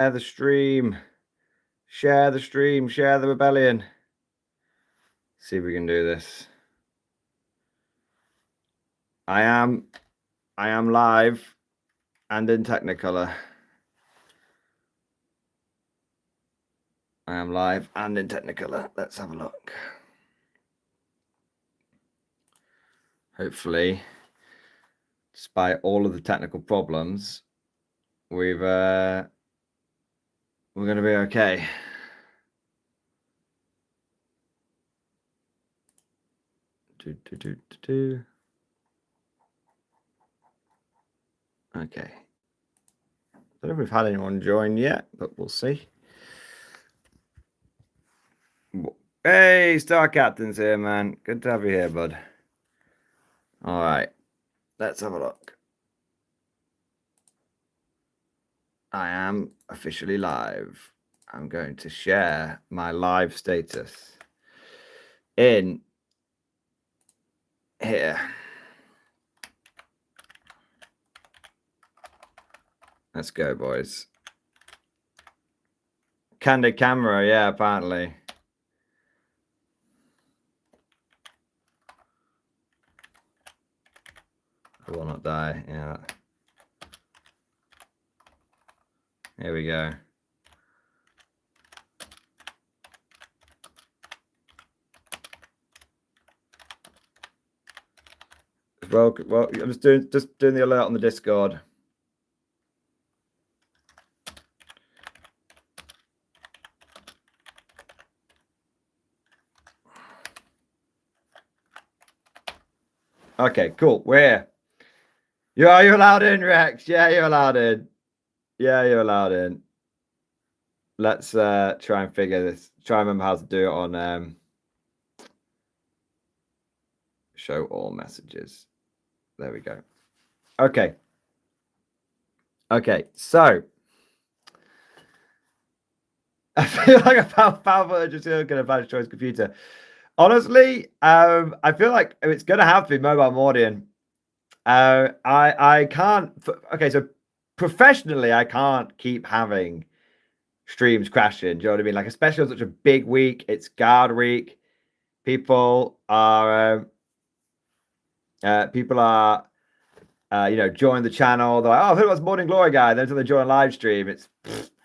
Share the stream. Share the stream. Share the rebellion. See if we can do this. I am live and in Technicolor. I am live and in Technicolor. Let's have a look. Hopefully, despite all of the technical problems, we're going to be okay. Okay. I don't know if we've had anyone join yet, but we'll see. Hey, Star Captain's here, man. Good to have you here, bud. All right. Let's have a look. I am officially live. I'm going to share my live status in here. Let's go, boys. Candid camera, yeah, apparently. I will not die, yeah. Here we go. Well, I'm just doing the alert on the Discord. Okay, cool. We're here. Are you allowed in, Rex? Yeah, you're allowed in. Yeah, you're allowed in. Let's try and figure this. Try and remember how to do it on show all messages. There we go. Okay. Okay, so I feel like I found footage just going to bad choice computer. Honestly, I feel like it's going to have to be mobile Mordian. I can't. Okay, so professionally, I can't keep having streams crashing. Do you know what I mean? Like, especially on such a big week. It's guard week. People are you know, join the channel. They're like, oh, who was Morning Glory guy? Then until they join a live stream, it's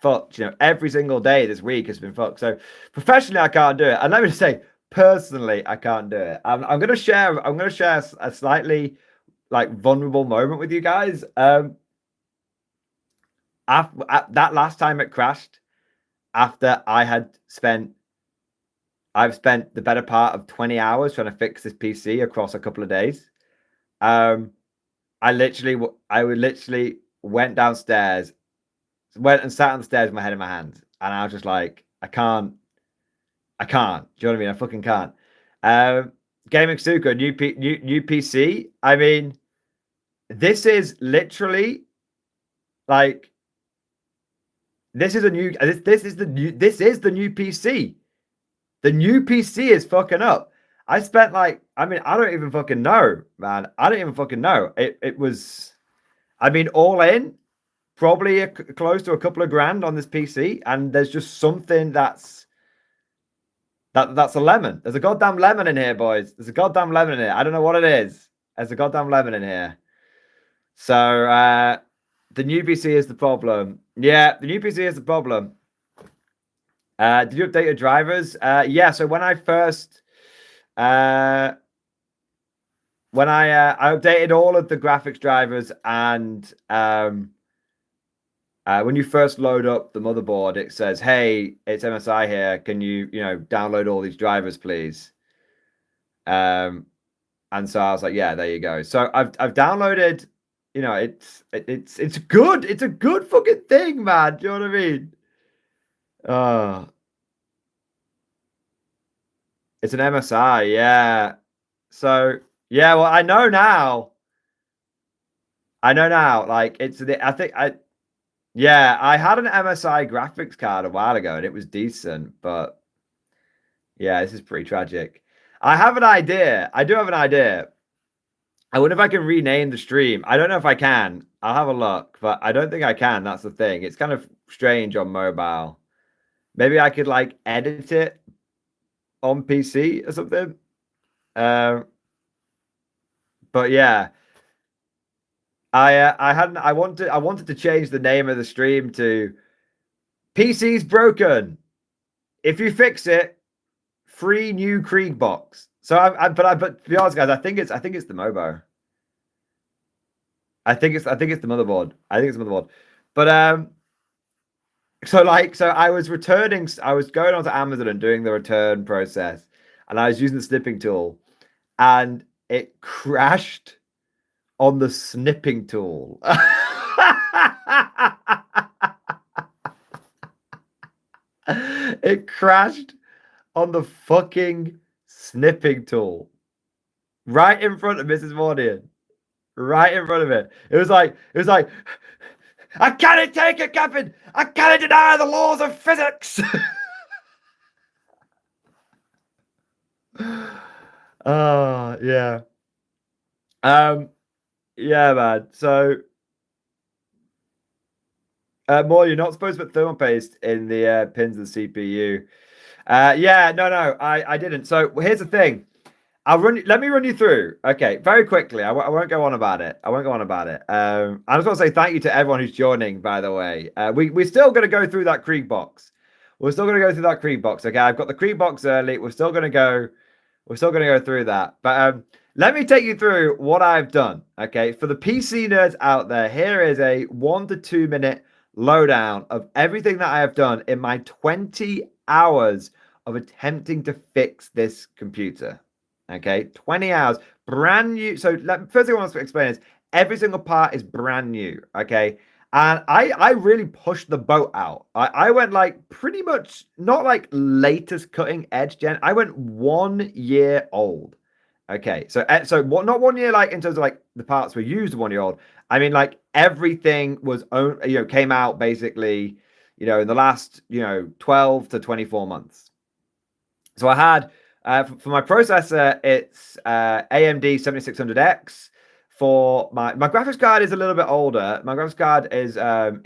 fucked. You know, every single day this week has been fucked. So professionally, I can't do it. And let me just say, personally, I can't do it. I'm going to share a slightly like vulnerable moment with you guys. After that last time it crashed, after I've spent the better part of 20 hours trying to fix this PC across a couple of days. I literally went downstairs, went and sat on the stairs with my head in my hands, and I was just like, I can't. Do you know what I mean? I fucking can't. Gaming Suka, new PC. I mean, this is literally like this is the new PC. The new PC is fucking up. I spent like, I mean, I don't even fucking know, man. I don't even fucking know. It was, I mean, all in, probably close to a couple of grand on this PC, and there's just something that's a lemon. There's a goddamn lemon in here, boys. There's a goddamn lemon in here. I don't know what it is. There's a goddamn lemon in here. So the new PC is the problem. Yeah, the new PC is the problem. Did you update your drivers? Yeah. So when I first, I updated all of the graphics drivers, and when you first load up the motherboard, it says, "Hey, it's MSI here. Can you download all these drivers, please?" And so I was like, "Yeah, there you go." So I've downloaded. You know, it's good. It's a good fucking thing, man. Do you know what I mean? It's an MSI, yeah. So yeah, well, I know now. Like I had an MSI graphics card a while ago, and it was decent, but yeah, this is pretty tragic. I have an idea. I do have an idea. I wonder if I can rename the stream. I don't know if I can. I'll have a look, but I don't think I can. That's the thing. It's kind of strange on mobile. Maybe I could like edit it on PC or something. But yeah, I wanted to change the name of the stream to PC's broken. If you fix it, free new Krieg box. So but to be honest, guys, I think it's the Mobo. I think it's the motherboard. I think it's the motherboard. But so I was going onto Amazon and doing the return process, and I was using the snipping tool, and it crashed on the snipping tool. It crashed on the fucking snipping tool right in front of Mrs. Mordian. Right in front of it. It was like, I can't take it, Captain. I can't deny the laws of physics. Oh, yeah. Yeah, man. So, more, you're not supposed to put thermal paste in the pins of the CPU. Yeah, no, I didn't. So here's the thing. Let me run you through. Okay, very quickly. I won't go on about it. I just want to say thank you to everyone who's joining, by the way. We're still going to go through that Krieg box. We're still going to go through that Krieg box. Okay, I've got the Krieg box early. We're still going to go through that. But let me take you through what I've done. Okay, for the PC nerds out there, here is a 1 to 2 minute lowdown of everything that I have done in my 20 hours of attempting to fix this computer. Okay, 20 hours, brand new. So first thing I want to explain is every single part is brand new. Okay, and I really pushed the boat out. I went like pretty much not like latest cutting edge gen. I went 1 year old. Okay, so not 1 year like in terms of like the parts were used 1 year old. I mean like everything was came out basically in the last 12 to 24 months. So I had. For my processor, it's AMD 7600X. For my graphics card is a little bit older. My graphics card is the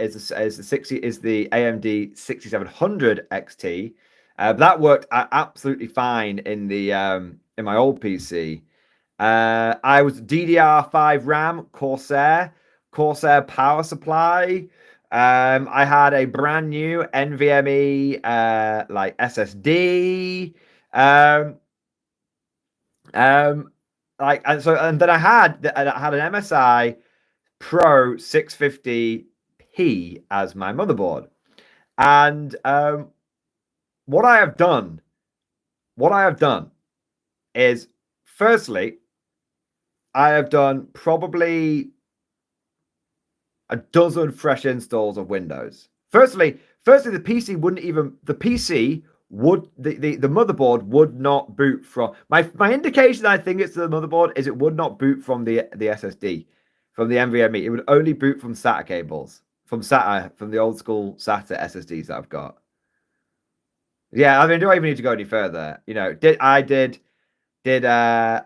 AMD 6700 XT. That worked absolutely fine in in my old PC. I was DDR5 RAM, Corsair power supply. I had a brand new NVMe like SSD. And then I had an MSI Pro 650p as my motherboard. And what I have done is, firstly, I have done probably a dozen fresh installs of Windows. Firstly, the motherboard would not boot from my indication. I think it's the motherboard is it would not boot from the SSD, from the NVMe. It would only boot from SATA cables, from the old school SATA SSDs that I've got. Yeah, I mean, do I even need to go any further? I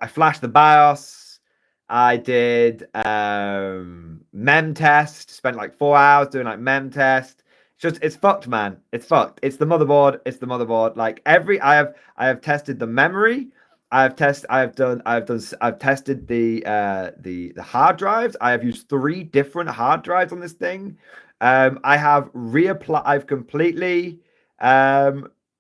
flashed the BIOS. I did mem test. Spent like 4 hours doing like mem test. It's fucked, man. It's fucked. It's the motherboard. Like I have tested the memory. I've tested the hard drives. I have used 3 different hard drives on this thing. I've completely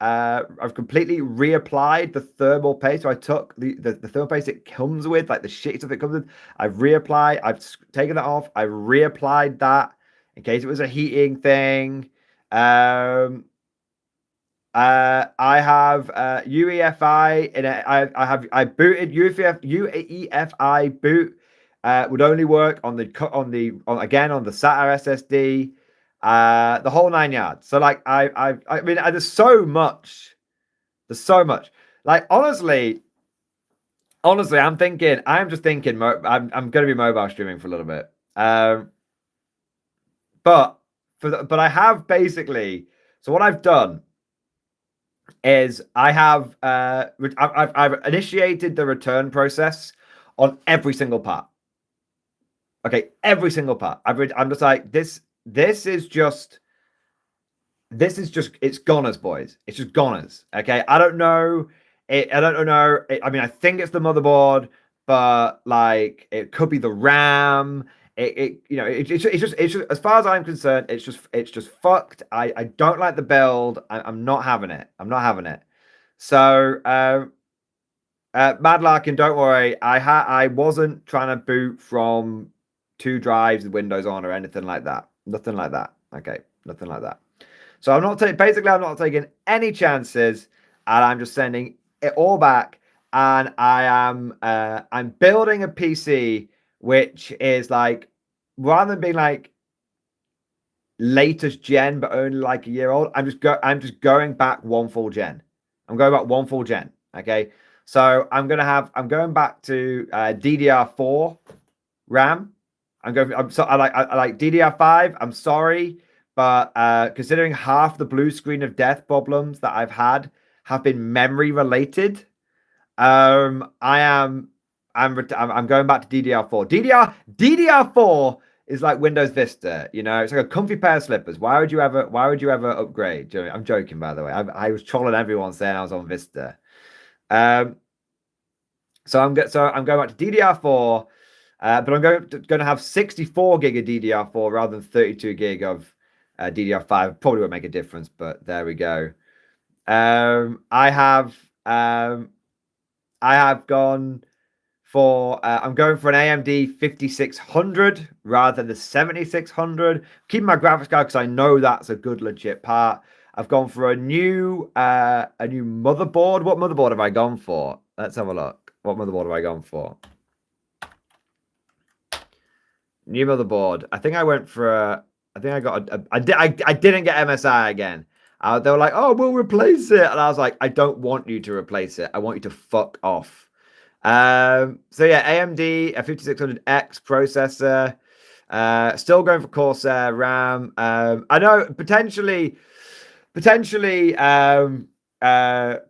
reapplied the thermal paste. So I took the thermal paste it comes with, like the shitty stuff it comes with. I've reapplied. I've taken that off. I reapplied that in case it was a heating thing. I have UEFI in it. I booted UEFI boot. Would only work on the SATA SSD. The whole 9 yards. So like I mean there's so much. Like honestly, I'm just thinking I'm going to be mobile streaming for a little bit. But I have basically, so what I've done is I've initiated the return process on every single part. Okay, every single part. I'm just like, this is just it's goners, boys. It's just goners. Okay, I don't know. I don't know. I mean, I think it's the motherboard, but like it could be the RAM. It's just as far as I'm concerned, it's just fucked. I don't like the build. I'm not having it. I'm not having it. So Mad Larkin, don't worry. I wasn't trying to boot from 2 drives with Windows on or anything like that. Nothing like that. Okay, nothing like that. So I'm not basically I'm not taking any chances, and I'm just sending it all back. And I'm building a PC which is like, rather than being like latest gen but only like a year old, I'm just going back one full gen. I'm going back one full gen. Okay, so I'm going back to DDR4 RAM. I like DDR5. I'm sorry. But considering half the blue screen of death problems that I've had have been memory related, I'm going back to DDR4. DDR4 is like Windows Vista. You know, it's like a comfy pair of slippers. Why would you ever upgrade? I'm joking, by the way. I was trolling everyone saying I was on Vista. So I'm going back to DDR4, but I'm going to have 64 gig of DDR4 rather than 32 gig of DDR5. Probably won't make a difference, but there we go. I have gone for I'm going for an AMD 5600 rather than the 7600. Keeping my graphics card because I know that's a good legit part. I've gone for a new motherboard. What motherboard have I gone for? Let's have a look. What motherboard have I gone for? New motherboard. I think I went for I think I got I didn't get MSI again. They were like, "Oh, we'll replace it," and I was like, "I don't want you to replace it. I want you to fuck off." So yeah, AMD a 5600X processor. Still going for Corsair RAM. I know potentially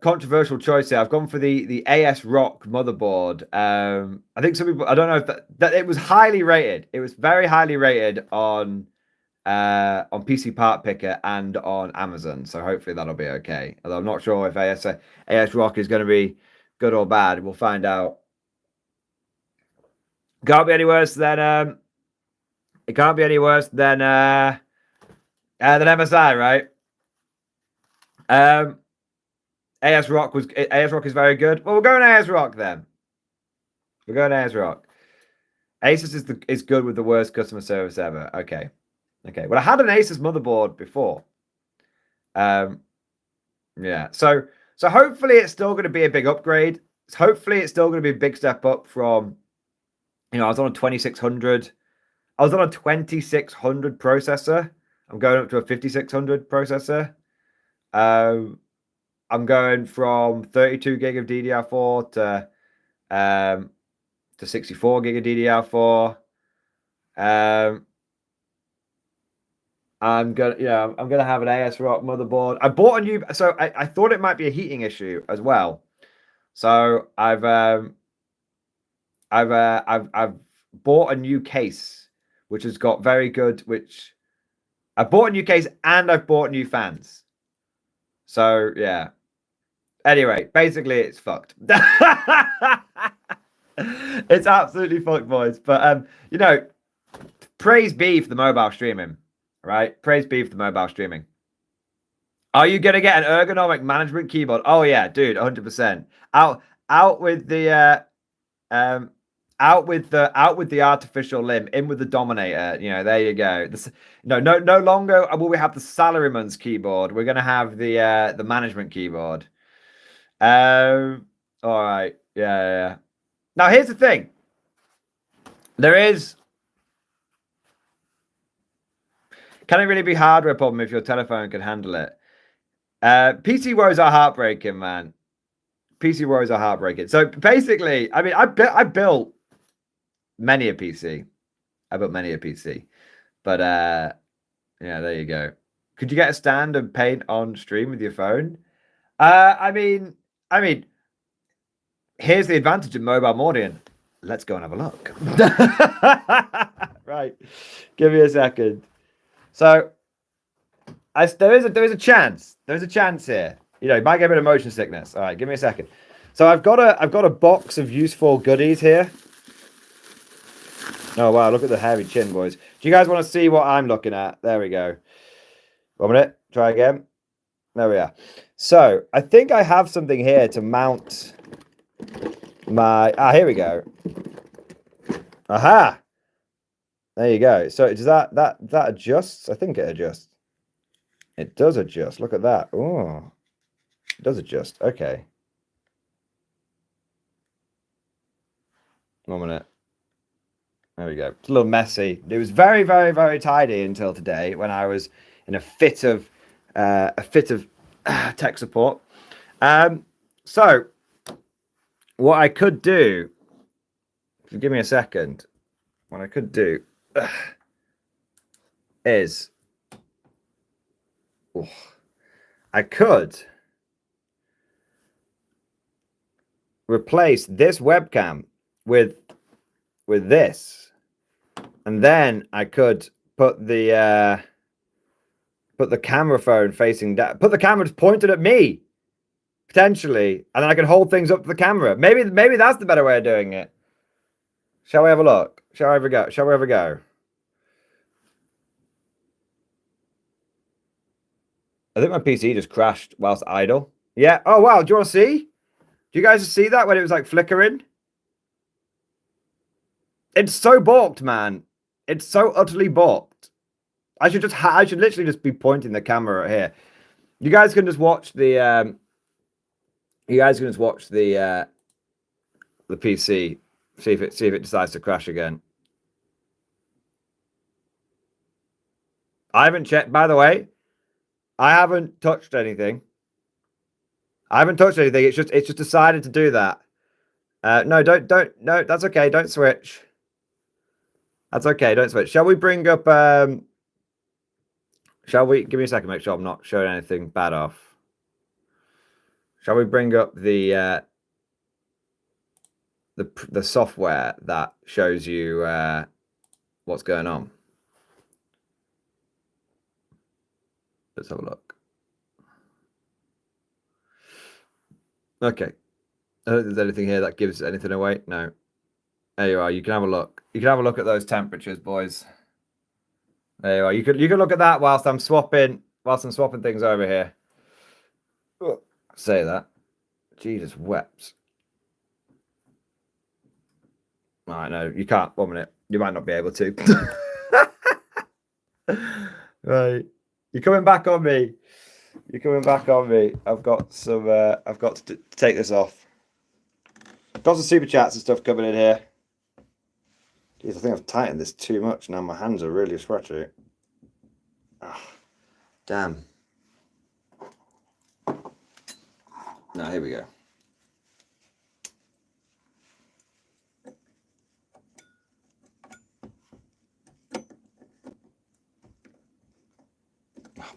controversial choice here. I've gone for the AS Rock motherboard. I think some people, I don't know if that it was highly rated. It was very highly rated on PC Part Picker and on Amazon. So hopefully that'll be okay. Although I'm not sure if AS Rock is going to be good or bad. We'll find out. Can't be any worse than it can't be any worse than MSI, right? AS Rock is very good. Well, we're going AS Rock then. We're going AS Rock. Asus is good with the worst customer service ever. Okay. Well, I had an Asus motherboard before. Yeah. So hopefully it's still going to be a big upgrade. Hopefully it's still going to be a big step up from, I was on a 2600. I was on a 2600 processor. I'm going up to a 5600 processor. I'm going from 32 gig of DDR4 to 64 gig of DDR4. I'm gonna have an AS Rock motherboard. I bought a new, so I thought it might be a heating issue as well. So I've bought a new case, which has got very good. I bought a new case and I've bought new fans. So yeah. Anyway, basically it's fucked. It's absolutely fucked, boys. But praise be for the mobile streaming, right? Praise be for the mobile streaming. Are you gonna get an ergonomic management keyboard? Oh yeah, dude, 100%. Out with the artificial limb, in with the Dominator. There you go. No longer will we have the salaryman's keyboard. We're gonna have the management keyboard. All right. Yeah. Now here's the thing. Can it really be hardware problem if your telephone can handle it? PC woes are heartbreaking, man. PC woes are heartbreaking. So basically, I mean, I built many a PC. But yeah, there you go. Could you get a stand and paint on stream with your phone? I mean, here's the advantage of mobile Mordian. let's go and have a look. Right. Give me a second. So there is a chance. There's a chance here. You know, you might get a bit of motion sickness. All right, give me a second. So I've got a box of useful goodies here. Oh wow, look at the hairy chin, boys. Do you guys want to see what I'm looking at? There we go. 1 minute. Try again. There we are. So I think I have something here to mount my. Here we go. Aha. There you go. So does that adjusts? I think it adjusts. It does adjust. Look at that. Oh, it does adjust. Okay. 1 minute. There we go. It's a little messy. It was very, very, very tidy until today when I was in a fit of tech support. So what I could do, if you give me a second, what I could do is I could replace this webcam with this, and then I could put the camera phone facing down, put the camera just pointed at me potentially, and then I can hold things up to the camera. Maybe that's the better way of doing it. Shall we have a look? Shall we ever go? I think my PC just crashed whilst idle. Yeah. Oh wow. Do you want to see? Do you guys see that when it was like flickering? It's so balked, man. It's so utterly balked. I should literally just be pointing the camera here. You guys can just watch the the PC. See if it decides to crash again. I haven't checked, by the way. I haven't touched anything. It's just decided to do that. No, no, that's okay. Don't switch. That's okay. Don't switch. Shall we bring up? Shall we give me a second? Make sure I'm not showing anything bad off. Shall we bring up the software that shows you what's going on? Let's have a look. Okay. I don't think there's anything here that gives anything away. No. There you are. You can have a look. You can have a look at those temperatures, boys. There you are. You can look at that whilst I'm swapping things over here. Oh, say that. Jesus wept. All right, no, you can't. 1 minute. You might not be able to. Right. You're coming back on me. I've got to take this off. Got some super chats and stuff coming in here. Jeez, I think I've tightened this too much now. My hands are really scratchy. Oh, damn. Now here we go.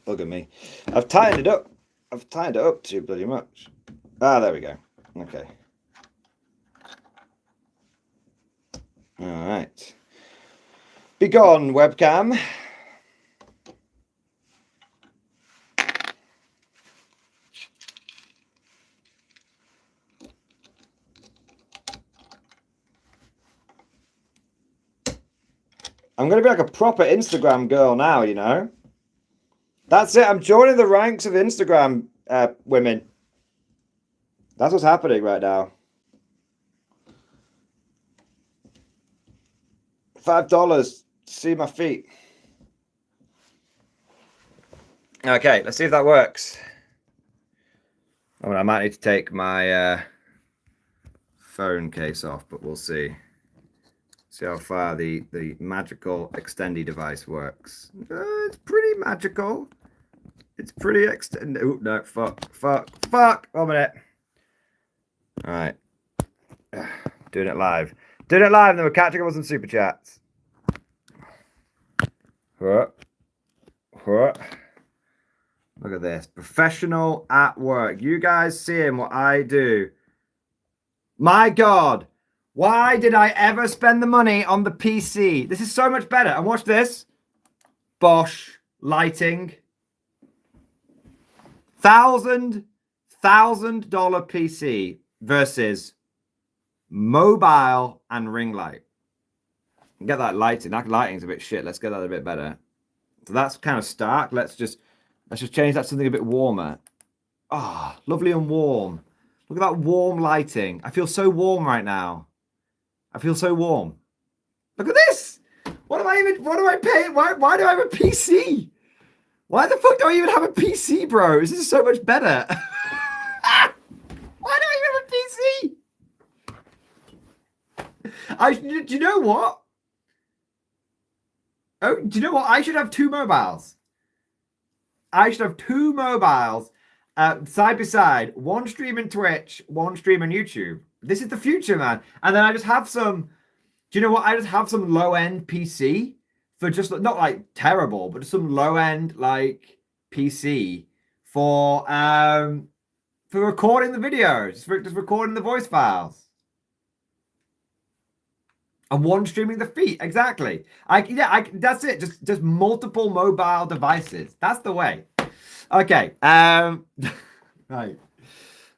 Bugger me. I've tightened it up. I've tightened it up too bloody much. There we go. Okay. All right. Be gone, webcam. I'm going to be like a proper Instagram girl now, you know. That's it. I'm joining the ranks of Instagram women. That's what's happening right now. $5 to see my feet. Okay, let's see if that works. I mean, I might need to take my phone case off, but we'll see. See how far the magical extendy device works. It's pretty magical. It's pretty extended. Oh, no, fuck. 1 minute. All right. Doing it live. Then we're catching up with some super chats. Look at this. Professional at work. You guys seeing what I do? My God. Why did I ever spend the money on the PC? This is so much better. And watch this. Bosch lighting. $1,000 PC versus mobile and ring light. Get that lighting. That lighting's a bit shit. Let's get that a bit better. So that's kind of stark. Let's just change that to something a bit warmer. Ah, oh, lovely and warm. Look at that warm lighting. I feel so warm right now. I feel so warm. Look at this. What am I paying? Why do I have a PC? Why the fuck do I even have a PC, bro? This is so much better. Why do I even have a PC? Do you know what? Oh, do you know what? I should have two mobiles. I should have two mobiles side by side. One streaming Twitch, one streaming YouTube. This is the future, man. And then I just have some... Do you know what? I just have some low-end PC for just... Not, like, terrible, but some low-end, like, PC for recording the videos. For just recording the voice files. And one streaming the feed. Exactly. That's it. Just multiple mobile devices. That's the way. Okay. Right.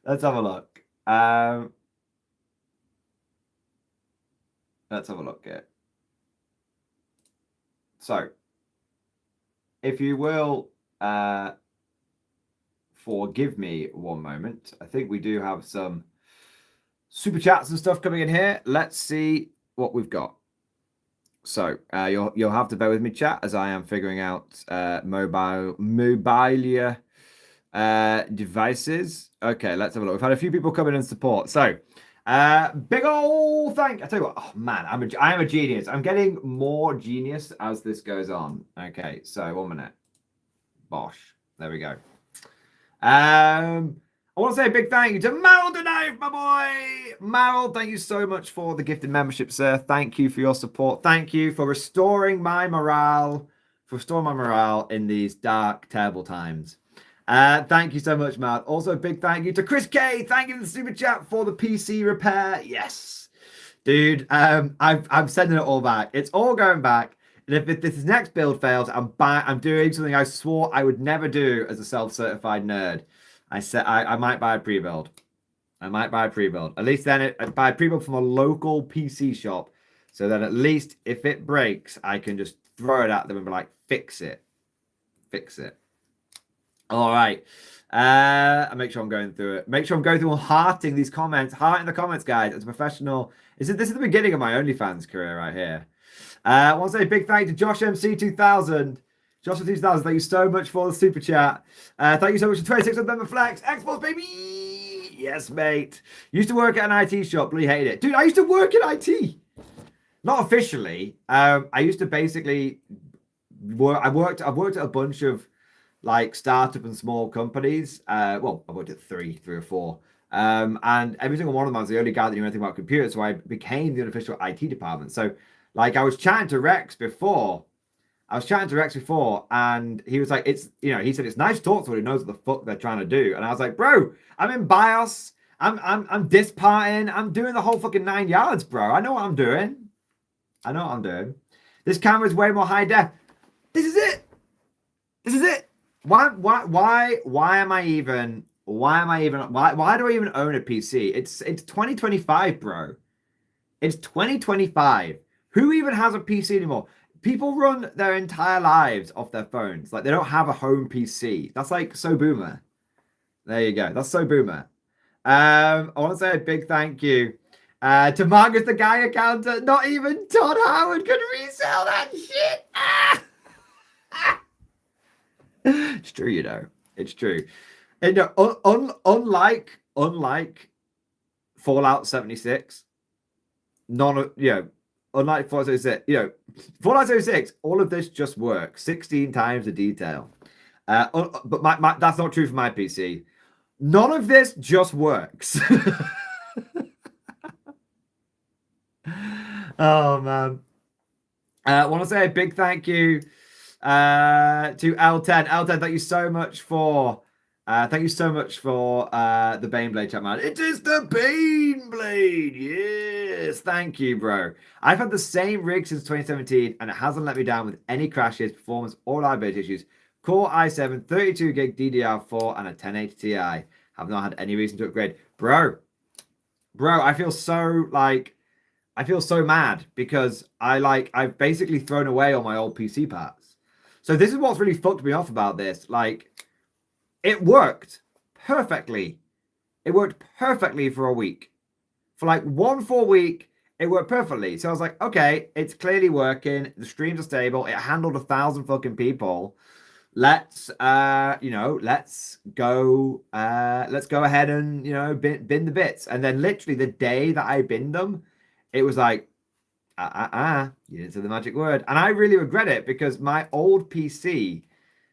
Let's have a look. Let's have a look here. So, if you will forgive me one moment. I think we do have some super chats and stuff coming in here. Let's see what we've got. So you'll have to bear with me, chat, as I am figuring out mobile devices. Okay, let's have a look. We've had a few people come in and support. So big ol' thank. I tell you what. Oh man, I am a genius. I'm getting more genius as this goes on. Okay, so 1 minute. Bosh. There we go. I want to say a big thank you to Maril Denave, my boy. Maril, thank you so much for the gifted membership, sir. Thank you for your support. Thank you for restoring my morale, in these dark, terrible times. Thank you so much, Matt. Also, a big thank you to Chris K. Thank you for the super chat for the PC repair. Yes, dude. I'm sending it all back. It's all going back. And if this next build fails, I'm doing something I swore I would never do as a self-certified nerd. I said I might buy a pre-build. At least then I buy a pre-build from a local PC shop. So that at least if it breaks, I can just throw it at them and be like, fix it. All right. I make sure I'm going through it. Make sure I'm going through and hearting these comments. Heart in the comments, guys. As a professional. This is the beginning of my OnlyFans career right here. I want to say a big thank you to Josh MC 2000. Joshua 2000, thank you so much for the super chat. Thank you so much for 26 of member flex. Xbox, baby! Yes, mate. Used to work at an IT shop. Really hated it. Dude, I used to work in IT. Not officially. I used to basically work. I've worked at a bunch of like startup and small companies. Well, I worked at three or four. And every single one of them, I was the only guy that knew anything about computers. So I became the unofficial IT department. So like I was chatting to Rex before, and he was like, he said it's nice to talk to someone who knows what the fuck they're trying to do. And I was like, bro, I'm in BIOS, I'm disparting, I'm doing the whole fucking 9 yards, bro. I know what I'm doing. This camera's way more high def. This is it. Why do I even own a PC? It's 2025, bro. It's 2025. Who even has a PC anymore? People run their entire lives off their phones. Like, they don't have a home PC. That's like so boomer. There you go. That's so boomer. I want to say a big thank you to Marcus the Guy accountant. Not even Todd Howard could resell that shit. It's true, you know. It's true. And, unlike Fallout 76, unlike Fallout 76, Fallout 76, all of this just works 16 times the detail. But my that's not true for my PC. None of this just works. Oh, man. I want to say a big thank you to L10. L10, thank you so much for Thank you so much for the Baneblade chat, man. It is the Baneblade. Yes. Thank you, bro. I've had the same rig since 2017, and it hasn't let me down with any crashes, performance, or reliability issues. Core i7, 32 gig DDR4, and a 1080 Ti. Have not had any reason to upgrade. Bro, I feel so mad because I've basically thrown away all my old PC parts. So this is what's really fucked me off about this. Like, it worked perfectly. It worked perfectly for a week. For like 1 full week, it worked perfectly. So I was like, okay, it's clearly working. The streams are stable. It handled 1,000 fucking people. Let's go ahead and, bin the bits. And then literally the day that I binned them, it was like, you didn't say the magic word. And I really regret it because my old PC,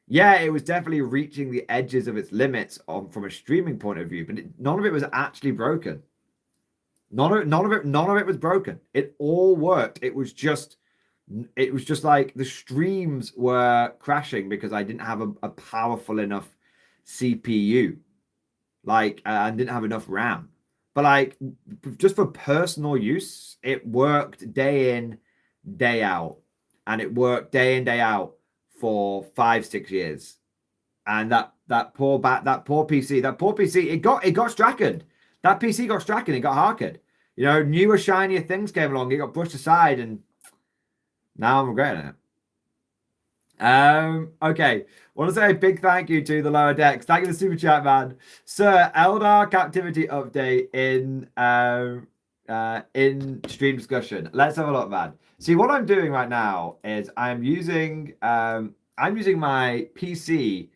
yeah, it was definitely reaching the edges of its limits from a streaming point of view, but none of it was actually broken. None of it was broken. It all worked. It was just like the streams were crashing because I didn't have a powerful enough CPU, and didn't have enough RAM. But like, just for personal use, it worked day in, day out, and it worked day in, day out for 5-6 years. And that poor PC, it got strackened. That PC got strackened. It got harkened. Newer, shinier things came along. It got brushed aside, and now I'm regretting it. Okay. I want to say a big thank you to the Lower Decks. Thank you for the super chat, man. Sir, Eldar captivity update in stream discussion. Let's have a look, man. See, what I'm doing right now is I'm using my PC.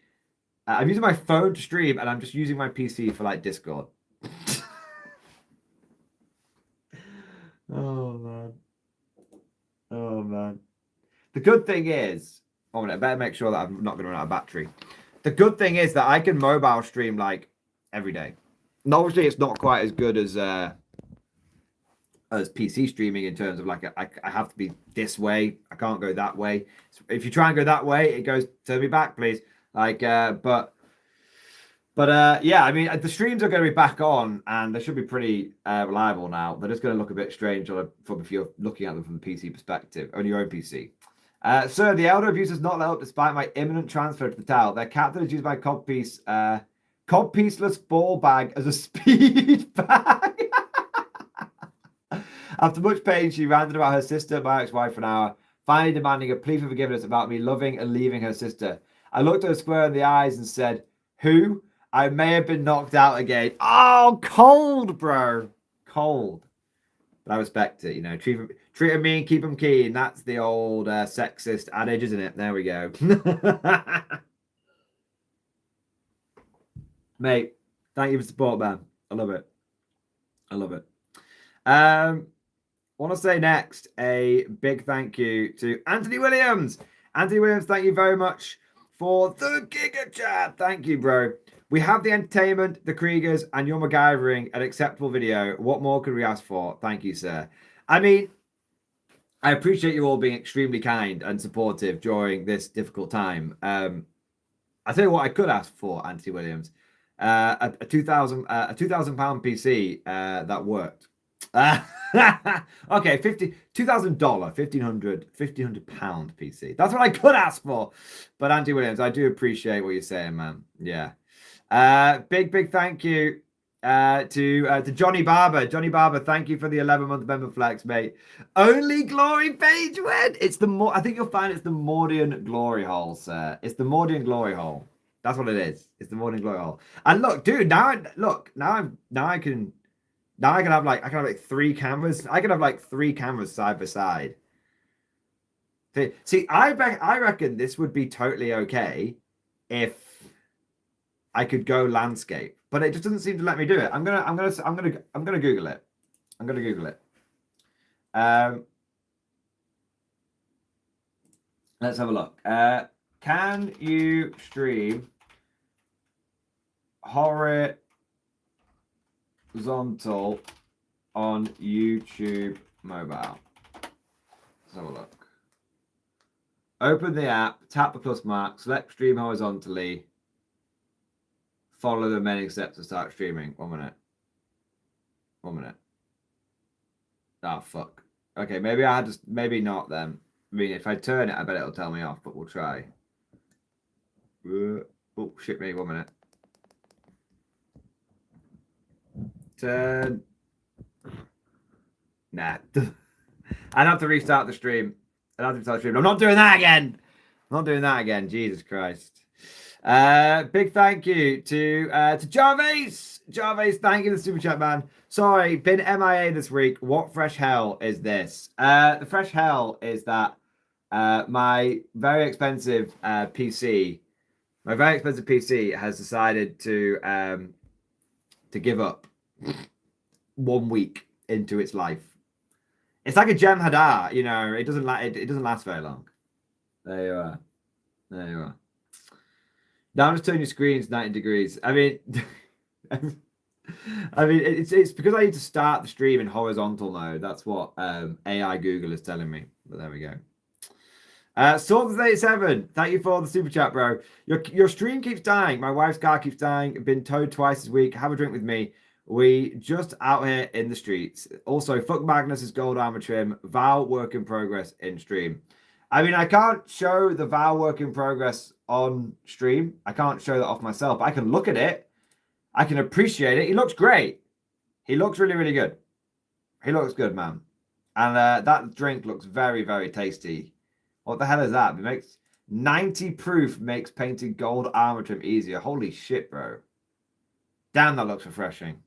I'm using my phone to stream, and I'm just using my PC for like Discord. Oh man. The good thing is, I better make sure that I'm not going to run out of battery. The good thing is that I can mobile stream like every day. And obviously, it's not quite as good as PC streaming in terms of like I have to be this way. I can't go that way. So if you try and go that way, it goes turn me back, please. Yeah, I mean, the streams are going to be back on, and they should be pretty reliable now. They're just going to look a bit strange if you're looking at them from the PC perspective, on your own PC. Sir, the elder abuse has not let up despite my imminent transfer to the tower. Their captain has used my cod pieceless ball bag as a speed bag. After much pain, she ranted about her sister, my ex-wife, for an hour, finally demanding a plea for forgiveness about me loving and leaving her sister. I looked her square in the eyes and said, "Who? I may have been knocked out again." Oh, cold, bro. Cold. But I respect it, treat them mean, keep them keen. That's the old sexist adage, isn't it? There we go. Mate, thank you for support, man. I love it. I want to say next a big thank you to Anthony Williams. Anthony Williams, thank you very much for the Giga Chat. Thank you, bro. We have the entertainment, the Kriegers, and your MacGyvering, an acceptable video. What more could we ask for? Thank you, sir. I mean, I appreciate you all being extremely kind and supportive during this difficult time. I tell you what I could ask for, Anthony Williams. A £2,000 PC that worked. Okay, $2,000, £1,500 PC. That's what I could ask for. But Anthony Williams, I do appreciate what you're saying, man. Yeah. Big thank you to Johnny Barber. Johnny Barber, thank you for the 11-month member flex, mate. Only glory page went. I think you'll find it's the Mordian glory hole, sir. It's the Mordian glory hole. That's what it is. It's the Mordian glory hole. And look, dude, now I can have like 3 cameras. I can have like 3 cameras side by side. See, I reckon this would be totally okay if I could go landscape, but it just doesn't seem to let me do it. I'm gonna Google it. I'm gonna Google it. Let's have a look. Can you stream horizontal on YouTube mobile? Let's have a look. Open the app, tap the plus mark, select stream horizontally. follow the many steps to start streaming. 1 minute. 1 minute. Oh, fuck. Okay, maybe I had to... Maybe not then. I mean, if I turn it, I bet it'll tell me off, but we'll try. Oh, shit me. 1 minute. Turn. Nah. I'd have to restart the stream. I'm not doing that again. I'm not doing that again. Jesus Christ. Big thank you to Jarvis. Jarvis, thank you for the super chat, man. Sorry, been MIA this week. What fresh hell is this? The fresh hell is that my very expensive PC has decided to give up 1 week into its life. It's like a Gem Hadar, you know. It doesn't last very long. There you are. There you are. Now just turn your screens 90 degrees. I mean, it's because I need to start the stream in horizontal mode. That's what AI Google is telling me. But there we go. Sword37, thank you for the super chat, bro. Your stream keeps dying. My wife's car keeps dying. Been towed twice this week. Have a drink with me. We just out here in the streets. Also, fuck Magnus's gold armor trim. Val work in progress in stream. I mean, I can't show the Val work in progress on stream. I can't show that off myself. I can look at it. I can appreciate it. He looks great. He looks really, really good. He looks good, man. And that drink looks very, very tasty. What the hell is that? It makes 90 proof makes painting gold armor trim easier. Holy shit, bro. Damn, that looks refreshing.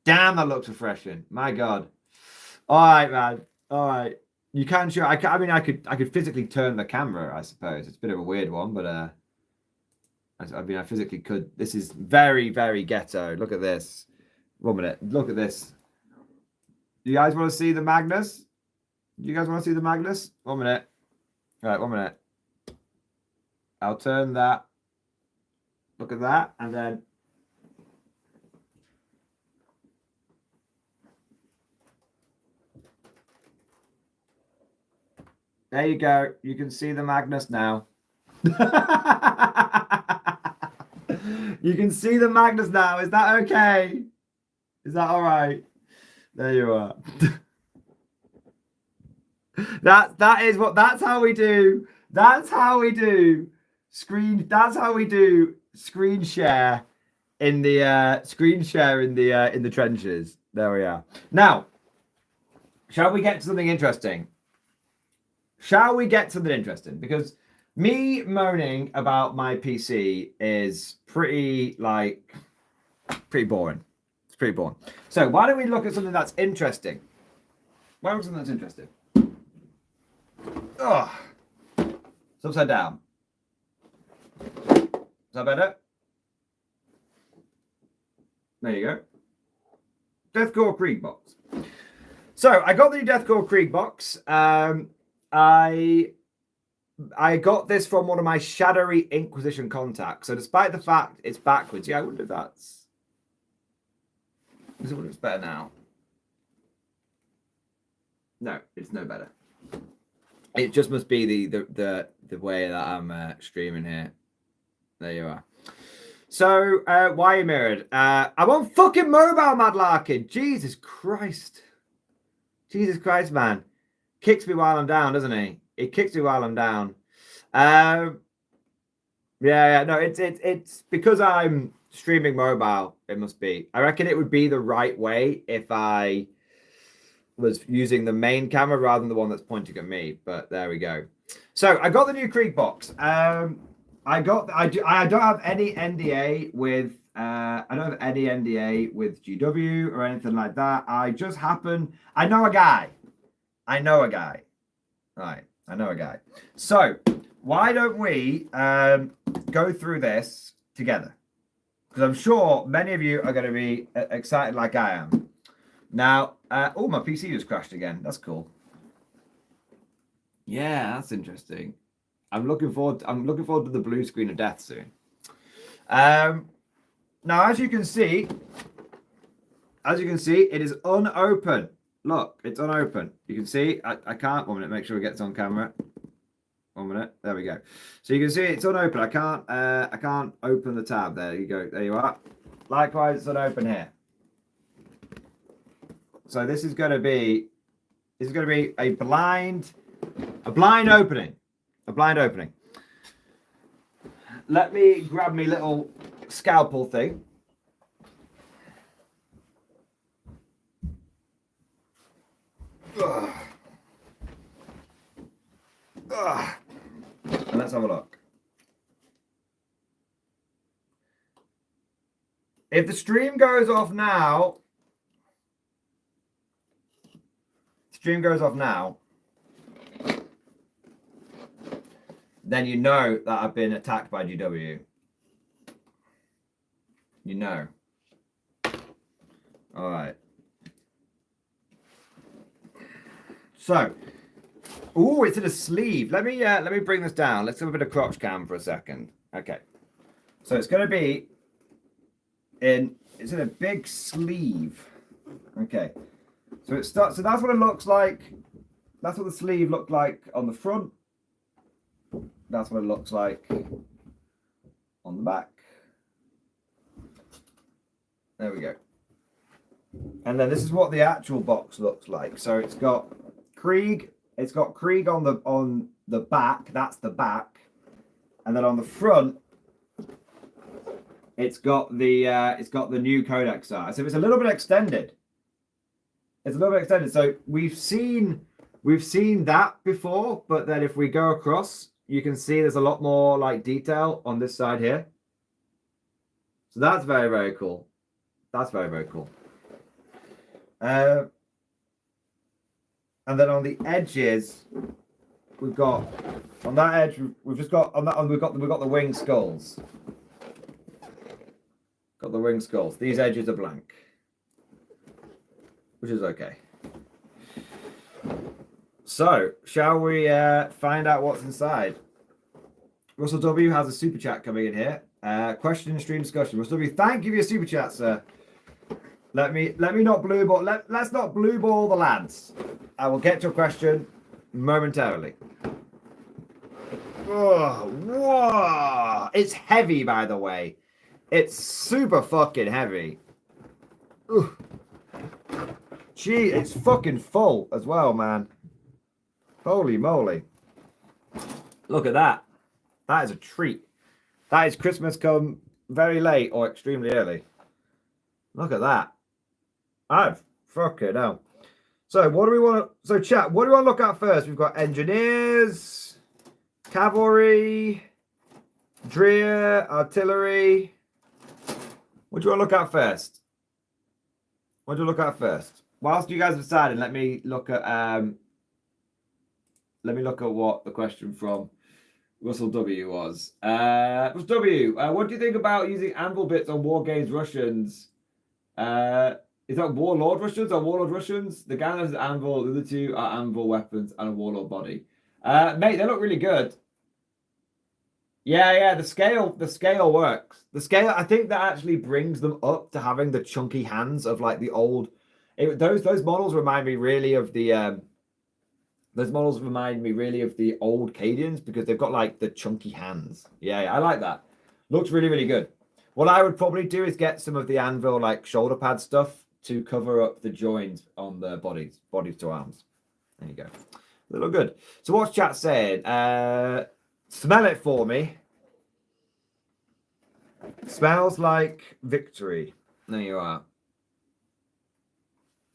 Damn, that looks refreshing. My God. All right, man. All right. You can show. I could physically turn the camera, I suppose. It's a bit of a weird one, but I physically could. This is very, very ghetto. Look at this. 1 minute. Look at this. You guys want to see the Magnus? You guys want to see the Magnus? 1 minute. All right, 1 minute. I'll turn that. Look at that, and then. There you go. You can see the Magnus now. You can see the Magnus now. Is that okay? Is that all right? There you are. That's how we do. That's how we do screen. That's how we do screen share in the in the trenches. There we are. Now, shall we get to something interesting? Shall we get something interesting? Because me moaning about my PC is pretty boring. It's pretty boring. So why don't we look at something that's interesting? Why don't we look at something that's interesting? Oh, it's upside down. Is that better? There you go. Deathcore Krieg box. So I got the Deathcore Krieg box. I got this from one of my shadowy Inquisition contacts. So despite the fact it's backwards, yeah, I wonder if that's... I wonder if it's better now. No, it's no better. It just must be the way that I'm streaming here. There you are. So, why are you mirrored? I'm on fucking mobile, Mad Larkin. Jesus Christ. Jesus Christ, man. Kicks me while I'm down, doesn't he? He kicks me while I'm down. No, it's because I'm streaming mobile. It must be. I reckon it would be the right way if I was using the main camera rather than the one that's pointing at me. But there we go. So I got the new Krieg box. I don't have any NDA with GW or anything like that. I know a guy. Right, I know a guy. So why don't we go through this together? Because I'm sure many of you are going to be excited like I am. Now, oh, my PC just crashed again. That's cool. Yeah, that's interesting. I'm looking forward to the blue screen of death soon. Now, as you can see, it is unopened. Look, it's unopened. You can see, I can't, 1 minute, make sure it gets on camera. 1 minute. There we go. So you can see it's unopened. I can't open the tab. There you go. There you are. Likewise, it's unopened here. So this is going to be a blind opening. A blind opening. Let me grab me little scalpel thing. Ugh. Ugh. And let's have a look. If the stream goes off now, then you know that I've been attacked by GW. You know. All right. So, oh, it's in a sleeve. Let me bring this down. Let's have a bit of crotch cam for a second. Okay. So it's going to be it's in a big sleeve. Okay. So it starts. So that's what it looks like. That's what the sleeve looked like on the front. That's what it looks like on the back. There we go. And then this is what the actual box looks like. So it's got Krieg. It's got Krieg on the back. That's the back. And then on the front, it's got the new codex art. So it's a little bit extended. It's a little bit extended. So we've seen that before, but then if we go across, you can see there's a lot more like detail on this side here. So that's very, very cool. That's very, very cool. And then on the edges, we've got on that edge, we've just got on that one, we've got the wing skulls. Got the wing skulls. These edges are blank, which is okay. So, shall we find out what's inside? Russell W has a super chat coming in here. Question and stream discussion. Russell W, thank you for your super chat, sir. Let me not blue ball. Let's not blue ball the lads. I will get to a question momentarily. Oh, whoa. It's heavy, by the way. It's super fucking heavy. Ugh. Gee, it's fucking full as well, man. Holy moly. Look at that. That is a treat. That is Christmas come very late or extremely early. Look at that. I've fucking hell. So what do we want to... So chat, what do we want to look at first? We've got engineers, cavalry, Dreer, artillery. What do you want to look at first? What do you look at first? Whilst you guys are deciding, let me look at what the question from Russell W was. Russell W, what do you think about using anvil bits on War Games Russians? Is that Warlord Russians or Warlord Russians? The Gallus is anvil, the other two are anvil weapons and a Warlord body. Mate, they look really good. Yeah, the scale works. The scale, I think that actually brings them up to having the chunky hands of like the old. Those models remind me really of the. Those models remind me really of the old Cadians because they've got like the chunky hands. Yeah, I like that. Looks really, really good. What I would probably do is get some of the anvil like shoulder pad stuff to cover up the joins on the bodies to arms. There you go. They look good. So what's chat saying? Smell it for me. Smells like victory. There you are.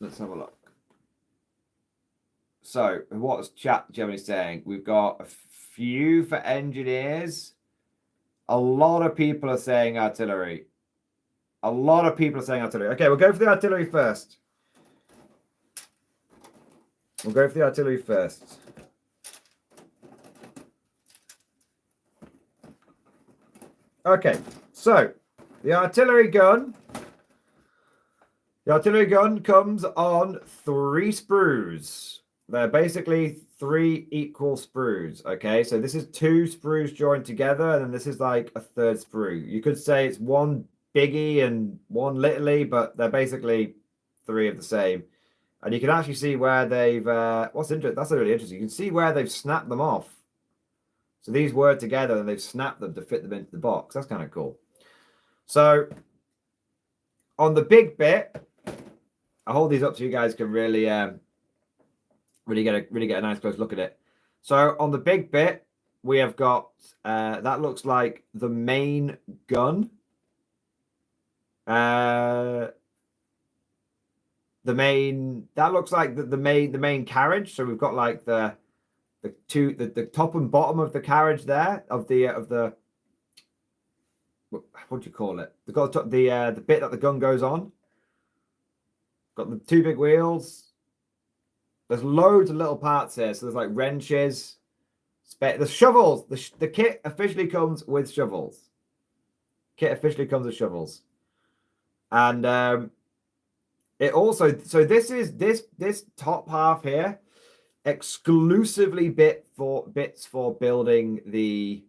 Let's have a look. So, what's chat generally saying? We've got a few for engineers. A lot of people are saying artillery. Okay, we'll go for the artillery first. Okay, so the artillery gun comes on 3 sprues. They're basically 3 equal sprues. Okay, so this is 2 sprues joined together, and then this is like a 3rd sprue. You could say it's 1 biggie and 1 littly, but they're basically 3 of the same. And you can actually see where they've. That's really interesting. You can see where they've snapped them off. So these were together and they've snapped them to fit them into the box. That's kind of cool. So on the big bit, I'll hold these up so you guys can really get a nice close look at it. So on the big bit, we have got that looks like the main gun. That looks like the main carriage. So we've got like the top and bottom of the carriage there of the what do you call it? They've got the bit that the gun goes on. Got the two big wheels. There's loads of little parts here. So there's like wrenches, the shovels. The kit officially comes with shovels. And it also, so this is this top half here exclusively bits for building the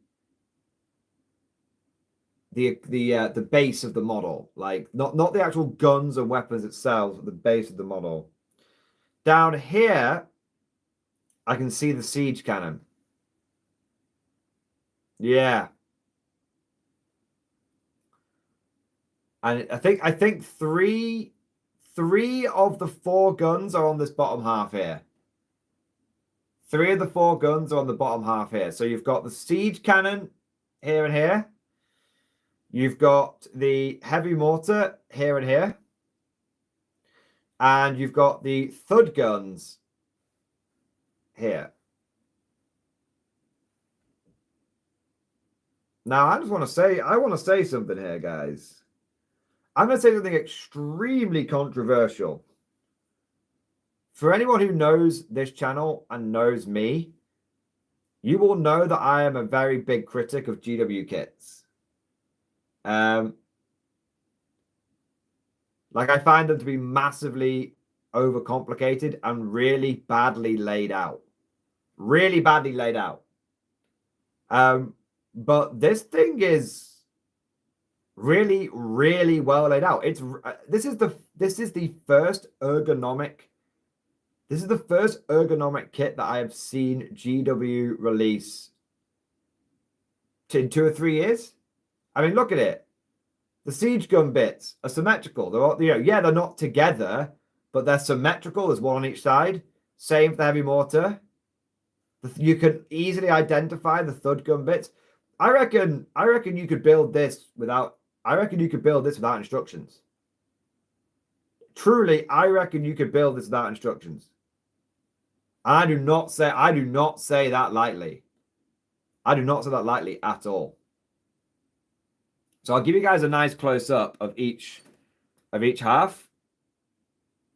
base of the model, like not the actual guns and weapons itself, but the base of the model. Down here, I can see the siege cannon. Yeah. And I think three of the 4 guns are on this bottom half here. 3 of the 4 guns are on the bottom half here. So you've got the siege cannon here and here. You've got the heavy mortar here and here. And you've got the thud guns here. Now, I want to say something here, guys. I'm going to say something extremely controversial. For anyone who knows this channel and knows me, you will know that I am a very big critic of GW kits. Like, I find them to be massively overcomplicated and really badly laid out. Really badly laid out. But this thing is really, really well laid out. This is the first ergonomic kit that I have seen GW release in 2 or 3 years. I mean, look at it. The siege gun bits are symmetrical. They're all, they're not together, but they're symmetrical. There's one on each side. Same for the heavy mortar. You can easily identify the thud gun bits. I reckon you could build this without. I reckon you could build this without instructions. Truly, I reckon you could build this without instructions. And I do not say that lightly. I do not say that lightly at all. So I'll give you guys a nice close up of each half.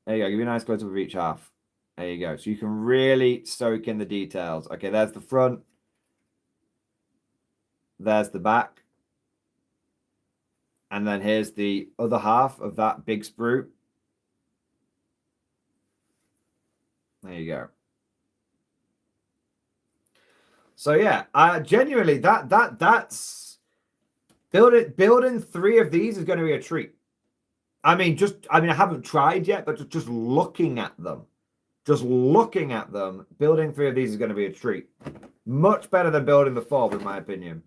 There you go. Give you a nice close up of each half. There you go. So you can really soak in the details. Okay, there's the front. There's the back. And then here's the other half of that big sprue. There you go. So yeah, genuinely that's building 3 of these is going to be a treat. I mean, I haven't tried yet, but just looking at them, building 3 of these is going to be a treat. Much better than building the 4, in my opinion.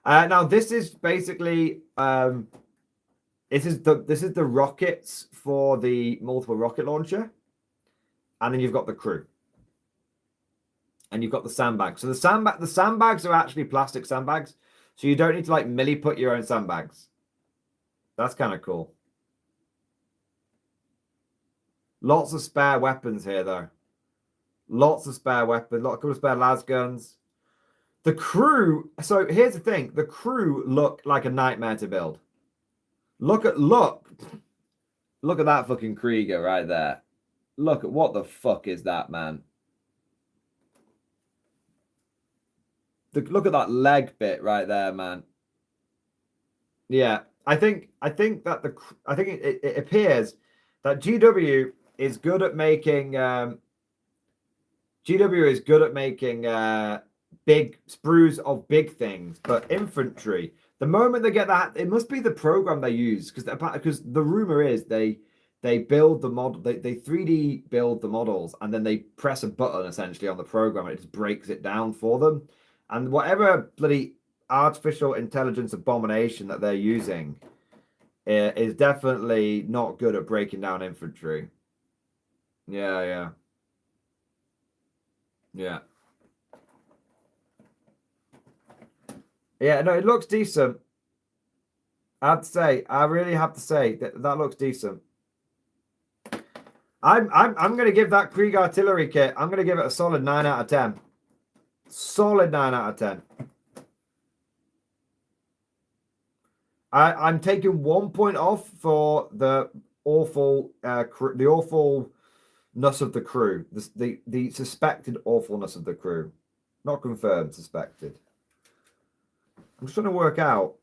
Now this is basically this is the rockets for the multiple rocket launcher, and then you've got the crew, and you've got the sandbags. So the sandbags are actually plastic sandbags, so you don't need to like put your own sandbags. That's kind of cool. Lots of spare weapons here, though. Lots of spare weapons. A couple of spare las guns. The crew, so here's the thing. The crew look like a nightmare to build. Look at that fucking Krieger right there. Look at what the fuck is that, man? Look at that leg bit right there, man. Yeah, I think that it appears that GW is good at making big sprues of big things, but infantry, the moment they get that, it must be the program they use, because the rumor is they build the model, they 3D build the models, and then they press a button essentially on the program and it just breaks it down for them. And whatever bloody artificial intelligence abomination that they're using is definitely not good at breaking down infantry. Yeah. Yeah, no, it looks decent. I have to say, I really have to say that looks decent. I'm gonna give that Krieg artillery kit, I'm gonna give it a solid 9 out of 10. Solid 9 out of 10. I'm taking 1 point off for the awful the awfulness of the crew. The suspected awfulness of the crew. Not confirmed, suspected. I'm just trying to work out.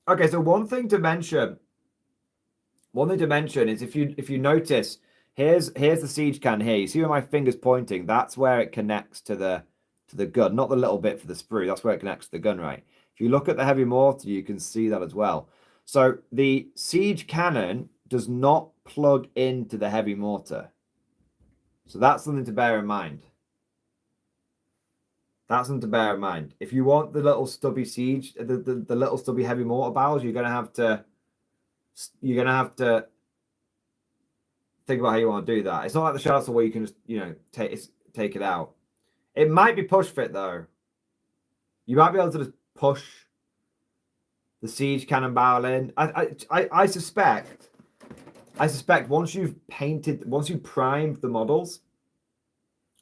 Okay, so one thing to mention is if you notice, here's the siege can here. You see where my finger's pointing? That's where it connects to the gun, not the little bit for the sprue. That's where it connects to the gun, right? If you look at the heavy mortar, you can see that as well. So the siege cannon does not plug into the heavy mortar. So that's something to bear in mind. That's something to bear in mind. If you want the little stubby siege, the little stubby heavy mortar barrels, you're gonna have to think about how you want to do that. It's not like the shuttle where you can just take it out. It might be push fit though. You might be able to just push the siege cannon barrel in. I suspect once you've primed the models,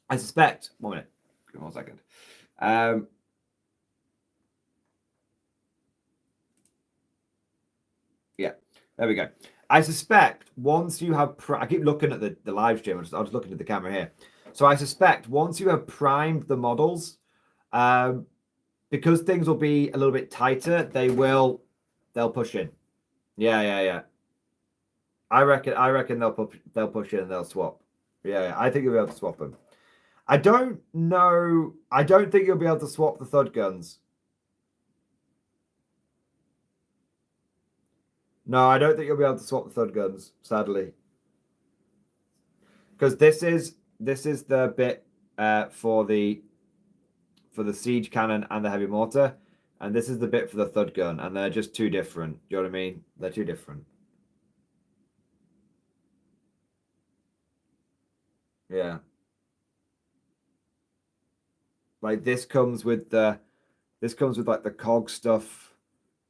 I suspect. 1 minute. Give me 1 second. Yeah, there we go. I suspect once you have, I keep looking at the live stream. I was looking at the camera here. So I suspect once you have primed the models, because things will be a little bit tighter, they'll push in. Yeah. I reckon they'll push in and they'll swap. Yeah, I think you'll be able to swap them. I don't know. I don't think you'll be able to swap the thud guns. No, I don't think you'll be able to swap the thud guns, sadly. Because this is the bit for the siege cannon and the heavy mortar, and this is the bit for the thud gun, and they're just too different. Do you know what I mean? They're too different. Yeah. Like this comes with like the cog stuff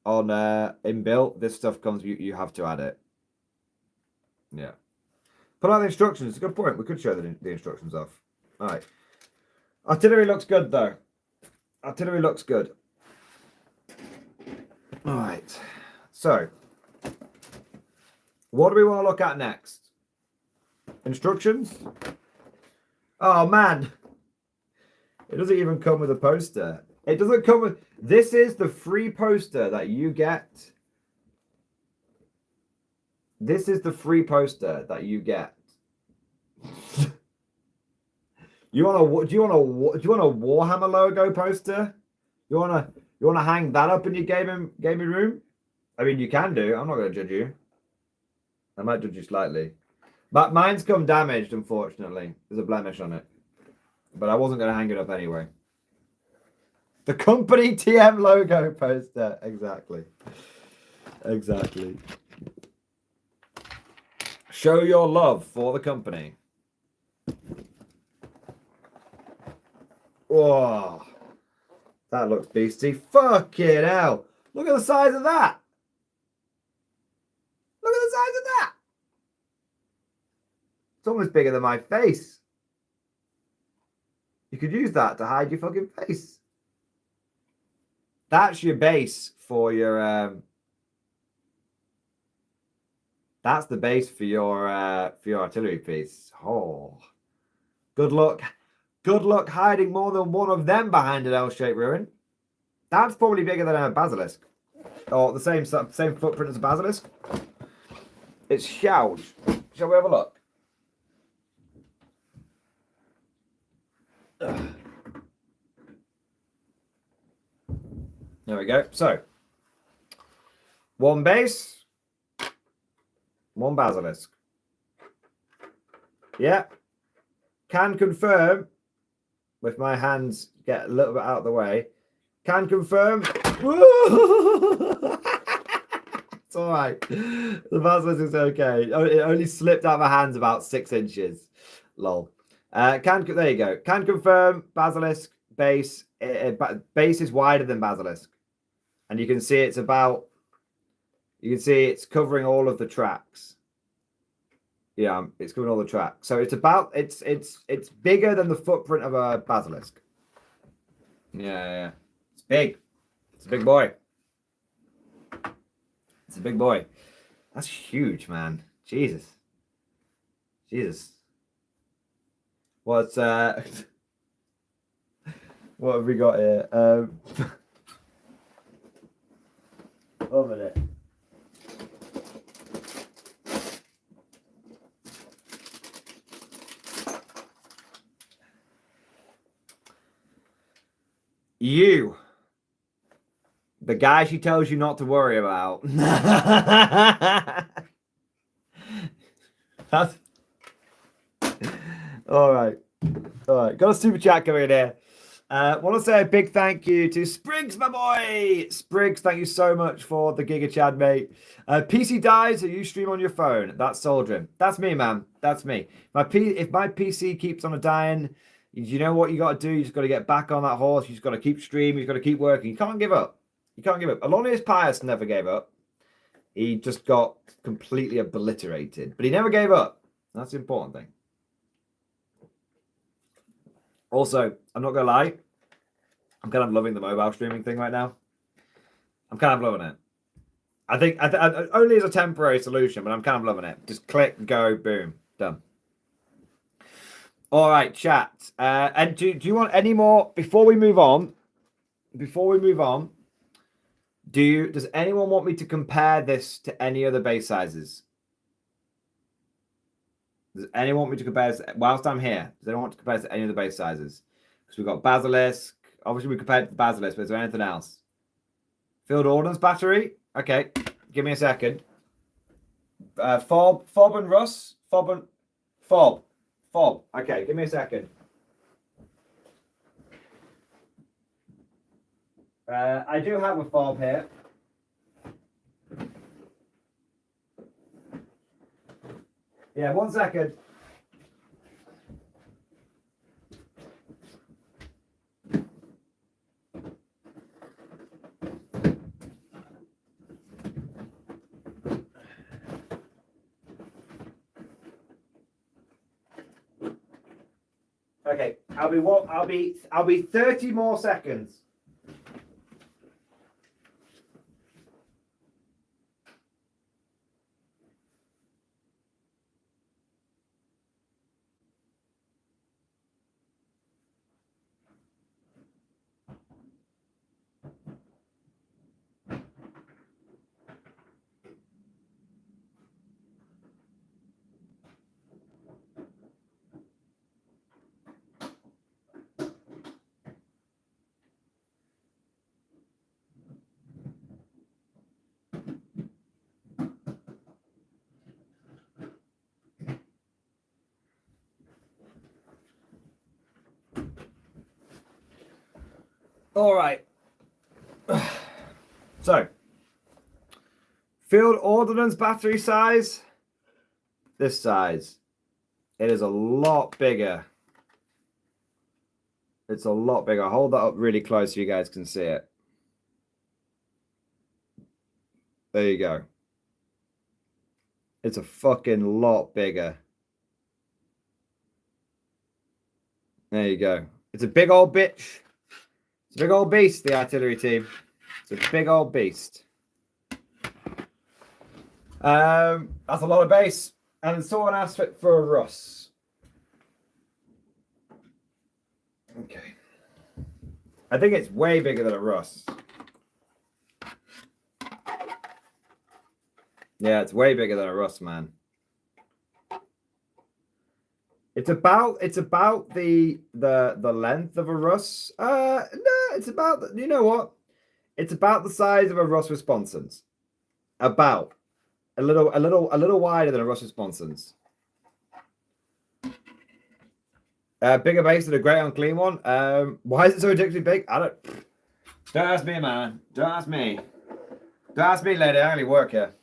on inbuilt. This stuff comes, you have to add it. Yeah. Put out the instructions. It's a good point. We could show the instructions off. All right. Artillery looks good though. Artillery looks good. All right. So, what do we want to look at next? Instructions? Oh man. It doesn't even come with a poster. It doesn't come with... This is the free poster that you get. This is the free poster that you get. Do you want a Warhammer logo poster? You want to hang that up in your gaming room? I mean, you can do. I'm not going to judge you. I might judge you slightly. But mine's come damaged, unfortunately. There's a blemish on it. But I wasn't going to hang it up anyway. The company TM logo poster. Exactly. Show your love for the company. Oh, that looks beastie. Fucking hell. Look at the size of that. Look at the size of that. It's almost bigger than my face. You could use that to hide your fucking face. That's your base for your that's the base for your artillery piece. Oh. Good luck. Good luck hiding more than one of them behind an L-shaped ruin. That's probably bigger than a basilisk. Or the same footprint as a basilisk. It's huge. Shall we have a look? There we go. So, one base, one basilisk. Yeah. Can confirm with my hands get a little bit out of the way. Can confirm. It's all right. The basilisk is okay. It only slipped out of my hands about 6 inches. Lol. There you go. Can confirm basilisk base. Base is wider than basilisk, and you can see it's about. You can see it's covering all of the tracks. Yeah, it's covering all the tracks. So it's about it's bigger than the footprint of a basilisk. Yeah. It's big. It's a big boy. It's a big boy. That's huge, man. Jesus. What's what have we got here? 1 minute. You, the guy she tells you not to worry about. That's all right. Got a super chat coming in here. Want to say a big thank you to Spriggs, my boy. Spriggs, thank you so much for the Giga Chad, mate. PC dies, so you stream on your phone. That's Soldrin. That's me, man. That's me. If my PC keeps on dying, you know what you got to do? You just got to get back on that horse. You just got to keep streaming. You got to keep working. You can't give up. Alonius Pius never gave up. He just got completely obliterated, but he never gave up. That's the important thing. Also, I'm not gonna lie, I'm kind of loving the mobile streaming thing right now. I'm kind of loving it. I think only as a temporary solution, but I'm kind of loving it. Just click, go, boom, done. All right, chat. And do you want any more before we move on? Does anyone want me to compare this to any other base sizes? Does anyone want me to compare this whilst I'm here? Does anyone want to compare this to any of the base sizes? Because we've got Basilisk. Obviously, we compared it to the Basilisk, but is there anything else? Field Ordnance Battery. Okay, give me a second. Fob and Russ. Fob. Okay, give me a second. I do have a fob here. Yeah, 1 second. Okay, I'll be 30 more seconds. All right. So, field ordnance battery size. This size. It is a lot bigger. It's a lot bigger. I'll hold that up really close so you guys can see it. There you go. It's a fucking lot bigger. There you go. It's a big old bitch. It's a big old beast, the artillery team. It's a big old beast. That's a lot of base. And someone asked for a Russ. Okay. I think it's way bigger than a Russ. Yeah, it's way bigger than a Russ, man. It's about the length of a Russ. No, it's about, you know what? It's about the size of a Russ Responsons. About a little wider than a Russ Responsons. Bigger base than a great unclean one. Why is it so ridiculously big? Don't ask me, man. Don't ask me. Don't ask me, lady. I only work here.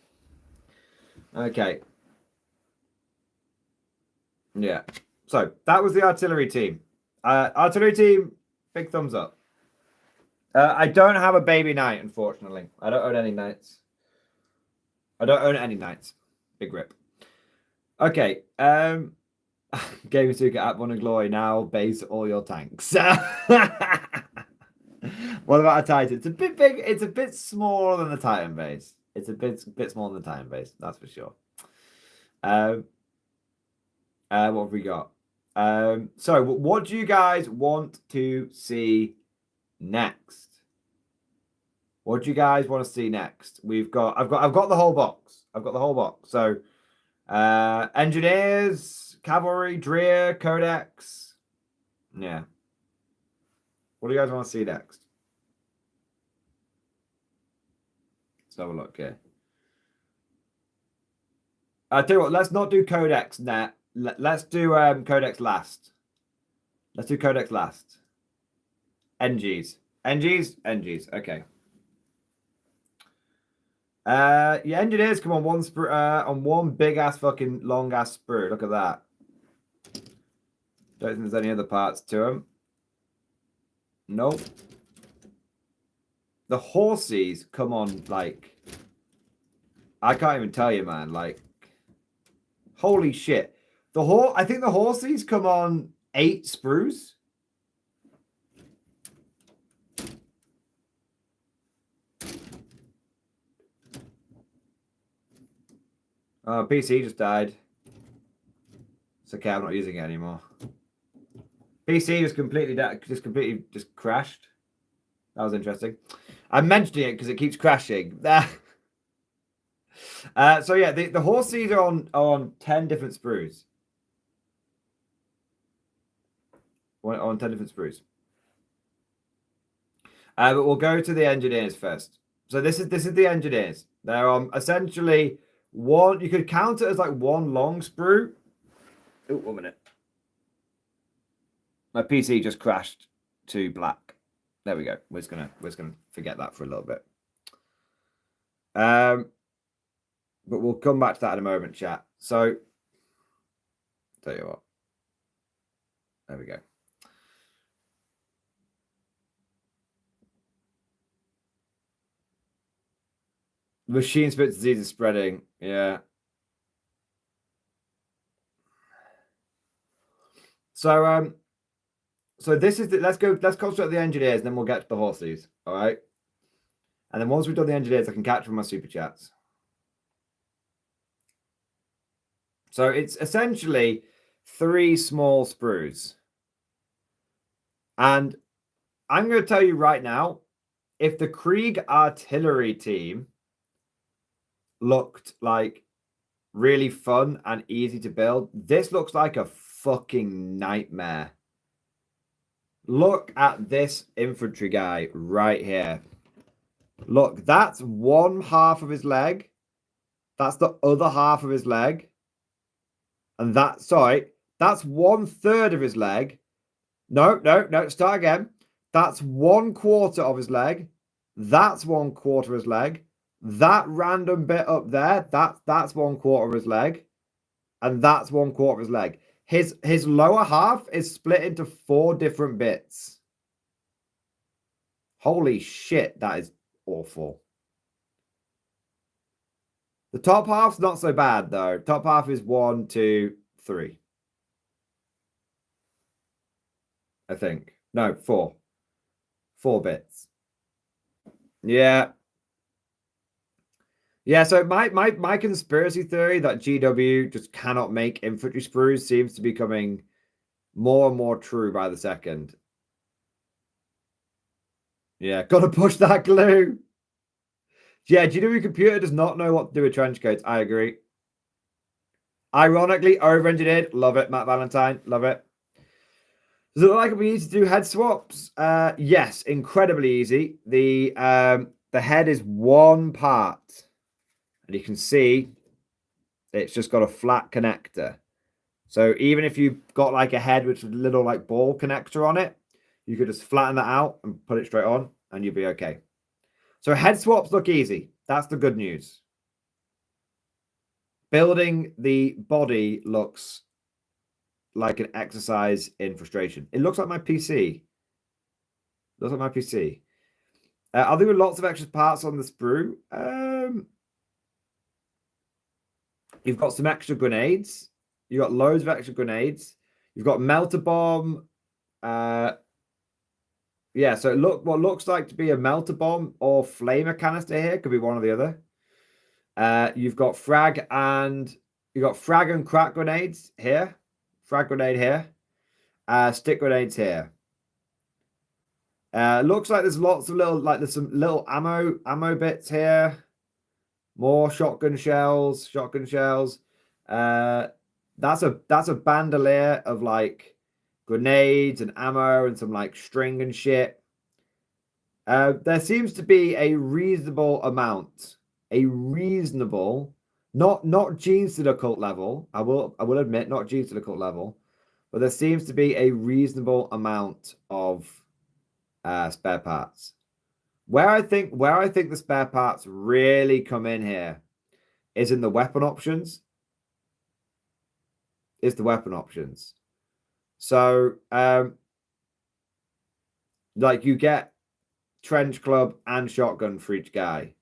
Okay. Yeah. So that was the artillery team. Artillery team, big thumbs up. I don't have a baby knight, unfortunately. I don't own any knights. Big rip. Okay. Gaming Suka at One and Glory now base all your tanks. What about a Titan? It's a bit big. It's a bit smaller than the Titan base. It's a bit smaller than the Titan base. That's for sure. What have we got? So what do you guys want to see next? What do you guys want to see next? I've got the whole box. So engineers, cavalry, Dreer, codex. Yeah. What do you guys want to see next? Let's have a look here. I tell you what, let's not do codex net. Let's do codex last. Let's do codex last. NGs. Okay. Yeah, engineers come on one big ass fucking long ass sprue. Look at that. Don't think there's any other parts to them. Nope. The horses come on like I can't even tell you, man. Like, holy shit. I think the horses come on 8 sprues. PC just died. It's okay, I'm not using it anymore. PC just completely crashed. That was interesting. I'm mentioning it because it keeps crashing. So yeah, the horses are on 10 different sprues. On 10 different sprues. But we'll go to the engineers first. So this is the engineers. They're on essentially one. You could count it as like one long sprue. Oh, 1 minute. My PC just crashed to black. There we go. We're just gonna forget that for a little bit. But we'll come back to that in a moment, chat. So, tell you what. There we go. Machine spit disease is spreading. Yeah. So this is let's concentrate on the engineers, and then we'll get to the horses. All right. And then once we've done the engineers, I can catch from my super chats. So it's essentially 3 small sprues. And I'm going to tell you right now, if the Krieg artillery team looked like really fun and easy to build, this looks like a fucking nightmare. Look at this infantry guy right here. Look, that's one half of his leg. That's the other half of his leg. And that's 1/3 of his leg. No, start again. That's 1/4 of his leg. That's 1/4 of his leg. That random bit up there, that's 1/4 of his leg. And that's 1/4 of his leg. His lower half is split into 4 different bits. Holy shit, that is awful. The top half's not so bad, though. Top half is 1, 2, 3. I think. No, 4. 4 bits. Yeah. Yeah, so my conspiracy theory that GW just cannot make infantry sprues seems to be becoming more and more true by the second. Yeah, gotta push that glue. Yeah, GW computer does not know what to do with trench coats. I agree. Ironically, over-engineered. Love it, Matt Valentine. Love it. Does it look like we need to do head swaps? Yes, incredibly easy. The head is one part. And you can see it's just got a flat connector. So even if you've got like a head with a little like ball connector on it, you could just flatten that out and put it straight on and you'll be okay. So head swaps look easy. That's the good news. Building the body looks like an exercise in frustration. It looks like my PC. Looks like my PC. Are there lots of extra parts on the sprue? You've got some extra grenades. You've got loads of extra grenades. You've got melter bomb. Yeah, so what looks like to be a melter bomb or flamer canister here. Could be one or the other. You've got frag and crack grenades here. Frag grenade here. Stick grenades here. Looks like there's lots of there's some little ammo bits here. More shotgun shells. That's a bandolier of like grenades and ammo and some like string and shit. There seems to be a reasonable amount. Not Genes to the Cult level. I will admit, not Genes to the Cult level, but there seems to be a reasonable amount of spare parts. Where I think the spare parts really come in here is in the weapon options. So like you get trench club and shotgun for each guy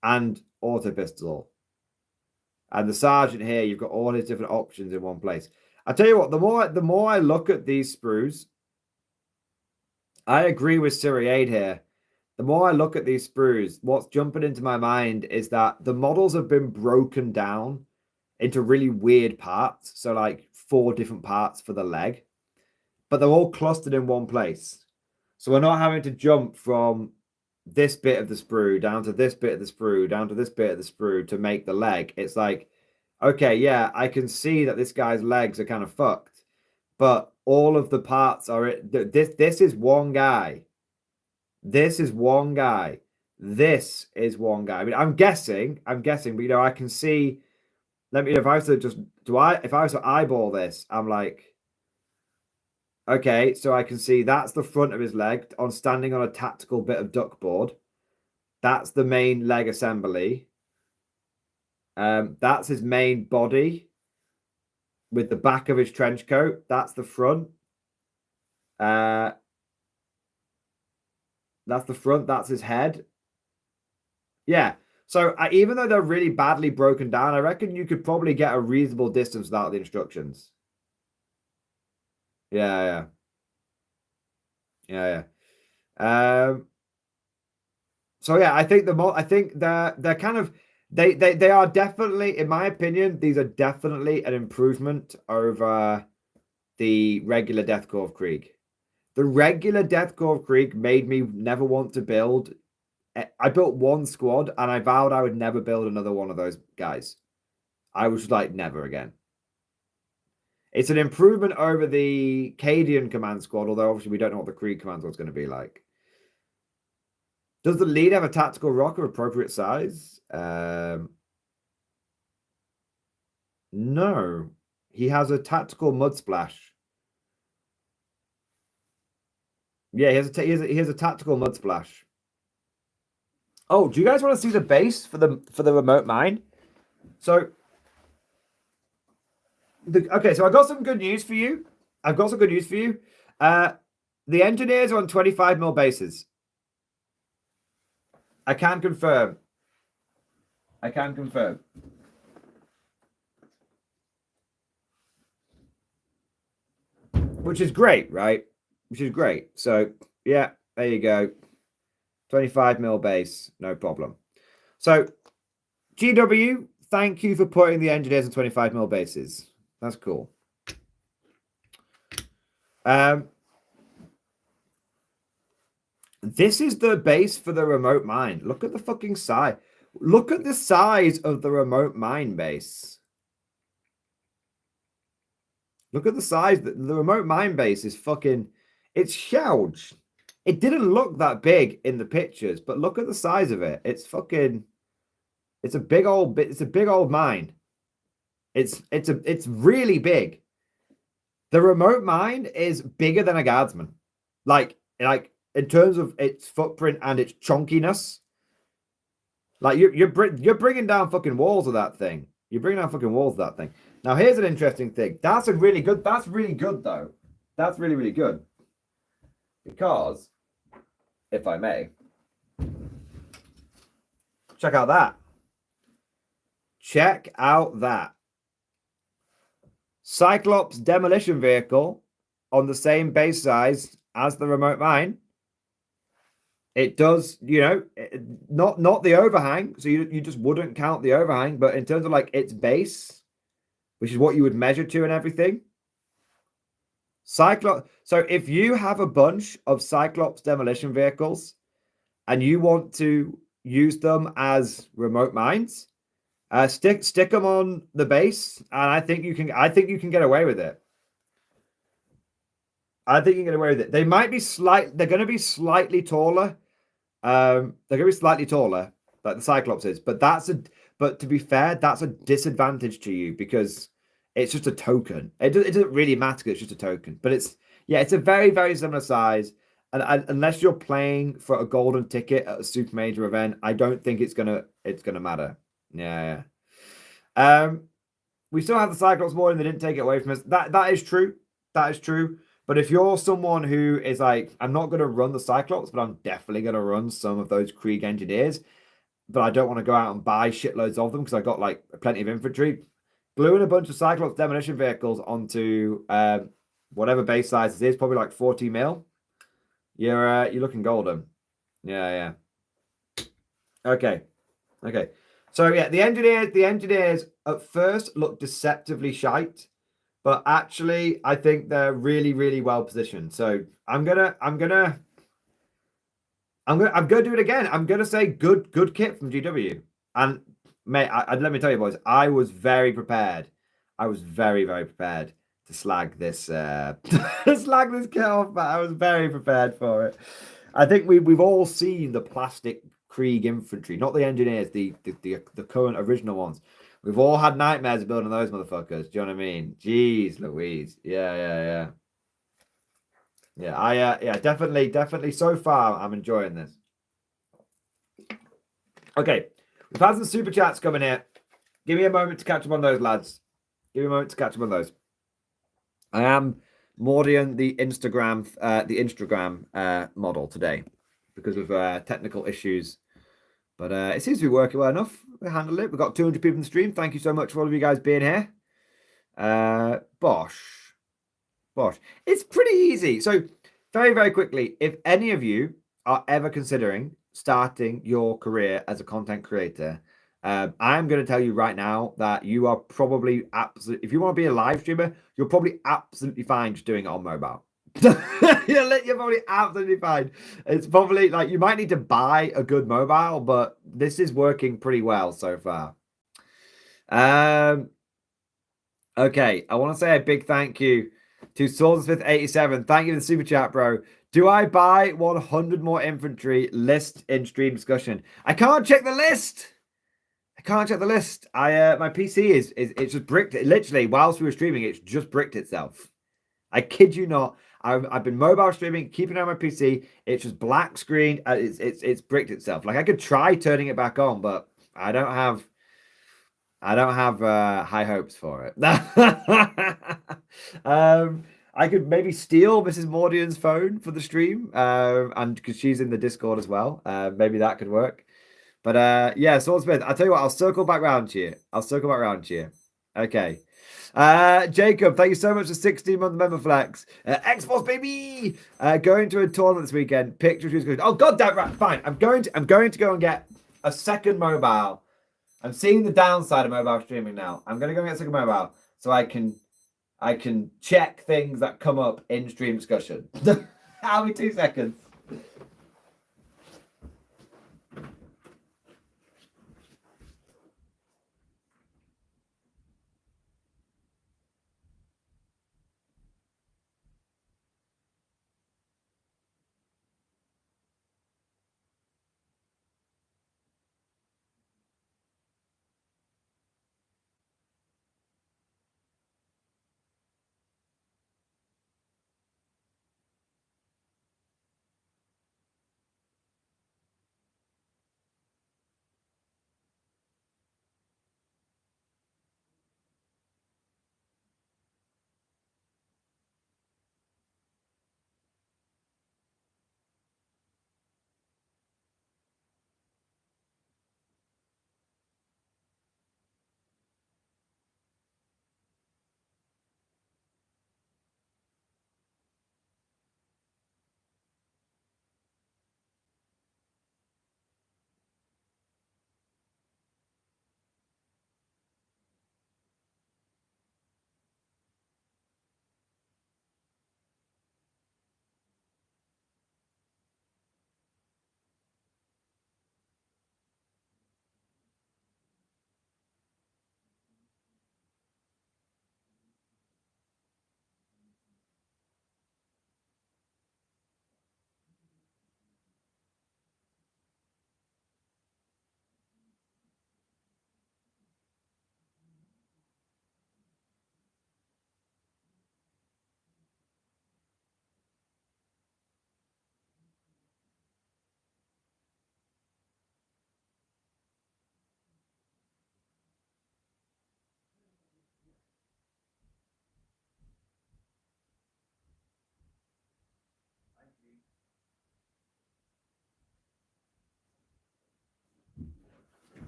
and auto pistol. And the sergeant here, you've got all his different options in one place. I tell you what, the more I look at these sprues, I agree with Siriade here. The more I look at these sprues, what's jumping into my mind is that the models have been broken down into really weird parts. So like 4 different parts for the leg, but they're all clustered in one place. So we're not having to jump from this bit of the sprue down to this bit of the sprue down to this bit of the sprue to make the leg. It's like, okay, yeah, I can see that this guy's legs are kind of fucked, but all of the parts are this is one guy. This is one guy. This is one guy. I mean, I'm guessing, but you know, I can see. Let me. If I was to just if I was to eyeball this, I'm like, okay, so I can see that's the front of his leg on standing on a tactical bit of duckboard. That's the main leg assembly. That's his main body with the back of his trench coat. That's the front. That's the front. That's his head. Yeah. So even though they're really badly broken down, I reckon you could probably get a reasonable distance without the instructions. Yeah. So yeah, I think they're kind of they are definitely, in my opinion, these are definitely an improvement over the regular Deathcore of Krieg. The regular Deathcore of Krieg made me never want to build. I built one squad and I vowed I would never build another one of those guys. I was like, never again. It's an improvement over the Cadian command squad, although obviously we don't know what the Krieg command squad's going to be like. Does the lead have a tactical rock of appropriate size? No. He has a tactical mud splash. Yeah, he has a tactical mud splash. Oh, do you guys want to see the base for the remote mine? So, okay, so I got some good news for you. The engineers are on 25mm bases. I can confirm. Which is great, right? Which is great. So, yeah, there you go. 25mm base, no problem. So, GW, thank you for putting the engineers on 25mm bases. That's cool. This is the base for the remote mine. Look at the fucking size. Look at the size of the remote mine base. Look at the size. The remote mine base is fucking... It's huge. It didn't look that big in the pictures, but look at the size of it. It's fucking... It's a big old bit. It's a big old mine. It's really big. The remote mine is bigger than a guardsman. Like in terms of its footprint and its chunkiness. Like you're bringing down fucking walls of that thing. You're bringing down fucking walls of that thing. Now here's an interesting thing. That's really good though. That's really, really good. Because, if I may, check out that. Check out that. Cyclops demolition vehicle on the same base size as the remote mine. It does, you know, not the overhang. So you just wouldn't count the overhang, but in terms of like its base, which is what you would measure to and everything. Cyclops. So if you have a bunch of Cyclops demolition vehicles and you want to use them as remote mines, stick them on the base, and I think you can get away with it. I think you can get away with it. They might be they're going to be slightly taller. They're going to be slightly taller, like the Cyclops is, but to be fair, that's a disadvantage to you because it's just a token. It doesn't really matter. It's just a token, but it's a very, very similar size. And unless you're playing for a golden ticket at a super major event, I don't think it's gonna matter. Yeah. We still have the Cyclops Mordian. They didn't take it away from us. That is true. That is true. But if you're someone who is like, I'm not going to run the Cyclops, but I'm definitely going to run some of those Krieg engineers, but I don't want to go out and buy shitloads of them because I got like plenty of infantry. Gluing a bunch of Cyclops demolition vehicles onto whatever base size it is, probably like 40 mil. You're looking golden. Yeah. Okay. So yeah, the engineers at first look deceptively shite, but actually I think they're really, really well positioned. So I'm gonna do it again. I'm gonna say good kit from GW. And mate, let me tell you, boys, I was very prepared. I was very, very prepared to slag this kit off, but I was very prepared for it. I think we've all seen the plastic Krieg infantry, not the engineers, the current original ones. We've all had nightmares of building those motherfuckers. Do you know what I mean? Jeez Louise. Yeah. Yeah, definitely. So far, I'm enjoying this. Okay, we've had some super chats coming here. Give me a moment to catch up on those, lads. Give me a moment to catch up on those. I am Mordian the Instagram model today because of technical issues, but it seems to be working well enough. We handled it. We've got 200 people in the stream. Thank you so much for all of you guys being here. Bosh. It's pretty easy. So very, very quickly, if any of you are ever considering starting your career as a content creator, I'm going to tell you right now that you are probably absolutely, if you want to be a live streamer, you're probably absolutely fine just doing it on mobile. You're probably absolutely fine. It's probably like you might need to buy a good mobile, but this is working pretty well so far. Okay, I want to say a big thank you to Swordsmith87. Thank you for the super chat, bro. Do I buy 100 more infantry? List in stream discussion. I can't check the list. My PC is it's just bricked. Literally, whilst we were streaming, it's just bricked itself. I kid you not. I've been mobile streaming, keeping it on my PC. It's just black screen. It's bricked itself. Like I could try turning it back on, but I don't have high hopes for it. I could maybe steal Mrs. Mordian's phone for the stream, and because she's in the Discord as well, maybe that could work. But yeah, Swordsmith, I'll tell you what, I'll circle back round to you. Okay. Jacob, thank you so much for 16-month member flex. X-Force baby, going to a tournament this weekend. Pictures who's good. Oh god damn, right, fine. I'm going to go and get a second mobile. I'm seeing the downside of mobile streaming now. I'm gonna go and get a second mobile so I can check things that come up in stream discussion. I'll be 2 seconds.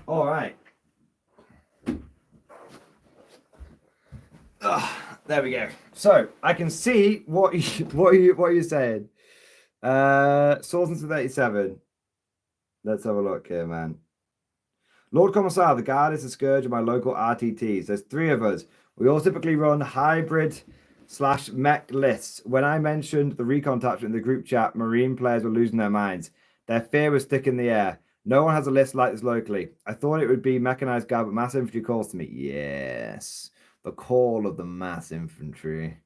All right. There we go. So I can see what you're saying. Sources to 37. Let's have a look here, man. Lord Commissar, the guard is the scourge of my local RTTs. There's 3 of us. We all typically run hybrid/mech lists. When I mentioned the recon attachment in the group chat, Marine players were losing their minds. Their fear was thick in the air. No one has a list like this locally. I thought it would be mechanized guard, but mass infantry calls to me. Yes, the call of the mass infantry.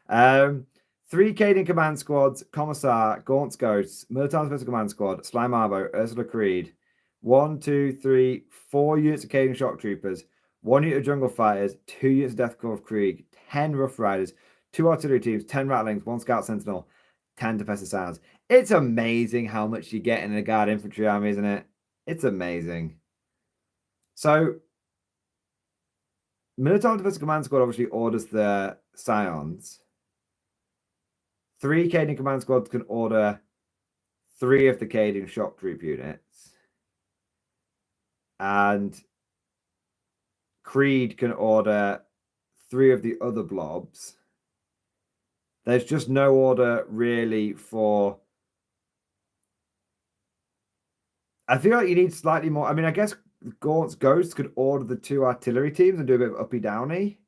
3 Caden command squads, Commissar, Gaunt's Ghosts, Military Special Command Squad, Slime Arbo, Ursula Creed. 1, 2, 3, 4 units of Caden Shock Troopers, 1 unit of Jungle Fighters, 2 units of Death Corps of Krieg, 10 Rough Riders, 2 artillery teams, 10 Rattlings, 1 Scout Sentinel, 10 Defensive Sounds. It's amazing how much you get in a Guard Infantry army, isn't it? It's amazing. So, Military Defensive Command Squad obviously orders the Scions. 3 Caden Command Squads can order 3 of the Caden Shock Troop units. And Creed can order 3 of the other blobs. There's just no order really for... I feel like you need slightly more... I mean, I guess Gaunt's Ghosts could order the 2 artillery teams and do a bit of uppy-downy.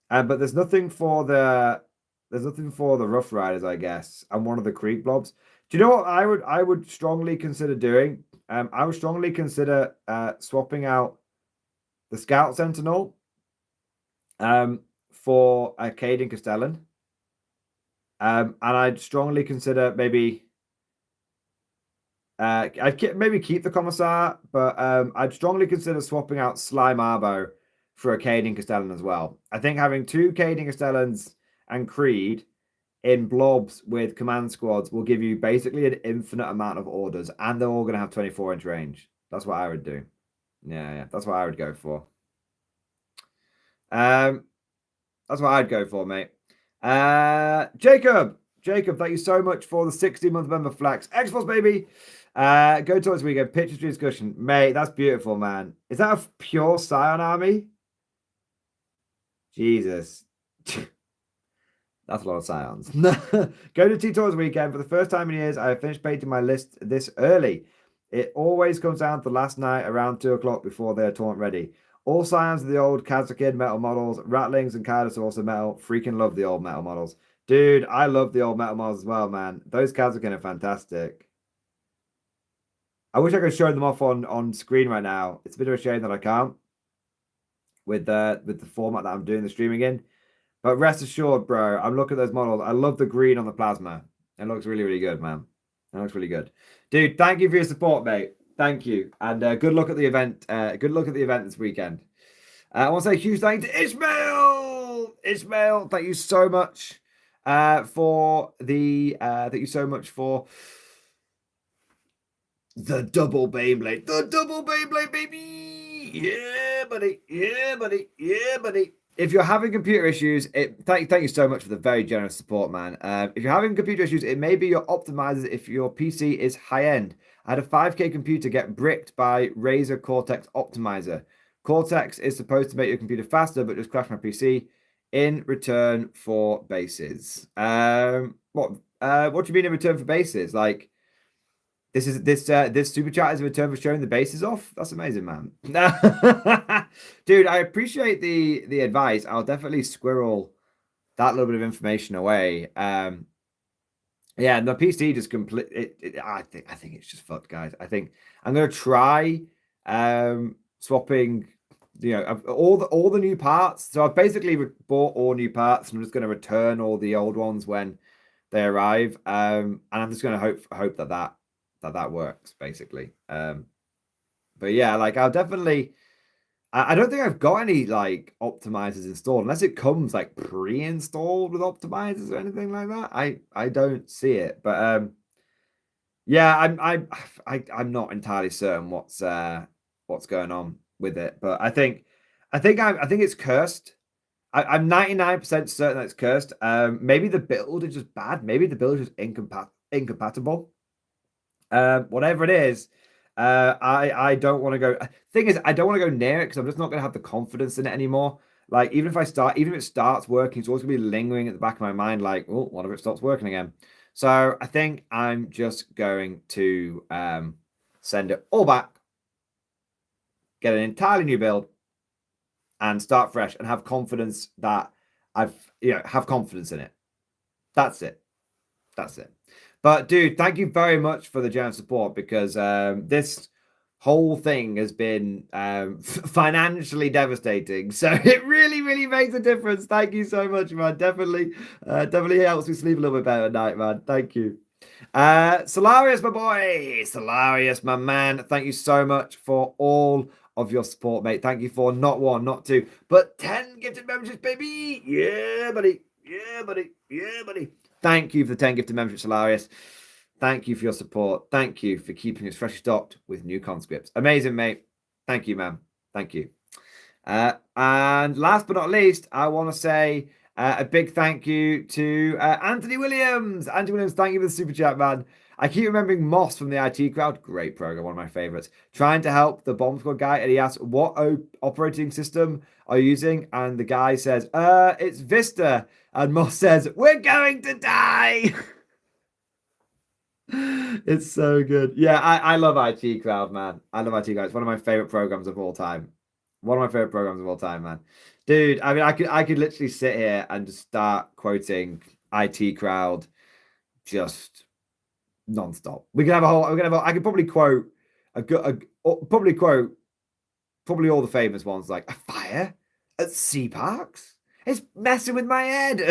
But there's nothing for the... There's nothing for the Rough Riders, I guess, and 1 of the Creek blobs. Do you know what I would strongly consider doing? I would strongly consider swapping out the Scout Sentinel for a Caden Castellan. And I'd strongly consider maybe I'd maybe keep the Commissar, but I'd strongly consider swapping out Slime Arbo for a Caden Castellan as well. I think having 2 Caden Castellans and Creed in blobs with command squads will give you basically an infinite amount of orders, and they're all going to have 24-inch range. That's what I would do. Yeah, that's what I would go for. That's what I'd go for, mate. Jacob, thank you so much for the 60-month member flex. X-Force, baby. Go towards weekend. Picture discussion. Mate, that's beautiful, man. Is that a pure Scion army? Jesus. That's a lot of Scions. Go to T-Tours weekend. For the first time in years, I have finished painting my list this early. It always comes down to the last night around 2 o'clock before they're taunt ready. All Scions are the old Kazakin metal models. Rattlings and Kaidos are also metal. Freaking love the old metal models. Dude, I love the old metal models as well, man. Those Kazakin are fantastic. I wish I could show them off on screen right now. It's a bit of a shame that I can't with the format that I'm doing the streaming in. But rest assured, bro, I'm looking at those models. I love the green on the plasma. It looks really, really good, man. It looks really good. Dude, thank you for your support, mate. Thank you. And good luck at the event. Good luck at the event this weekend. I want to say a huge thank you to Ishmael. Ishmael, thank you so much for the the double Beyblade. The double Beyblade, baby. Yeah, buddy. Yeah, buddy. Yeah, buddy. If you're having computer issues, thank you so much for the very generous support, man. If you're having computer issues, it may be your optimizers if your PC is high-end. I had a 5K computer get bricked by Razer Cortex Optimizer. Cortex is supposed to make your computer faster, but just crashed my PC in return for bases. What do you mean in return for bases? Like, this super chat is a return for showing the bases off. That's amazing, man. Dude, I appreciate the advice. I'll definitely squirrel that little bit of information away. Yeah, and the PC just I think it's just fucked, guys. I think I'm gonna try swapping, all the new parts. So I've basically bought all new parts, and I'm just gonna return all the old ones when they arrive. And I'm just gonna hope that works, basically. But yeah, like I'll definitely... I don't think I've got any like optimizers installed unless it comes like pre-installed with optimizers or anything like that. I don't see it, but yeah, I'm not entirely certain what's going on with it, but I think it's cursed. I'm 99% certain that it's cursed. Maybe the build is just bad. Maybe the build is just incompatible. Whatever it is, I don't want to go. Thing is, I don't want to go near it because I'm just not going to have the confidence in it anymore. Like, even if it starts working, it's always going to be lingering at the back of my mind, like, oh, what if it stops working again? So I think I'm just going to send it all back, get an entirely new build, and start fresh and have confidence that have confidence in it. That's it. That's it. But dude, thank you very much for the generous support, because this whole thing has been financially devastating. So it really, really makes a difference. Thank you so much, man. Definitely helps me sleep a little bit better at night, man. Thank you. Solarius, my boy. Solarius, my man. Thank you so much for all of your support, mate. Thank you for not 1, not 2, but 10 gifted memberships, baby. Yeah, buddy. Yeah, buddy. Yeah, buddy. Thank you for the 10 gifted memberships, Solarius. Thank you for your support. Thank you for keeping us freshly stocked with new conscripts. Amazing, mate. Thank you, man. Thank you. And last but not least, I want to say a big thank you to Anthony Williams. Anthony Williams, thank you for the super chat, man. I keep remembering Moss from the IT crowd. Great program, one of my favorites. Trying to help the bomb squad guy, and he asks, what operating system are you using? And the guy says, it's Vista. And Moss says, we're going to die. It's so good. Yeah, I love IT Crowd, man. I love IT Crowd. It's one of my favorite programs of all time. One of my favorite programs of all time, man. Dude, I mean, I could literally sit here and just start quoting IT Crowd just nonstop. I could probably quote probably all the famous ones, like a fire at Sea Parks. It's messing with my head.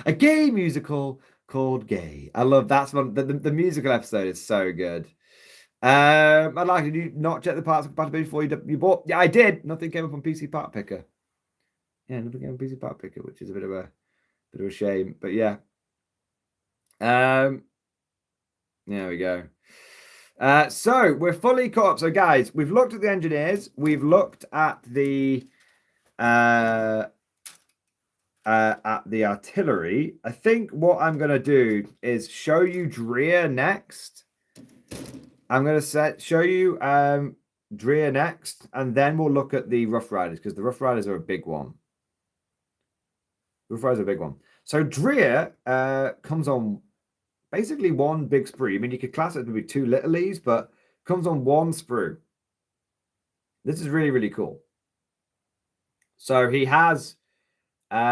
A gay musical called Gay. I love that's one. The musical episode is so good. I'd like, did you not check the parts compatibility before you bought? Yeah, I did. Nothing came up on PC Part Picker. Yeah, nothing came up on PC Part Picker, which is a bit of a shame. But yeah. There we go. So we're fully caught up. So guys, we've looked at the engineers. We've looked at the artillery. I think what I'm going to do is show you Dreer next. I'm going to show you Dreer next, and then we'll look at the Rough Riders, because the Rough Riders are a big one. Rough Riders are a big one. So Dreer comes on basically one big sprue. I mean, you could class it to be 2 littlies, but comes on 1 sprue. This is really, really cool. So he has...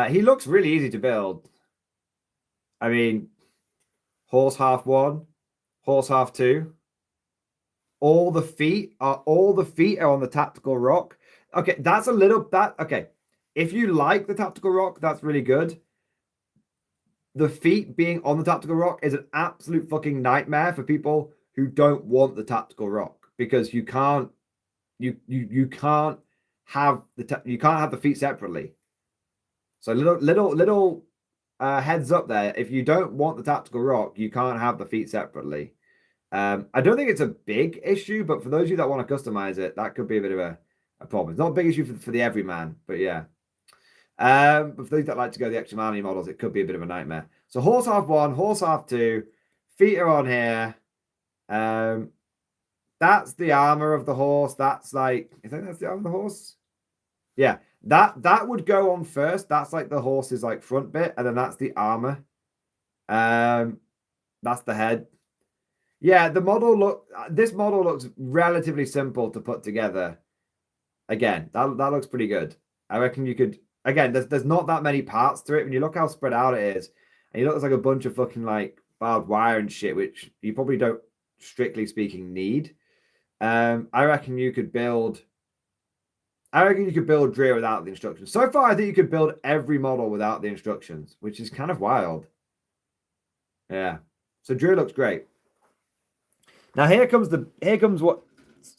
he looks really easy to build. I mean, horse half 1, horse half 2. All the feet are on the tactical rock. Okay, that's okay. If you like the tactical rock, that's really good. The feet being on the tactical rock is an absolute fucking nightmare for people who don't want the tactical rock, because you can't have the feet separately. So little heads up there. If you don't want the tactical rock, you can't have the feet separately. I don't think it's a big issue, but for those of you that want to customize it, that could be a bit of a problem. It's not a big issue for the everyman, but yeah. But for those that like to go the extra mile models, it could be a bit of a nightmare. So horse half 1, horse half 2, feet are on here. That's the armor of the horse. That's like, I think that's the armor of the horse. Yeah, that would go on first. That's like the horse's like front bit, and then that's the armor. That's the head. Yeah, this model looks relatively simple to put together. Again, that looks pretty good. I reckon you could, again, there's not that many parts to it. When you look how spread out it is, and you look like a bunch of fucking like barbed wire and shit, which you probably don't, strictly speaking, need. I reckon you could build Dreer without the instructions. So far, I think you could build every model without the instructions, which is kind of wild. Yeah. So Dreer looks great. Now here comes what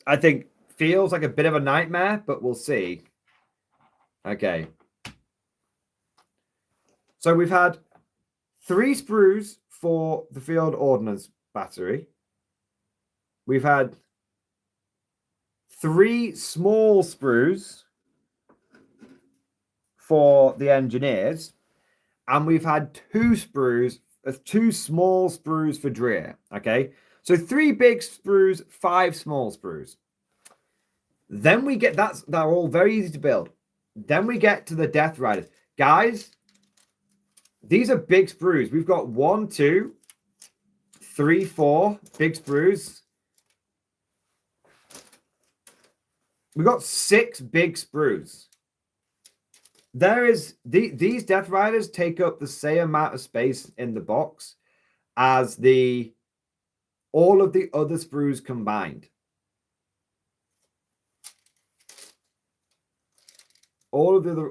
I think feels like a bit of a nightmare, but we'll see. Okay. So we've had 3 sprues for the field ordnance battery. We've had 3 small sprues for the engineers, and we've had 2 small sprues for Dreer. Okay. So 3 big sprues, 5 small sprues. Then we get they're all very easy to build. Then we get to the Death Riders. Guys, these are big sprues. We've got 1, 2, 3, 4 big sprues. We got 6 big sprues. There is these Death Riders take up the same amount of space in the box as all of the other sprues combined. All of the other,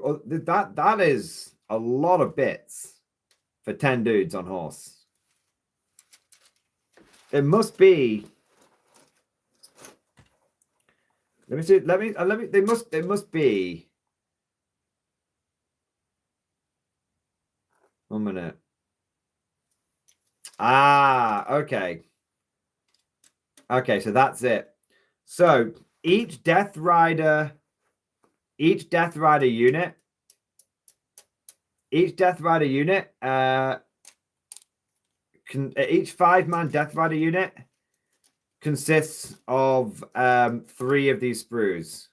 that is a lot of bits for 10 dudes on horse. It must be. Let me see. Let me. They must be. 1 minute. Okay. Okay, so that's it. So each Death Rider unit, each 5-man Death Rider unit consists of 3 of these sprues.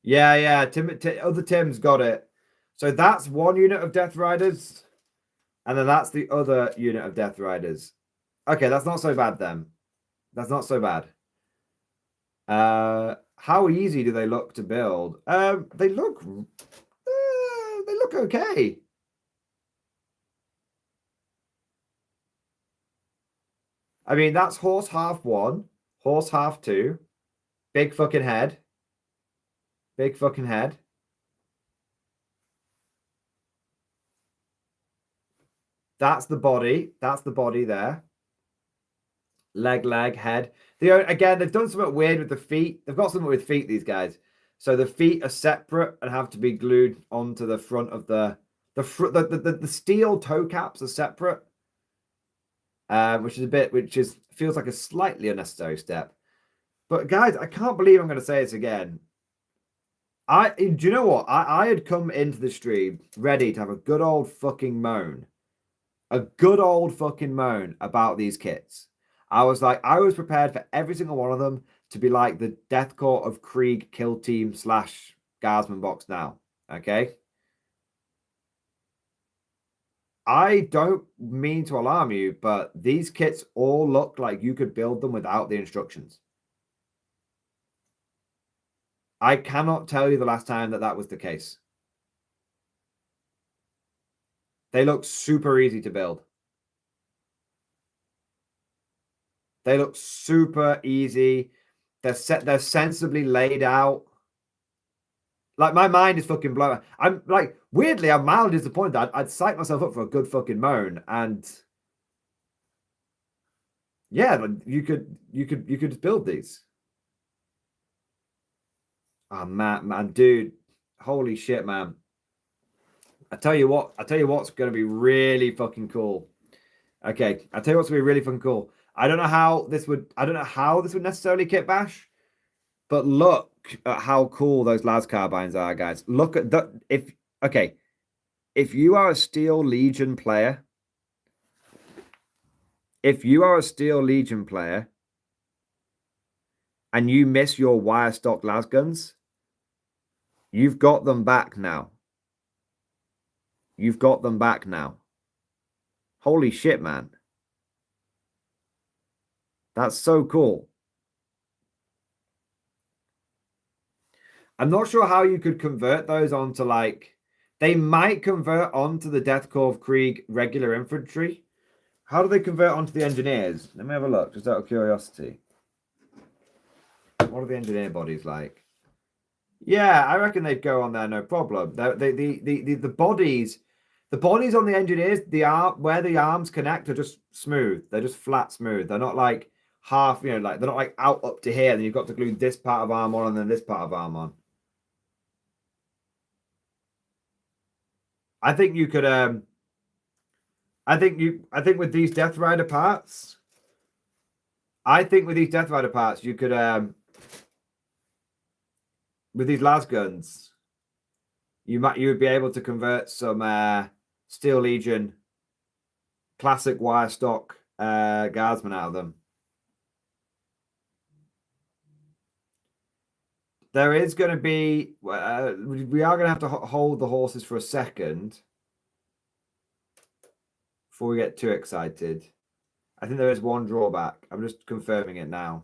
Yeah. Other Tim's got it. So that's 1 unit of Death Riders, and then that's the other unit of Death Riders. Okay, that's not so bad then. That's not so bad. How easy do they look to build? They look okay. I mean, that's horse half 1, horse half 2, big fucking head. Big fucking head. That's the body. That's the body there. Leg, head. Again, they've done something weird with the feet. They've got something with feet, these guys. So the feet are separate and have to be glued onto the front of the steel toe caps are separate. Which feels like a slightly unnecessary step. But guys, I can't believe I'm going to say this again. Do you know what? I had come into the stream ready to have a good old fucking moan. A good old fucking moan about these kits. I was prepared for every single one of them to be like the Deathcore of Krieg kill team / Guardsman box now. Okay? I don't mean to alarm you, but these kits all look like you could build them without the instructions. I cannot tell you the last time that was the case. They look super easy to build. They look super easy. They're sensibly laid out. Like, my mind is fucking blown. I'm like, weirdly, I'm mildly disappointed. I'd psych myself up for a good fucking moan, and yeah, you could just build these. Oh man, dude, holy shit, man! I tell you what's going to be really fucking cool. Okay, I tell you what's going to be really fucking cool. I don't know how this would necessarily kit bash, but look at how cool those las carbines are, guys. Look at that. If you are a Steel Legion player, and you miss your wire stock las guns, you've got them back now. Holy shit, man. That's so cool. I'm not sure how you could convert those onto, like, they might convert onto the Deathcore of Krieg regular infantry. How do they convert onto the engineers? Let me have a look, just out of curiosity. What are the engineer bodies like? Yeah, I reckon they'd go on there, no problem. The bodies on the engineers, where the arms connect are just smooth. They're just flat smooth. They're not like half, they're not like out up to here. Then you've got to glue this part of arm on and then this part of arm on. I think you could. I think with these Death Rider parts, you could. With these las guns, you would be able to convert some Steel Legion classic wire stock guardsmen out of them. There is going to be, we are going to have to hold the horses for a second before we get too excited. I think there is one drawback. I'm just confirming it now.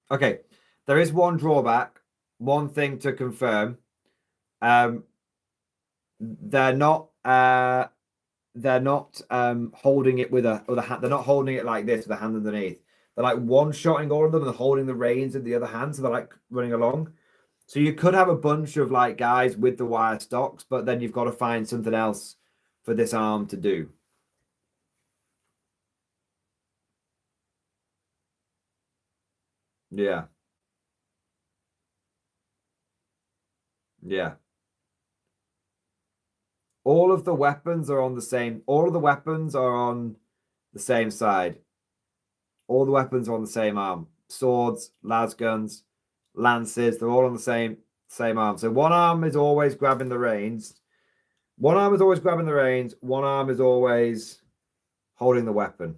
Okay, there is one drawback. One thing to confirm. They're not holding it with a hand. They're not holding it like this with a hand underneath. They're like one-shotting all of them and holding the reins in the other hand, so they're like running along. So you could have a bunch of like guys with the wire stocks, but then you've got to find something else for this arm to do. Yeah. Yeah. All of the weapons are on the same. All of the weapons are on the same side. All the weapons are on the same arm. Swords, las guns, lances, they're all on the same arm. So one arm is always grabbing the reins. One arm is always grabbing the reins. One arm is always holding the weapon.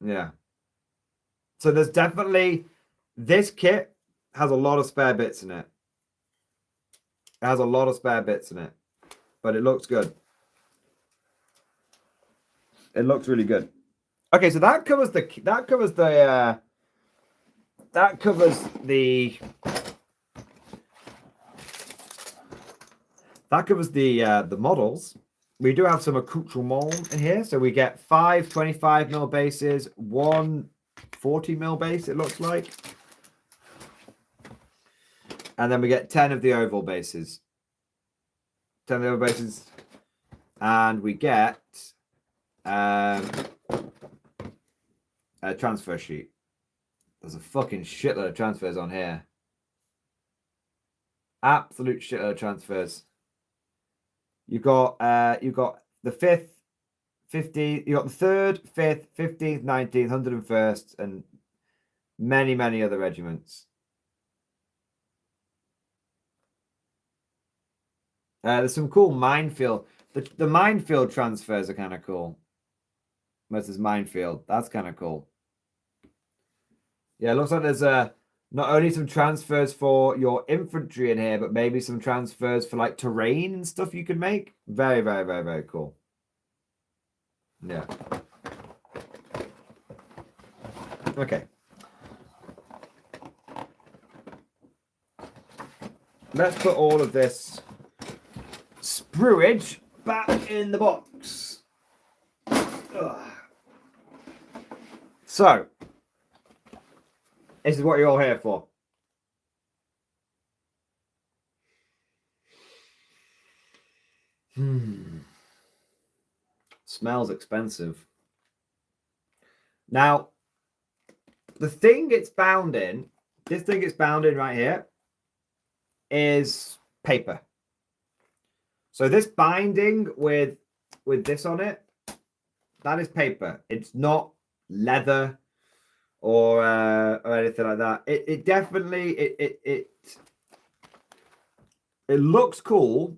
Yeah. So there's definitely, this kit has a lot of spare bits in it. It has a lot of spare bits in it, but it looks good. It looks really good. Okay, so that covers the models. We do have some accoutrements in here. So we get 5 25mm bases, 1 40mm base, it looks like. And then we get 10 of the oval bases. 10 of the oval bases. And we get a transfer sheet. There's a fucking shitload of transfers on here. Absolute shitload of transfers. You've got the 5th, 15th, you got the 3rd, 5th, 15th, 19th, 101st, and many, many other regiments. There's some cool minefield. The minefield transfers are kind of cool. Versus minefield. That's kind of cool. Yeah, it looks like there's not only some transfers for your infantry in here, but maybe some transfers for like terrain and stuff you can make. Very, very, very, very cool. Yeah. Okay. Let's put all of this spruage back in the box. Ugh. So, this is what you're all here for. Smells expensive. Now, the thing it's bound in, this thing it's bound in right here, is paper. So this binding with this on it, that is paper. It's not leather or anything like that. It definitely it looks cool.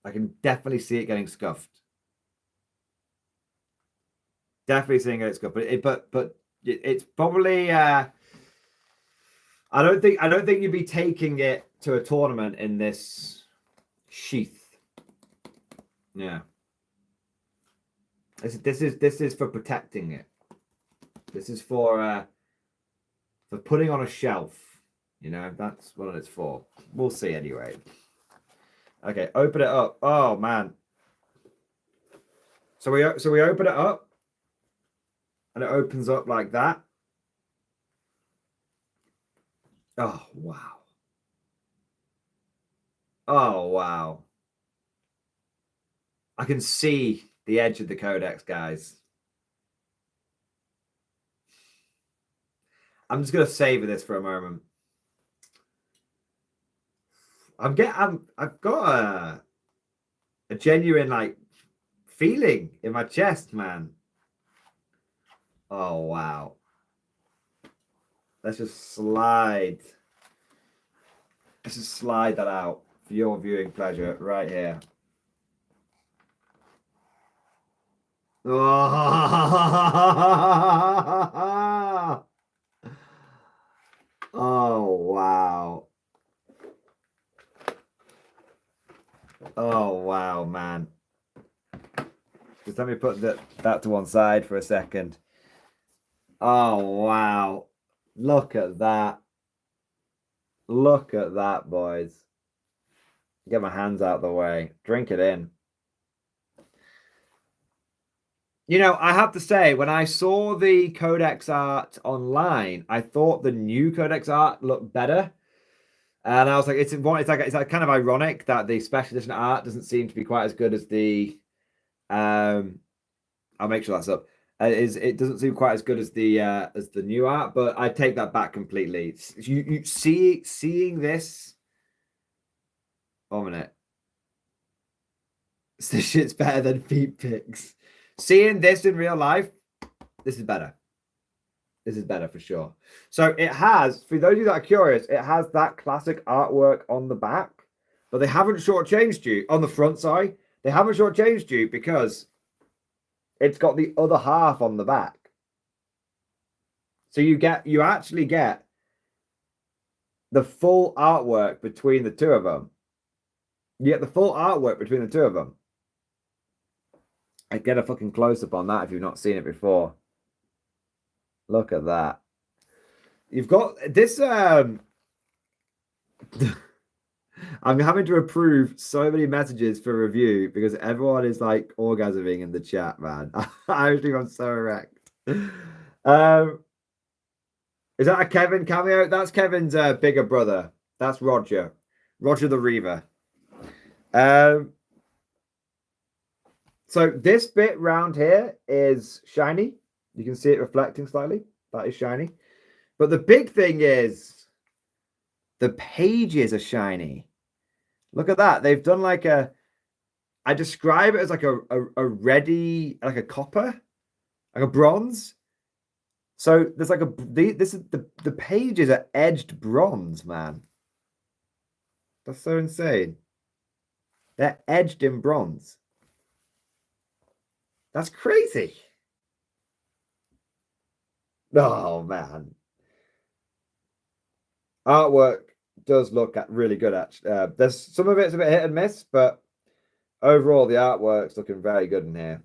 I can definitely see it getting scuffed. Definitely seeing it scuffed, but it's probably I don't think you'd be taking it to a tournament in this sheath. Yeah. This is for protecting it. This is for putting on a shelf. You know, that's what it's for. We'll see anyway. Okay, open it up. Oh man. So we open it up, and it opens up like that. Oh wow. Oh wow. I can see the edge of the codex, guys. I'm just gonna savor this for a moment. I've got a genuine like feeling in my chest, man. Oh wow. Let's just slide. Let's just slide that out for your viewing pleasure right here. Oh, Oh, wow. Oh, wow, man. Just let me put that to one side for a second. Oh, wow. Look at that. Look at that, boys. Get my hands out of the way. Drink it in. You know, I have to say, when I saw the Codex art online, I thought the new Codex art looked better. And I was like, it's like kind of ironic that the special edition art doesn't seem to be quite as good as the I'll make sure that's up. It doesn't seem quite as good as the new art, but I take that back completely. You seeing this. 1 minute. This shit's better than feet pics. Seeing this in real life, this is better. This is better for sure. So it has, for those of you that are curious, it has that classic artwork on the back, but they haven't shortchanged you on the front. Sorry, they haven't shortchanged you because it's got the other half on the back. So you actually get the full artwork between the two of them. You get the full artwork between the two of them. I get a fucking close up on that if you've not seen it before. Look at that. You've got this. I'm having to approve so many messages for review because everyone is like orgasming in the chat, man. I actually I'm so erect. Is that a Kevin cameo? That's Kevin's bigger brother. That's Roger. Roger the Reaver. So this bit round here is shiny. You can see it reflecting slightly. That is shiny. But the big thing is the pages are shiny. Look at that. They've done like I describe it as like a ready, like a copper, like a bronze. So there's like the pages are edged bronze, man. That's so insane. They're edged in bronze. That's crazy. Oh, man. Artwork does look really good, actually. There's some of it's a bit hit and miss, but overall, the artwork's looking very good in here.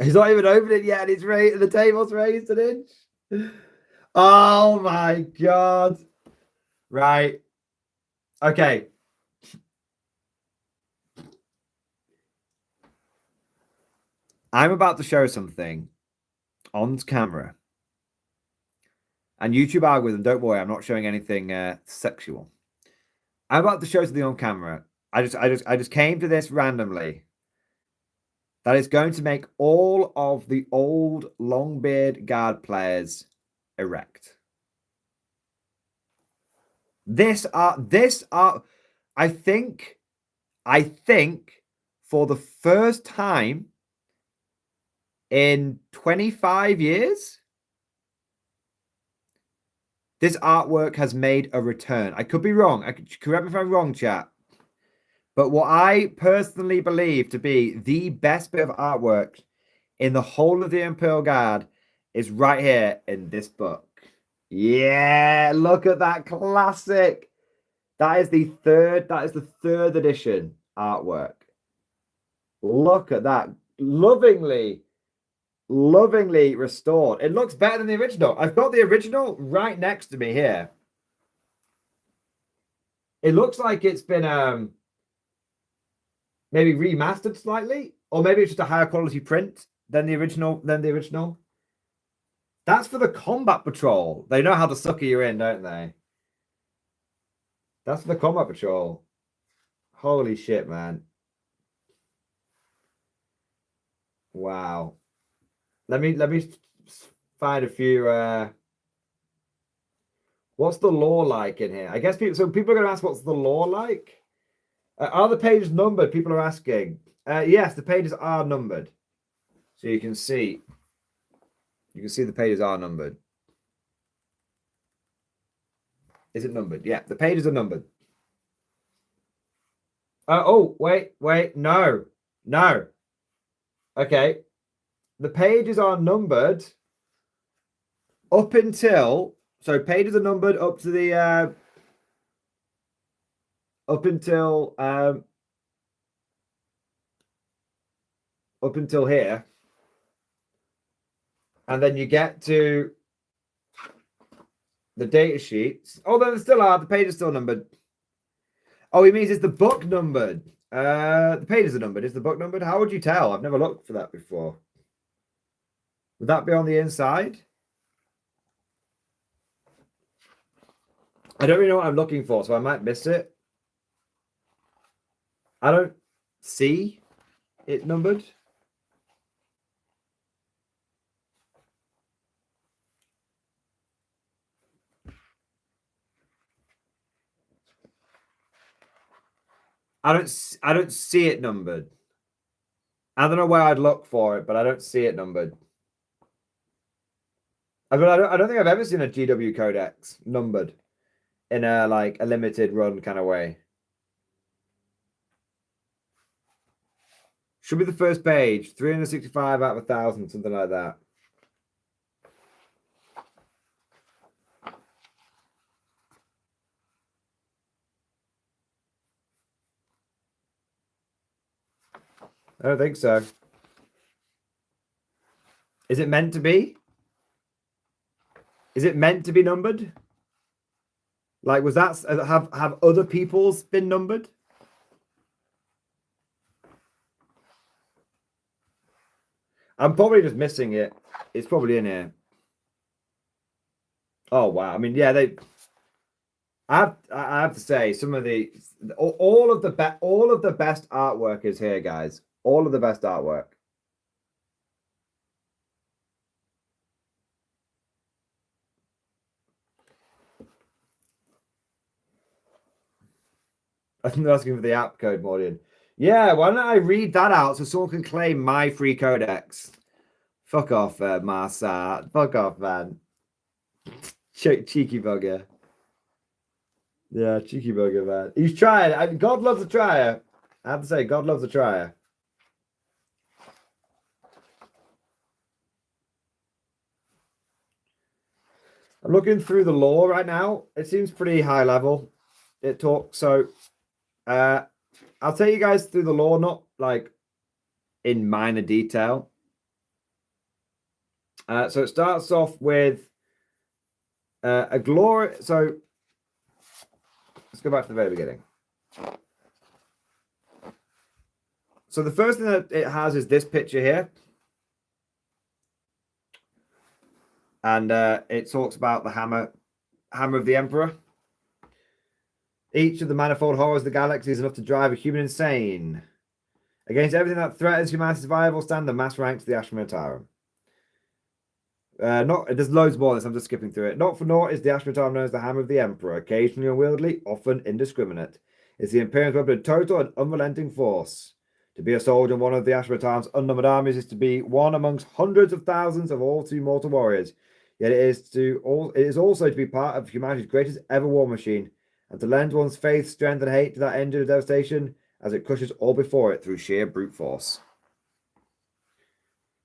He's not even opened it yet, and it's raised, the table's raised an inch. Oh, my God. Right. Okay. I'm about to show something on camera. And YouTube algorithm, don't worry, I'm not showing anything sexual. I'm about to show something on camera. I just came to this randomly. That is going to make all of the old Longbeard Guard players erect. This art, I think for the first time in 25 years, this artwork has made a return. I could be wrong. Correct me if I'm wrong, chat. But what I personally believe to be the best bit of artwork in the whole of the Imperial Guard is right here in this book. Yeah, look at that classic. That is the third edition artwork. Look at that. Lovingly restored. It looks better than the original. I've got the original right next to me here. It looks like it's been maybe remastered slightly, or maybe it's just a higher quality print than the original. That's for the combat patrol. They know how to sucker you in, don't they? That's for the combat patrol. Holy shit, man. Wow. Let me find a few what's the lore like in here? I guess people are going to ask what's the lore like? Are the pages numbered? People are asking. Yes, the pages are numbered. So you can see the pages are numbered. Is it numbered? Yeah, the pages are numbered. Oh, wait, no. Okay. The pages are numbered up until, so pages are numbered up to the, up until here. And then you get to the data sheets. Oh, they still are. The page is still numbered. Oh, he means is the book numbered? The pages are numbered. Is the book numbered? How would you tell? I've never looked for that before. Would that be on the inside? I don't really know what I'm looking for, so I might miss it. I don't see it numbered. I don't see it numbered. I don't know where I'd look for it, but I don't see it numbered. I don't think I've ever seen a GW Codex numbered in a like a limited run kind of way. Should be the first page, 365 out of 1,000, something like that. I don't think so. Is it meant to be? Is it meant to be numbered? Like, was that have other people's been numbered? I'm probably just missing it. It's probably in here. Oh wow! I mean, yeah, I have to say, some of all of the best artwork is here, guys. All of the best artwork. I think they're asking for the app code, Mordian. Yeah, why don't I read that out so someone can claim my free codex? Fuck off, Marsa. Fuck off, man. Cheeky bugger. Yeah, cheeky bugger, man. He's trying. God loves a trier. I have to say, God loves a trier. I'm looking through the lore right now. It seems pretty high level. It talks so. I'll take you guys through the lore, not like in minor detail. So it starts off with a glory. So let's go back to the very beginning. So the first thing that it has is this picture here. And it talks about the hammer of the Emperor. Each of the manifold horrors of the galaxy is enough to drive a human insane. Against everything that threatens humanity's survival, stand the mass ranks of the Ashmatarum. There's loads more of this, I'm just skipping through it. Not for naught is the Ashmatarum known as the Hammer of the Emperor, occasionally unwieldy, often indiscriminate. It's the Imperium's weapon of total and unrelenting force. To be a soldier in one of the Ashmatarum's unnumbered armies is to be one amongst hundreds of thousands of all too mortal warriors. Yet it is also to be part of humanity's greatest ever war machine, and to lend one's faith, strength, and hate to that engine of devastation as it crushes all before it through sheer brute force.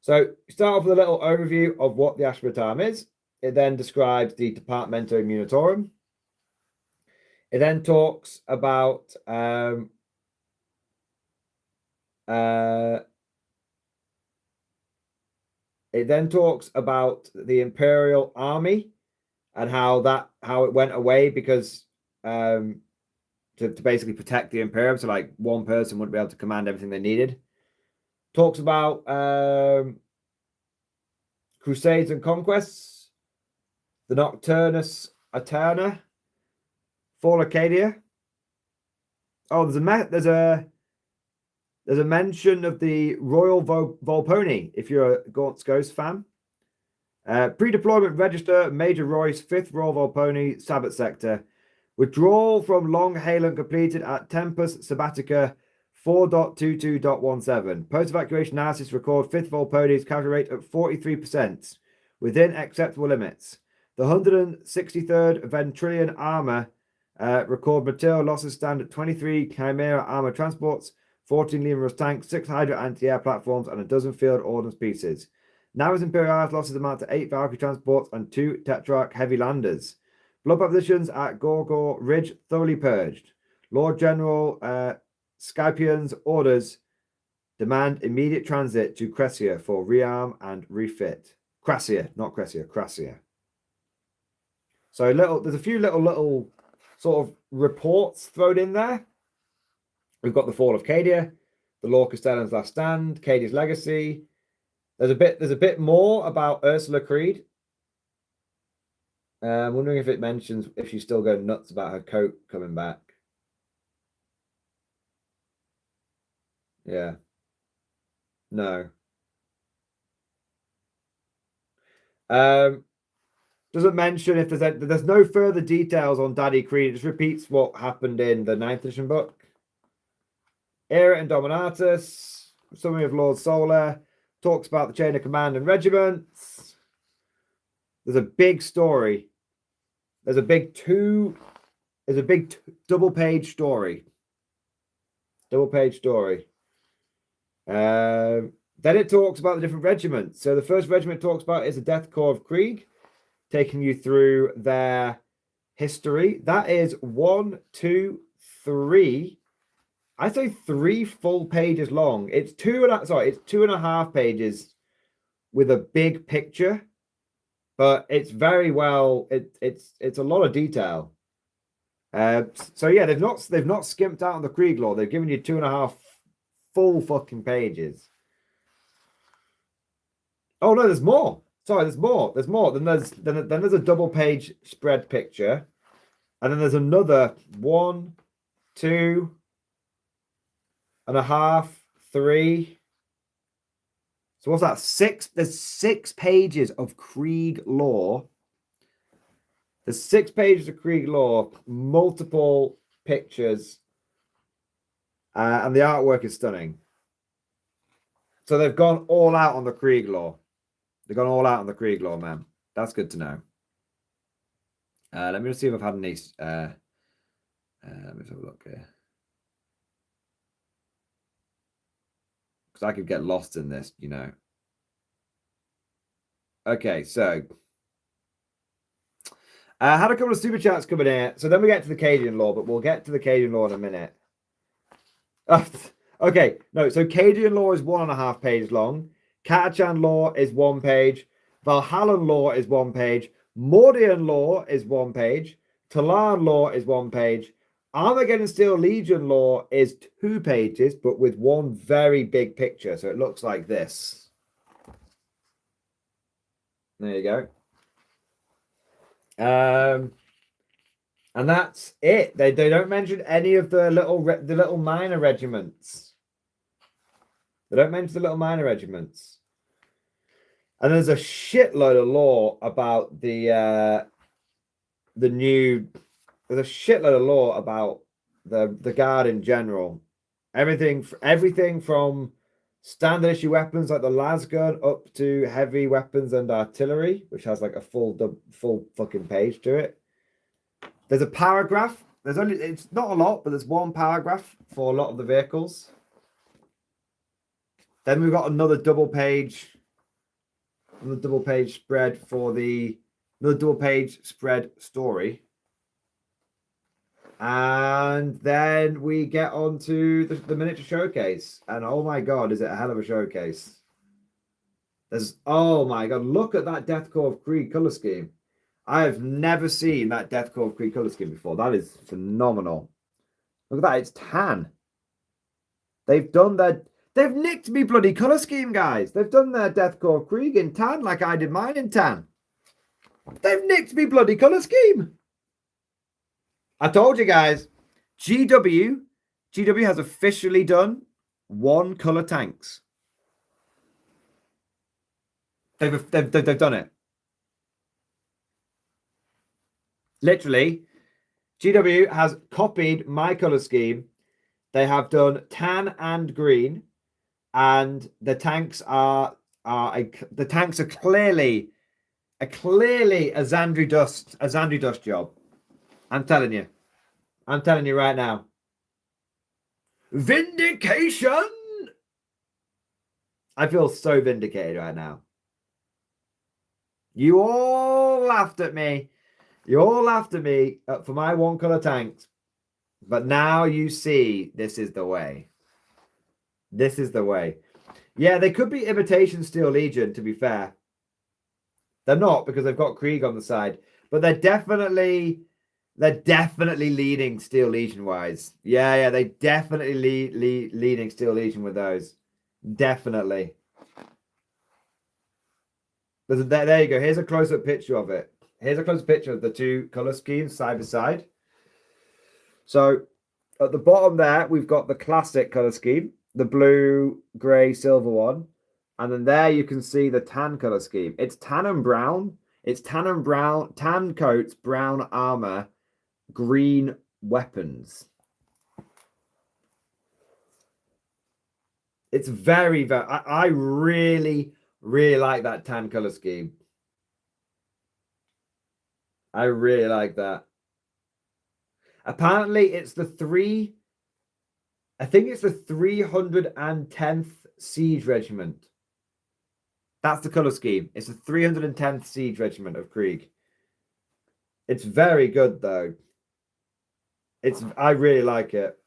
So, start off with a little overview of what the Ashmatarum is. It then describes the Departamento Immunitorum. It then talks about the Imperial Army and how it went away because to basically protect the Imperium, so like one person wouldn't be able to command everything they needed. Talks about Crusades and Conquests, the Nocturnus Aeterna, Fall Acadia. Oh, there's a mention of the Royal Volponi, if you're a Gaunt's Ghost fan. Pre-deployment register, Major Royce, 5th Royal Volponi, Sabbath Sector. Withdrawal from Long Halen completed at Tempus Sabbatica 4.22.17. Post-evacuation analysis record 5th Volponi's casualty rate at 43%, within acceptable limits. The 163rd Ventrilian Armor Record material losses stand at 23 Chimera armored transports, 14 Lemurus tanks, 6 Hydra anti-air platforms, and a dozen field ordnance pieces. Now, as Imperial losses amount to 8 Valkyrie transports and 2 Tetrarch heavy landers. Bloodbath positions at Gorgor Ridge thoroughly purged. Lord General Skypion's orders demand immediate transit to Cressia for rearm and refit. Cressia, not Cressia, Cressia. So there's a few little sort of reports thrown in there. We've got the fall of Cadia, the Lord Castellan's last stand, Cadia's legacy. There's a bit more about Ursula Creed. I'm wondering if it mentions if she's still going nuts about her coat coming back. Yeah. No. Doesn't mention if there's no further details on Daddy Creed. It just repeats what happened in the 9th edition book. Era and Dominatus, summary of Lord Solar, talks about the chain of command and regiments. There's a big story. There's a big double-page story. Double-page story. Then it talks about the different regiments. So the first regiment it talks about is the Death Corps of Krieg, taking you through their history. That is 1, 2, 3. I say 3 full pages long. It's 2.5 pages with a big picture, but it's very well. It's a lot of detail. So yeah, they've not skimped out on the Krieg lore. They've given you 2.5 full fucking pages. Oh no, there's more. Sorry, there's more. There's more. Then there's a double page spread picture, and then there's another 1, 2.5, 3. So what's that? 6. There's 6 pages of Krieg lore. There's 6 pages of Krieg lore, multiple pictures, and the artwork is stunning. So they've gone all out on the Krieg lore. They've gone all out on the Krieg lore, man. That's good to know. Let me just see if I've had any. Let me have a look here. Because I could get lost in this, you know. Okay, so I had a couple of super chats coming in. So then we get to the Cadian lore, but we'll get to the Cadian lore in a minute. Okay, no, so Cadian lore is 1.5 pages long. Katachan lore is 1 page. Valhallan lore is 1 page. Mordian lore is 1 page. Talan lore is 1 page. Armageddon Steel Legion lore is 2 pages, but with one very big picture. So it looks like this. There you go. And that's it. They don't mention any of the little minor regiments. They don't mention the little minor regiments. And there's a shitload of lore about the new. There's a shitload of lore about the Guard in general. Everything from standard issue weapons like the lasgun up to heavy weapons and artillery, which has like a full fucking page to it. There's a paragraph. It's not a lot, but there's 1 paragraph for a lot of the vehicles. Then we've got another double page spread for another double page spread story. And then we get on to the miniature showcase. And oh my god, is it a hell of a showcase. Oh my god, look at that Death Corps of Krieg color scheme. I have never seen that Death Corps of Krieg color scheme before. That is phenomenal. Look at that, it's tan. They've nicked me bloody color scheme, guys. They've done their Death Corps of Krieg in tan like I did mine in tan. They've nicked me bloody color scheme. I told you guys, GW has officially done 1 color tanks. They've done it. Literally, GW has copied my color scheme. They have done tan and green, and the tanks are clearly a Xandri Dust job. I'm telling you. I'm telling you right now. Vindication! I feel so vindicated right now. You all laughed at me. You all laughed at me for my one color tanks. But now you see this is the way. This is the way. Yeah, they could be imitation Steel Legion, to be fair. They're not because they've got Krieg on the side. But they're definitely leading Steel Legion wise. Yeah, they definitely leading Steel Legion with those. Definitely. There you go. Here's a close-up picture of it. Here's a close-up picture of the two color schemes side by side. So at the bottom there, we've got the classic color scheme, the blue, gray, silver one. And then there you can see the tan color scheme. It's tan and brown. It's tan and brown, tan coats, brown armor, green weapons. It's very, very, I really like that tan color scheme. I really like that. Apparently it's the I think it's the 310th Siege Regiment. That's the color scheme. It's the 310th Siege Regiment of Krieg. It's very good though. I really like it.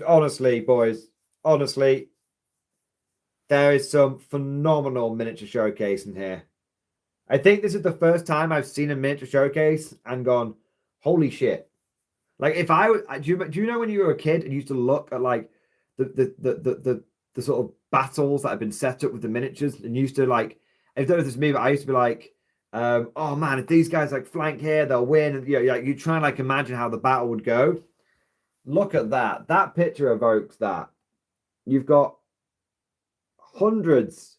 Honestly, boys, honestly, there is some phenomenal miniature showcase in here. I think this is the first time I've seen a miniature showcase and gone, holy shit. Like if I was, do you know when you were a kid and you used to look at like the sort of battles that have been set up with the miniatures and you used to like, I don't know if this is me, but I used to be like, oh man, if these guys like flank here, they'll win. And you try and like imagine how the battle would go. Look at that. That picture evokes that. You've got hundreds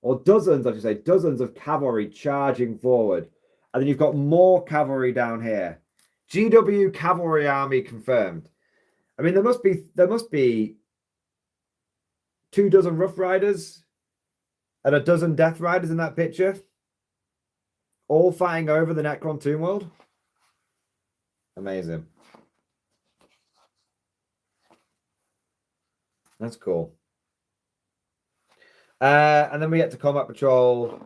or dozens, I should say, dozens of cavalry charging forward. And then you've got more cavalry down here. GW cavalry army confirmed. I mean, there must be 24 Rough Riders and 12 Death Riders in that picture. All fighting over the Necron Tomb World. Amazing. That's cool. And then we get to Combat Patrol,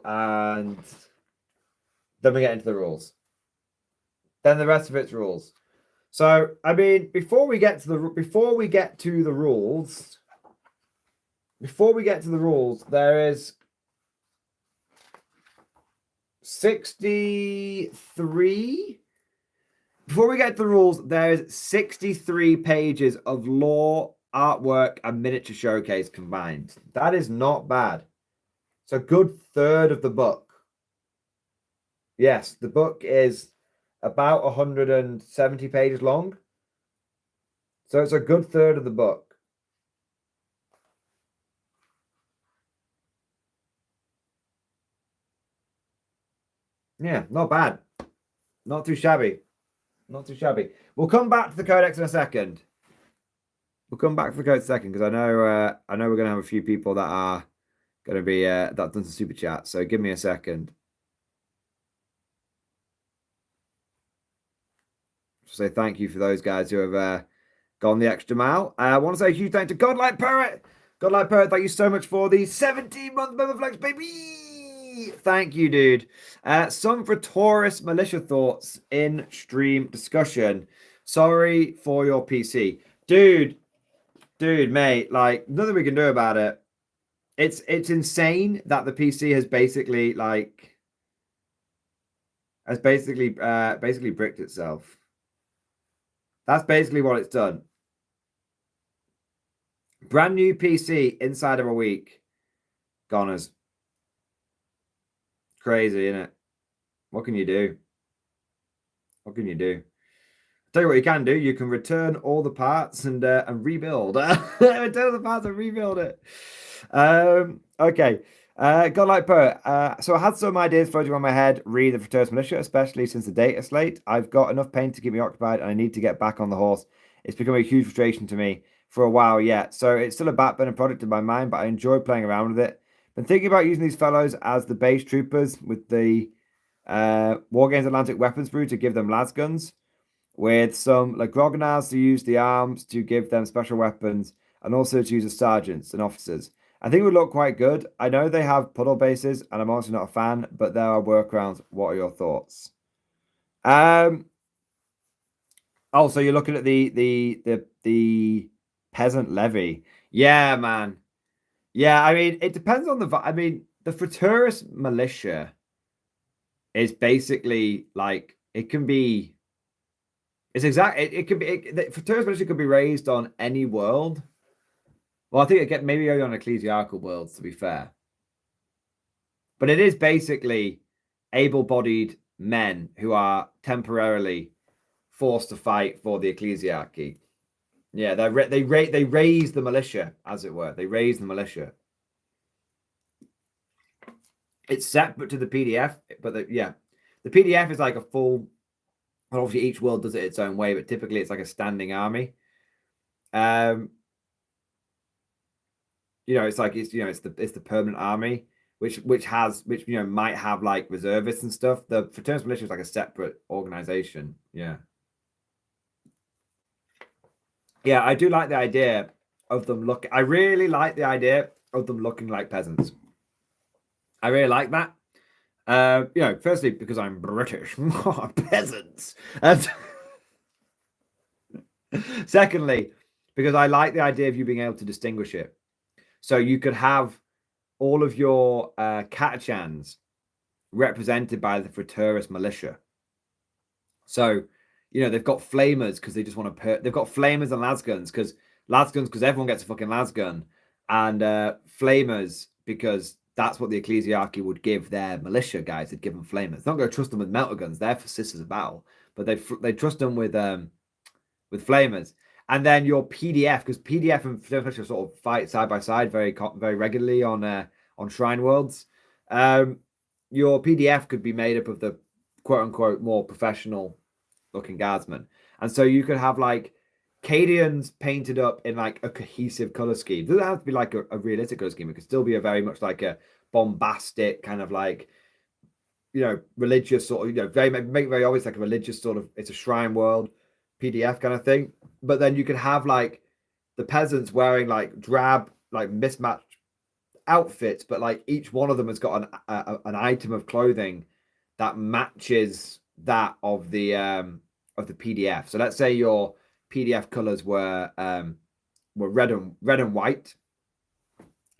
and then we get into the rules. Then the rest of it's rules. So, I mean, before we get to the rules, there is 63. Before we get to the rules, there's 63 pages of lore, artwork, and miniature showcase combined. That is not bad. It's a good third of the book. Yes, the book is about 170 pages long. So it's a good third of the book. Yeah, not bad. Not too shabby. Not too shabby. We'll come back to the codex in a second. Because I know we're gonna have a few people that are gonna be that done some super chat. So give me a second. Say thank you for those guys who have gone the extra mile. I want to say a huge thank you to Godlike Poet. Godlike Poet, thank you so much for the 17-month member flex, baby. Thank you, dude. Some Taurus militia thoughts in stream discussion. Sorry for your PC. Dude, mate, like nothing we can do about it. It's insane that the PC has basically bricked itself. That's basically what it's done. Brand new PC inside of a week. Goners. Crazy, isn't it? What can you do? What can you do? Tell you what you can do. You can return all the parts and rebuild. Return all the parts and rebuild it. Okay. Godlike Poet. So I had some ideas floating around my head. Read the Taurus Militia, especially since the data slate. I've got enough pain to keep me occupied, and I need to get back on the horse. It's become a huge frustration to me for a while yet. So it's still a backburner project in my mind, but I enjoy playing around with it. Been thinking about using these fellows as the base troopers with the Wargames Atlantic Weapons Brew to give them las guns, with some like Grognards to use the arms to give them special weapons, and also to use as sergeants and officers. I think it would look quite good. I know they have puddle bases, and I'm also not a fan, but there are workarounds. What are your thoughts? Also, you're looking at the peasant levy. Yeah, man. Yeah, I mean, it depends on I mean, the Futurist militia is basically like it can be. It's exact. It could be. The Futurist militia could be raised on any world. Well, I think it get maybe only on ecclesiarchal worlds, to be fair. But it is basically able-bodied men who are temporarily forced to fight for the ecclesiarchy. Yeah, they raise the militia, as it were. They raise the militia. It's separate to the PDF, but the PDF is like a full. Well, obviously, each world does it its own way, but typically it's like a standing army. It's like it's the permanent army, which might have like reservists and stuff. The Fraternal Militia is like a separate organization. Yeah. Yeah, I do like the idea of them I really like the idea of them looking like peasants. I really like that. Firstly, because I'm British. Peasants. And secondly, because I like the idea of you being able to distinguish it. So you could have all of your Catachans represented by the Fraturus militia. So, they've got flamers because they just want to they've got flamers and lasguns because everyone gets a fucking lasgun, and flamers because that's what the ecclesiarchy would give their militia guys. They'd give them flamers. They're not going to trust them with melter guns. They're for sisters of battle, but they trust them with flamers. And then your PDF, because PDF and Fraternal sort of fight side by side very regularly on Shrine Worlds. Your PDF could be made up of the quote unquote more professional looking guardsmen, and so you could have like Cadians painted up in like a cohesive color scheme. It doesn't have to be like a realistic color scheme. It could still be a very much like a bombastic kind of like religious sort of very obvious like a religious sort of, it's a Shrine World PDF kind of thing. But then you could have like the peasants wearing like drab, like mismatched outfits, but like each one of them has got an item of clothing that matches that of the PDF. So let's say your PDF colors were red and white.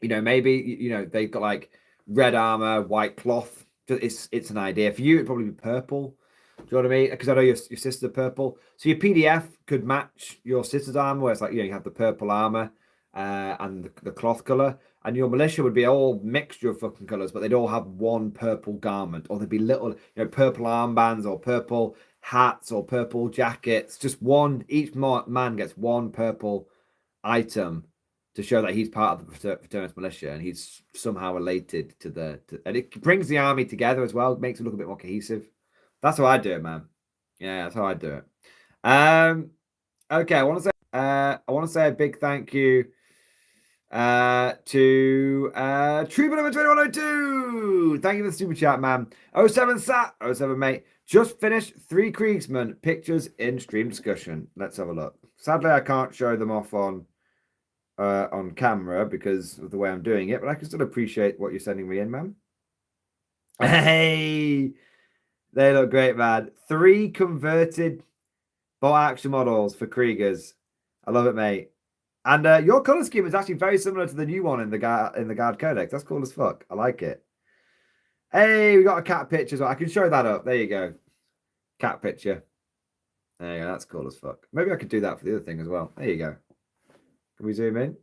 Maybe they've got like red armor, white cloth. It's an idea. For you, it'd probably be purple. Do you know what I mean? Because I know your sister's are purple. So your PDF could match your sister's armor, where it's like, you have the purple armor and the cloth color. And your militia would be all mixture of fucking colors, but they'd all have one purple garment. Or there'd be little, purple armbands or purple hats or purple jackets. Just one, each man gets one purple item to show that he's part of the Fraternus militia and he's somehow related to and it brings the army together as well. It makes it look a bit more cohesive. That's how I do it, man. Yeah, that's how I do it. Okay, I want to say a big thank you to Trooper number 2102. Thank you for the super chat, man. 07 Sat, 07 mate. Just finished 3 Kriegsmen pictures in stream discussion. Let's have a look. Sadly, I can't show them off on camera because of the way I'm doing it, but I can still appreciate what you're sending me in, man. Hey. They look great, man. 3 converted bot action models for Kriegers. I love it, mate. And your color scheme is actually very similar to the new one in the Guard Codex. That's cool as fuck. I like it. Hey, we got a cat picture as well. I can show that up. There you go. Cat picture. There you go. That's cool as fuck. Maybe I could do that for the other thing as well. There you go. Can we zoom in?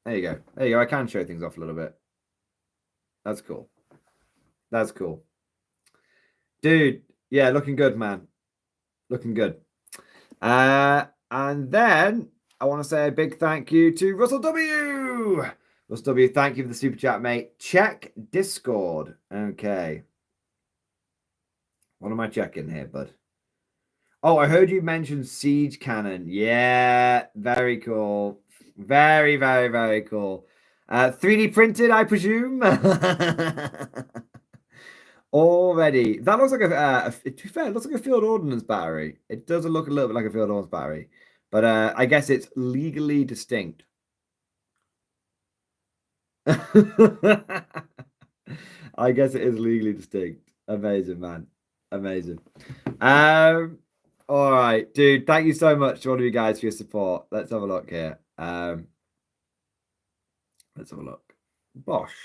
There you go. There you go. I can show things off a little bit. That's cool. That's cool. Dude, yeah, looking good, man. Looking good. And then I want to say a big thank you to Russell W. Russell W, thank you for the super chat, mate. Check Discord. Okay. What am I checking here, bud? Oh, I heard you mention Siege Cannon. Yeah, very cool. Very, very, very cool. 3D printed, I presume. Already. That looks like to be fair, it looks like a field ordnance battery. It does look a little bit like a field ordnance battery. But I guess it's legally distinct. I guess it is legally distinct. Amazing, man. Amazing. All right, dude. Thank you so much to all of you guys for your support. Let's have a look here. Let's have a look. Bosh.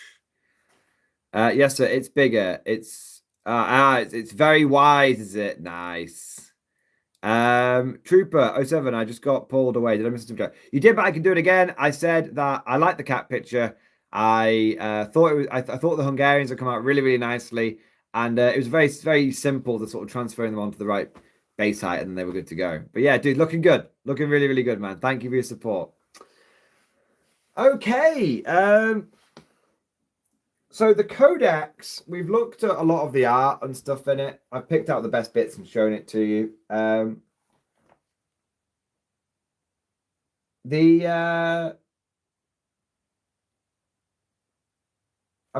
Yes, sir. It's bigger. It's very wise, is it? Nice. Trooper 07, I just got pulled away. Did I miss something? You did, but I can do it again. I said that I like the cat picture. I thought it was. I thought the Hungarians would come out really, really nicely, and it was very, very simple to sort of transferring them onto the right base height, and they were good to go. But yeah, dude, looking good, looking really, really good, man. Thank you for your support. Okay. So the codex, we've looked at a lot of the art and stuff in it. I've picked out the best bits and shown it to you. I'm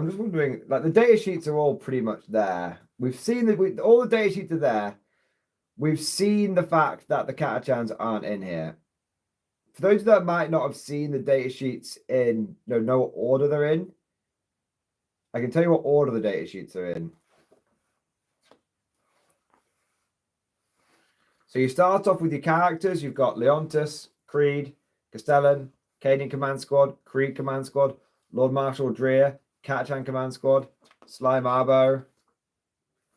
just wondering, like the data sheets are all pretty much there. We've seen that all the data sheets are there. We've seen the fact that the Catachans aren't in here. For those that might not have seen the data sheets in, know what order they're in, I can tell you what order the data sheets are in. So you start off with your characters. You've got Leontus, Krieg, Castellan, Cadian Command Squad, Krieg Command Squad, Lord Marshal Dreer, Catachan Command Squad, Sly Marbo,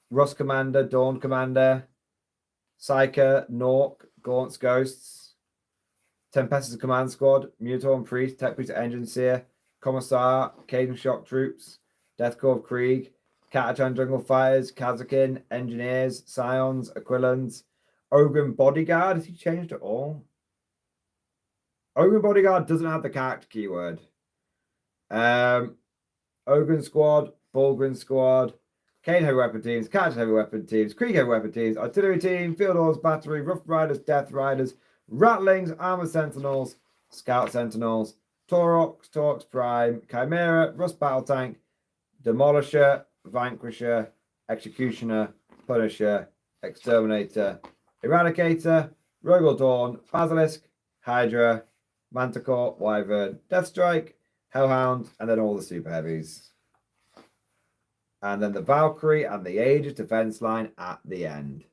Rust Commander, Dawn Commander, Psyker, Nork, Gaunt's Ghosts, Tempestus Command Squad, Mutorn Priest, Tech Priest Engine Seer, Commissar, Caden Shock Troops, Death Corps of Krieg, Catachan Jungle Fighters, Kazakin, Engineers, Scions, Aquilans, Ogren Bodyguard. Has he changed it all? Ogren Bodyguard doesn't have the character keyword. Ogren Squad, Bulgrin Squad, Kane Heavy Weapon Teams, Catch Heavy Weapon Teams, Krieg Heavy Weapon Teams, Artillery Team, Field Horse Battery, Rough Riders, Death Riders, Rattlings, Armored Sentinels, Scout Sentinels, Torox Prime, Chimera, Rust Battle Tank, Demolisher, Vanquisher, Executioner, Punisher, Exterminator, Eradicator, Rogal Dawn, Basilisk, Hydra, Manticore, Wyvern, Deathstrike, Hellhound, and then all the super heavies. And then the Valkyrie and the Aegis defense line at the end.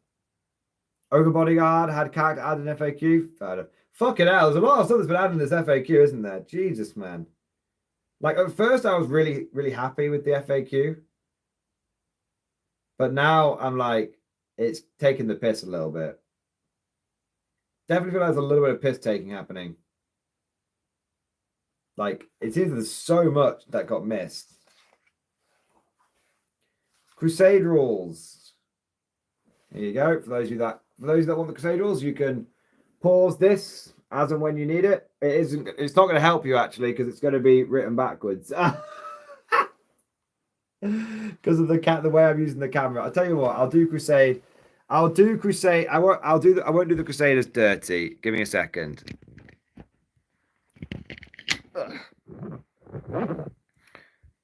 Ogre Bodyguard had character added in FAQ. Fucking hell, there's a lot of stuff that's been added in this FAQ, isn't there? Jesus, man. Like, at first, I was really, really happy with the FAQ. But now I'm like, it's taking the piss a little bit. Definitely feel like there's a little bit of piss taking happening. Like, it seems there's so much that got missed. Crusade rules. Here you go. For those of you that want the Crusade rules, you can pause this as and when you need it. It's not going to help you actually because it's going to be written backwards. Because of the way I'm using the camera. I'll tell you what, I'll do Crusade. I won't do the Crusaders dirty. Give me a second.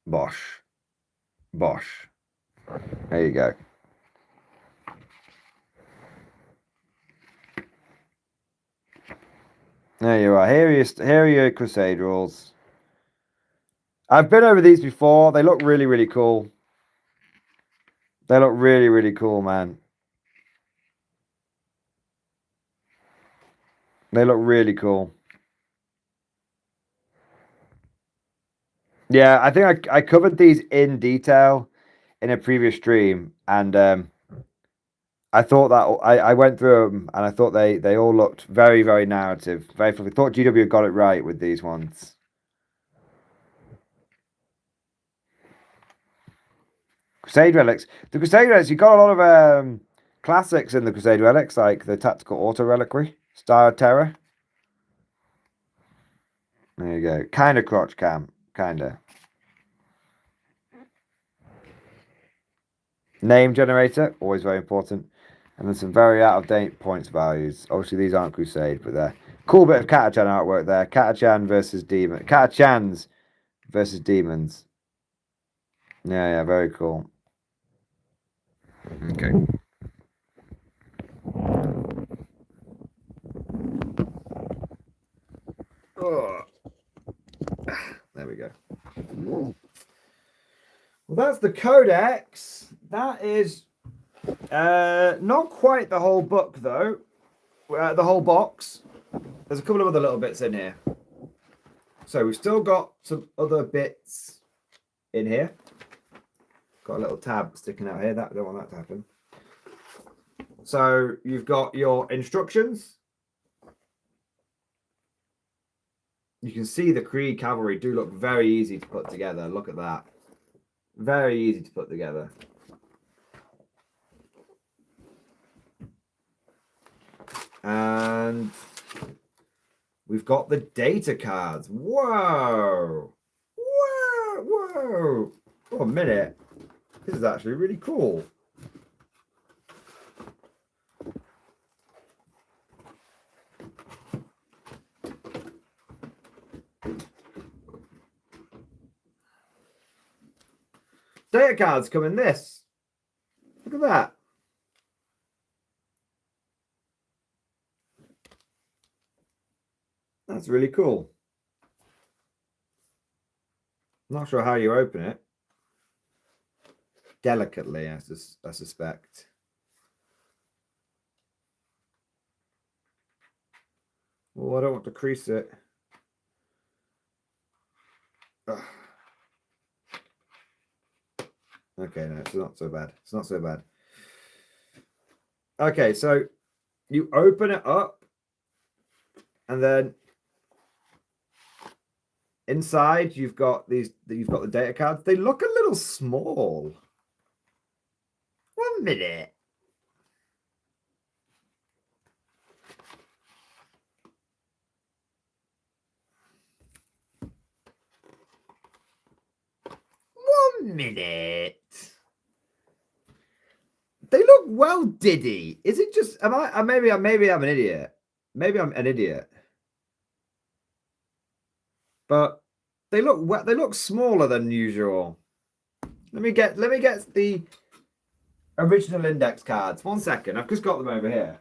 Bosh. There you go. There you are. Here are your Crusade rules. I've been over these before. They look really, really cool. They look really, really cool, man. They look really cool. Yeah, I think I covered these in detail in a previous stream, and I thought that I went through them, and I thought they all looked very, very narrative. Very fluffy. Thought GW got it right with these ones. Crusade Relics. The Crusade Relics, you got a lot of classics in the Crusade Relics, like the Tactical Auto Reliquary, Star of Terror. There you go. Kind of crotch cam. Kind of. Name generator, always very important. And then some very out-of-date points values. Obviously, these aren't Crusade, but they're cool bit of Catachan artwork there. Catachan versus Demon. Catachans versus Demons. Yeah, very cool. Okay. Oh. There we go. Well, that's the codex. That is not quite the whole book, though. The whole box. There's a couple of other little bits in here. So we've still got some other bits in here. Got a little tab sticking out here. That I don't want that to happen. So you've got your instructions. You can see the Krieg cavalry do look very easy to put together. Look at that. Very easy to put together. And we've got the data cards. Whoa. Whoa. Whoa. Oh, a minute. This is actually really cool. Data cards come in this. Look at that. That's really cool. Not sure how you open it. Delicately, I suspect. Oh, I don't want to crease it. Ugh. Okay, no, it's not so bad. It's not so bad. Okay, so you open it up, and then inside you've got the data cards. They look a little small. 1 minute. One minute. They look well diddy. Is it just maybe I'm an idiot. Maybe I'm an idiot. But they look smaller than usual. Let me get the original index cards. 1 second. I've just got them over here.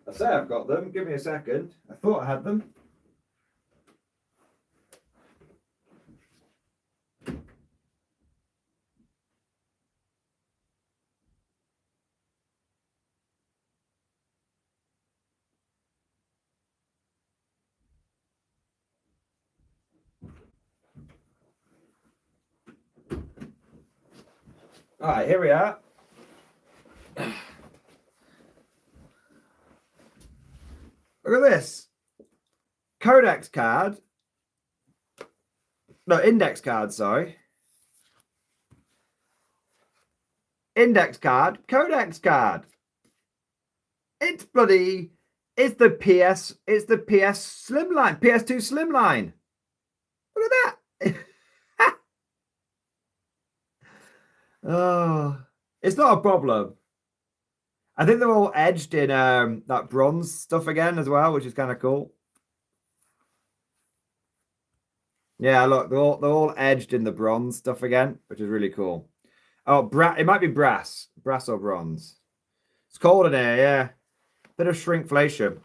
I say I've got them. Give me a second. I thought I had them. All right, here we are. Look at this. Codex card. No, index card, sorry. Index card, codex card. It's the PS Slimline, PS2 Slimline. Look at that. Oh, it's not a problem. I think they're all edged in that bronze stuff again as well, which is kind of cool. Yeah, look, they're all edged in the bronze stuff again, which is really cool. Oh, it might be brass or bronze. It's cold in here, yeah. Bit of shrinkflation.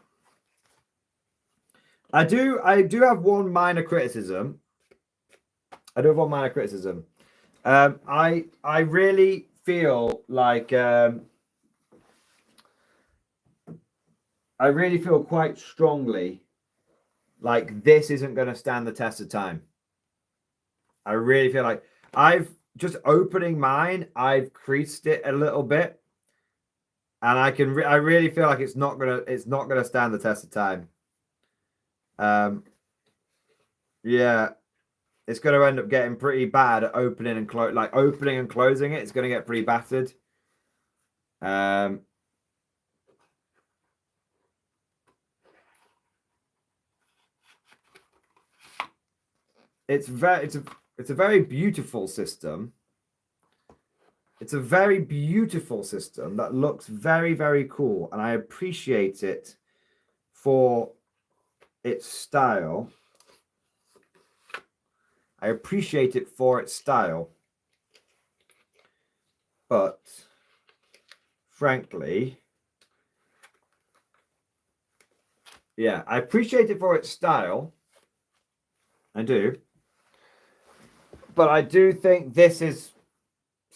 I do have one minor criticism. I really feel like I really feel quite strongly like this isn't going to stand the test of time. I really feel like I've just opening mine, I've creased it a little bit, and I really feel like it's not gonna stand the test of time. Yeah, it's going to end up getting pretty bad at opening and opening and closing it. It's going to get pretty battered. It's a very beautiful system. It's a very beautiful system that looks very, very cool, and I appreciate it for its style. I appreciate it for its style, but frankly, yeah, I appreciate it for its style. I do. But I do think this is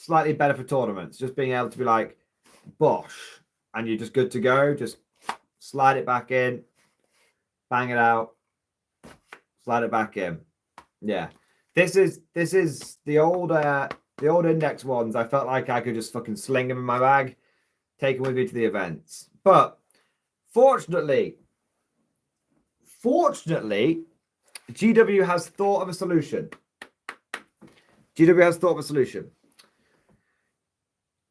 slightly better for tournaments. Just being able to be like, bosh, and you're just good to go. Just slide it back in, bang it out, slide it back in. Yeah. This is the old index ones. I felt like I could just fucking sling them in my bag, take them with me to the events. But fortunately, GW has thought of a solution.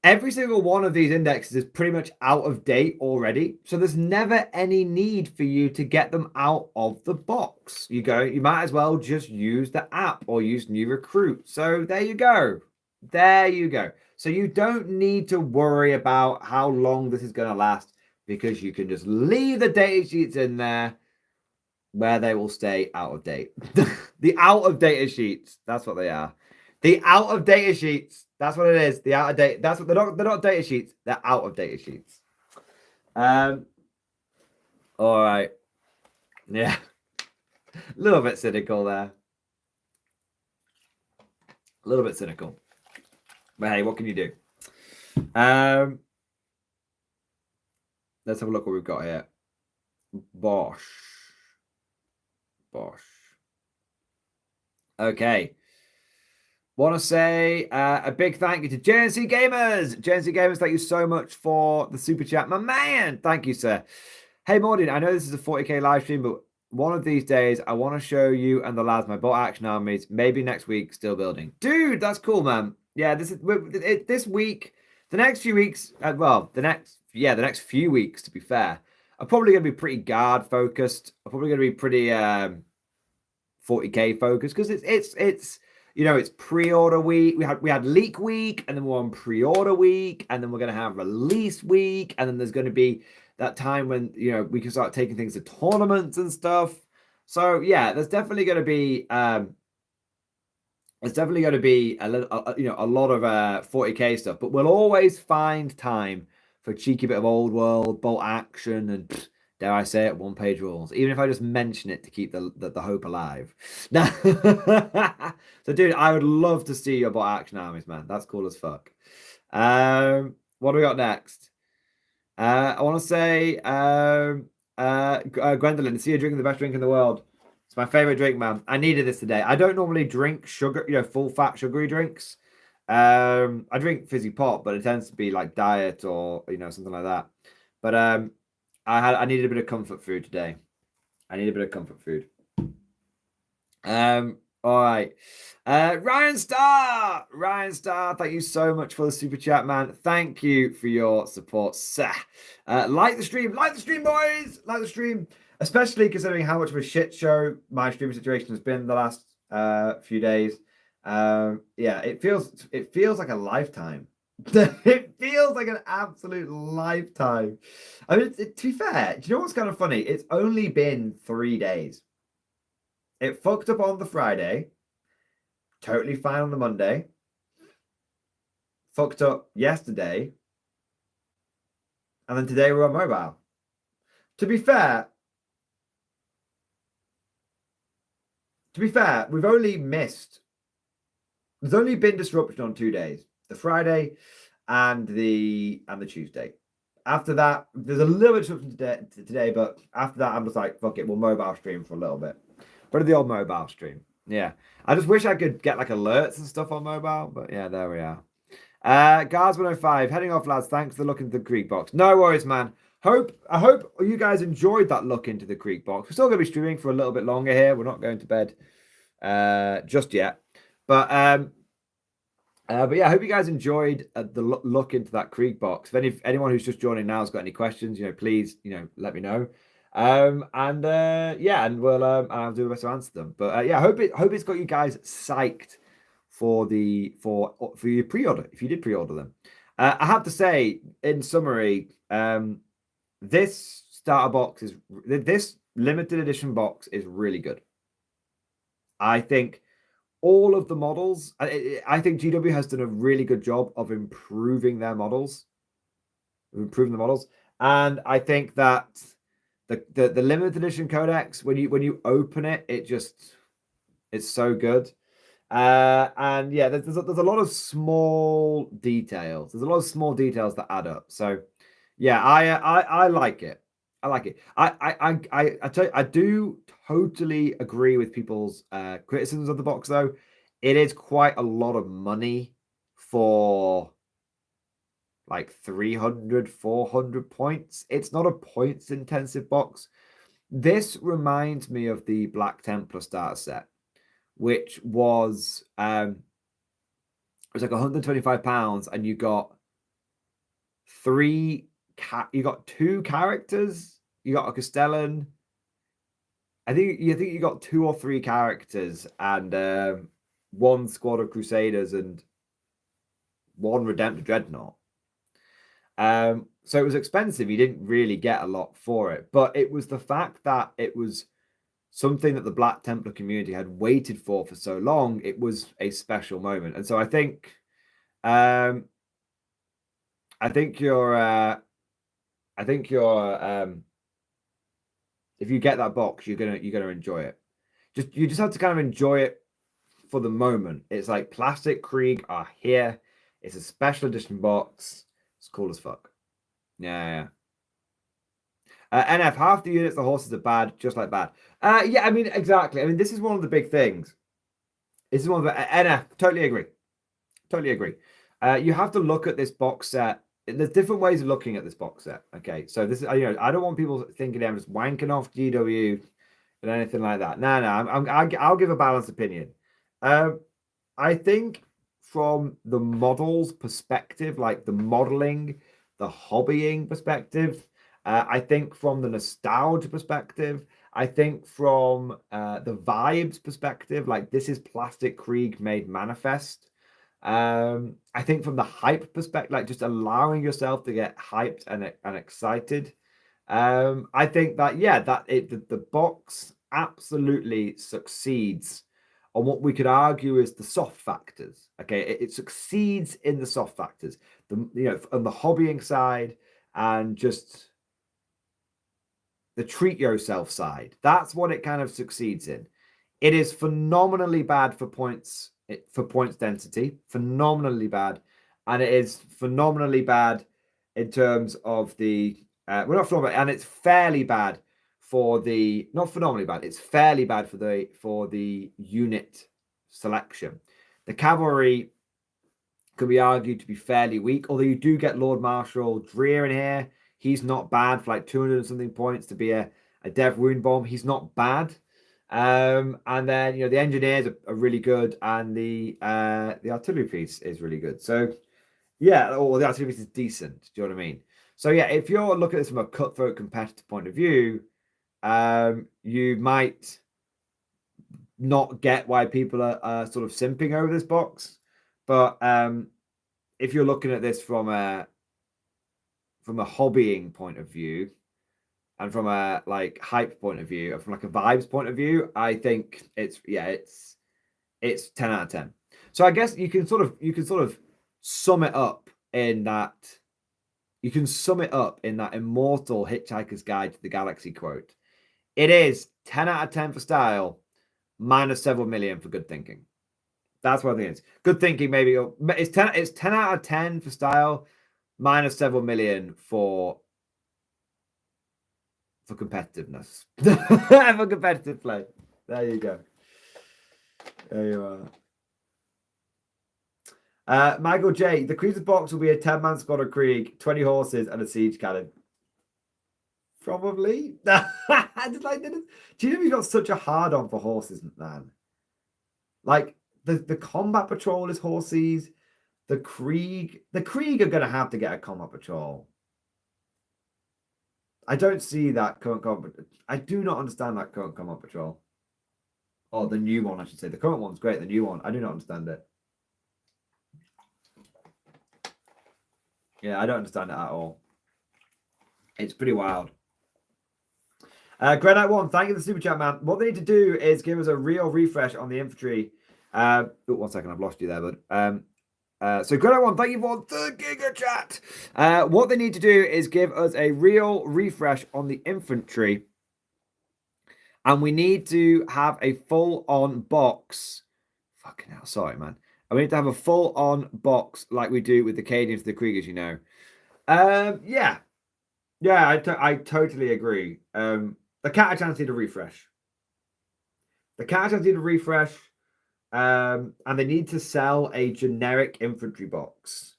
Every single one of these indexes is pretty much out of date already. So there's never any need for you to get them out of the box. You might as well just use the app or use New Recruit. So there you go. So you don't need to worry about how long this is going to last, because you can just leave the data sheets in there where they will stay out of date. The out of data sheets, that's what they are. The out of data sheets. That's what it is. The out of date. That's what they're not data sheets. They're out of data sheets. All right. Yeah. A little bit cynical there. A little bit cynical. But hey, what can you do? Let's have a look what we've got here. Bosh. Okay. Want to say a big thank you to JNC Gamers. JNC Gamers, thank you so much for the super chat. My man, thank you, sir. Hey, Mordian, I know this is a 40k live stream, but one of these days, I want to show you and the lads my bot action armies. Maybe next week, still building. Dude, that's cool, man. Yeah, this week, the next few weeks, the next few weeks, to be fair, are probably going to be pretty guard focused. Are probably going to be pretty 40k focused, because it's it's pre-order week. We had leak week, and then we're on pre-order week, and then we're going to have release week, and then there's going to be that time when we can start taking things to tournaments and stuff. So yeah, there's definitely going to be a lot of 40k stuff, but we'll always find time for a cheeky bit of old world, bolt action, and dare I say it, one-page rules. Even if I just mention it to keep the hope alive. Now, so, dude, I would love to see your bot action armies, man. That's cool as fuck. What do we got next? I want to say, Gwendolyn, see you drinking the best drink in the world. It's my favorite drink, man. I needed this today. I don't normally drink sugar, full-fat sugary drinks. I drink fizzy pop, but it tends to be like diet or something like that. But I needed a bit of comfort food today. All right. Ryan Starr, thank you so much for the super chat, man. Thank you for your support, sir. Like the stream, boys. Like the stream, especially considering how much of a shit show my streaming situation has been the last few days. Yeah, it feels like a lifetime. It feels like an absolute lifetime. I mean, to be fair, do you know what's kind of funny? It's only been 3 days. It fucked up on the Friday. Totally fine on the Monday. Fucked up yesterday. And then today we're on mobile. To be fair, we've only missed. There's only been disruption on 2 days. The Friday and the Tuesday. After that, there's a little bit of disruption today, but after that, I'm just like, fuck it, we'll mobile stream for a little bit. But the old mobile stream. Yeah. I just wish I could get like alerts and stuff on mobile, but yeah, there we are. Guards 105, heading off, lads. Thanks for looking into the Krieg box. No worries, man. I hope you guys enjoyed that look into the Krieg box. We're still going to be streaming for a little bit longer here. We're not going to bed just yet. But yeah, I hope you guys enjoyed the look into that Krieg box. If anyone who's just joining now has got any questions, please, let me know. And we'll I'll do my best to answer them. But yeah, I hope it's got you guys psyched for your pre-order if you did pre-order them. I have to say, in summary, this starter box this limited edition box is really good. I think all of the models, I think GW has done a really good job of improving their models, and I think that the limited edition codex, when you open it, it's so good. And yeah, there's a lot of small details. There's a lot of small details that add up. So yeah, I like it. I like it. I tell you, I do totally agree with people's criticisms of the box, though. It is quite a lot of money for like 300, 400 points. It's not a points intensive box. This reminds me of the Black Templar starter set, which was it was like £125, and you got you got 2 characters. You got a Castellan. I think you got 2 or 3 characters and 1 squad of Crusaders and 1 Redemptor Dreadnought. So it was expensive. You didn't really get a lot for it, but it was the fact that it was something that the Black Templar community had waited for so long. It was a special moment, and so I think you're if you get that box, you're gonna enjoy it. You just have to kind of enjoy it for the moment. It's like Plastic Krieg are here. It's a special edition box. It's cool as fuck. Yeah. NF, half the units, the horses are bad, just like bad. Yeah, I mean, exactly. I mean, this is one of the big things. This is one of the NF. Totally agree. Totally agree. You have to look at this box set. There's different ways of looking at this box set. Okay, so this is, I don't want people thinking I'm just wanking off GW and anything like that. No, I'll give a balanced opinion. I think from the models perspective, like the modeling, the hobbying perspective, I think from the nostalgia perspective, I think from the vibes perspective, like this is Plastic Krieg made manifest. I think from the hype perspective, like just allowing yourself to get hyped and excited. I think that the box absolutely succeeds on what we could argue is the soft factors. Okay, it succeeds in the soft factors, on the hobbying side and just the treat yourself side. That's what it kind of succeeds in. It is phenomenally bad for points density, phenomenally bad, and it is phenomenally bad in terms of the we're not phenomenal, and it's fairly bad for the not phenomenally bad. It's fairly bad for the unit selection. The cavalry could be argued to be fairly weak, although you do get Lord Marshal Dreer in here. He's not bad for like 200 and something points to be a Dev Wound Bomb. He's not bad. And then the engineers are really good, and the artillery piece is really good. So yeah, or the artillery piece is decent. Do you know what I mean? So yeah, if you're looking at this from a cutthroat competitive point of view, you might not get why people are sort of simping over this box. But if you're looking at this from a hobbying point of view, and from a like hype point of view, from like a vibes point of view, I think it's 10 out of 10. So I guess you can sort of sum it up in that. You can sum it up in that immortal Hitchhiker's Guide to the Galaxy quote. It is 10 out of 10 for style, minus several million for good thinking. That's what I think it is. Good thinking, maybe it's 10 out of 10 for style, minus several million for competitiveness. For competitive play. There you go. There you are. Michael J. The Cruiser box will be a 10-man squad of Krieg, 20 horses, and a siege cannon. Probably. I just like this. Do you know you've got such a hard on for horses, man? Like the combat patrol is horses. The Krieg are gonna have to get a combat patrol. I don't see that current combat. I do not understand that current combat patrol. Or the new one, I should say. The current one's great. The new one, I do not understand it. Yeah, I don't understand it at all. It's pretty wild. Grenite One, thank you for the super chat, man. What they need to do is give us a real refresh on the infantry. 1 second, I've lost you there, bud. So Grenite One, thank you for the giga chat. What they need to do is give us a real refresh on the infantry. And we need to have a full-on box. Fucking hell, sorry, man. And we need to have a full-on box like we do with the Cadians, the Kriegers, you know. Yeah. Yeah, I totally agree. The Catachans need a refresh. The Catachans need a refresh. And they need to sell a generic infantry box,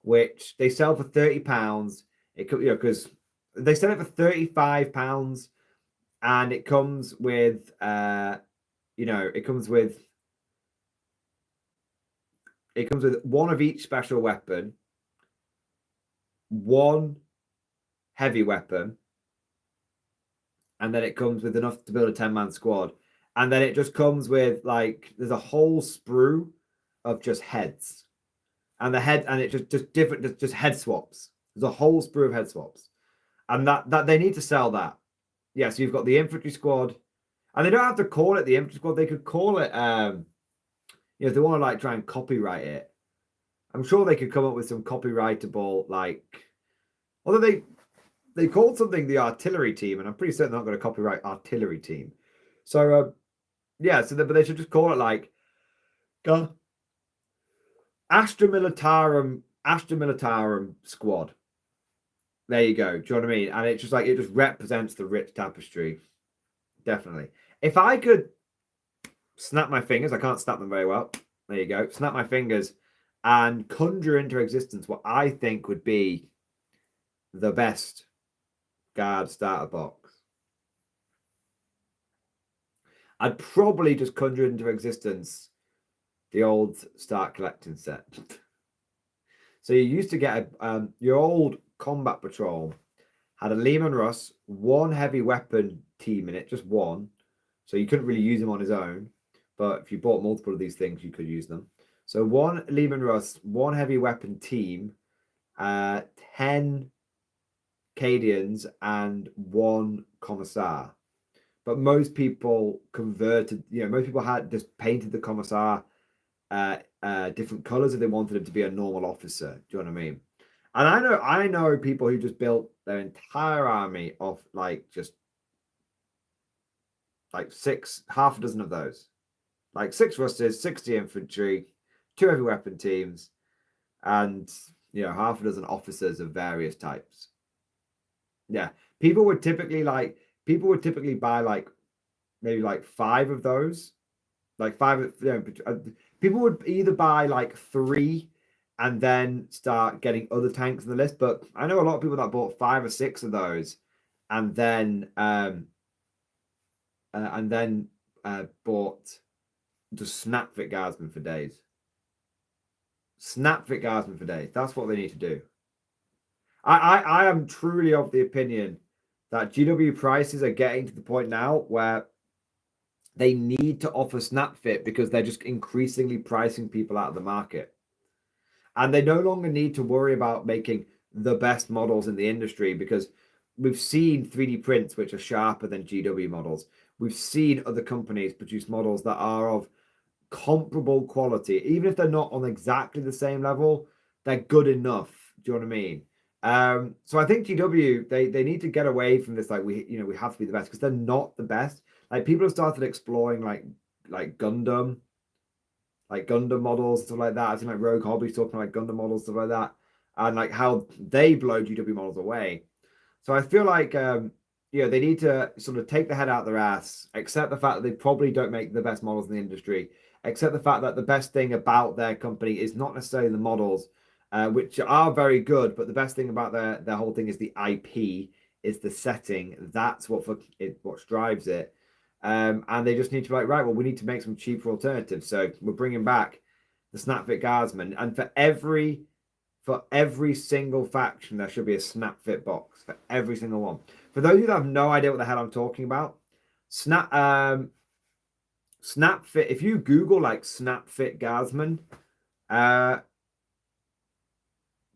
which they sell for £30. It could, because they sell it for £35, and it comes with, it comes with one of each special weapon, one heavy weapon, and then it comes with enough to build a 10-man squad. And then it just comes with there's a whole sprue of just heads. And it's just different, just head swaps. There's a whole sprue of head swaps. And that they need to sell that. Yeah, so you've got the infantry squad. And they don't have to call it the infantry squad. They could call it if they want to try and copyright it. I'm sure they could come up with some copyrightable although they called something the artillery team, and I'm pretty certain they're not going to copyright artillery team. So but they should just call it Astra Militarum squad. There you go. Do you know what I mean? And it's just it just represents the rich tapestry. Definitely. If I could snap my fingers, I can't snap them very well. There you go. Snap my fingers and conjure into existence what I think would be the best guard starter box. I'd probably just conjure into existence the old start collecting set. So you used to get your old combat patrol had a Lehman Russ, one heavy weapon team in it, just one. So you couldn't really use him on his own. But if you bought multiple of these things, you could use them. So one Lehman Russ, one heavy weapon team, 10 Cadians, and one Commissar. But most people converted, most people had just painted the Commissar different colors if they wanted him to be a normal officer. Do you know what I mean? And I know people who just built their entire army of just half a dozen of those. 6 Rusters, 60 infantry, 2 heavy weapon teams, and half a dozen officers of various types. Yeah, people would typically buy maybe 5 of those, 5. People would either buy 3 and then start getting other tanks on the list. But I know a lot of people that bought 5 or 6 of those, and then bought just snapfit guardsmen for days. Snapfit guardsmen for days. That's what they need to do. I am truly of the opinion that GW prices are getting to the point now where they need to offer snapfit because they're just increasingly pricing people out of the market. And they no longer need to worry about making the best models in the industry because we've seen 3D prints which are sharper than GW models. We've seen other companies produce models that are of comparable quality. Even if they're not on exactly the same level, they're good enough. Do you know what I mean? So I think GW, they need to get away from this, we have to be the best, because they're not the best. People have started exploring Gundam, Gundam models, stuff like that. I think Rogue Hobby's talking about Gundam models, stuff like that, and how they blow GW models away. So I feel they need to sort of take the head out their ass, accept the fact that they probably don't make the best models in the industry, accept the fact that the best thing about their company is not necessarily the models, which are very good, but the best thing about their whole thing is the IP, is the setting. That's what drives it. And they just need to be right, well, we need to make some cheaper alternatives. So we're bringing back the Snapfit Guardsman, and for every single faction, there should be a Snapfit box for every single one. For those of you that have no idea what the hell I'm talking about, Snapfit, if you Google Snapfit Guardsman,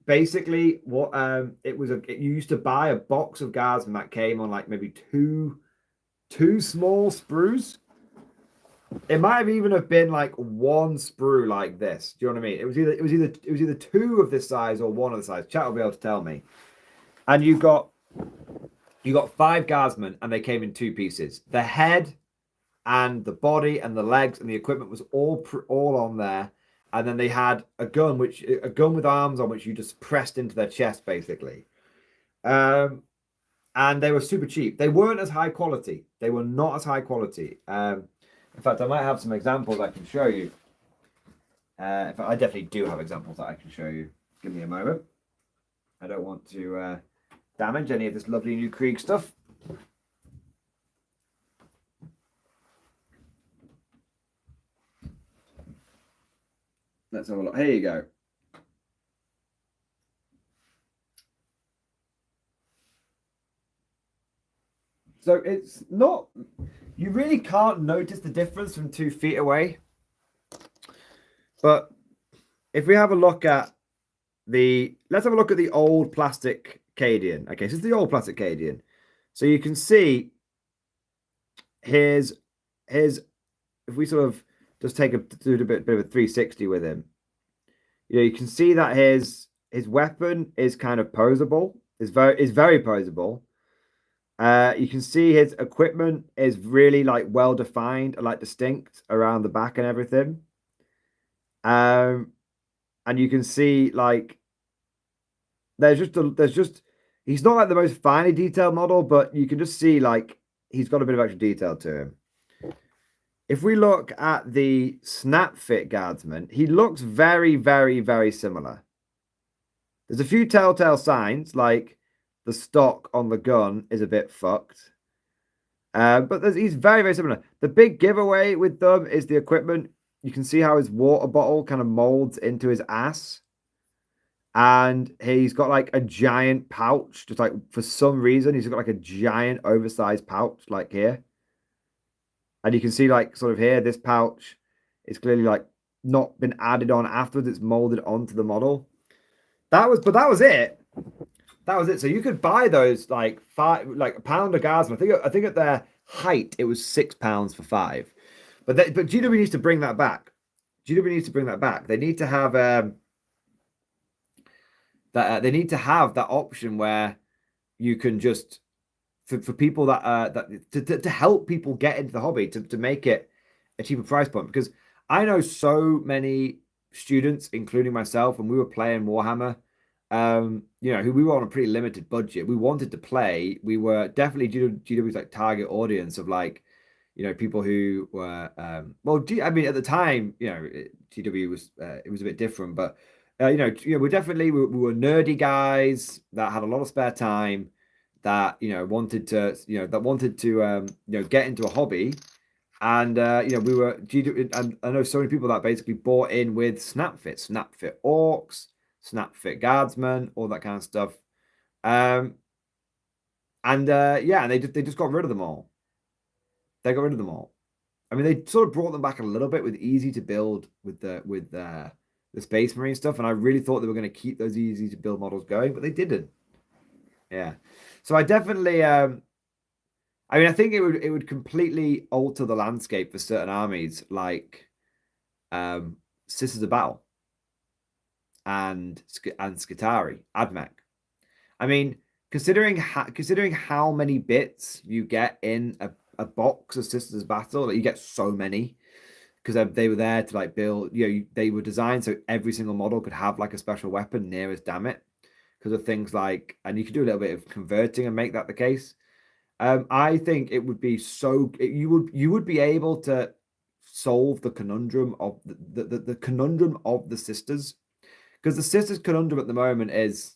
basically what it was you used to buy a box of guardsmen that came on like maybe two small sprues. It might have even have been like one sprue like this. Do you know what I mean? It was either two of this size or one of the size. Chat will be able to tell me. And you got 5 guardsmen, and they came in 2 pieces. The head and the body and the legs and the equipment was all on there. And then they had a gun with arms on, which you just pressed into their chest, basically. And they were super cheap. They weren't as high quality. They were not as high quality. In fact, I might have some examples I can show you. In fact, I definitely do have examples that I can show you. Give me a moment. I don't want to damage any of this lovely new Krieg stuff. Let's have a look. Here you go. So it's not, you really can't notice the difference from 2 feet away. But if we have a look at let's have a look at the old plastic Cadian. Okay, so it's the old plastic Cadian. So you can see his if we sort of just do a bit of a 360 with him, you can see that his weapon is kind of posable. Is very posable. You can see his equipment is really like well defined, like distinct around the back and everything. And you can see like there's just he's not like the most finely detailed model, but you can just see like he's got a bit of extra detail to him. If we look at the snap fit guardsman, he looks very, very, very similar. There's a few telltale signs, like the stock on the gun is a bit fucked. But he's very, very similar. The big giveaway with them is the equipment. You can see how his water bottle kind of molds into his ass. And he's got like a giant pouch, just like for some reason, he's got like a giant oversized pouch like here. And you can see like sort of here, this pouch is clearly like not been added on afterwards. It's molded onto the model. That was it. That was it. So you could buy those like a pound of guardsmen. I think at their height it was £6 for 5. But GW needs to bring that back. GW needs to bring that back. They need to have they need to have that option where you can just for people to help people get into the hobby to make it a cheaper price point, because I know so many students, including myself, when we were playing Warhammer, who we were on a pretty limited budget. We wanted to play. We were definitely GW's like target audience of like, people who were I mean at the time, GW was it was a bit different, but we were nerdy guys that had a lot of spare time that wanted to get into a hobby, and we were GW, and I know so many people that basically bought in with snap fit orcs, snap fit guardsmen, all that kind of stuff, and they just got rid of them all. They got rid of them all. I mean, they sort of brought them back a little bit with easy to build with the Space Marine stuff, and I really thought they were going to keep those easy to build models going, but they didn't. Yeah, so I definitely, I think it would completely alter the landscape for certain armies, like Sisters of Battle and Skitarii, Admech. I mean, considering how many bits you get in a box of Sisters of Battle, like you get so many, because they were there to like build, they were designed so every single model could have like a special weapon near as damn it, because of things like, and you could do a little bit of converting and make that the case. I think it would be you would be able to solve the conundrum of the conundrum of the sisters, because the sisters conundrum at the moment is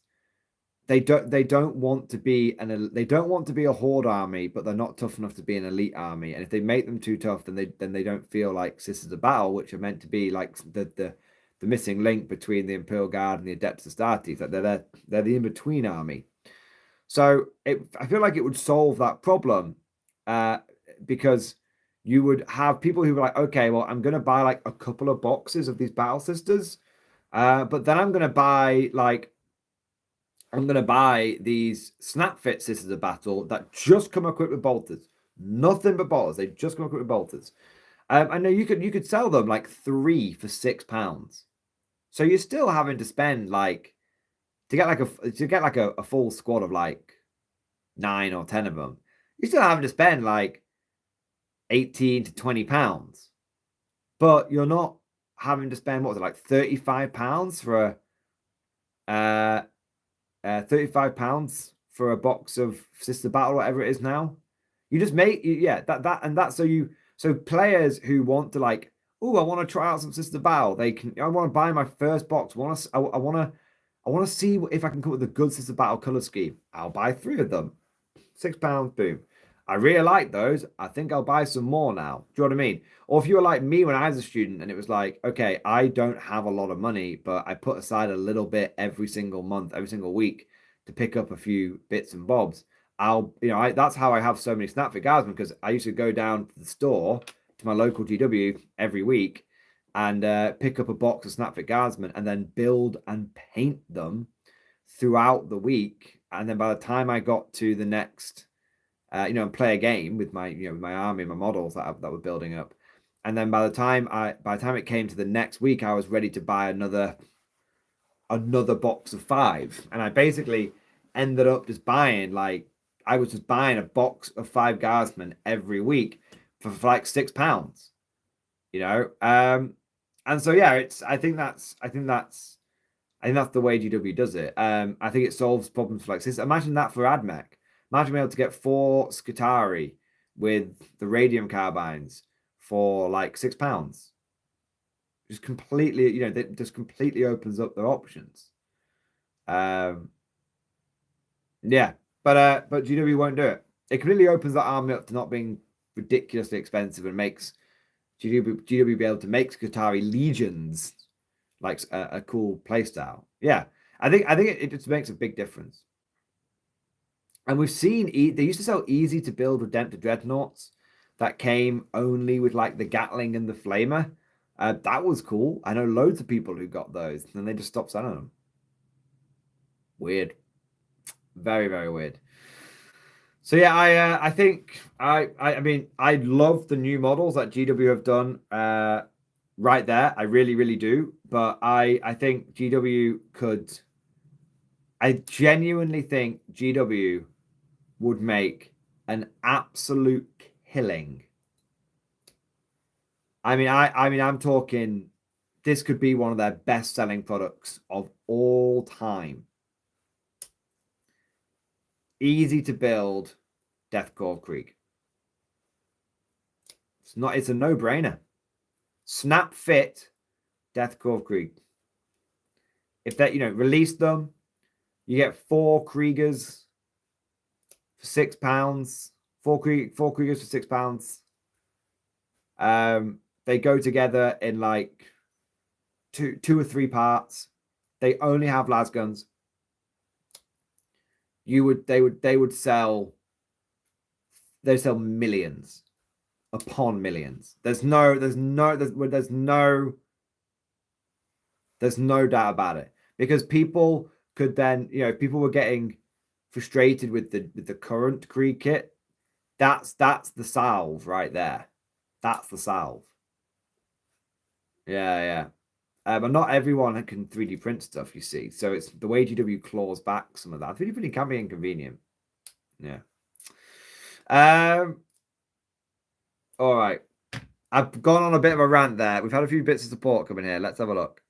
they don't want to be a horde army, but they're not tough enough to be an elite army. And if they make them too tough, then they don't feel like Sisters of Battle, which are meant to be like the missing link between the Imperial Guard and the Adepts Astartes. Like they're the in-between army. So I feel like it would solve that problem, because you would have people who were like, okay, well, I'm going to buy like a couple of boxes of these Battle Sisters, but then I'm going to buy like I'm going to buy these snap fit Sisters of Battle that just come equipped with bolters. Nothing but bolters. They just come equipped with bolters. I know you could sell them like 3 for £6. So you're still having to spend like to get like a full squad of like 9 or 10 of them. You're still having to spend like £18 to £20. But you're not having to spend, what was it, like £35 for a £35 for a box of Sister Battle, whatever it is now. You just make so players who want to like, oh, I want to try out some Sister Battle, they can. I want to buy my first box. I want to see if I can come up with a good Sister Battle color scheme. I'll buy 3 of them, £6. Boom. I really like those. I think I'll buy some more now. Do you know what I mean? Or if you were like me when I was a student and it was like, okay, I don't have a lot of money, but I put aside a little bit every single month, every single week to pick up a few bits and bobs. That's how I have so many Snapfit Guardsmen, because I used to go down to the store, to my local GW every week, and pick up a box of Snapfit Guardsmen and then build and paint them throughout the week. And then by the time I got to the next and play a game with my, with my army, my models that we're building up. And then by the time it came to the next week, I was ready to buy another box of 5. And I basically ended up just buying a box of 5 Guardsmen every week for like £6. And so yeah, I think that's the way GW does it. I think it solves problems for like, imagine that for AdMech. Imagine being able to get 4 Skitarii with the radium carbines for like £6. Just completely, that just completely opens up their options. Yeah, but GW won't do it. It completely opens that army up to not being ridiculously expensive and makes GW be able to make Skitarii legions like a cool playstyle. Yeah, I think it just makes a big difference. And we've seen they used to sell easy to build Redemptor Dreadnoughts that came only with like the Gatling and the Flamer. That was cool. I know loads of people who got those, and they just stopped selling them. Weird. Very, very weird. So yeah, I think I mean, I love the new models that GW have done right there. I really, really do. But I think GW could. I genuinely think GW would make an absolute killing. I mean, I'm talking. This could be one of their best-selling products of all time. Easy to build, Deathcore Krieg. It's a no-brainer. Snap fit, Deathcore Krieg. If that, release them, you get 4 Kriegers for £6. 4 Kriegers for £6. They go together in like two or 3 parts. They only have las guns. They would sell millions upon millions. There's no doubt about it, because people could then, people were getting frustrated with the current Krieg kit. That's the salve right there. That's the salve. Yeah. But not everyone can 3D print stuff, you see. So it's the way GW claws back some of that. 3D printing can be inconvenient. Yeah. All right. I've gone on a bit of a rant there. We've had a few bits of support coming here. Let's have a look.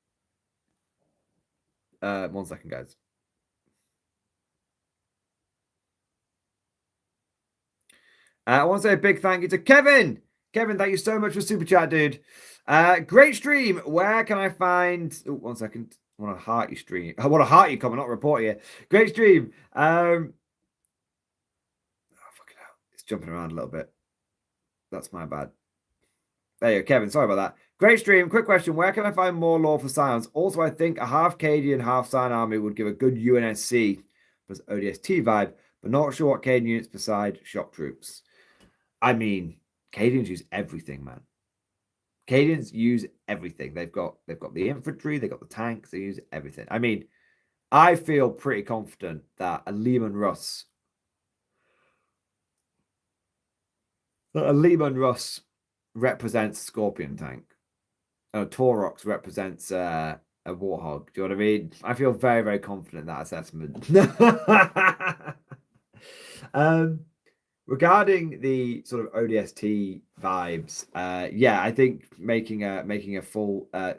1 second, guys. I want to say a big thank you to Kevin. Kevin, thank you so much for super chat, dude. Great stream. Where can I find? Oh, 1 second. I want to heart you stream. I want to heart you comment, not report you. Great stream. Fucking hell. It's jumping around a little bit. That's my bad. There you go, Kevin. Sorry about that. Great stream. Quick question. Where can I find more lore for Scions? Also, I think a half Cadian, half Scion army would give a good UNSC plus ODST vibe, but not sure what Cadian units beside shock troops. I mean, Cadians use everything, man. Cadians use everything. They've got the infantry, they've got the tanks, they use everything. I mean, I feel pretty confident that a Lehman Russ represents Scorpion tank. Taurox represents a Warhog. Do you know what I mean? I feel very, very confident in that assessment. Regarding the sort of ODST vibes, yeah, I think making a full Halo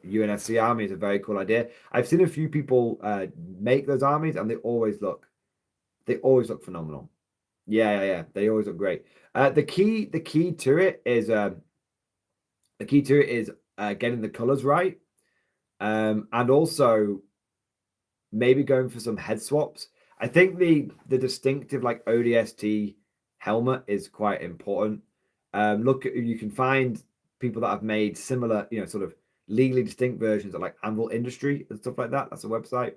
UNSC army is a very cool idea. I've seen a few people make those armies, and they always look phenomenal. Yeah. They always look great. The key to it is getting the colors right, and also maybe going for some head swaps. I think the distinctive like ODST helmet is quite important. You can find people that have made similar, sort of legally distinct versions of like Anvil Industry and stuff like that. That's a website.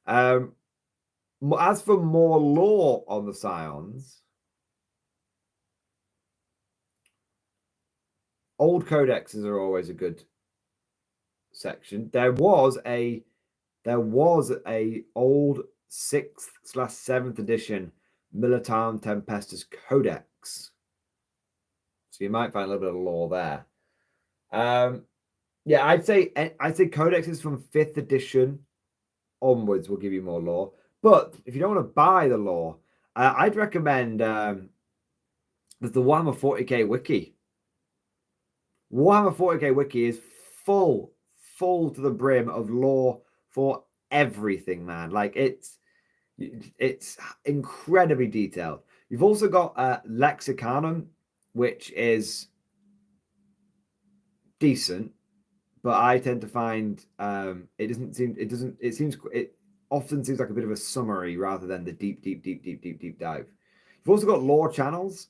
As for more lore on the Scions, old codexes are always a good section. There was a old 6th/7th edition Militarum Tempestus Codex, so you might find a little bit of lore there. Yeah, I'd say codexes from 5th edition onwards will give you more lore. But if you don't want to buy the lore, I'd recommend there's the Warhammer 40k wiki. Warhammer 40k wiki is full to the brim of lore for everything, man. Like it's incredibly detailed. You've also got Lexicanum, which is decent, but I tend to find it often seems like a bit of a summary rather than the deep dive. You've also got lore channels.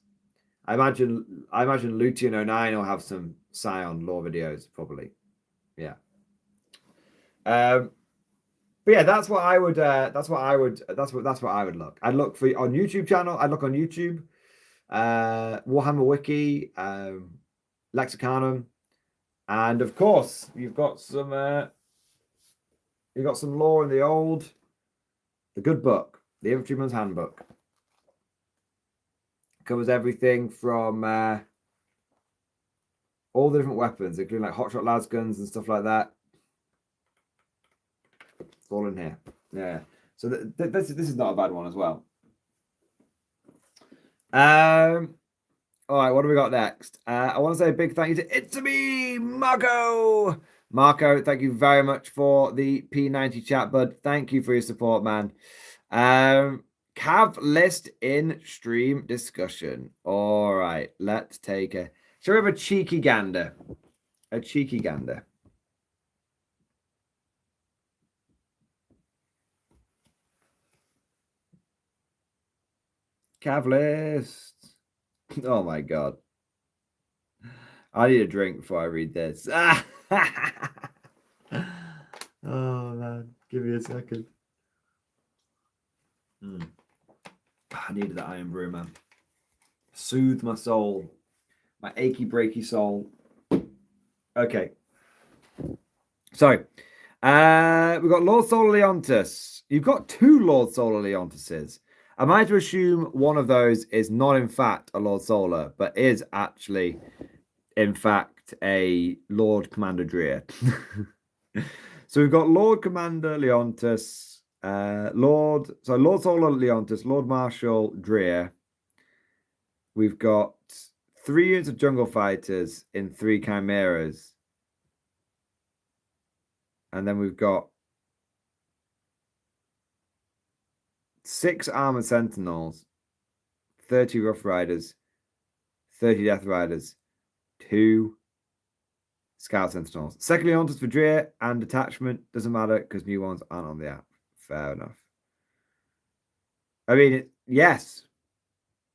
I imagine Lutein09 will have some Scion lore videos, probably. Yeah. But yeah, that's what I would look. I'd look for on YouTube channel. I'd look on YouTube, Warhammer Wiki, Lexicanum, and of course you've got some lore in the good book, the Infantryman's Handbook. Covers everything from all the different weapons, including like hotshot lasguns and stuff like that. It's all in here. Yeah. So this is not a bad one as well. All right, what do we got next? I want to say a big thank you to It's Me, Marco. Marco, thank you very much for the P90 chat, bud. Thank you for your support, man. Cav list in stream discussion. All right, let's take shall we have a cheeky gander? A cheeky gander. Cav list. Oh my god. I need a drink before I read this. Oh man, give me a second. I needed that iron brew, man. Soothe my soul. My achy breaky soul. Okay. So, we've got Lord Solar Leontus. You've got 2 Lord Solar Leontuses. Am I to assume one of those is not in fact a Lord Solar, but is actually in fact a Lord Commander Dreer? So we've got Lord Commander Leontus, Lord Solar Leontus, Lord Marshal Dreer. We've got 3 units of Jungle Fighters in 3 Chimeras. And then we've got 6 Armored Sentinels, 30 Rough Riders, 30 Death Riders, 2 Scout Sentinels. Second Leontus for Dreer and detachment. Doesn't matter because new ones aren't on the app. Fair enough. I mean, yes.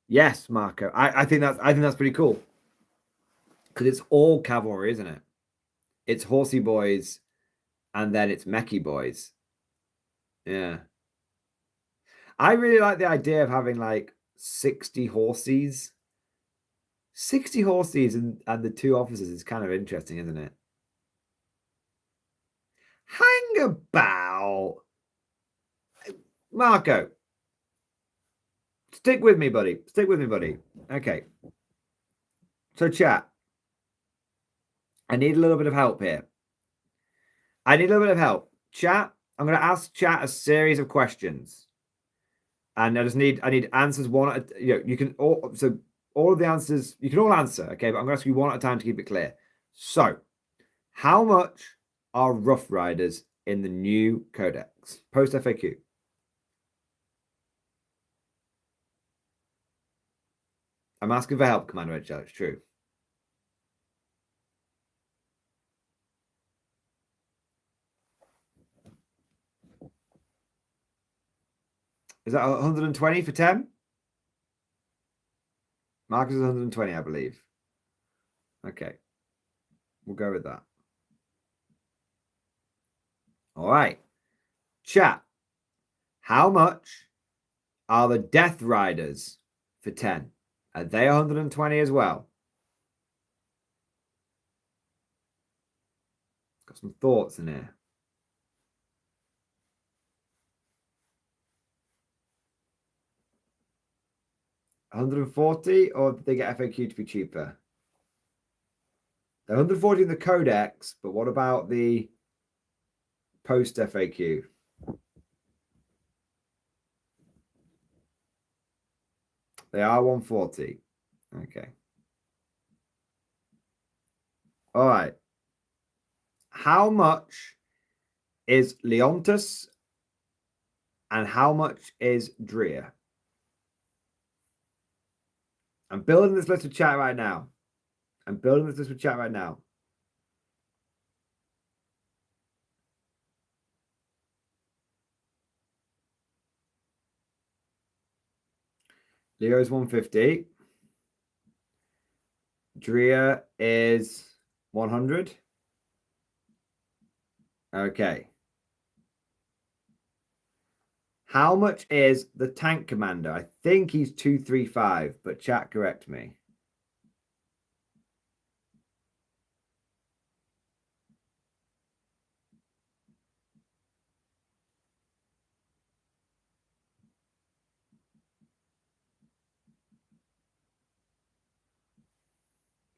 Yes, Marco. I think that's pretty cool. Because it's all cavalry, isn't it? It's horsey boys and then it's mechy boys. Yeah. I really like the idea of having like 60 horses. 60 horses and the 2 officers is kind of interesting, isn't it? Hang about? Marco, stick with me, buddy. Stick with me, buddy. Okay. So, chat. I need a little bit of help here. I need a little bit of help. Chat, I'm going to ask chat a series of questions. And I need answers one at a, you can all, so all of the answers, you can all answer, okay? But I'm going to ask you one at a time to keep it clear. So, how much are Rough Riders in the new codex? Post FAQ. I'm asking for help, Commander Edge. It's true. Is that 120 for 10? Marcus is 120, I believe. Okay. We'll go with that. All right. Chat. How much are the Death Riders for 10? Are they 120 as well? Got some thoughts in here. 140, or did they get FAQ to be cheaper? They're 140 in the codex, but what about the post FAQ? They are 140. Okay. All right. How much is Leontus and how much is Drea? I'm building this list with chat right now. Leo is 150. Drea is 100. Okay. How much is the tank commander? I think he's 235, but chat correct me.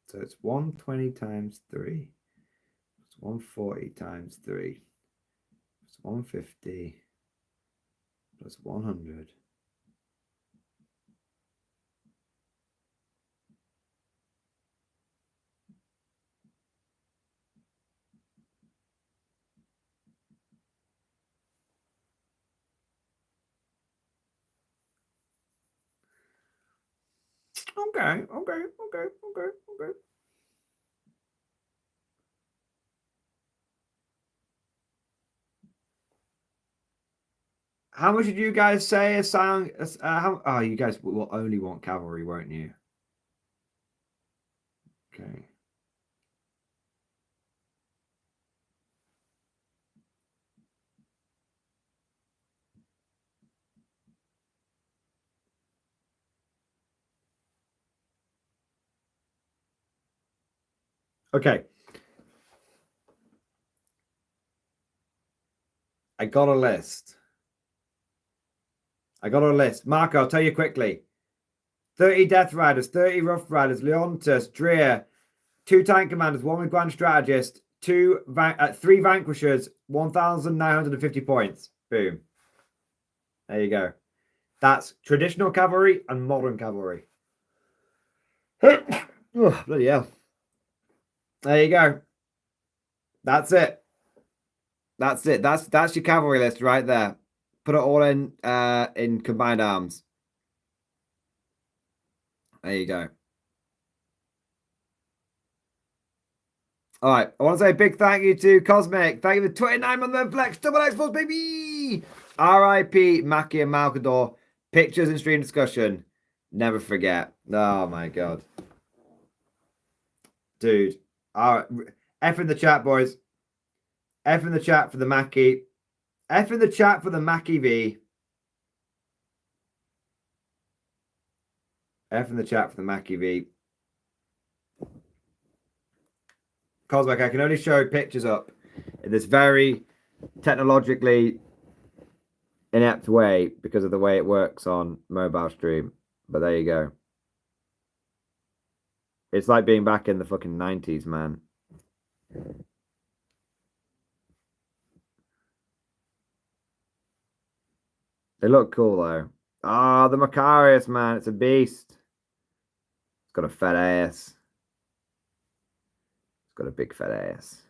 So it's 120 times 3. It's 140 times 3. It's 150 plus 100. Okay. How much did you guys say a sound? Oh, you guys will only want cavalry, won't you? Okay. Okay. I got a list. Marco, I'll tell you quickly. 30 Death Riders, 30 Rough Riders, Leontus, Drea, 2 Tank Commanders, 1 with Grand Strategist, 3 Vanquishers, 1,950 points. Boom. There you go. That's traditional cavalry and modern cavalry. Oh, bloody hell. There you go. That's it. That's your cavalry list right there. Put it all in combined arms. There you go. All right. I want to say a big thank you to Cosmic. Thank you for 29 month flex. Double X Force, baby. RIP Mackie and Malcador. Pictures and stream discussion. Never forget. Oh my god. Dude. All right. F in the chat, boys. F in the chat for the Mackie. F in the chat for the Mackie V. F in the chat for the Mackie V. Cosmic, I can only show pictures up in this very technologically inept way because of the way it works on mobile stream. But there you go. It's like being back in the fucking 90s, man. They look cool though. Ah, the Macarius, man, it's a beast. It's got a fat ass. It's got a big fat ass.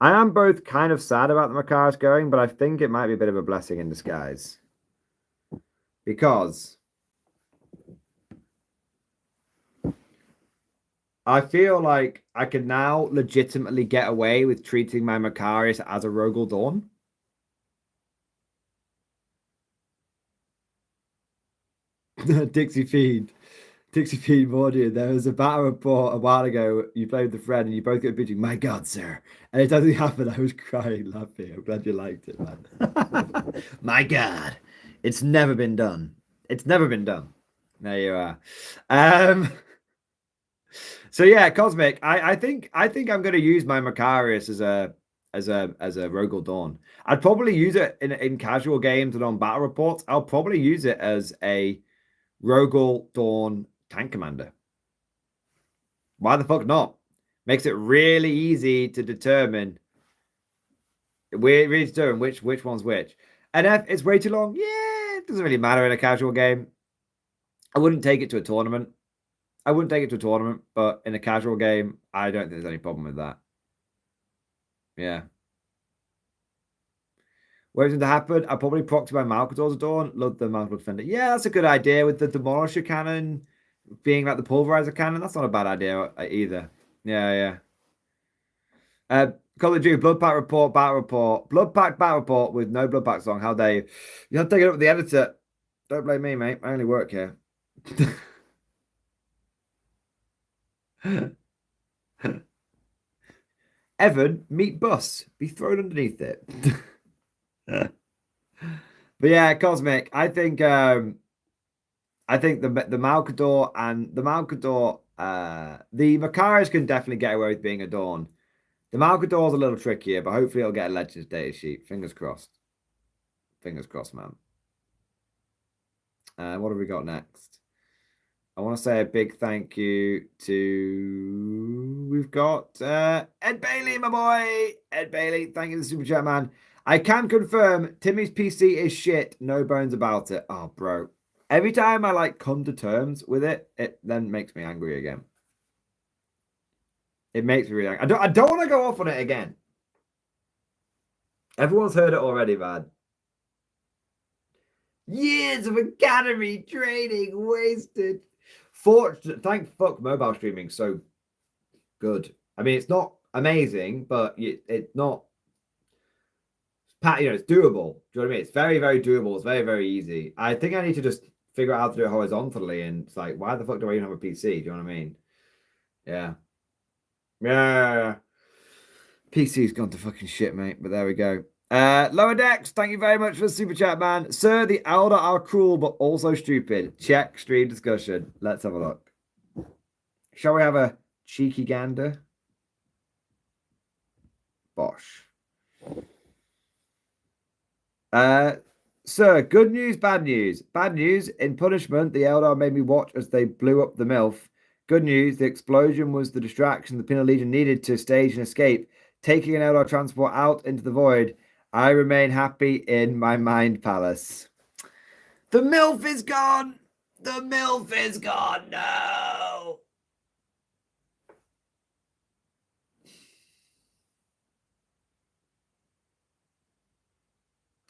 I am both kind of sad about the Macarius going, but I think it might be a bit of a blessing in disguise. Because I feel like I can now legitimately get away with treating my Macarius as a Rogal Dawn. Dixie Feed Mordian. There was a battle report a while ago. You played with the friend and you both get bitching, my God, sir. And it doesn't happen. I was crying, laughing. I'm glad you liked it, man. My God. It's never been done. It's never been done. There you are. So yeah, Cosmic. I think I'm gonna use my Macarius as a Rogal Dawn. I'd probably use it in casual games and on battle reports. I'll probably use it as a Rogal Dawn tank commander. Why the fuck not? Makes it really easy to determine which one's which. And if it's way too long, yeah, it doesn't really matter in a casual game. I wouldn't take it to a tournament. But in a casual game, I don't think there's any problem with that. Yeah. Waiting to happen. I'll probably proxy my Malcador's Dawn. Love the Malcador Defender. Yeah, that's a good idea with the Demolisher cannon being like the Pulverizer cannon. That's not a bad idea either. Yeah. Call of Duty Blood Pack report, battle report. Blood Pack battle report with no Blood Pack song. How dare you? You have to take it up with the editor. Don't blame me, mate. I only work here. Evan, meet bus. Be thrown underneath it. But yeah, Cosmic. I think the Malcador and the Malcador, the Macarius can definitely get away with being a Dawn. The Malcador's a little trickier, but hopefully it'll get a Legends data sheet. Fingers crossed. Fingers crossed, man. What have we got next? I want to say a big thank you to... We've got Ed Bailey, my boy. Ed Bailey, thank you for the super chat, man. I can confirm Timmy's PC is shit. No bones about it. Oh, bro. Every time I like come to terms with it, it then makes me angry again. It makes me really angry. I don't want to go off on it again. Everyone's heard it already, man. Years of academy training wasted. Thank fuck mobile streaming so good. I mean, it's not amazing, but it's not. It's doable. Do you know what I mean? It's very, very doable. It's very, very easy. I think I need to just figure out how to do it horizontally. And it's like, why the fuck do I even have a PC? Do you know what I mean? Yeah. PC's gone to fucking shit, mate. But there we go. Lower Decks, thank you very much for the super chat, man. Sir, the Elder are cruel but also stupid. Check stream discussion. Let's have a look. Shall we have a cheeky gander? Bosh. Sir, good news, bad news. Bad news, in punishment, the Eldar made me watch as they blew up the MILF. Good news, the explosion was the distraction the Penal Legion needed to stage an escape, taking an Eldar transport out into the void. I remain happy in my mind palace. The MILF is gone! The MILF is gone! No!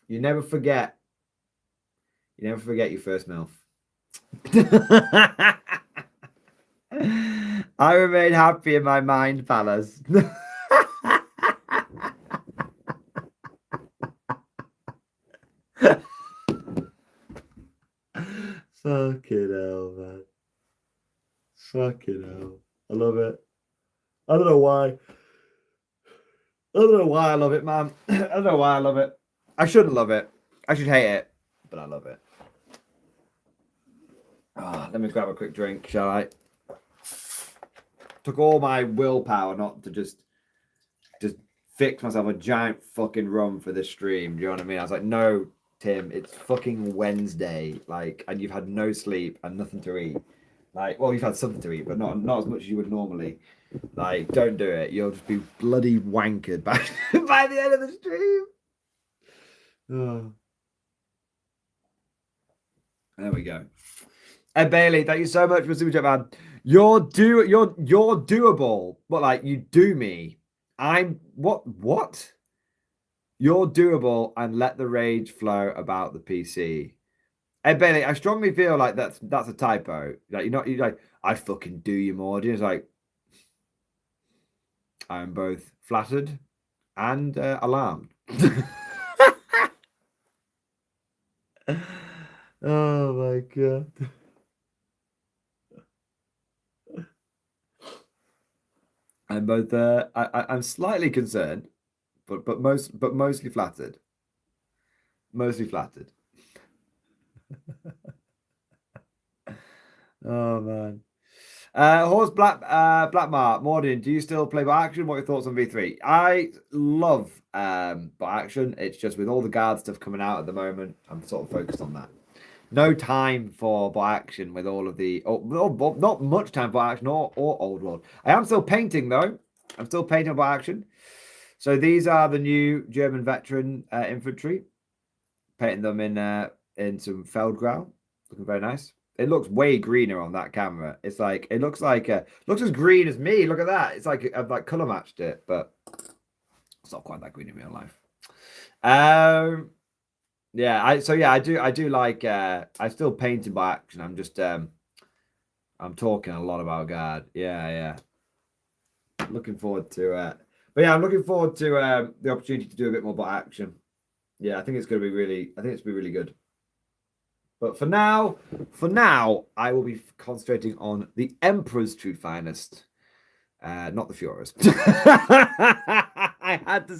You never forget. You never forget your first MILF. I remain happy in my mind palace. Fucking hell, man. Fucking hell. I love it. I don't know why. I don't know why I love it, man. I don't know why I love it. I shouldn't love it. I should hate it, but I love it. Let me grab a quick drink, shall I? Took all my willpower not to just fix myself a giant fucking rum for this stream. Do you know what I mean? I was like, no, Tim, it's fucking Wednesday, like, and you've had no sleep and nothing to eat. Like, well, you've had something to eat, but not as much as you would normally. Like, don't do it. You'll just be bloody wankered by by the end of the stream. Oh. There we go. Ed Bailey, thank you so much for super chat, man. You're doable, but like you do me. I'm what? You're doable and let the rage flow about the PC. Ed Bailey, I strongly feel like that's a typo. Like you're like I fucking do you more. It's like I'm both flattered and alarmed. Oh my god. I'm both I'm slightly concerned, but mostly flattered. Mostly flattered. Oh man. Horse Blackmar, Mordian, do you still play by action? What are your thoughts on V3? I love by action. It's just with all the guard stuff coming out at the moment, I'm sort of focused on that. No time for by action with all of the not much time for action or old world. I am still painting though. I'm still painting by action. So these are the new German veteran infantry. Painting them in some Feldgrau. Looking very nice. It looks way greener on that camera. It's like it looks as green as me. Look at that. It's like I've like color matched it, but it's not quite that green in real life. Yeah, I do like I still painting by action. I'm just I'm talking a lot about guard. Yeah. Looking forward to but yeah, I'm looking forward to the opportunity to do a bit more by action. Yeah, I think it's gonna be really good. But for now, I will be concentrating on the Emperor's true finest, not the Führer's. I had to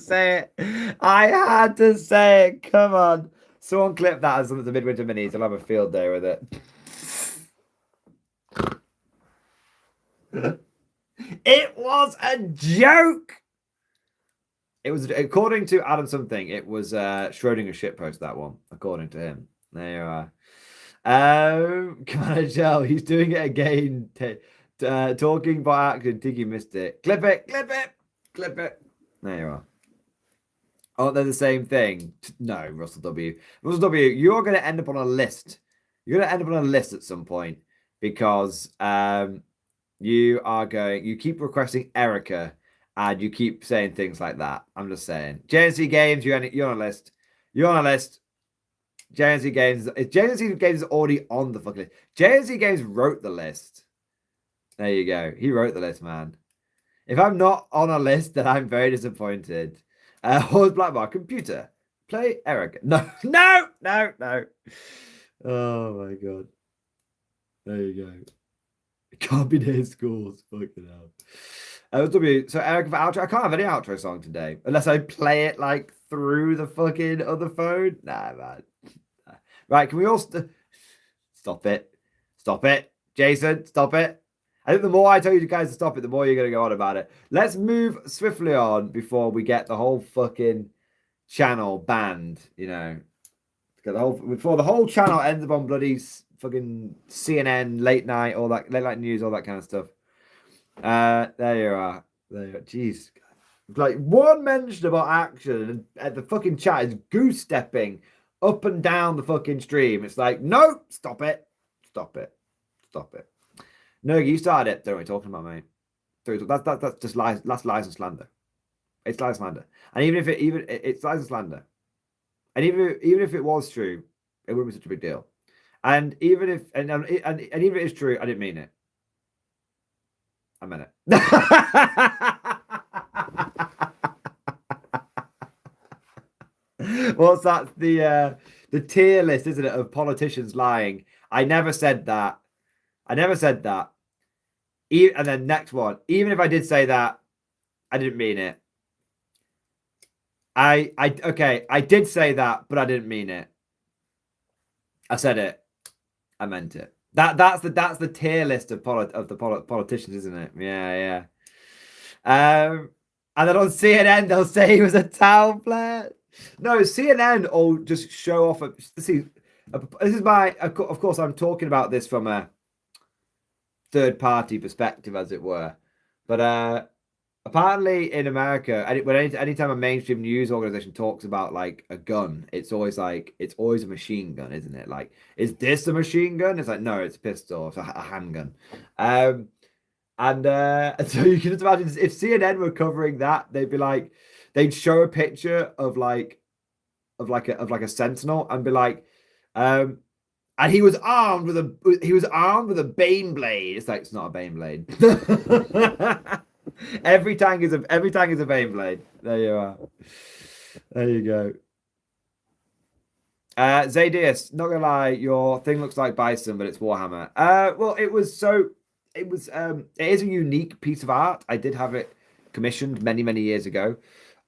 say it. Come on. Someone clip that as some of the Midwinter Minis. I'll have a field day with it. It was a joke. It was, according to Adam something, it was Schrodinger's shitpost, that one, according to him. There you are. Commander Joe, he's doing it again. Talking by action. Tiggy missed it. Clip it. There you are. Oh, they're the same thing. No, Russell W. You're going to end up on a list. You're going to end up on a list at some point because you keep requesting Erica and you keep saying things like that. I'm just saying. JNC Games, you're on a list. You're on a list. JNC Games is already on the fucking list. JNC Games wrote the list. There you go. He wrote the list, man. If I'm not on a list, then I'm very disappointed. Horse Blackbar, computer, play Eric. No. Oh my god. There you go. Combination schools. Fucking hell. So Eric for outro. I can't have any outro song today unless I play it like through the fucking other phone. Nah, man. Right, can we all stop it? Stop it, Jason. Stop it. I think the more I tell you guys to stop it, the more you're going to go on about it. Let's move swiftly on before we get the whole fucking channel banned, you know. Before the whole channel ends up on bloody fucking CNN, late night news, all that kind of stuff. There you are. Jeez. Like one mention about action and the fucking chat is goose stepping up and down the fucking stream. It's like, no, stop it. No, you started it. Don't know what you're talking about, mate. That's just lies. That's lies and slander. It's lies and slander. And even if it's lies and slander. And even if it was true, it wouldn't be such a big deal. And even if even if it's true, I didn't mean it. I meant it. What's that? The tier list, isn't it, of politicians lying? I never said that. And then next one. Even if I did say that, I didn't mean it. Okay, I did say that, but I didn't mean it. I said it. I meant it. That's the tier list of the politicians, isn't it? Yeah. And then on CNN, they'll say he was a town player. No, CNN will just show off. See, this is my. Of course, I'm talking about this from a third-party perspective, as it were. But apparently, in America, anytime a mainstream news organization talks about like a gun, it's always a machine gun, isn't it? Like, is this a machine gun? It's like, no, it's a pistol, it's a handgun. And so you can just imagine if CNN were covering that, they'd be like, they'd show a picture of a sentinel and be like, and he was armed with a Bane blade. It's like, it's not a Bane blade. every tank is a Bane blade. There you are. There you go. Zadius, not gonna lie, your thing looks like Bison, but it's Warhammer. Well, it is a unique piece of art. I did have it commissioned many years ago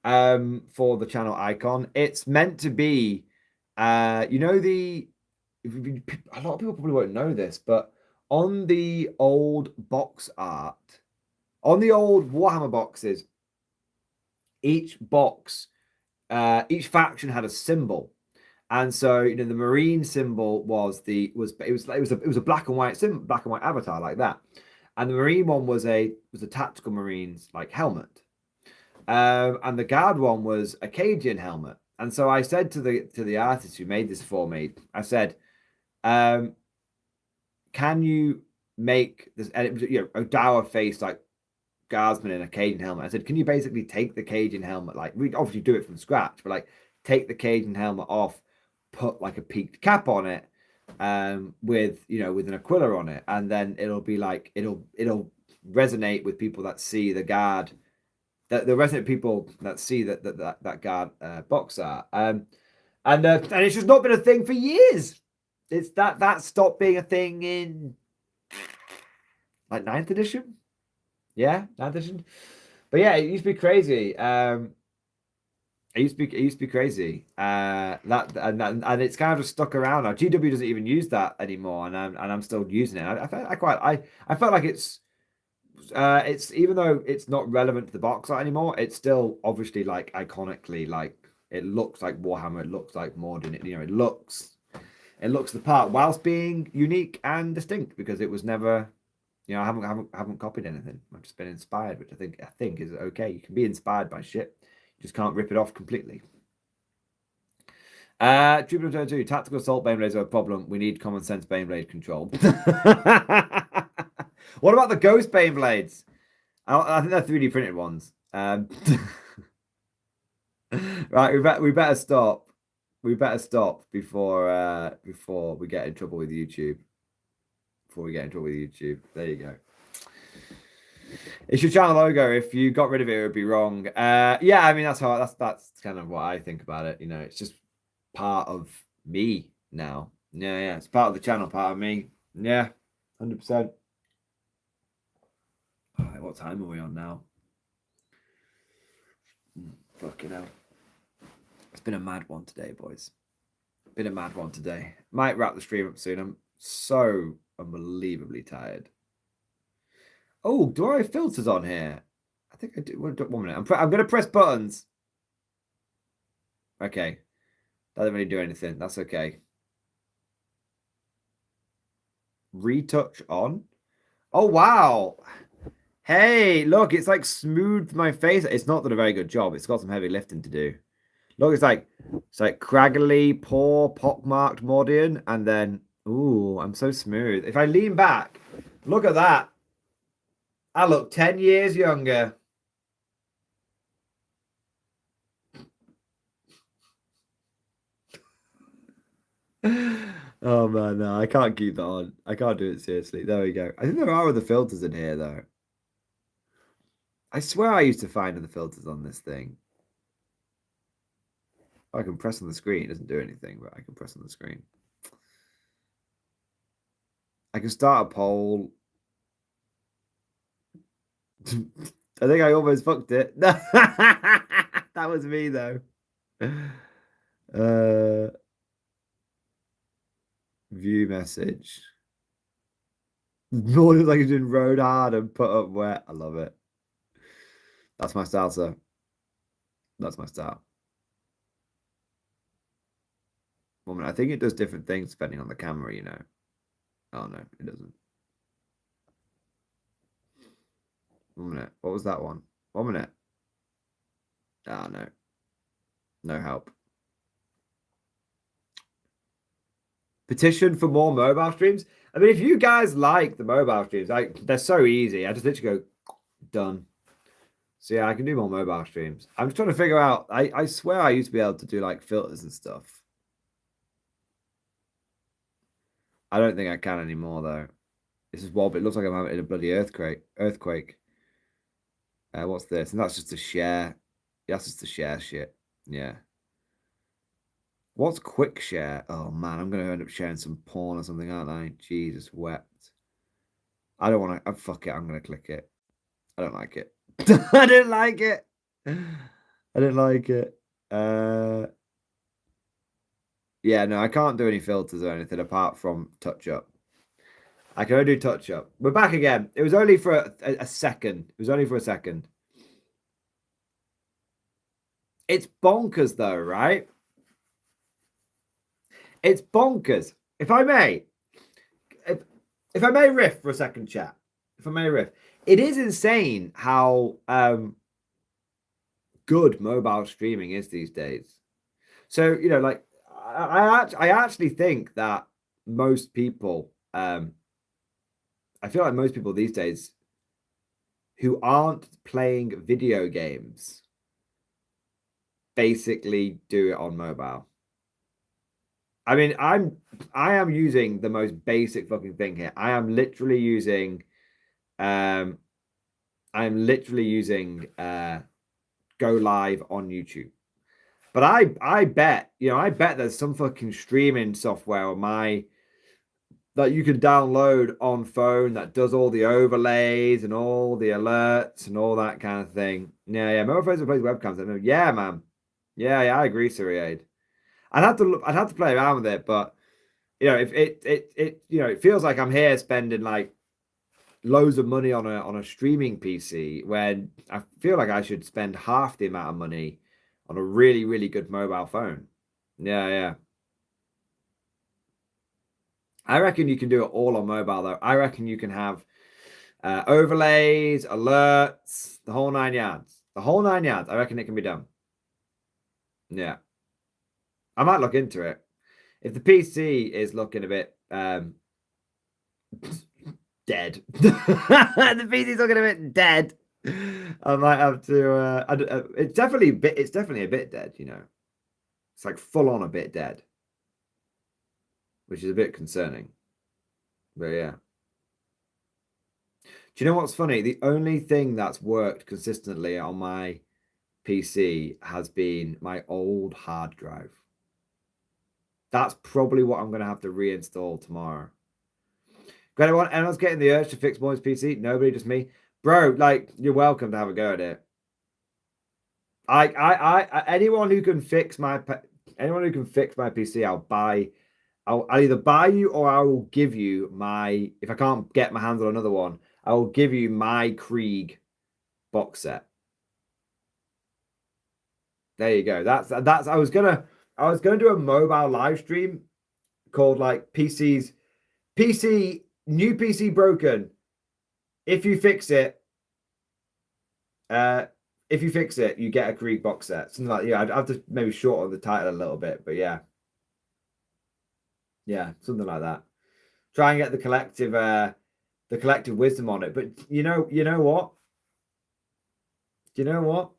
for the channel icon. It's meant to be a lot of people probably won't know this, but on the old box art, on the old Warhammer boxes, each faction had a symbol. And so, the Marine symbol was a black and white symbol, black and white avatar like that. And the Marine one was a tactical Marines like helmet. And the Guard one was a Cajun helmet. And so I said to the artist who made this for me, I said, can you make this, and it was, a dour face like guardsman in a Cajun helmet. I said, can you basically take the Cajun helmet, like we obviously do it from scratch, but like take the Cajun helmet off, put like a peaked cap on it, with an Aquila on it, and then it'll be like it'll resonate with people that see the Guard, the resonate people that see that Guard box art, and it's just not been a thing for years. It's that stopped being a thing in like 9th edition. Yeah, 9th edition. But yeah, it used to be crazy. It used to be crazy. And it's kind of just stuck around now. GW doesn't even use that anymore, and I'm still using it. I felt like it's even though it's not relevant to the box art anymore, it's still obviously like iconically, like it looks like Warhammer, it looks like Mordian, it looks the part whilst being unique and distinct, because it was never, I haven't copied anything. I've just been inspired, which I think is okay. You can be inspired by shit. Just can't rip it off completely. Jupiter 22, tactical assault Baneblades are a problem. We need common sense Baneblade control. What about the ghost Baneblades? I think they're 3D printed ones. Right, we better stop. We better stop before we get in trouble with YouTube. There you go. It's your channel logo. If you got rid of it, it would be wrong. Yeah, I mean that's kind of what I think about it. It's just part of me now. Yeah, it's part of the channel, part of me. Yeah, 100%. All right, what time are we on now? Fucking hell. It's been a mad one today, boys. Been a mad one today. Might wrap the stream up soon. I'm so unbelievably tired. Oh, do I have filters on here? I think I do. 1 minute. I'm going to press buttons. Okay. That doesn't really do anything. That's okay. Retouch on. Oh, wow. Hey, look, it's like smoothed my face. It's not done a very good job. It's got some heavy lifting to do. Look, it's like craggly, poor, pockmarked Mordian. And then, ooh, I'm so smooth. If I lean back, look at that. I look 10 years younger. Oh man, no, I can't keep that on. I can't do it seriously. There we go. I think there are other filters in here though. I swear I used to find other filters on this thing. I can press on the screen. It doesn't do anything, but I can press on the screen. I can start a poll. I think I almost fucked it. That was me though. View message. More like it's been rode hard and put up wet. I love it. That's my style, sir. That's my style. Well, I think it does different things depending on the camera, you know. Oh, no, it doesn't. 1 minute. What was that one? 1 minute. Ah, no. No help. Petition for more mobile streams. I mean, if you guys like the mobile streams, they're so easy. I just literally go, done. So yeah, I can do more mobile streams. I'm just trying to figure out. I swear I used to be able to do like filters and stuff. I don't think I can anymore though. This is wild, but it looks like I'm having a bloody earthquake. What's this? And that's just a share. That's just a share shit. Yeah. What's quick share? Oh man, I'm gonna end up sharing some porn or something, aren't I? Jesus wept. I don't want to. Fuck it. I'm gonna click it. I don't like it. I don't like it. I don't like it. Yeah, no, I can't do any filters or anything apart from touch up. I can only do touch up. We're back again. It was only for a second. It was only for a second. It's bonkers though, right? It's bonkers. If I may riff for a second, chat. If I may riff. It is insane how good mobile streaming is these days. So, you know, like I actually think that most people I feel like most people these days who aren't playing video games basically do it on mobile. I mean, I am using the most basic fucking thing here. I am literally using Go live on YouTube. But I bet, you know, I bet there's some fucking streaming software on that you can download on phone that does all the overlays and all the alerts and all that kind of thing. Yeah, mobile phones replace webcams. I know. Yeah, man. Yeah, I agree, Siriade. I'd have to play around with it, but you know, if it you know, it feels like I'm here spending like loads of money on a streaming PC when I feel like I should spend half the amount of money on a really, really good mobile phone. Yeah. I reckon you can do it all on mobile though. I reckon you can have overlays, alerts, the whole 9 yards. The whole 9 yards. I reckon it can be done. Yeah. I might look into it. If the PC is looking a bit dead. The PC's looking a bit dead. I might have to it's definitely a bit dead, you know. It's like full on a bit dead. Which is a bit concerning. But yeah. Do you know what's funny? The only thing that's worked consistently on my PC has been my old hard drive. That's probably what I'm going to have to reinstall tomorrow. Got anyone's getting the urge to fix Boy's PC? Nobody, just me. Bro, like, you're welcome to have a go at it. Anyone who can fix my PC, I'll either buy you or I will give you my, if I can't get my hands on another one, I will give you my Krieg box set. There you go. That's I was gonna do a mobile live stream called like new PC broken. If you fix it, you get a Krieg box set. Something like, yeah, I'd have to maybe shorten the title a little bit, but yeah. Yeah, something like that. Try and get the collective wisdom on it. But you know what? Do you know what?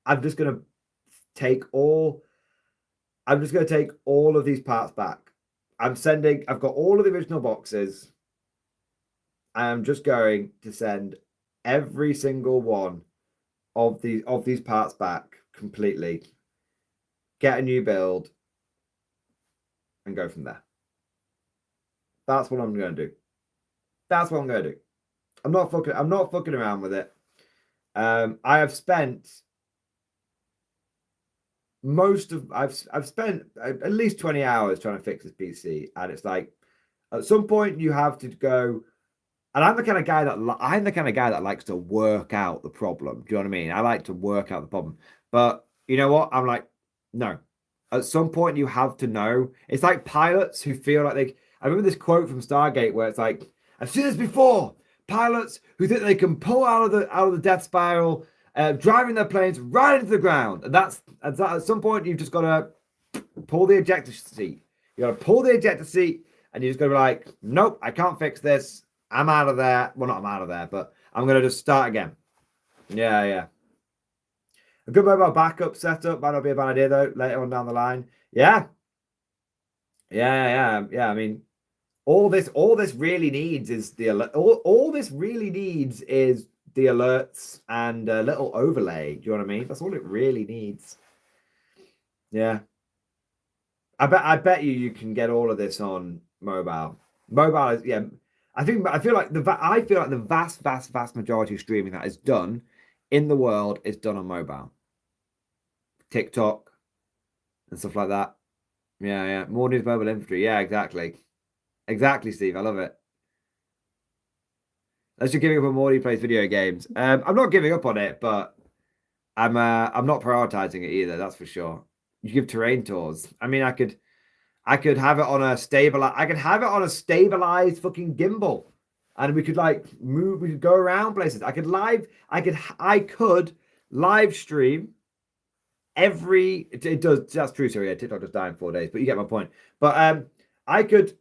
I'm just gonna take all of these parts back. I've got all of the original boxes. I'm just going to send every single one of these parts back completely. Get a new build and go from there. That's what I'm going to do. That's what I'm going to do. I'm not fucking around with it. I have spent I've spent at least 20 hours trying to fix this PC, and it's like at some point you have to go, And I'm the kind of guy that likes to work out the problem. Do you know what I mean? I like to work out the problem. But you know what? I'm like, no. At some point, you have to know. It's like pilots who feel like they. I remember this quote from Stargate where it's like, "I've seen this before. Pilots who think they can pull out of the death spiral, driving their planes right into the ground." And that's at some point you've just got to pull the ejector seat. You got to pull the ejector seat, and you just got to be like, "Nope, I can't fix this. I'm out of there." Well, not I'm out of there, but I'm gonna just start again. Yeah, yeah. A good mobile backup setup might not be a bad idea though. Later on down the line, yeah, yeah. I mean, all this really needs is the alert. All this really needs is the alerts and a little overlay. Do you know what I mean? That's all it really needs. Yeah, I bet you can get all of this on mobile. Mobile is yeah. I feel like the vast majority of streaming that is done in the world is done on mobile, TikTok and stuff like that. Yeah, yeah. Mordian's mobile infantry. Yeah, exactly. Exactly, Steve. I love it. Unless you're giving up on Morty plays video games. I'm not giving up on it, but I'm not prioritizing it either, that's for sure. You give terrain tours. I mean, I could have it on a stabilized fucking gimbal. And we could like move, we could go around places. I could live stream every it does that's true, sorry, yeah, TikTok just died in 4 days, but you get my point. But I could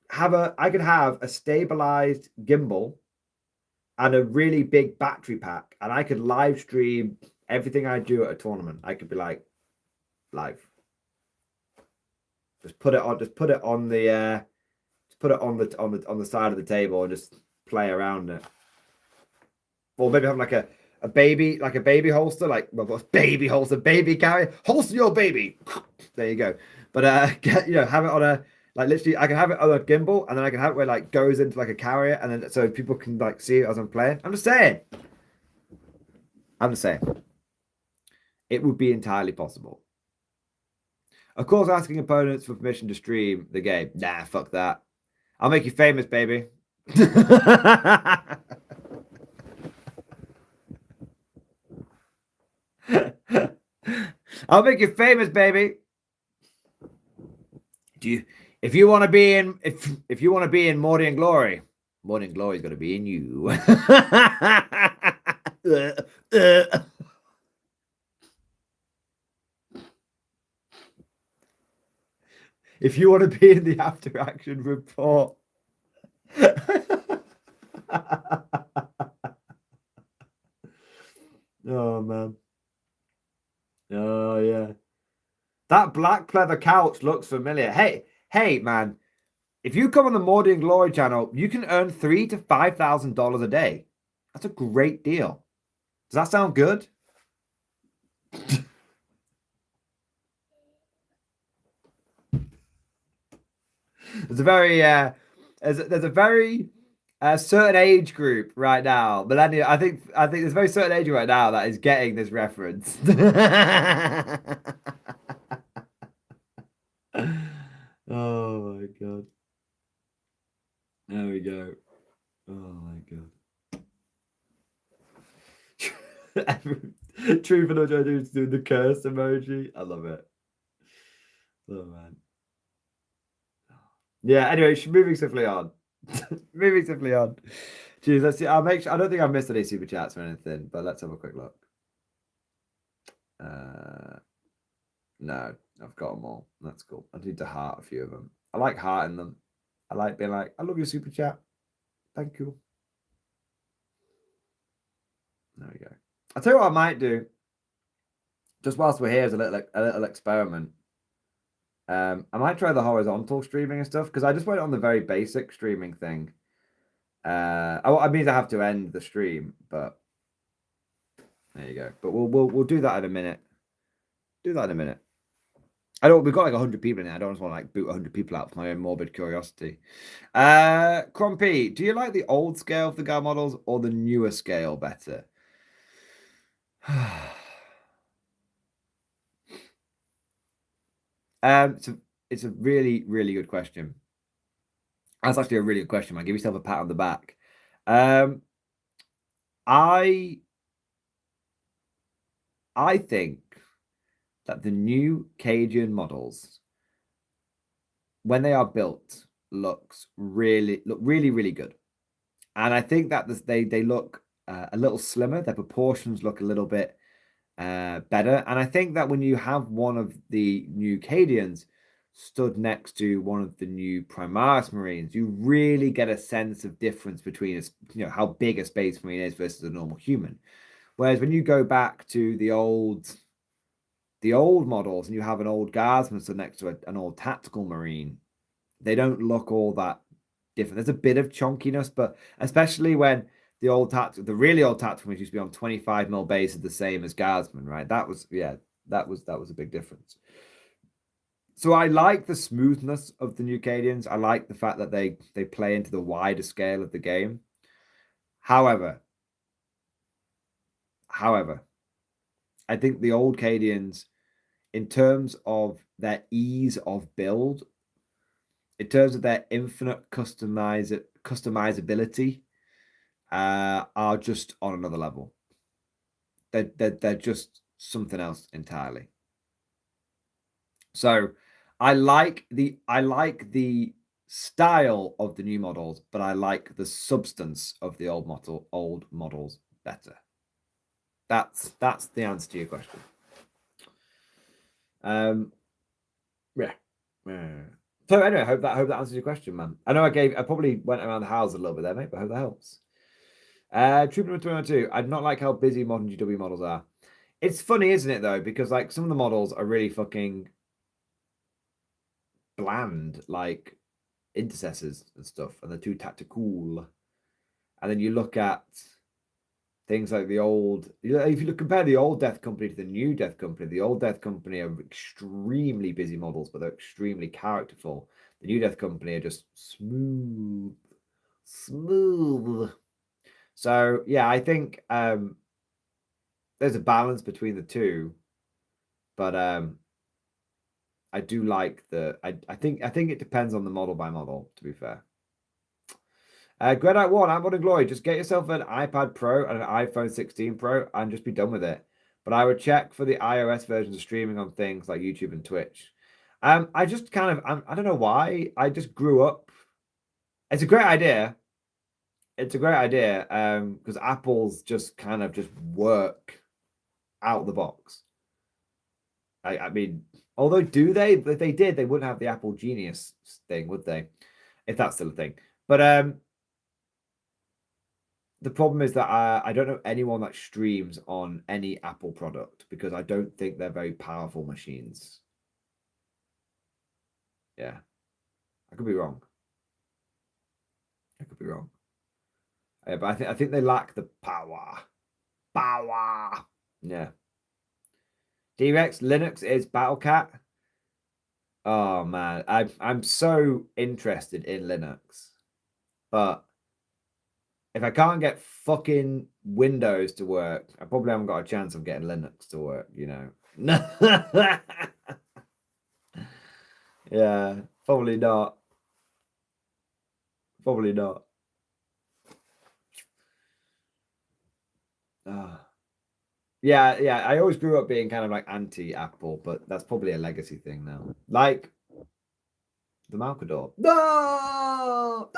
have a stabilized gimbal and a really big battery pack, and I could live stream everything I do at a tournament. I could be like live. Just put it on the on the side of the table and just play around it. Or maybe have like a baby holster, like well, baby holster, baby carrier, holster your baby. There you go. But have it on a like literally. I can have it on a gimbal, and then I can have it where it like goes into like a carrier, and then so people can like see it as I'm playing. I'm just saying. It would be entirely possible. Of course, asking opponents for permission to stream the game. Nah, fuck that. I'll make you famous, baby. I'll make you famous, baby. If you want to be in Mordian Glory, Mordian Glory is going to be in you. If you want to be in the after action report. Oh man. Oh yeah. That black pleather couch looks familiar. Hey man. If you come on the Mordian Glory channel, you can earn $3,000 to $5,000 a day. That's a great deal. Does that sound good? There's a very there's a very certain age group right now, millennial. I think there's a very certain age group right now that is getting this reference. Oh my god. There we go. Oh my god. True for no joke, dude's doing the curse emoji. I love it. Oh man. Yeah, anyway, moving swiftly on. Moving swiftly on. Jeez, let's see. I'll make sure. I don't think I've missed any super chats or anything, but let's have a quick look. No, I've got them all. That's cool. I need to heart a few of them. I like hearting them. I like being like, I love your super chat. Thank you. There we go. I'll tell you what I might do. Just whilst we're here as a little experiment. I might try the horizontal streaming and stuff because I just went on the very basic streaming thing. I mean I have to end the stream, but there you go. But we'll do that in a minute. Do that in a minute. We've got like 100 people in there. I don't just want to like boot 100 people out for my own morbid curiosity. Crumpy, do you like the old scale of the guard models or the newer scale better? It's a really, really good question. That's actually a really good question, man. Give yourself a pat on the back. I think that the new Cadian models, when they are built, look really, really good. And I think that they look a little slimmer. Their proportions look a little bit better. And I think that when you have one of the new Cadians stood next to one of the new Primaris Marines, you really get a sense of difference between how big a Space Marine is versus a normal human. Whereas when you go back to the old models and you have an old Guardsman stood next to an old Tactical Marine, they don't look all that different. There's a bit of chunkiness, but especially when the really old Tactical Marines used to be on 25mm base is the same as Guardsman, right? That was a big difference. So I like the smoothness of the new Cadians. I like the fact that they play into the wider scale of the game. However, I think the old Cadians, in terms of their ease of build, in terms of their infinite customizability, are just on another level. They're just something else entirely. So I like the style of the new models, but I like the substance of the old models better. That's the answer to your question. Yeah. So anyway, I hope that answers your question, man. I know I probably went around the house a little bit there, mate, but I hope that helps. Troop number 202. I do not like how busy modern GW models are. It's funny, isn't it, though? Because like some of the models are really fucking bland, like intercessors and stuff, and they're too tactical. And then you look at things like the old, if you compare the old Death Company to the new Death Company, the old Death Company are extremely busy models, but they're extremely characterful. The new Death Company are just smooth. So yeah, I think there's a balance between the two, but I do like I think it depends on the model by model, to be fair. Gredite 1, I'm Mordian Glory. Just get yourself an iPad Pro and an iPhone 16 Pro and just be done with it. But I would check for the iOS versions of streaming on things like YouTube and Twitch. I just kind of, I don't know why. I just grew up. It's a great idea. It's a great idea because Apple's just kind of just work out the box. I mean, although do they? If they did, they wouldn't have the Apple Genius thing, would they? If that's still a thing. But the problem is that I don't know anyone that streams on any Apple product because I don't think they're very powerful machines. Yeah. I could be wrong. Yeah, but I think they lack the power. Yeah. D-Rex, Linux is Battlecat. Oh man, I'm so interested in Linux. But if I can't get fucking Windows to work, I probably haven't got a chance of getting Linux to work, you know. Yeah, probably not. Probably not. Yeah, I always grew up being kind of like anti-Apple, but that's probably a legacy thing now. Like the Malcador. No!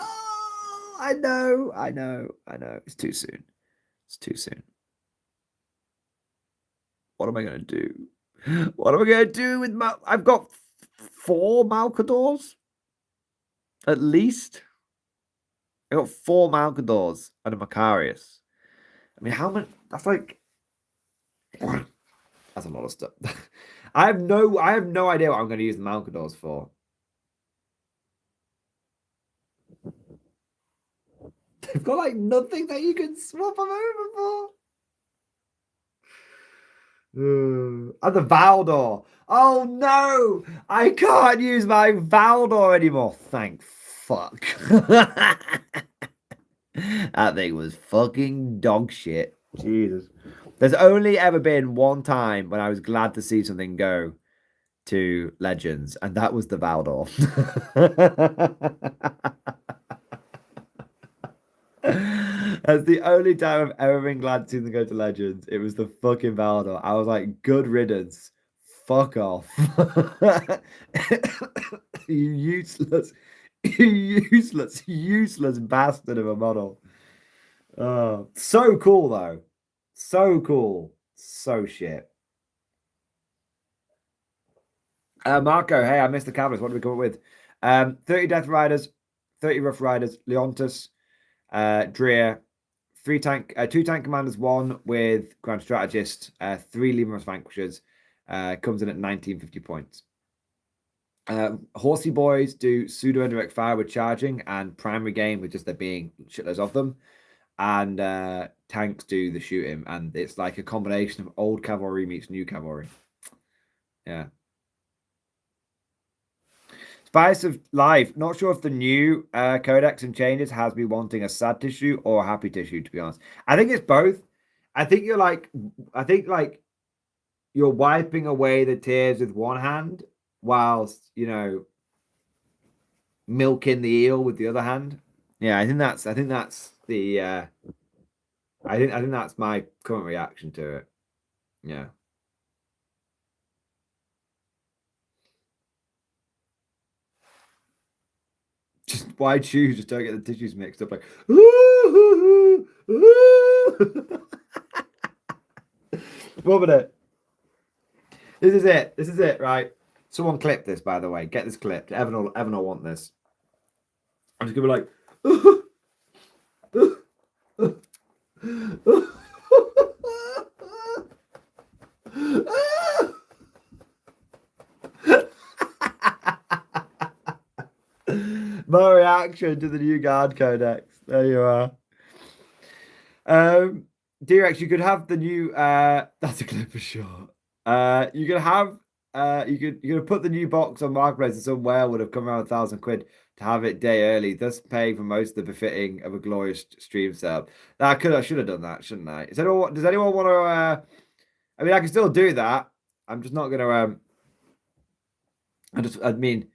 I know. It's too soon. What am I going to do? What am I going to do with I've got 4 Malcadors? At least. I got 4 Malcadors and a Macarius. I mean, how many? That's like... That's a lot of stuff. I have no idea what I'm going to use the Malcadors for. They've got like nothing that you can swap them over for. And the Valdor. Oh no! I can't use my Valdor anymore. Thank fuck. That thing was fucking dog shit. Jesus. There's only ever been one time when I was glad to see something go to Legends, and that was the Valdor. That's the only time I've ever been glad to see them go to Legends. It was the fucking Valdor. I was like, good riddance. Fuck off. You useless, useless bastard of a model. So cool, though. So cool. So shit. Marco, hey, I missed the cameras. What do we come up with? 30 Death Riders, 30 Rough Riders, Leontus, Dreer, two tank commanders, one with Grand Strategist, 3 Lemurous Vanquishers, comes in at 1950 points. Horsey Boys do pseudo indirect fire with charging and primary game with just there being shitloads of them. And tanks do the shooting, and it's like a combination of old cavalry meets new cavalry. Yeah. Spice of Life. Not sure if the new codex and changes has me wanting a sad tissue or a happy tissue, to be honest. I think it's both. I think you're wiping away the tears with one hand whilst, milking the eel with the other hand. Yeah, I think that's the I think that's my current reaction to it. Yeah. Just wide shoes, just don't get the tissues mixed up. Like, ooh, ooh. 1 minute. This is it, right? Someone clip this, by the way. Get this clipped. Evan will want this. I'm just gonna be like, my reaction to the new guard codex. There you are. D-Rex, you could have the new that's a clip for sure. You could have you could put the new box on Marketplace and some whale would have come around £1,000 to have it day early, thus paying for most of the befitting of a glorious stream setup. I should have done that, shouldn't I? Does anyone want to I mean I can still do that. I'm just not gonna I mean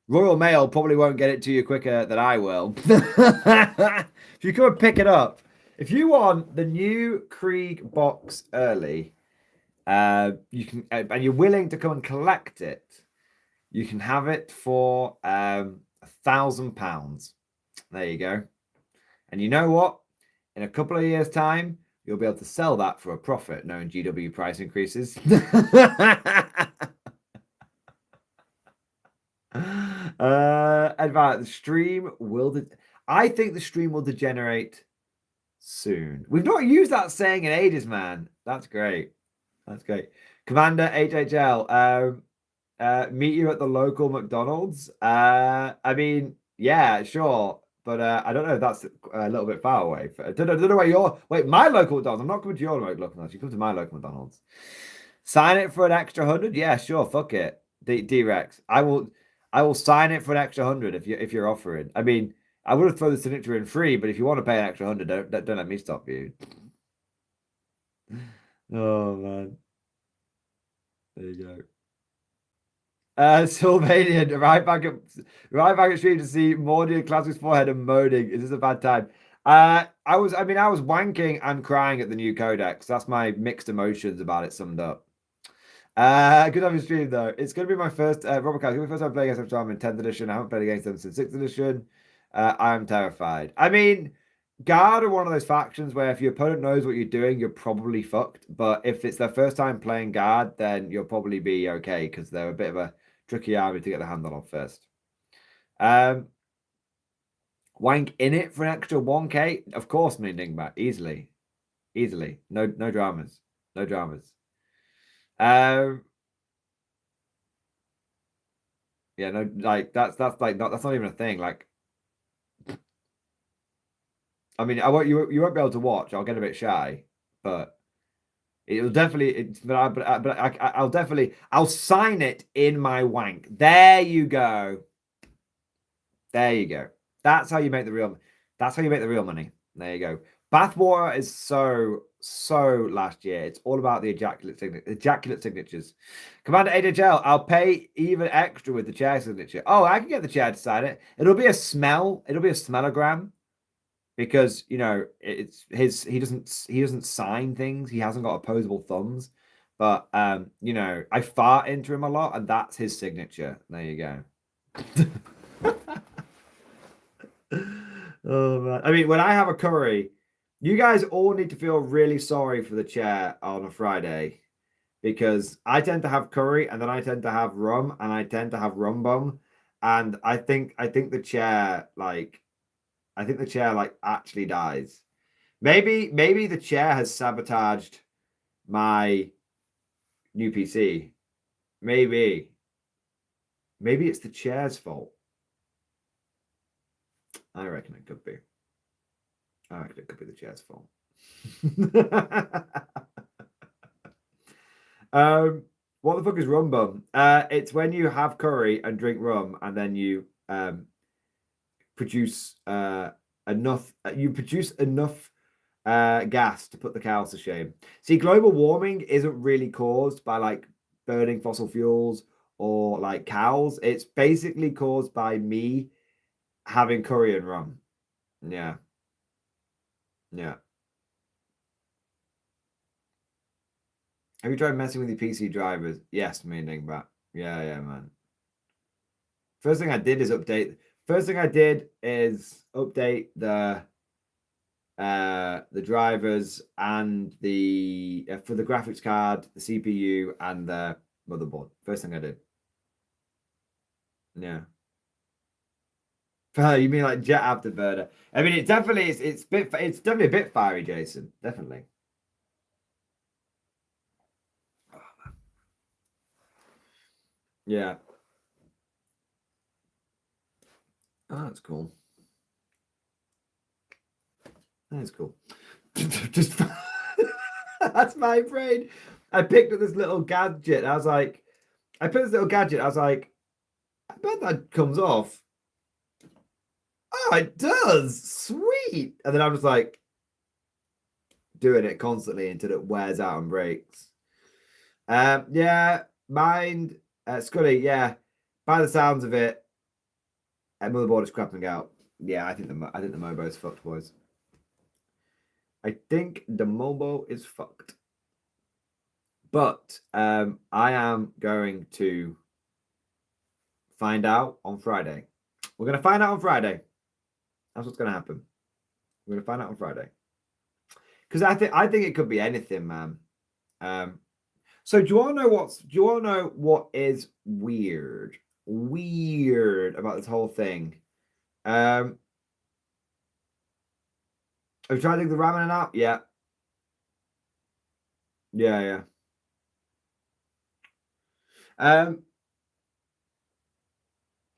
Royal Mail probably won't get it to you quicker than I will. If you come and pick it up, if you want the new Krieg box early, you can, and you're willing to come and collect it, you can have it for £1,000. There you go. And you know what? In a couple of years' time, you'll be able to sell that for a profit, knowing GW price increases. Advance, the stream will. I think the stream will degenerate soon. We've not used that saying in ages, man. That's great. That's great. Commander HHL, meet you at the local McDonald's. I mean, yeah, sure, but I don't know if that's a little bit far away. I don't know where you're. Wait, my local McDonald's. I'm not coming to your local McDonald's. You come to my local McDonald's. Sign it for an extra 100. Yeah, sure. Fuck it. D-Rex. I will sign it for an extra 100 if you're offering. I mean, I would have thrown the signature in free, but if you want to pay an extra 100, don't let me stop you. Oh man. There you go. Sylvanian, right back at stream to see Mordian Classic's forehead and moaning. Is this a bad time? I was wanking and crying at the new codex. That's my mixed emotions about it summed up. Good having stream though. It's gonna be my first Robert Cal, my first time playing against them in 10th edition. I haven't played against them since 6th edition. I'm terrified. I mean, Guard are one of those factions where if your opponent knows what you're doing, you're probably fucked. But if it's their first time playing Guard, then you'll probably be okay because they're a bit of a tricky army to get the handle on first. Wank in it for an extra 1k? Of course, me Dingbat. Easily. No dramas. No dramas. Yeah, no, like that's not even a thing. Like, I mean, I won't. You won't be able to watch. I'll get a bit shy, but it'll definitely. I'll definitely. I'll sign it in my wank. There you go. There you go. That's how you make the real. That's how you make the real money. There you go. Bathwater is so last year. It's all about the ejaculate signatures. Commander AHL, I'll pay even extra with the chair signature. Oh, I can get the chair to sign it. It'll be a smell. It'll be a smellogram. because you know it's his. He doesn't sign things. He hasn't got opposable thumbs. But you know, I fart into him a lot, and that's his signature. There you go. Oh man. I mean, when I have a curry, you guys all need to feel really sorry for the chair on a Friday, because I tend to have curry and then I tend to have rum and I tend to have rum bum. And I think the chair like actually dies. Maybe the chair has sabotaged my new PC. Maybe it's the chair's fault. I reckon it could be. I reckon it could be the chair's fault. What the fuck is rum bum? It's when you have curry and drink rum, and then you produce enough. You produce enough gas to put the cows to shame. See, global warming isn't really caused by like burning fossil fuels or like cows. It's basically caused by me having curry and rum. Yeah. Yeah. Have you tried messing with your PC drivers? Yes, meaning that. Yeah, man. First thing I did is update the drivers and the for the graphics card, the CPU, and the motherboard. First thing I did. Yeah. You mean like jet afterburner? I mean, it's definitely a bit fiery, Jason. Definitely. Yeah. Oh, that's cool. That's cool. Just that's my brain. I picked up this little gadget. I bet that comes off. Oh, it does. Sweet. And then I'm just like doing it constantly until it wears out and breaks. Yeah, mind Scully, yeah. By the sounds of it, motherboard is crapping out. Yeah, I think the Mobo is fucked, boys. I think the Mobo is fucked. But I am going to find out on Friday. We're going to find out on Friday. That's what's going to happen. We're going to find out on Friday. Because I think it could be anything, man. So do you want to know what is weird about this whole thing? Have you tried to dig the ramen out? Yeah. Yeah.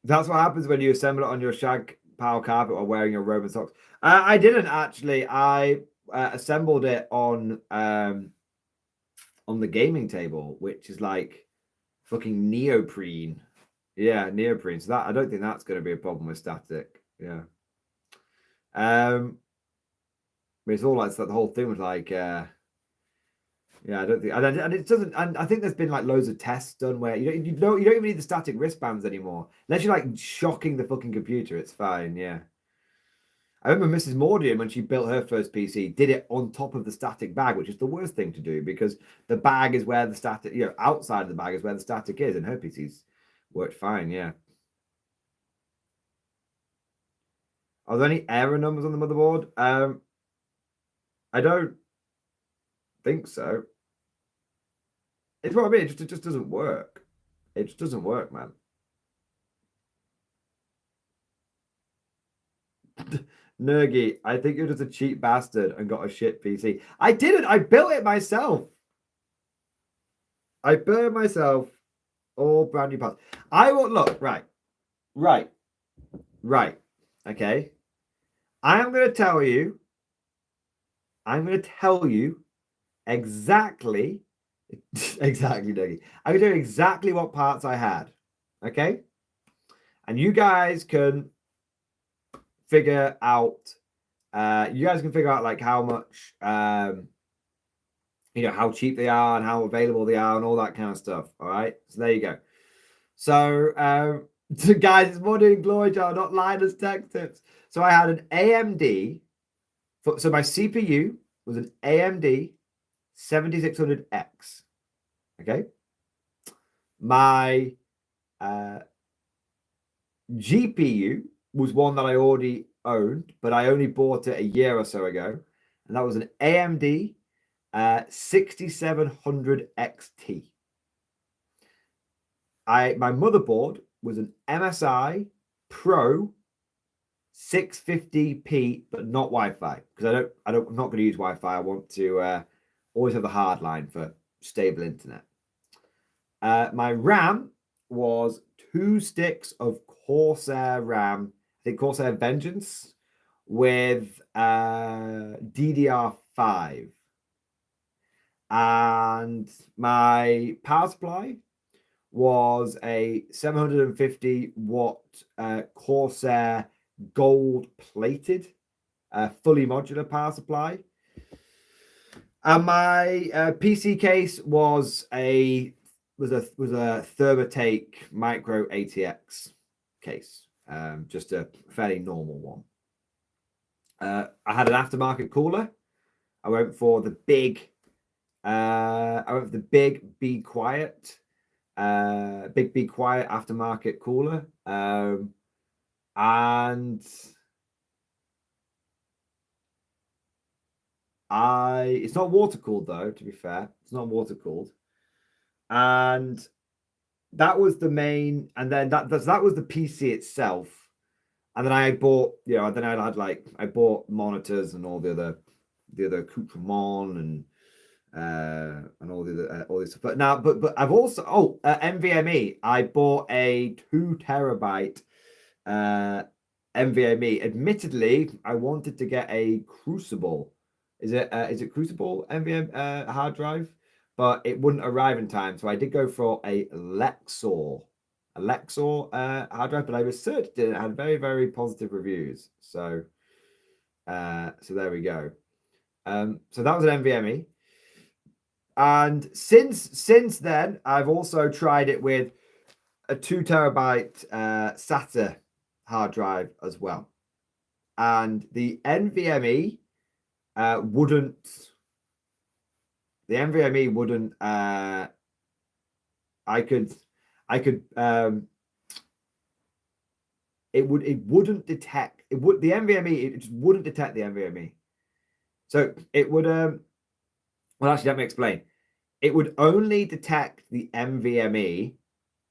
That's what happens when you assemble it on your shag pile carpet or wearing your Roman socks. I didn't actually. I assembled it on the gaming table, which is like fucking neoprene. Yeah, neoprene. So that I don't think that's going to be a problem with static. Yeah. But it's all like so the whole thing was like. Yeah, I don't think, and it doesn't. And I think there's been like loads of tests done where you don't even need the static wristbands anymore. Unless you're like shocking the fucking computer, it's fine. Yeah, I remember Mrs. Mordian when she built her first PC, did it on top of the static bag, which is the worst thing to do because the bag is where the static, outside of the bag is where the static is, and her PCs worked fine. Yeah. Are there any error numbers on the motherboard? I don't think so. It's what I mean. It just doesn't work. It just doesn't work, man. Nergy, I think you're just a cheap bastard and got a shit PC. I didn't. I built it myself. I built myself all brand new parts. I will look right. Okay. I'm going to tell you exactly, Dougie. I'm going to tell you exactly what parts I had. Okay. And you guys can figure out, like how much, how cheap they are and how available they are and all that kind of stuff. All right. So there you go. So, guys, it's Mordian Glory Jar, not Linus Tech Tips. So I had an AMD So my CPU was an AMD 7600X. Okay. My GPU was one that I already owned, but I only bought it a year or so ago, and that was an AMD 6700 XT. My motherboard was an MSI Pro 650p, but not Wi-Fi, because I'm not going to use Wi-Fi. I want to always have the hard line for stable internet. My RAM was 2 sticks of Corsair RAM, I think Corsair Vengeance, with DDR5. And my power supply was a 750 watt Corsair gold plated fully modular power supply. And my PC case was a Thermatake Micro ATX case, just a fairly normal one. I had an aftermarket cooler. I went for the big. Be Quiet, Be Quiet aftermarket cooler, and it's not water cooled though. To be fair, it's not water cooled. And that was the main, and then that was the PC itself. And then I bought, then I had I bought monitors and all the other accoutrement and all this stuff. But now, but I've also NVMe. I bought a 2 terabyte NVMe. Admittedly, I wanted to get a Crucible. Is it Crucible NVMe hard drive? But it wouldn't arrive in time, so I did go for a Lexor hard drive. But I researched it; and it had very, very positive reviews. So there we go. So that was an NVMe. And since then, I've also tried it with a 2 terabyte SATA hard drive as well. And the NVMe wouldn't. The NVMe wouldn't. I could. It wouldn't detect. It would the NVMe. It just wouldn't detect the NVMe. So it would. Well, actually, let me explain. It would only detect the NVMe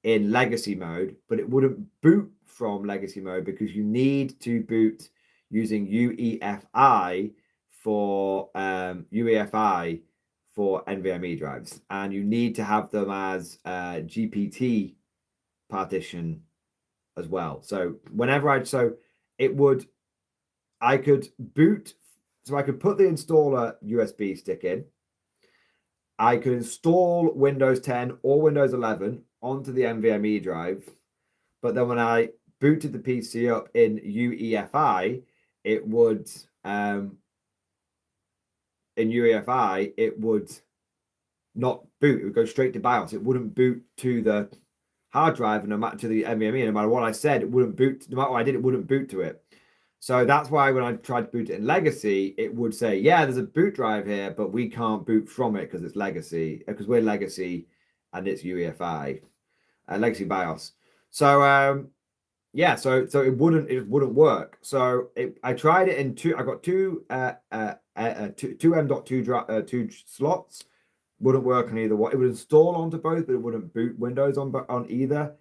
in legacy mode, but it wouldn't boot from legacy mode because you need to boot using UEFI for NVMe drives, and you need to have them as GPT partition as well. So whenever I could boot, so I could put the installer USB stick in. I could install Windows 10 or Windows 11 onto the NVMe drive, but then when I booted the PC up in UEFI, it would not boot. It would go straight to BIOS. It wouldn't boot to the hard drive, and no matter to the NVMe. No matter what I said, it wouldn't boot. No matter what I did, it wouldn't boot to it. So that's why when I tried to boot it in legacy, it would say, yeah, there's a boot drive here, but we can't boot from it because it's legacy, because we're legacy and it's UEFI, legacy BIOS. So yeah, so it wouldn't work. So I tried it in I got two M.2 slots. Wouldn't work on either one. It would install onto both, but it wouldn't boot Windows on either.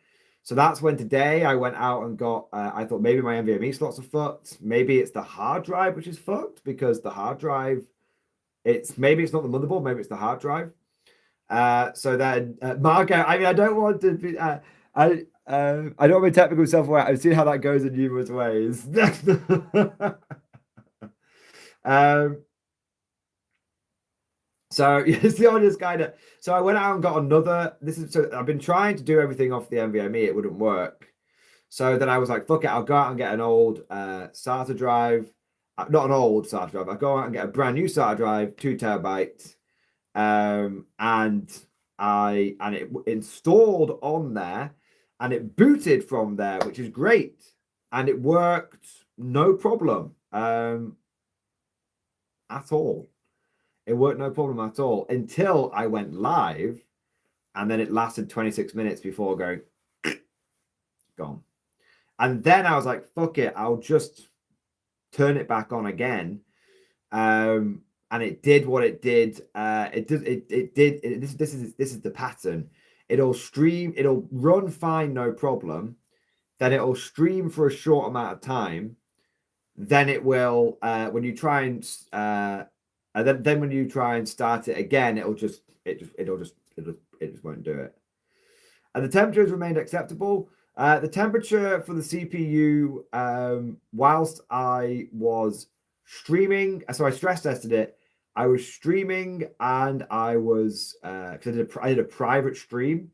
So that's when today I went out and got, I thought maybe my NVMe slots are fucked. Maybe it's the hard drive which is fucked, because the hard drive, maybe it's not the motherboard, maybe it's the hard drive. So then, Marco, I mean, I don't want to be, I don't want to be technical self-aware. I've seen how that goes in numerous ways. So it's the honest kind of. So I went out and got another. So I've been trying to do everything off the NVMe. It wouldn't work. So then I was like, fuck it. I'll go out and get an old SATA drive. Not an old SATA drive. I'll go out and get a brand new SATA drive, 2 terabytes. And it installed on there, and it booted from there, which is great. And it worked no problem. at all. It worked no problem at all until I went live, and then it lasted 26 minutes before going gone. And then I was like, fuck it, I'll just turn it back on again. And it did what it did. This is the pattern. It'll run fine, no problem. Then it'll stream for a short amount of time. Then it will when you try and then when you try and start it again, it just won't do it. And the temperatures remained acceptable. The temperature for the CPU, whilst I was streaming, so I stress tested it. I was streaming and I was because I did a private stream.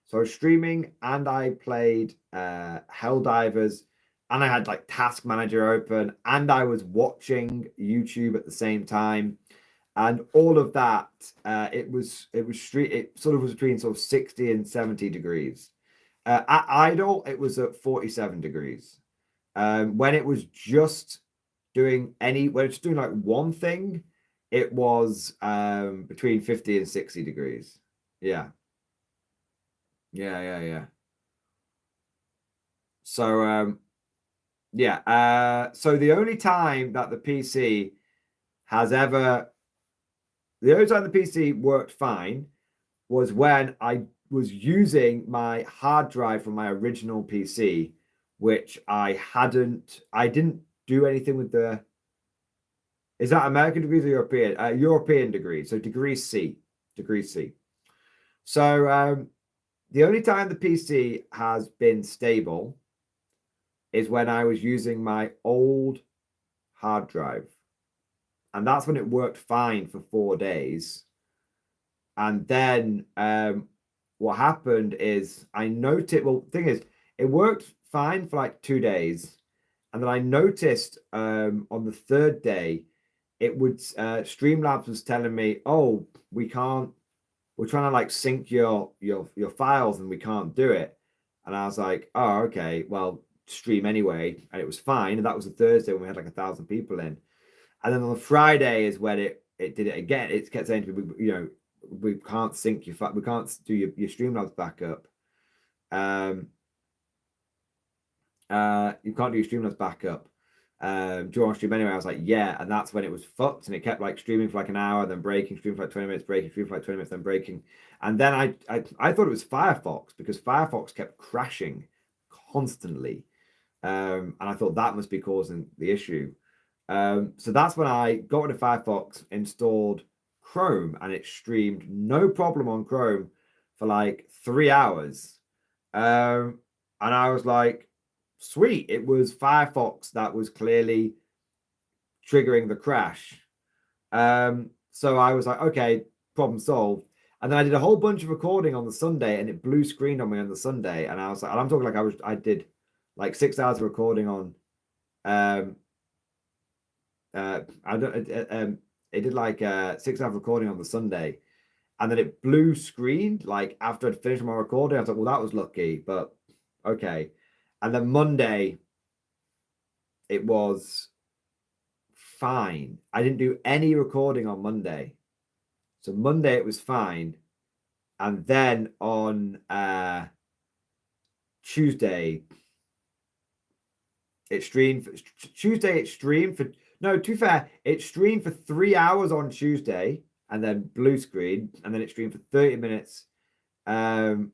So I was streaming and I played Helldivers, and I had like Task Manager open, and I was watching YouTube at the same time, and all of that. It sort of was between sort of 60 and 70 degrees. At idle, it was at 47 degrees. When it was just doing like one thing, it was between 50 and 60 degrees. Yeah. So so the only time that the PC worked fine was when I was using my hard drive from my original PC, which I didn't do anything with the. Is that American degrees or European? European degrees, so degree C. So the only time the PC has been stable is when I was using my old hard drive. And that's when it worked fine for 4 days. And then what happened is I noticed, well, the thing is, it worked fine for like 2 days. And then I noticed on the third day, it would, Streamlabs was telling me, oh, we're trying to like sync your files and we can't do it. And I was like, oh, okay, well, stream anyway. And it was fine. And that was a Thursday when we had like 1,000 people in. And then on the Friday is when it did it again. It kept saying to me, we can't sync your we can't do your Streamlabs backup. You can't do your Streamlabs backup. Do you want to stream anyway? I was like, yeah. And that's when it was fucked. And it kept like streaming for like an hour, then breaking, streaming for like 20 minutes, breaking, streaming for like 20 minutes, then breaking. And then I thought it was Firefox, because Firefox kept crashing constantly. And I thought that must be causing the issue. So that's when I got rid of Firefox, installed Chrome, and it streamed no problem on Chrome for like 3 hours. And I was like, sweet, it was Firefox that was clearly triggering the crash. So I was like, okay, problem solved. And then I did a whole bunch of recording on the Sunday, and it blue screened on me on the Sunday. And I was like, and I'm talking like I did like 6 hours of recording on it did like 6 hours recording on the Sunday, and then it blue screened like after I'd finished my recording. I was like, well, that was lucky, but okay. And then Monday, it was fine. I didn't do any recording on Monday, so Monday it was fine. And then on Tuesday, it streamed. Tuesday, it streamed for. No, to be fair, it streamed for 3 hours on Tuesday, and then blue screen, and then it streamed for 30 minutes on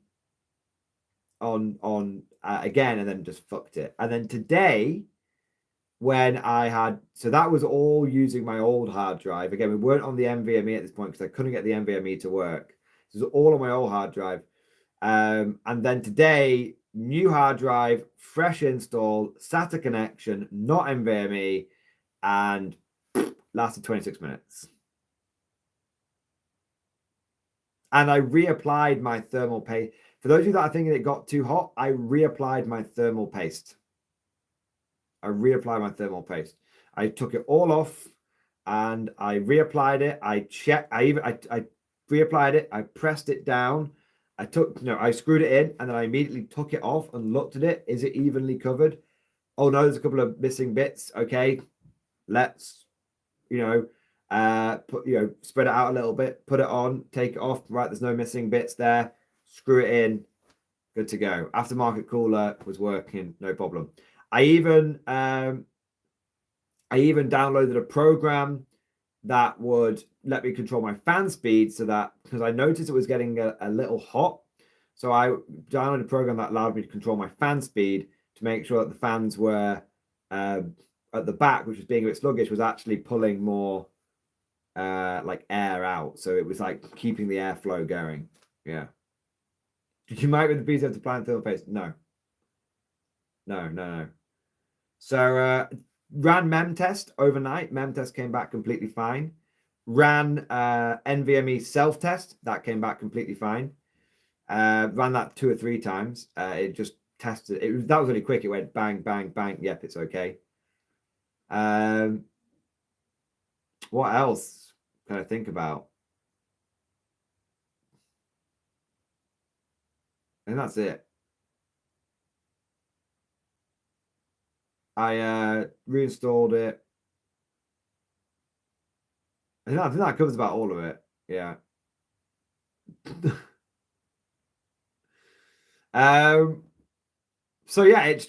again, and then just fucked it. And then today, when I had, so that was all using my old hard drive. Again, we weren't on the NVMe at this point because I couldn't get the NVMe to work. This was all on my old hard drive. And then today, new hard drive, fresh install, SATA connection, not NVMe, and lasted 26 minutes. And I reapplied my thermal paste. For those of you that are thinking it got too hot, I reapplied my thermal paste. I took it all off and I reapplied it. I reapplied it. I pressed it down. I screwed it in, and then I immediately took it off and looked at it. Is it evenly covered? Oh no, there's a couple of missing bits. Okay, let's, Spread it out a little bit, put it on, take it off. Right, there's no missing bits there. Screw it in, good to go. Aftermarket cooler was working, no problem. I even downloaded a program that would let me control my fan speed, so that, because I noticed it was getting a little hot, so I downloaded a program that allowed me to control my fan speed to make sure that the fans were at the back, which was being a bit sluggish, was actually pulling more like air out, so it was like keeping the airflow going. Yeah. Did you mic with the PC to plan thermal paste? No. So ran mem test overnight. Mem test came back completely fine. Ran NVMe self test, that came back completely fine. Ran that 2 or 3 times. It just tested. That was really quick. It went bang, bang, bang. Yep, it's okay. What else can I think about? And that's it. I reinstalled it. I think that covers about all of it. Yeah. So yeah, it's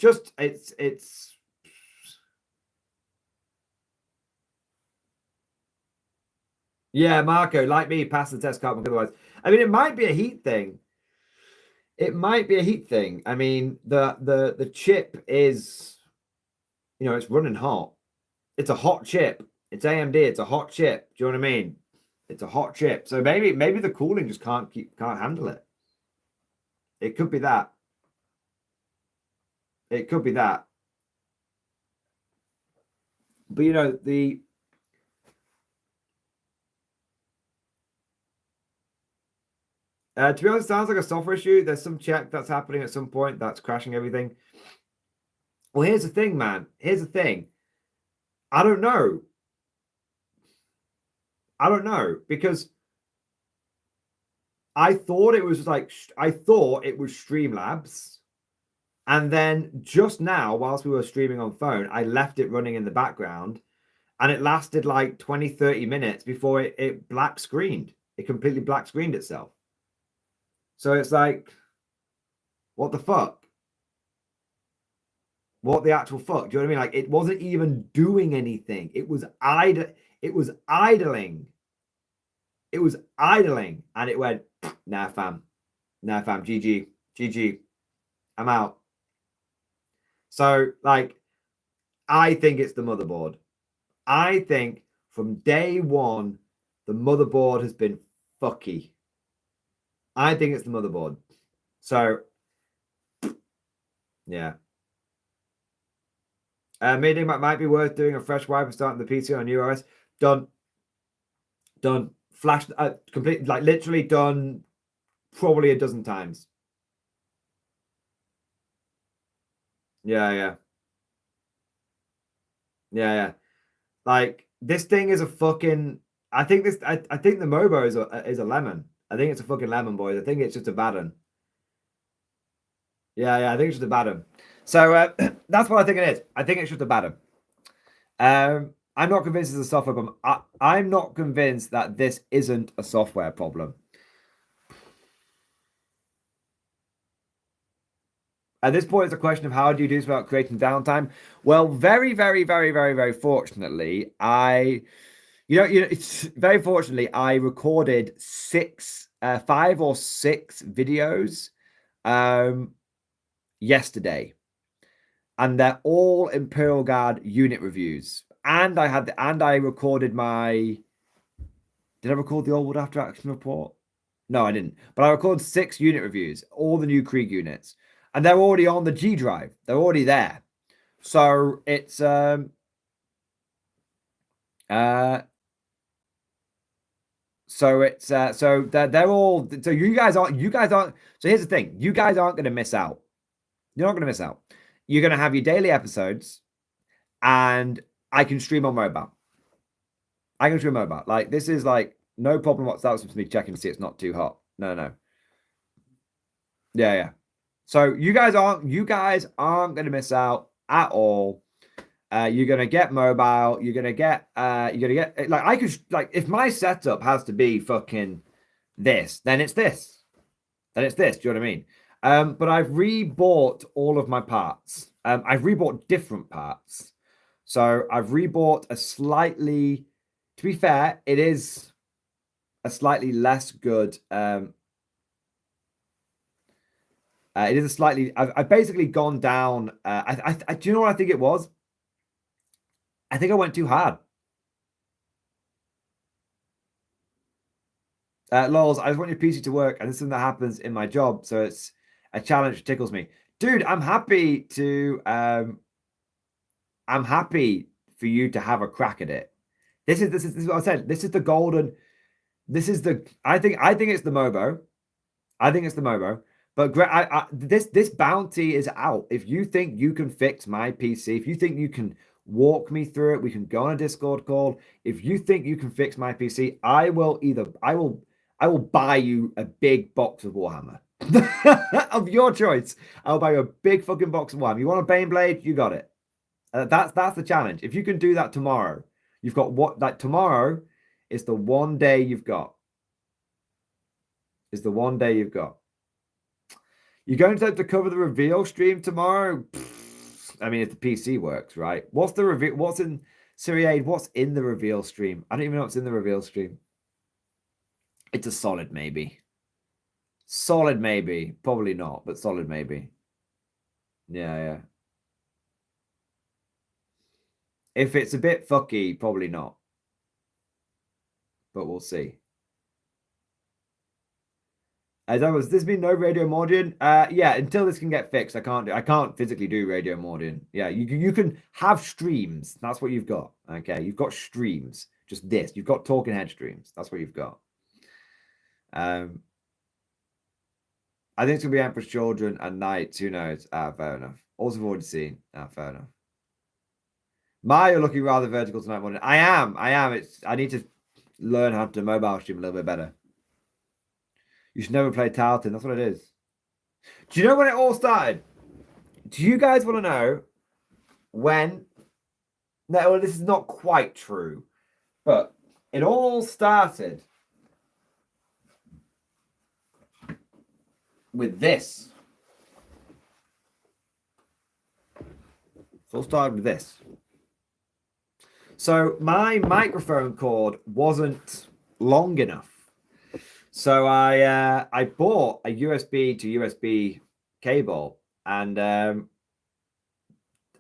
yeah, Marco, like me, pass the test carbon otherwise. I mean, it might be a heat thing. It might be a heat thing. I mean, the chip is, it's running hot. It's a hot chip. It's AMD. It's a hot chip. Do you know what I mean? It's a hot chip. So maybe the cooling just can't handle it. It could be that. It could be that. But the to be honest, it sounds like a software issue. There's some check that's happening at some point that's crashing everything. Well, here's the thing, man. Here's the thing. I don't know. Because I thought it was Streamlabs. And then just now, whilst we were streaming on phone, I left it running in the background, and it lasted like 20, 30 minutes before it black screened. It completely black screened itself. So it's like, what the fuck? What the actual fuck? Do you know what I mean? Like, it wasn't even doing anything. It was idling. It was idling, and it went, nah, fam, GG, I'm out. So, like, I think it's the motherboard. I think from day one, the motherboard has been fucky. I think it's the motherboard. So, yeah. Maybe it might be worth doing a fresh wipe and starting the PC on new OS. Done. Flash, complete, like literally done probably a dozen times. Yeah. Like, this thing is a fucking. I think the Mobo is a lemon. I think it's a fucking lemon, boys. I think it's just a bad one. Yeah. I think it's just a bad one. So that's what I think it is. I think it's just a bad one. I'm not convinced it's a software problem. I'm not convinced that this isn't a software problem. At this point, it's a question of how do you do this without creating downtime? Well, very, very, very, very, very fortunately, it's very fortunately, I recorded 5 or 6 videos yesterday, and they're all Imperial Guard unit reviews. And I recorded did I record the Allwood After Action report? No, I didn't. But I recorded 6 unit reviews, all the new Krieg units. And they're already on the G drive. They're already there. So it's so they're all, so you guys aren't, so here's the thing, you guys aren't going to miss out. You're not going to miss out. You're going to have your daily episodes, and I can stream on mobile. Like, this is like no problem whatsoever. That was me checking to see it's not too hot. No. Yeah. So you guys aren't going to miss out at all. You're gonna get mobile. You're gonna get like I could like if my setup has to be fucking this, then it's this. Then it's this. Do you know what I mean? But I've rebought all of my parts. I've rebought different parts. So I've rebought a slightly, to be fair, it is a slightly less good. It is a slightly. I've basically gone down. Do you know what I think it was? I think I went too hard. Lols, I just want your PC to work, and this is something that happens in my job, so it's a challenge that tickles me. Dude, I'm happy to I'm happy for you to have a crack at it. This is what I said. This is the golden. This is the. I think it's the Mobo. I think it's the Mobo. But this bounty is out. If you think you can fix my PC, if you think you can walk me through it, we can go on a Discord call. If you think you can fix my PC, I will buy you a big box of Warhammer of your choice. I'll buy you a big fucking box of Warhammer. You want a Baneblade? You got it. That's the challenge. If you can do that tomorrow, you've got tomorrow is the one day you've got. Is the one day you've got. You're going to have to cover the reveal stream tomorrow. I mean, if the PC works, right? What's the reveal? What's in Siriade? What's in the reveal stream? I don't even know what's in the reveal stream. It's a solid maybe. Solid maybe. Probably not, but solid maybe. Yeah. If it's a bit fucky, probably not. But we'll see. Has this been no Radio Mordian? Yeah, until this can get fixed, I can't physically do Radio Mordian. Yeah, you can have streams. That's what you've got. Okay, you've got streams. Just this. You've got talking head streams. That's what you've got. I think it's gonna be Emperor's Children and Knights. Who knows? Fair enough. Also, I've already seen. Fair enough. You're looking rather vertical tonight, Mordian. I am. I need to learn how to mobile stream a little bit better. You should never play Tarleton. That's what it is. Do you know when it all started? Do you guys want to know when? No, well, this is not quite true, but it all started with this. It all started with this. So my microphone cord wasn't long enough. So I bought a USB to USB cable, and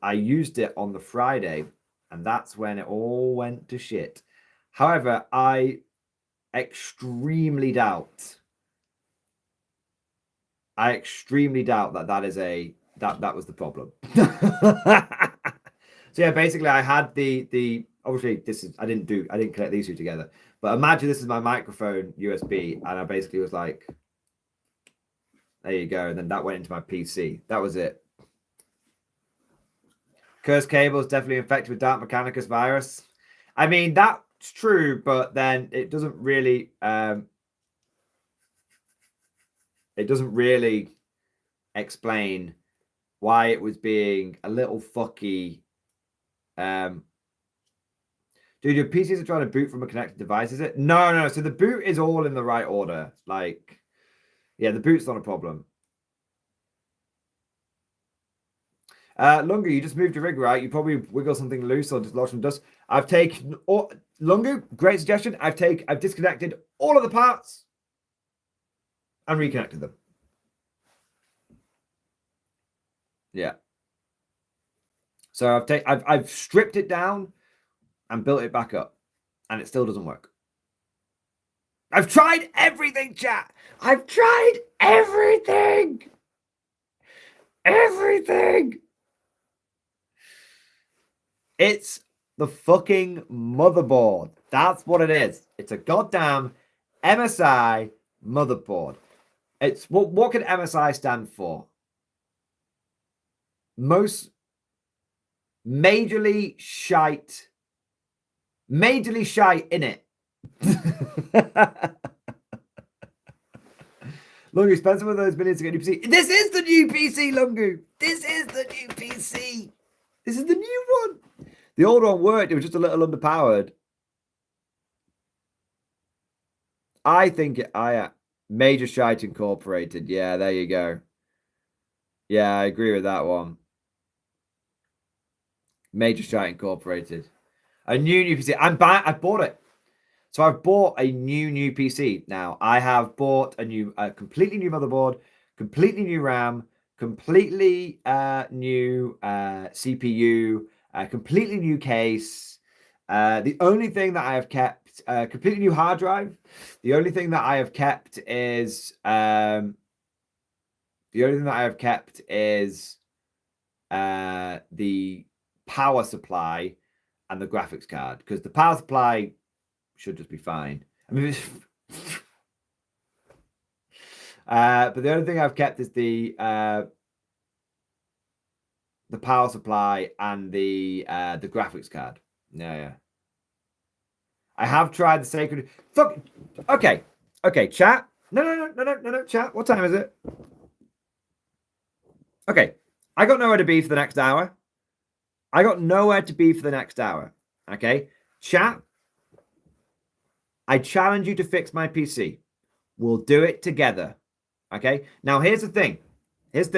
I used it on the Friday, and that's when it all went to shit. However, I extremely doubt that that was the problem. So yeah, basically I had the obviously I didn't connect these two together. But imagine this is my microphone USB, and I basically was like, there you go. And then that went into my PC. That was it. Cursed cable is definitely infected with Dark Mechanicus virus. I mean, that's true, but then it doesn't really explain why it was being a little fucky. Dude, your PCs are trying to boot from a connected device, is it? No. So the boot is all in the right order. Like, yeah, the boot's not a problem. Lungu, you just moved your rig, right? You probably wiggle something loose or just lodge some dust. I've taken Lungu, great suggestion. I've disconnected all of the parts and reconnected them. Yeah. So I've stripped it down and built it back up, and it still doesn't work. I've tried everything, chat. I've tried everything. Everything. It's the fucking motherboard. That's what it is. It's a goddamn MSI motherboard. It's what can MSI stand for? Most majorly shite in it. Lungu, spend some of those millions to get a new PC. This is the new PC, Lungu. This is the new PC. This is the new one. The old one worked. It was just a little underpowered. I think Major Shite Incorporated. Yeah, there you go. Yeah, I agree with that one. Major Shite Incorporated. A new PC. I bought it. So I've bought a new PC now. I have bought a completely new motherboard, completely new RAM, completely new CPU, completely new case. The only thing that I have kept, completely new hard drive. The only thing that I have kept is the power supply and the graphics card, because the power supply should just be fine. I mean, but the only thing I've kept is the power supply and the graphics card. Yeah. I have tried the sacred. Fuck. Okay, chat. No, chat. What time is it? Okay, I got nowhere to be for the next hour. Okay, chat. I challenge you to fix my PC. We'll do it together. Okay. Now, here's the thing. There's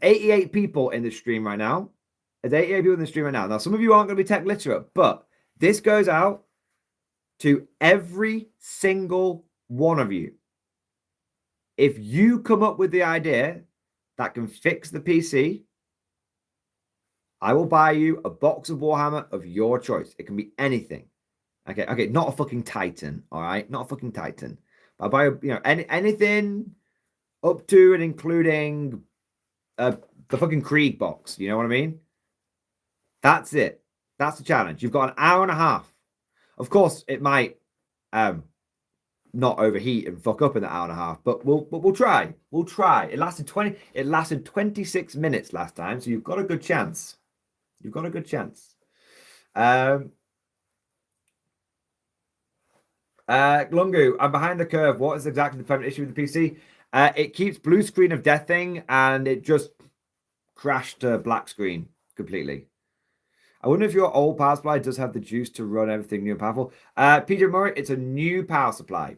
88 people in the stream right now. Now, some of you aren't going to be tech literate, but this goes out to every single one of you. If you come up with the idea that can fix the PC, I will buy you a box of Warhammer of your choice. It can be anything. Okay, not a fucking Titan, all right? Not a fucking Titan. But I'll buy, anything up to and including the fucking Krieg box. You know what I mean? That's it. That's the challenge. You've got an hour and a half. Of course, it might not overheat and fuck up in that hour and a half, but we'll try. We'll try. It lasted 26 minutes last time, so you've got a good chance. Lungu, I'm behind the curve. What is exactly the permanent issue with the PC? It keeps blue screen of deathing, and it just crashed to black screen completely. I wonder if your old power supply does have the juice to run everything new and powerful. PJ Murray, it's a new power supply.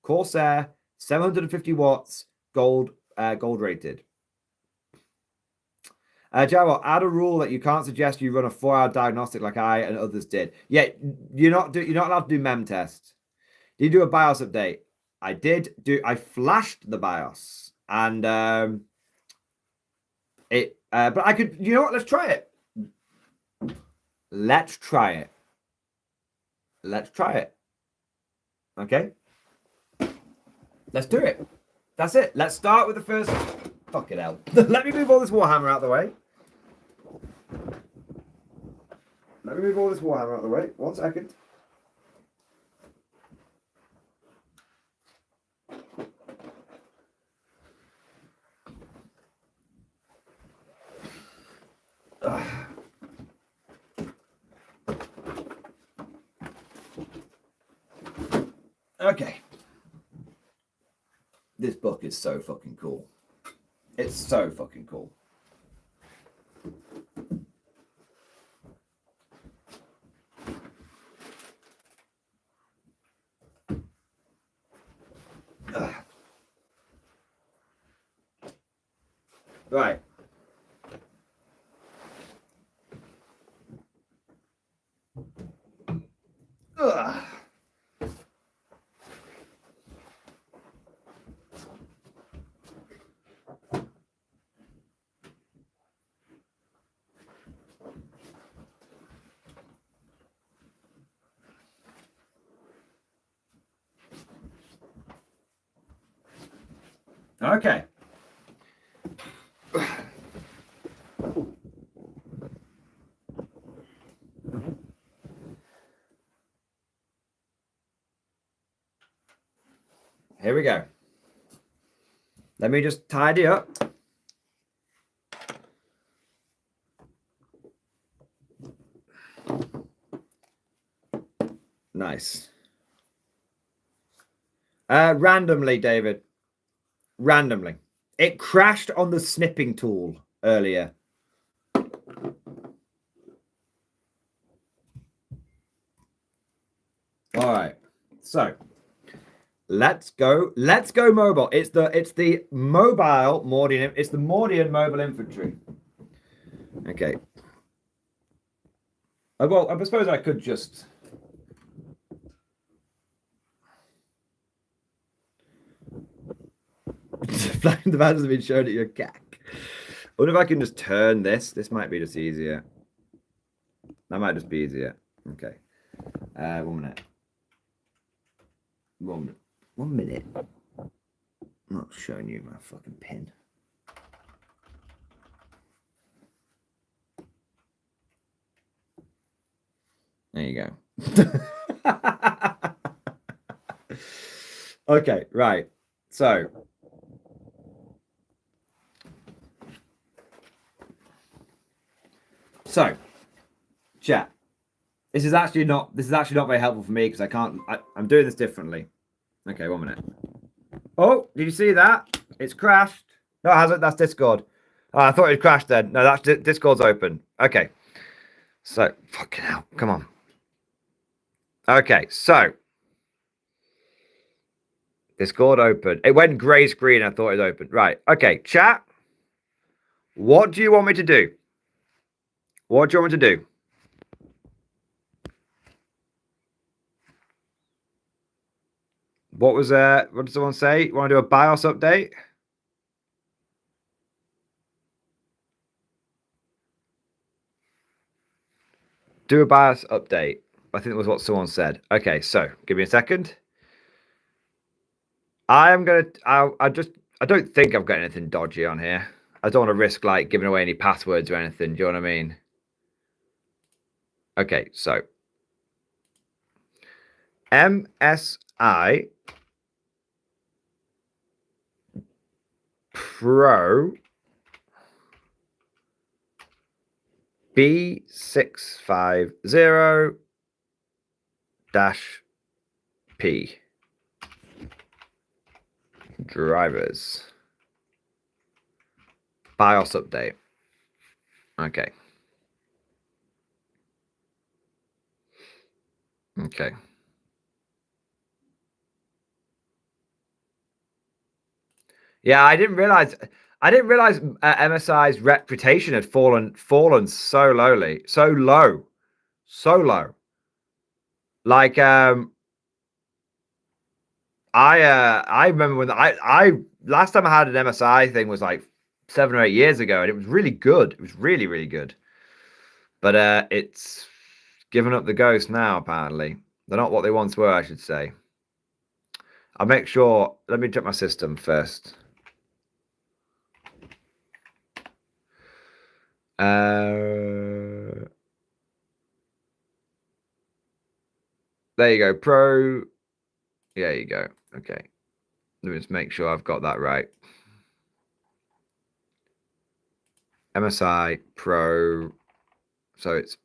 Corsair, 750 watts, gold rated. Java, add a rule that you can't suggest you run a 4-hour diagnostic like I and others did. Yeah, you're not allowed to do mem tests. Did you do a BIOS update? I did do. I flashed the BIOS, and but I could. You know what? Let's try it. Okay. Let's do it. That's it. Let's start with the first. Fucking hell. Let me move all this Warhammer out of the way. 1 second. Okay. This book is so fucking cool. It's so fucking cool. Right. Okay. Here we go. Let me just tidy up. Nice. Randomly, David. Randomly. It crashed on the snipping tool earlier. All right, so let's go mobile. It's the mobile Mordian. It's the Mordian mobile infantry. Okay. Well, I suppose I could just. Flying the vans have been shown at your cack. I wonder if I can just turn this. This might be just easier. That might just be easier. Okay. 1 minute. 1 minute. I'm not showing you my fucking pin. There you go. Okay, right. So chat. This is actually not very helpful for me because I'm doing this differently. Okay, 1 minute. Oh, did you see that? It's crashed. No, it hasn't. That's Discord. Oh, I thought it crashed then. No, that's Discord's open. Okay. So, fucking hell. Come on. Okay, so. Discord open. It went grey screen. I thought it was open. Right. Okay, chat. What do you want me to do? What do you want me to do? What did someone say? You want to do a BIOS update? Do a BIOS update. I think that was what someone said. Okay, so give me a second. I don't think I've got anything dodgy on here. I don't want to risk like giving away any passwords or anything. Do you know what I mean? Okay, so MSI Pro B650-P drivers BIOS update. Okay. Okay. Yeah, I didn't realize MSI's reputation had fallen so lowly, so low. Like I remember when I last time I had an MSI thing was like 7 or 8 years ago, and it was really good. It was really, really good. But it's given up the ghost now, apparently. They're not what they once were, I should say. I'll make sure. Let me check my system first. There you go. Pro. Yeah, you go. Okay. Let me just make sure I've got that right. MSI Pro. So it's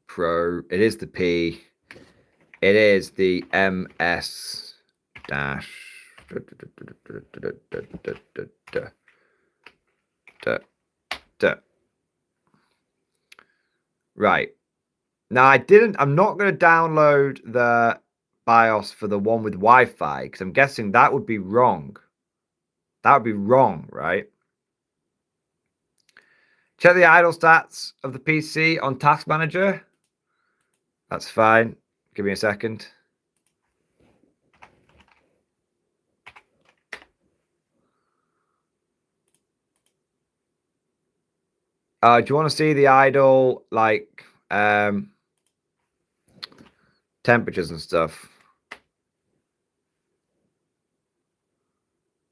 Pro. It is the P. It is the MS dash. Right. Now I'm not going to download the BIOS for the one with Wi-Fi because I'm guessing that would be wrong. That would be wrong, right? Check the idle stats of the PC on Task Manager. That's fine. Give me a second. Do you want to see the idle, like, temperatures and stuff?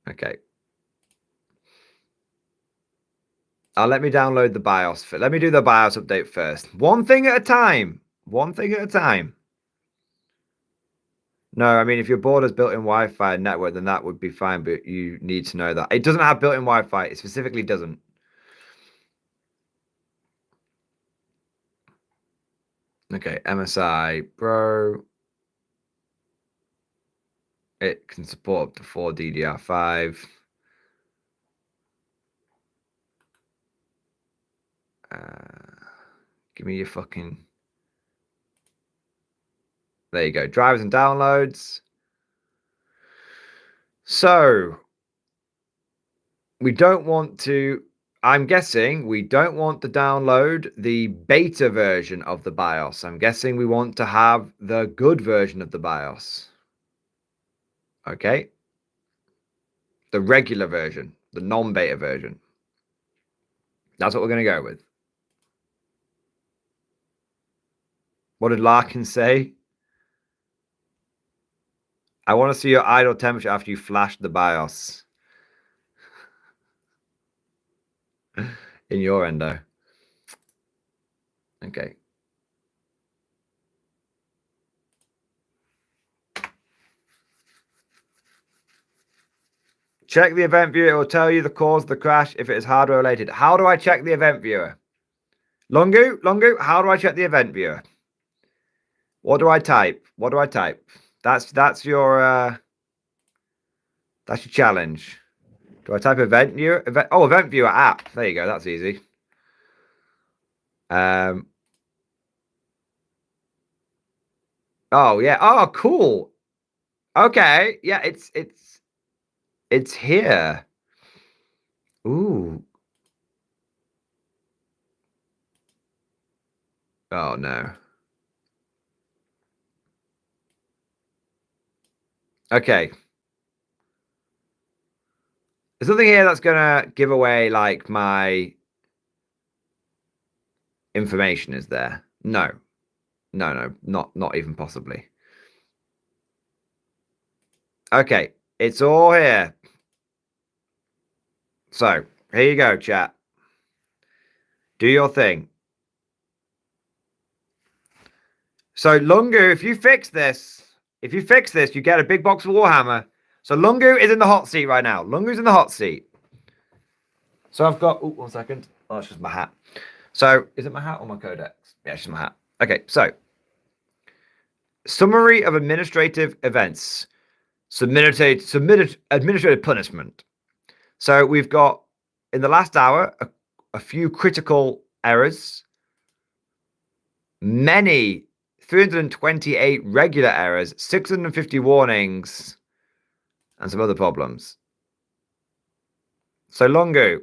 Okay. Let me download the BIOS. Let me do the BIOS update first. One thing at a time. One thing at a time. No, I mean, if your board has built-in Wi-Fi and network, then that would be fine, but you need to know that. It doesn't have built-in Wi-Fi. It specifically doesn't. Okay, MSI Pro. It can support up to 4 DDR5. Give me your fucking... There you go. Drivers and downloads. So, we don't want to... I'm guessing we don't want to download the beta version of the BIOS. I'm guessing we want to have the good version of the BIOS. Okay. The regular version. The non-beta version. That's what we're going to go with. What did Larkin say? I want to see your idle temperature after you flash the BIOS. In your endo. Okay. Check the event viewer. It will tell you the cause of the crash if it is hardware related. How do I check the event viewer? Lungu, how do I check the event viewer? What do I type? What do I type? That's your challenge. Do I type event viewer? Event viewer app. There you go. That's easy. Oh yeah. Oh, cool. Okay. Yeah, it's here. Ooh. Oh no. Okay. There's something here that's gonna give away like my information, is there? No. No, not even possibly. Okay, it's all here. So, here you go, chat. Do your thing. So, Lungu, if you fix this, you get a big box of Warhammer. So, Lungu is in the hot seat right now. Lungu's in the hot seat. So, I've got... Oh, 1 second. Oh, it's just my hat. So, is it my hat or my codex? Yeah, it's just my hat. Okay, so. Summary of administrative events. Submitted administrative punishment. So, we've got, in the last hour, a few critical errors. Many 328 regular errors, 650 warnings, and some other problems. So Lungu,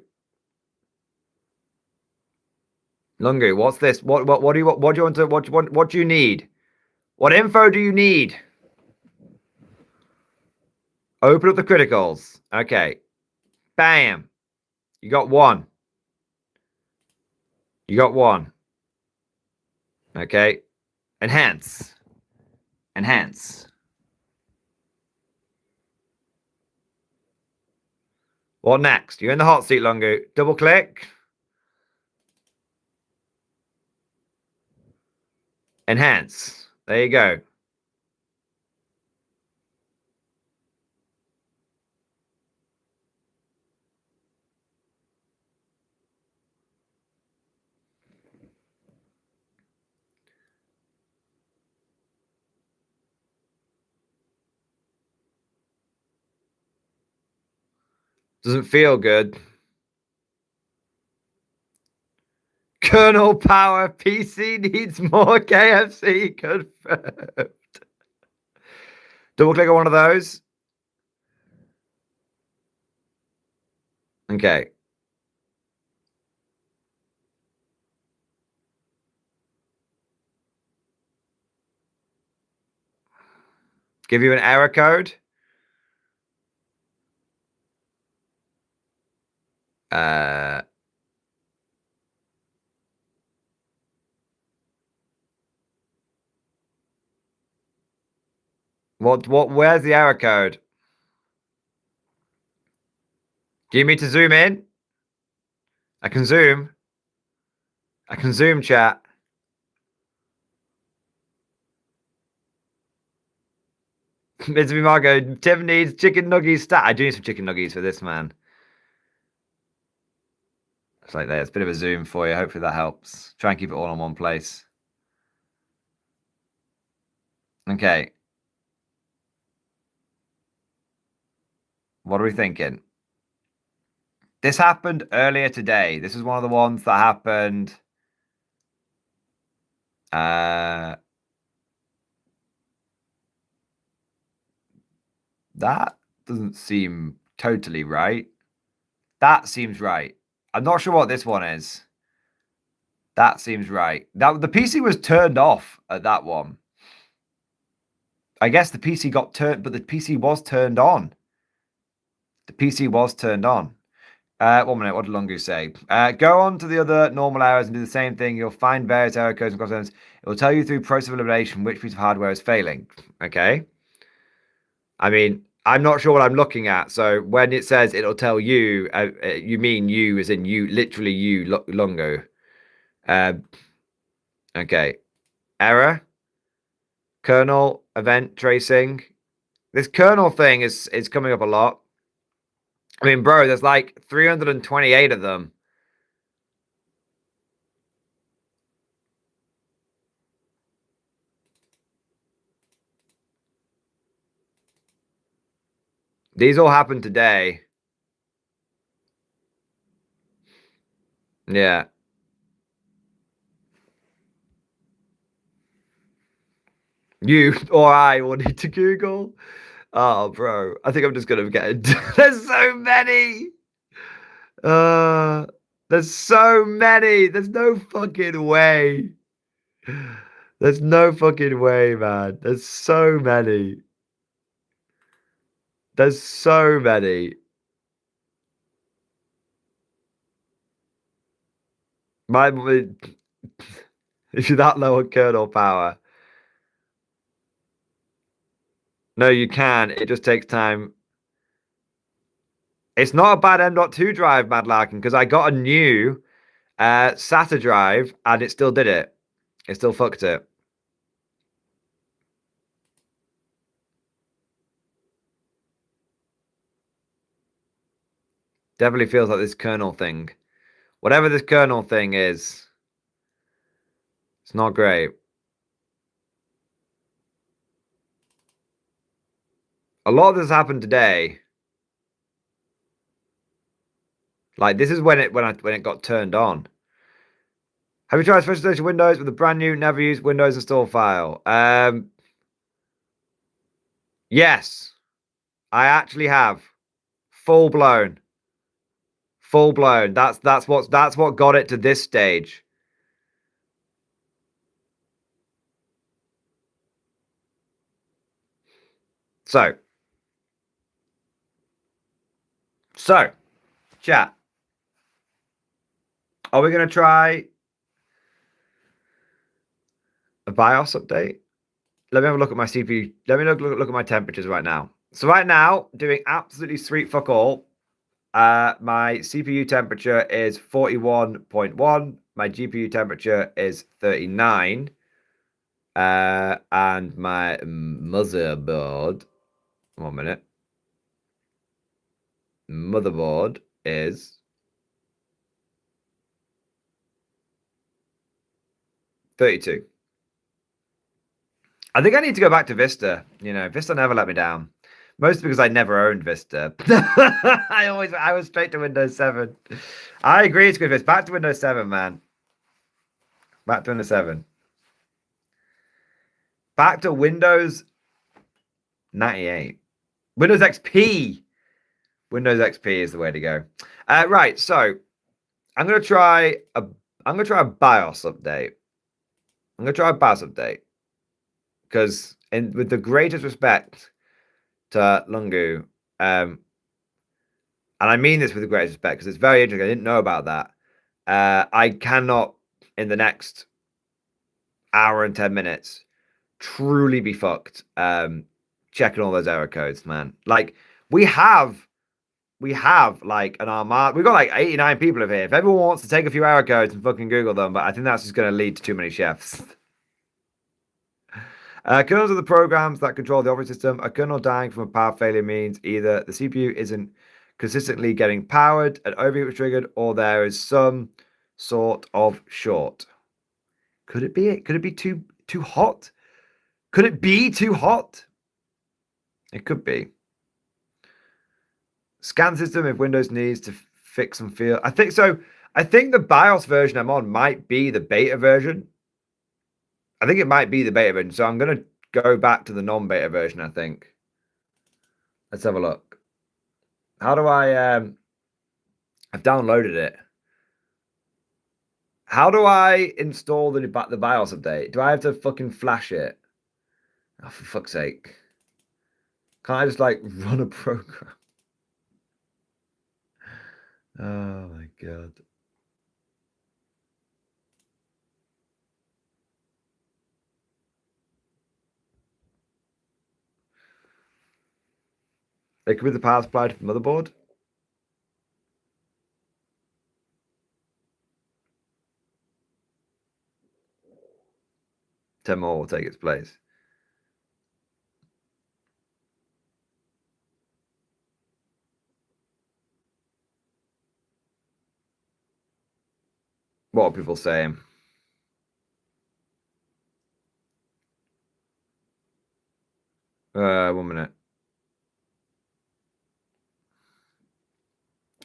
what's this? What do you want to what do you need? What info do you need? Open up the criticals. Okay. Bam. You got one. You got one. Okay. Enhance. Enhance. What next? You're in the hot seat, Lungu. Double click. Enhance. There you go. Doesn't feel good. Kernel power PC needs more KFC. Confirmed. Double click on one of those. Okay. Give you an error code. Where's the error code? Do you need me to zoom in? I can zoom. I can zoom, chat. It's me, Margo. Tim needs chicken nuggies stat. I do need some chicken nuggies for this, man. It's like there. It's a bit of a zoom for you. Hopefully that helps. Try and keep it all in one place. Okay. What are we thinking? This happened earlier today. This is one of the ones that happened. That doesn't seem totally right. That seems right. I'm not sure what this one is. That seems right. That the PC was turned off at that one. I guess the PC got turned, but the PC was turned on. The PC was turned on. 1 minute, what did Lungu say? Go on to the other normal errors and do the same thing. You'll find various error codes and concerns. It will tell you through process of elimination which piece of hardware is failing. Okay. I mean, I'm not sure what I'm looking at. So when it says it'll tell you, you mean you as in you, literally you, Lungu. Okay. Error. Kernel event tracing. This kernel thing is coming up a lot. I mean, bro, there's like 328 of them. These all happened today. Yeah. You or I will need to Google. Oh, bro. I think I'm just going to get it. There's so many. There's so many. There's no fucking way. There's no fucking way, man. There's so many. There's so many. If you're that low on kernel power. No, you can. It just takes time. It's not a bad M.2 drive, Mad Larkin, because I got a new SATA drive and it still did it. It still fucked it. Definitely feels like this kernel thing. Whatever this kernel thing is, it's not great. A lot of this happened today. Like this is when it got turned on. Have you tried special edition Windows with a brand new, never used Windows install file? Yes, I actually have. Full blown. Full blown. That's what got it to this stage. So, chat. Are we going to try a BIOS update? Let me have a look at my CPU. Let me look at my temperatures right now. So right now, doing absolutely sweet fuck all. My CPU temperature is 41.1. My GPU temperature is 39. And my motherboard, 1 minute. Motherboard is 32. I think I need to go back to Vista. You know, Vista never let me down. Mostly because I never owned Vista. I was straight to Windows 7. I agree, it's good. It's back to Windows 7, man. Back to Windows 7. Back to Windows 98. Windows XP. Windows XP is the way to go. Right, so I'm gonna try a BIOS update. I'm gonna try a BIOS update. Because with the greatest respect to Lungu, and I mean this with the greatest respect because it's very interesting. I didn't know about that. I cannot, in the next hour and 10 minutes, truly be fucked checking all those error codes, man. Like, we have like an armada. We've got like 89 people over here. If everyone wants to take a few error codes and fucking Google them, but I think that's just going to lead to too many chefs. Kernels are the programs that control the operating system. A kernel dying from a power failure means either the CPU isn't consistently getting powered, an overheat was triggered, or there is some sort of short. Could it be it? Could it be too hot? Could it be too hot? It could be. Scan system if Windows needs to fix and feel. I think so. I think the BIOS version I'm on might be the beta version. I think it might be the beta version. So I'm going to go back to the non-beta version, I think. Let's have a look. How do I... I've downloaded it. How do I install the BIOS update? Do I have to fucking flash it? Oh, for fuck's sake. Can't I just, like, run a program? Oh, my God. It could be the power supply to the motherboard. Ten more will take its place. What are people saying? 1 minute.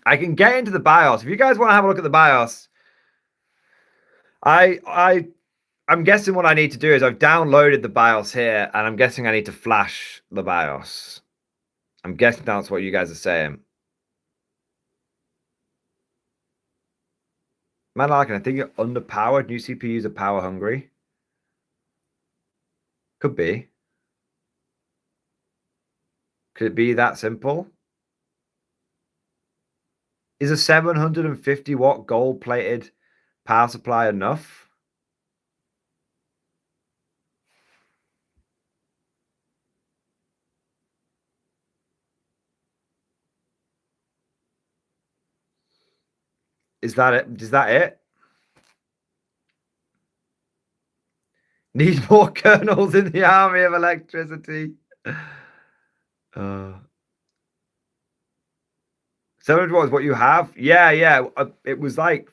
I can get into the BIOS. If you guys want to have a look at the BIOS, I'm guessing what I need to do is I've downloaded the BIOS here, and I'm guessing I need to flash the BIOS. I'm guessing that's what you guys are saying. Man, I think you're underpowered. New CPUs are power hungry. Could be. Could it be that simple? Is a 750 watt gold plated power supply enough? Is that it? Is that it? Need more kernels in the army of electricity. 700 watts, what you have? Yeah. It was like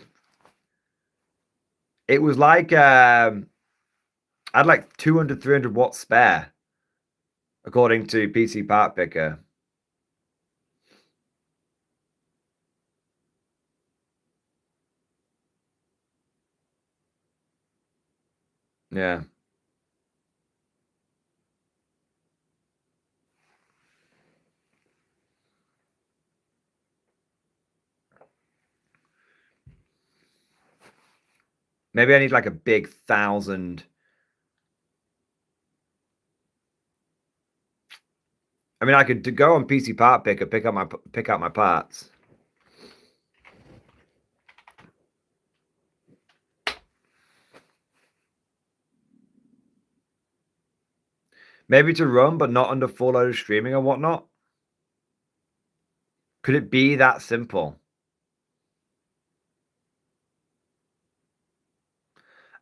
I had like 200, 300 watts spare, according to PC Part Picker. Yeah. Maybe I need like a big 1,000. I mean, I could go on PC Part Picker, pick out my parts. Maybe to run, but not under full load of streaming and whatnot. Could it be that simple?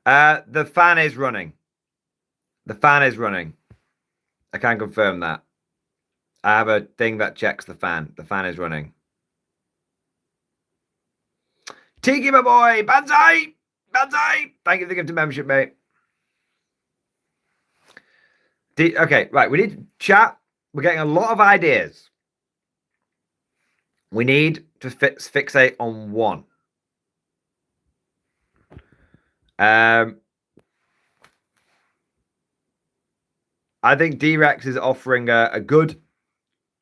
The fan is running. The fan is running. I can confirm that. I have a thing that checks the fan. The fan is running. Tiki, my boy! Banzai! Banzai! Thank you for the gift of membership, mate. Okay, right. We need to chat. We're getting a lot of ideas. We need to fixate on one. I think D-Rex is offering a good,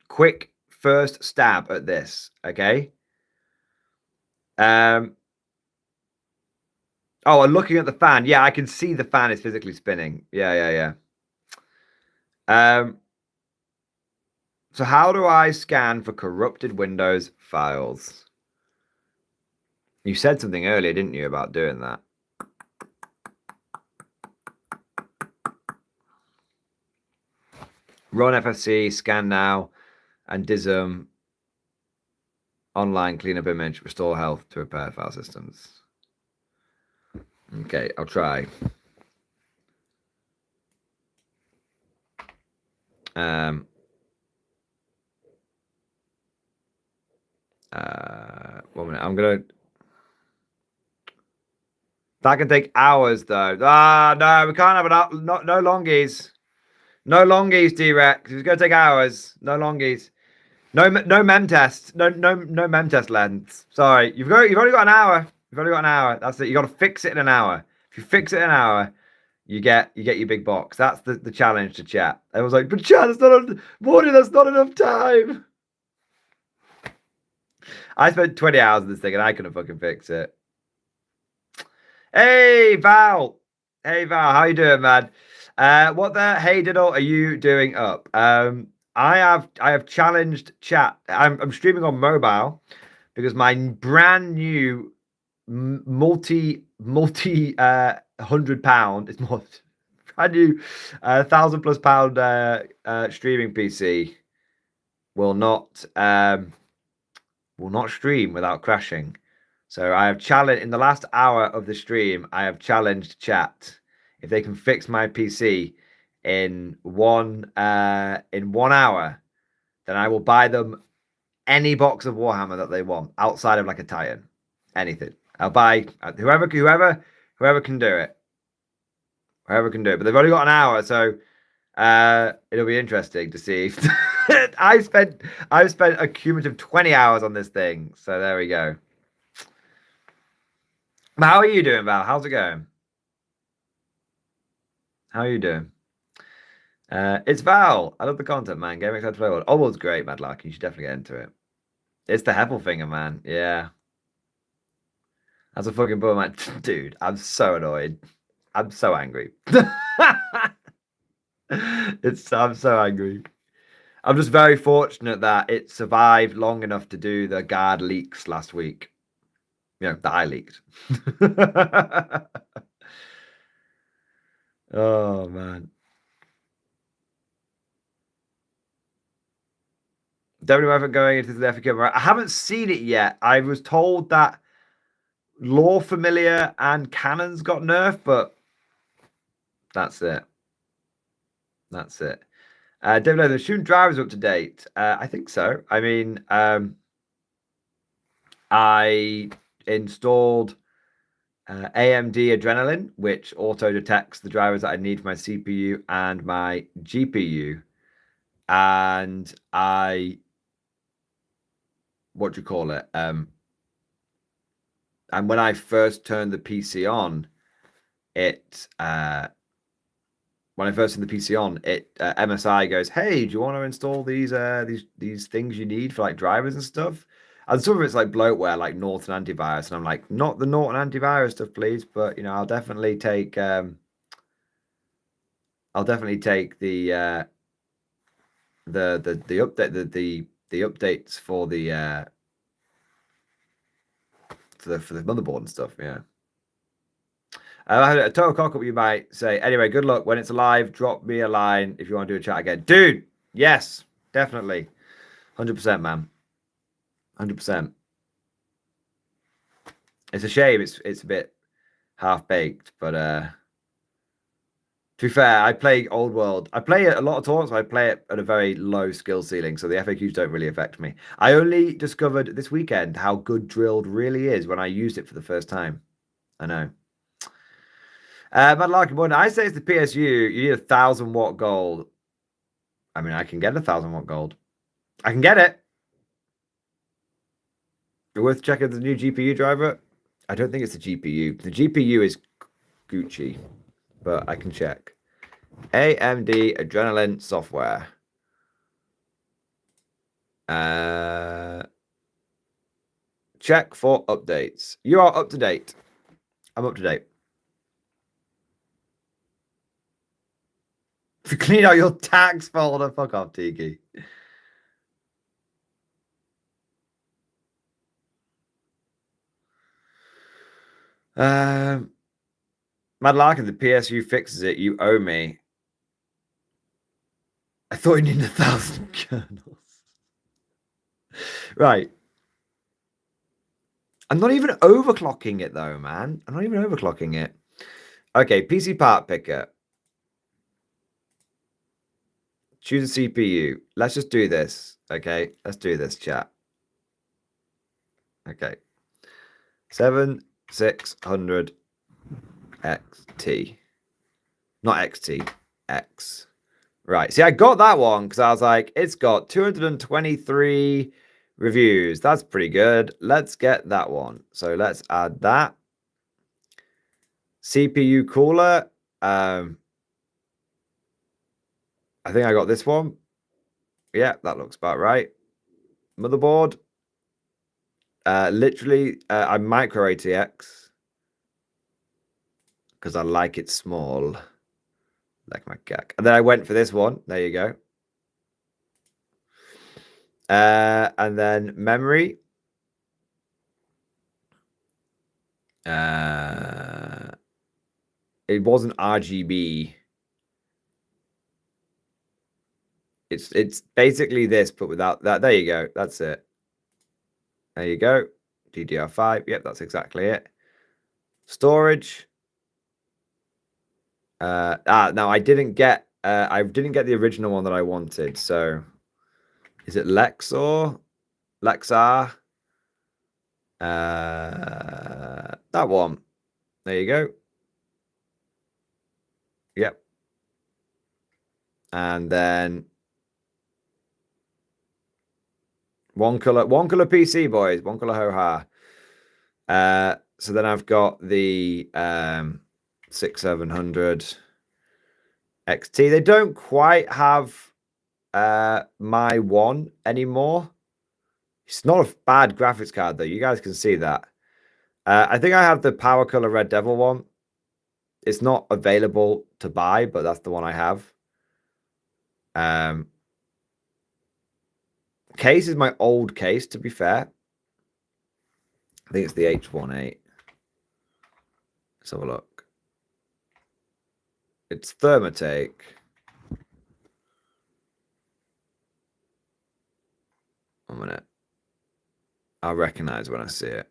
quick first stab at this. Okay. Oh, and looking at the fan. Yeah, I can see the fan is physically spinning. Yeah. So how do I scan for corrupted Windows files? You said something earlier, didn't you, about doing that? Run FFC, scan now, and DISM online cleanup image, restore health to repair file systems. Okay, I'll try. 1 minute. I'm gonna. That can take hours, though. No, we can't have it. No longies. No longies, D-Rex. It's gonna take hours. No longies. No mem test. No mem test lengths. Sorry, you've only got an hour. You've only got an hour. That's it. You got to fix it in an hour. If you fix it in an hour, you get your big box. That's the challenge to chat. Everyone's like, but chat, that's not Mordian, that's not enough time. I spent 20 hours on this thing and I couldn't fucking fix it. Hey Val. Hey Val, how you doing, man? What the hey diddle are you doing up? I have challenged chat. I'm streaming on mobile because my brand new multi £100, it's more brand new £1,000+ streaming PC will not stream without crashing. So I have challenged in the last hour of the stream. I have challenged chat if they can fix my PC in one hour, then I will buy them any box of Warhammer that they want outside of like a Titan, anything. I'll buy whoever can do it, whoever can do it. But they've only got an hour, so it'll be interesting to see. If I've spent a cumulative 20 hours on this thing, so there we go. How are you doing, Val? How's it going? How are you doing? It's Val. I love the content, man. Game excited to play. Oldworld's great, Madlark. You should definitely get into it. It's the Heffelfinger, man. Yeah. That's a fucking bummer, man. Dude, I'm so annoyed. I'm so angry. I'm so angry. I'm just very fortunate that it survived long enough to do the guard leaks last week. You know, that I leaked. Oh, man. Definitely haven't going into the FAQ. I haven't seen it yet. I was told that Lore Familiar and Cannons got nerfed, but that's it. That's it. David, the student drivers up to date. I think so. I mean, I installed AMD Adrenaline, which auto detects the drivers that I need for my CPU and my GPU. And what do you call it? And when I first turned the PC on, MSI goes, "Hey, do you want to install these things you need for like drivers and stuff?" And some of it's like bloatware, like Norton antivirus, and I'm like, "Not the Norton antivirus stuff, please." But you know, I'll definitely take the updates for the motherboard and stuff. Yeah. I had a total cock up, you might say. Anyway, good luck. When it's alive, drop me a line if you want to do a chat again. Dude, yes, definitely. 100%, man. 100%. It's a shame it's a bit half-baked, but to be fair, I play Old World. I play it a lot of tournaments, but I play it at a very low skill ceiling, so the FAQs don't really affect me. I only discovered this weekend how good Drilled really is when I used it for the first time. I know. Mad Larkin, I say it's the PSU. You need 1,000-watt gold. I mean, I can get 1,000-watt gold. I can get it. Worth checking the new GPU driver. I don't think it's the GPU. The GPU is Gucci, but I can check. AMD Adrenaline software. Check for updates. You are up to date. I'm up to date. Clean out your tax folder. Fuck off, Tiki. Mad Larkin, the PSU fixes it. You owe me. I thought you needed 1,000 kernels. Right. I'm not even overclocking it though, man. I'm not even overclocking it. Okay, PC part picker. Choose a CPU. Let's just do this. Okay, let's do this, chat. Okay. 7600 XT. Not XT, X. Right. See, I got that one because I was like, it's got 223 reviews. That's pretty good. Let's get that one. So let's add that. CPU cooler. I think I got this one. Yeah, that looks about right. Motherboard. Literally, I'm micro ATX because I like it small. Like my cack. And then I went for this one. There you go. And then memory. It wasn't RGB. It's basically this, but without that. There you go. That's it. There you go. DDR5. Yep, that's exactly it. Storage. No, I didn't get the original one that I wanted. So is it Lexor? Lexar? That one. There you go. Yep. And then one color PC, boys. One color ho-ha. So then I've got the 6700 XT. They don't quite have my one anymore. It's not a bad graphics card, though. You guys can see that. I think I have the Power Color Red Devil one. It's not available to buy, but that's the one I have. Case is my old case, to be fair. I think it's the H18. Let's have a look. It's Thermatake. One minute. I'll recognize when I see it.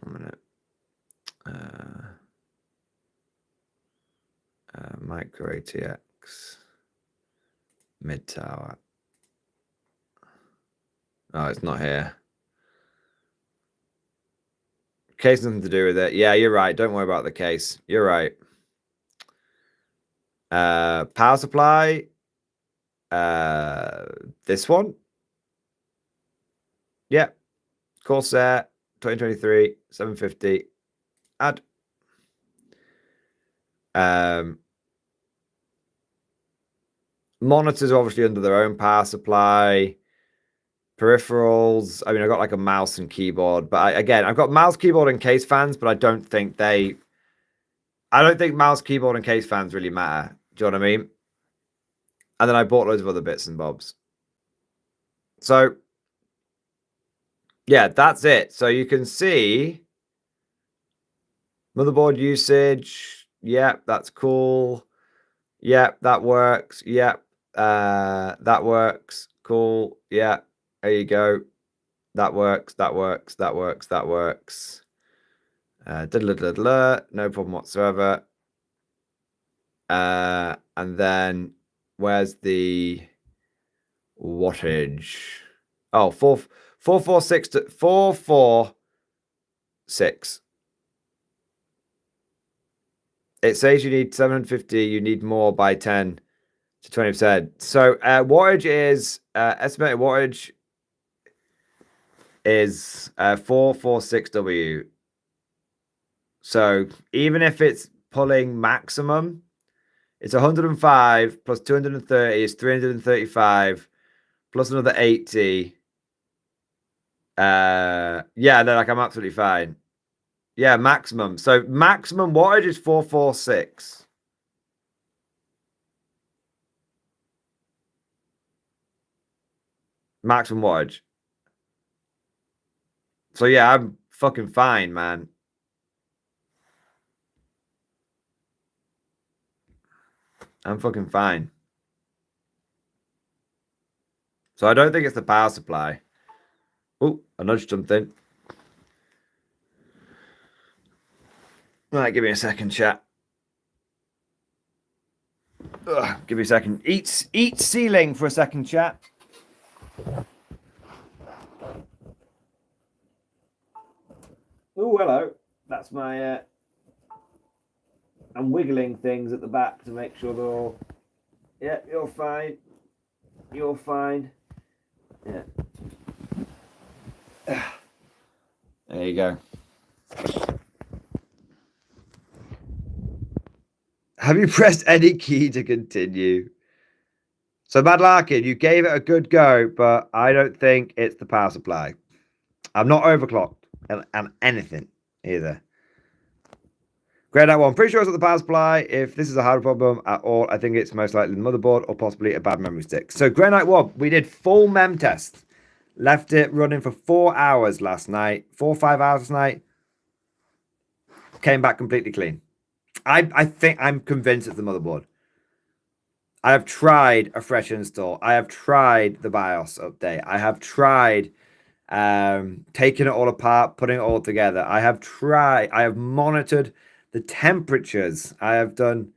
One minute. Micro ATX. Mid tower. Oh, it's not here. Case nothing to do with it. Yeah, you're right. Don't worry about the case. You're right. Power supply. This one. Yeah. Corsair 2023 750. Add. Monitors are obviously under their own power supply. Peripherals. I mean, I got like a mouse and keyboard, but again, I've got mouse, keyboard, and case fans, but I don't think mouse, keyboard, and case fans really matter. Do you know what I mean? And then I bought loads of other bits and bobs. So, yeah, that's it. So you can see motherboard usage. Yep, that's cool. Yep, that works. Yep, that works. Cool. Yeah, there you go. That works. That works. That works. That works. No problem whatsoever. And then where's the wattage? Oh, 446 to 446. It says you need 750. You need more by 10 to 20%. So wattage is estimated wattage is 446W. So even if it's pulling maximum, it's 105 plus 230 is 335 plus another 80. Yeah, no, like I'm absolutely fine. Yeah, maximum. So maximum wattage is 446. Maximum wattage. So yeah, I'm fucking fine, man. I'm fucking fine. So I don't think it's the power supply. Oh, I nudged something. Right, give me a second, chat. Ugh, give me a second. Eat ceiling for a second, chat. Oh, hello. That's my I'm wiggling things at the back to make sure they're all. Yeah, you're fine. You're fine. Yeah. There you go. Have you pressed any key to continue? So, Mad Larkin, you gave it a good go, but I don't think it's the power supply. I'm not overclocked and anything either. Grey Knight 1, pretty sure it's not the power supply. If this is a hardware problem at all, I think it's most likely the motherboard or possibly a bad memory stick. So, Grey Knight 1, we did full mem test. Left it running for 4 hours last night. 4 or 5 hours last night. Came back completely clean. I think I'm convinced it's the motherboard. I have tried a fresh install. I have tried the BIOS update. I have tried taking it all apart, putting it all together. I have monitored the temperatures. I've done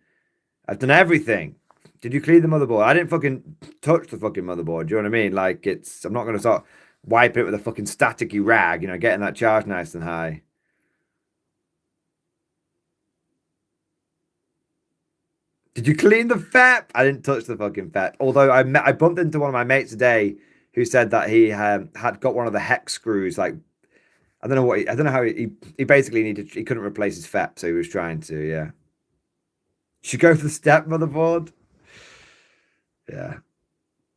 everything. Did you clean the motherboard? I didn't fucking touch the fucking motherboard. Do you know what I mean? Like, I'm not going to start wiping it with a fucking staticky rag, getting that charge nice and high. Did you clean the FEP? I didn't touch the fucking FEP. Although I bumped into one of my mates today who said that he had got one of the hex screws. Like, I don't know how he basically he couldn't replace his FEP, so he was trying to. Yeah. Should go for the step motherboard. Yeah.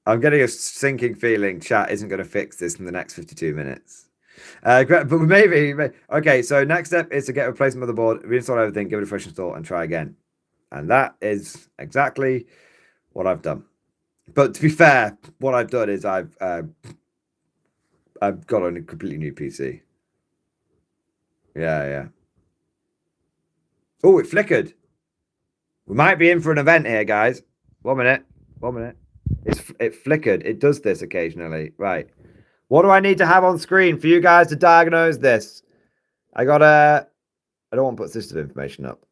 I'm getting a sinking feeling chat isn't going to fix this in the next 52 minutes. But maybe. Okay, so next step is to get a replacement motherboard, reinstall everything, give it a fresh install, and try again. And that is exactly what I've done. But to be fair, what I've done is I've got on a completely new PC. Yeah. Oh, it flickered. We might be in for an event here, guys. 1 minute. It flickered. It does this occasionally. Right. What do I need to have on screen for you guys to diagnose this? I don't want to put system information up.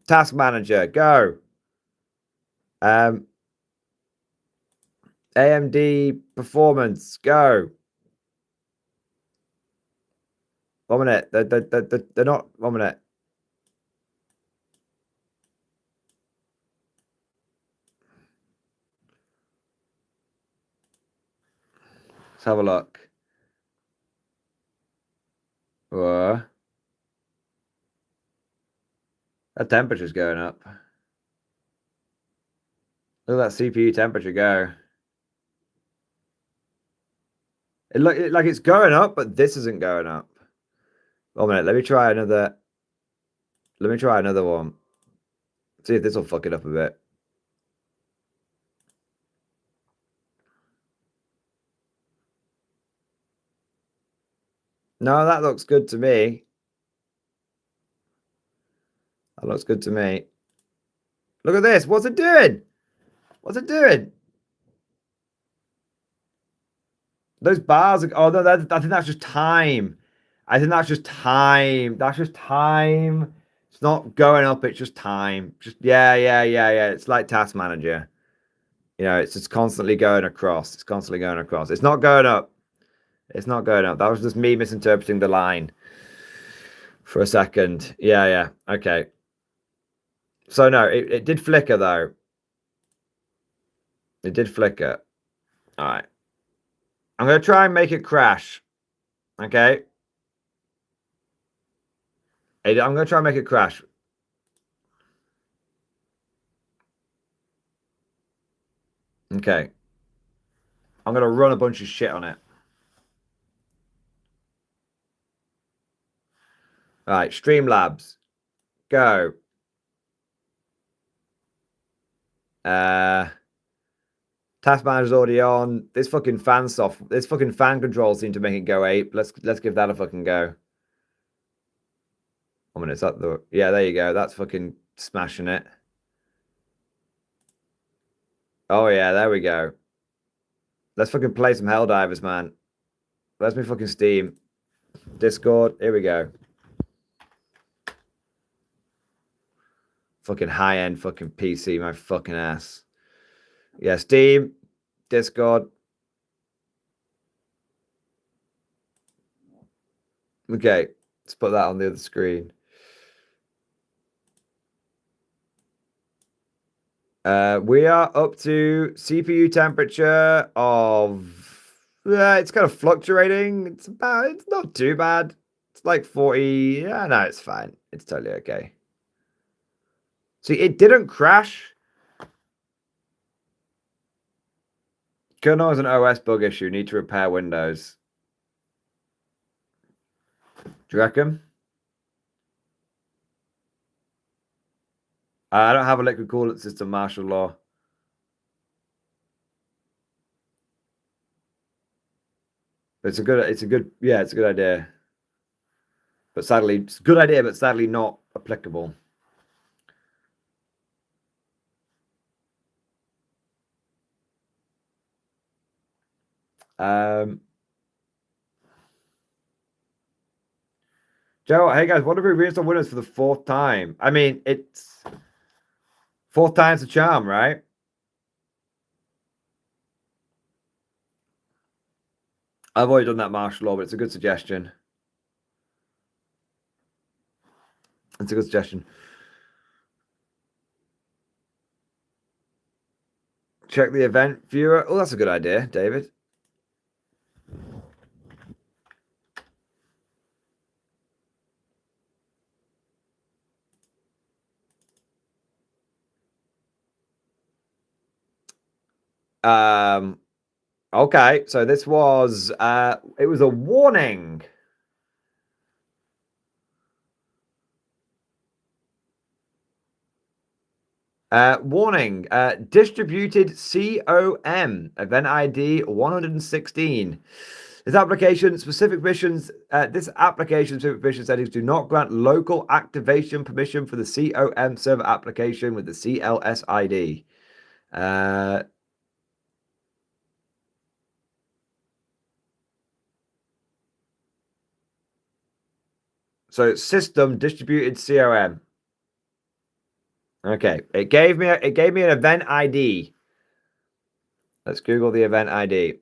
Task manager, go. AMD performance, go. 1 minute. They're not. 1 minute. Let's have a look. That temperature's going up. Look at that CPU temperature go. It look like it's going up, but this isn't going up. 1 minute. Let me try another one. See if this will fuck it up a bit. No, that looks good to me. That looks good to me. Look at this. What's it doing? What's it doing? Those bars are... Oh, no, I think that's just time. I think that's just time. That's just time. It's not going up. It's just time. Just, yeah. It's like Task Manager. It's just constantly going across. It's constantly going across. It's not going up. It's not going up. That was just me misinterpreting the line for a second. Yeah. Okay. So, no, it did flicker, though. It did flicker. All right. I'm going to try and make it crash. Okay. I'm going to try and make it crash. Okay. I'm going to run a bunch of shit on it. All right. Streamlabs. Go. Task manager's already on. This fucking fan control seemed to make it go ape. Let's give that a fucking go. 1 minute. Is that the... Yeah, there you go. That's fucking smashing it. Oh yeah, there we go. Let's fucking play some Helldivers, man. Let's me fucking Steam. Discord. Here we go. Fucking high-end fucking PC, my fucking ass. Yeah, Steam, Discord. Okay, let's put that on the other screen. We are up to CPU temperature of it's kind of fluctuating. It's not too bad. It's like 40. Yeah, no, it's fine. It's totally okay. See, it didn't crash. Kernel is an OS bug issue. Need to repair Windows. Do you reckon? I don't have a liquid coolant system, martial law. It's a good idea. But sadly, it's a good idea, but sadly not applicable. Joe, hey guys, what if we reinstall Windows for the 4th time? I mean, it's 4th time's a charm, right? I've already done that martial law, but it's a good suggestion. It's a good suggestion. Check the event viewer. Oh, that's a good idea, David. Okay, so this was it was a warning. Warning, distributed COM, event ID 116. This application specific permissions settings do not grant local activation permission for the COM server application with the CLS ID. So system distributed COM. Okay, it gave me an event ID. Let's Google the event ID.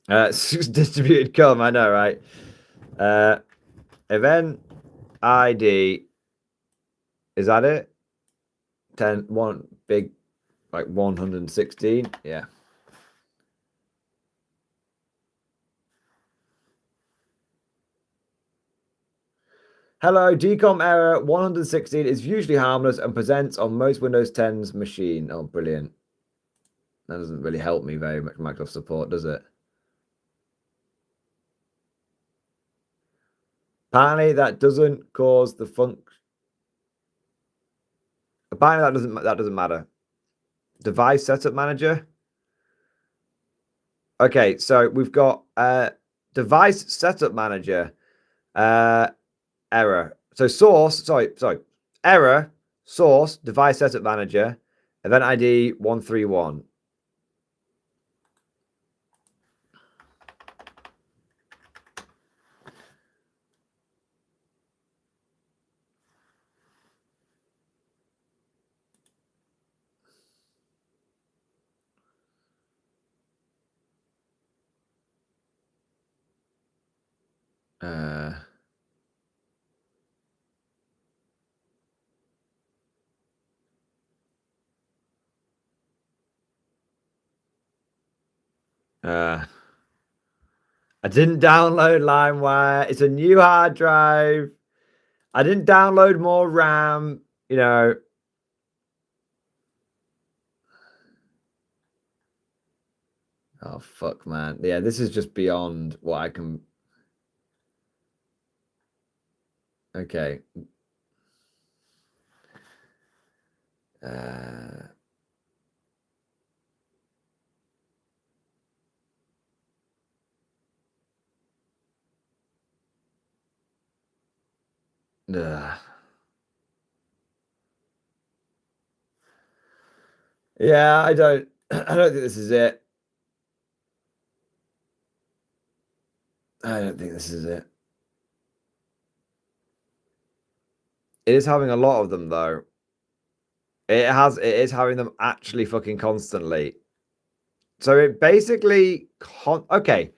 Distributed com, I know, right? Event ID. Is that it? 1 big, like 116. Yeah. Hello, DCOM error 116 is usually harmless and presents on most Windows 10's machine. Oh, brilliant. That doesn't really help me very much, Microsoft support, does it? Apparently, that doesn't cause the function. Apparently, that doesn't matter. Device setup manager. Okay, so we've got device setup manager error. So error source device setup manager event ID 131. I didn't download LimeWire. It's a new hard drive. I didn't download more RAM. You know. Oh fuck, man. Yeah, this is just beyond what I can. Okay. Yeah, I don't think this is it. I don't think this is it. It is having a lot of them though. It is having them actually fucking constantly. So it basically okay.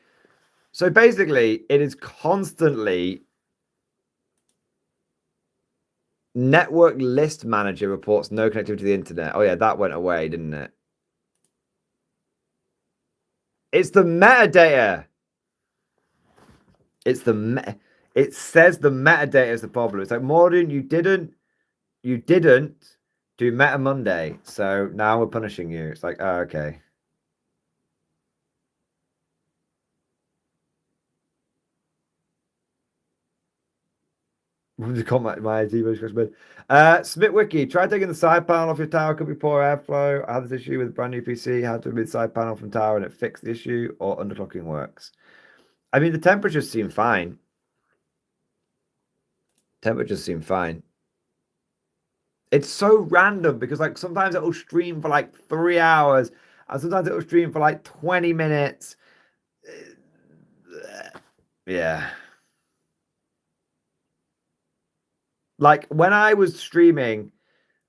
So basically it is constantly Network list manager reports no connectivity to the internet. Oh yeah, that went away, didn't it? It's the metadata. It says the metadata is the problem. It's like, Mordian, you didn't do Meta Monday, so now we're punishing you. It's like, oh, okay. My Smithwiki, try taking the side panel off your tower. Could be poor airflow. I had this issue with a brand new PC. Had to remove the side panel from tower and it fixed the issue, or underclocking works. I mean, the temperatures seem fine. Temperatures seem fine. It's so random because, like, sometimes it'll stream for like 3 hours and sometimes it'll stream for like 20 minutes. Yeah. Like, when I was streaming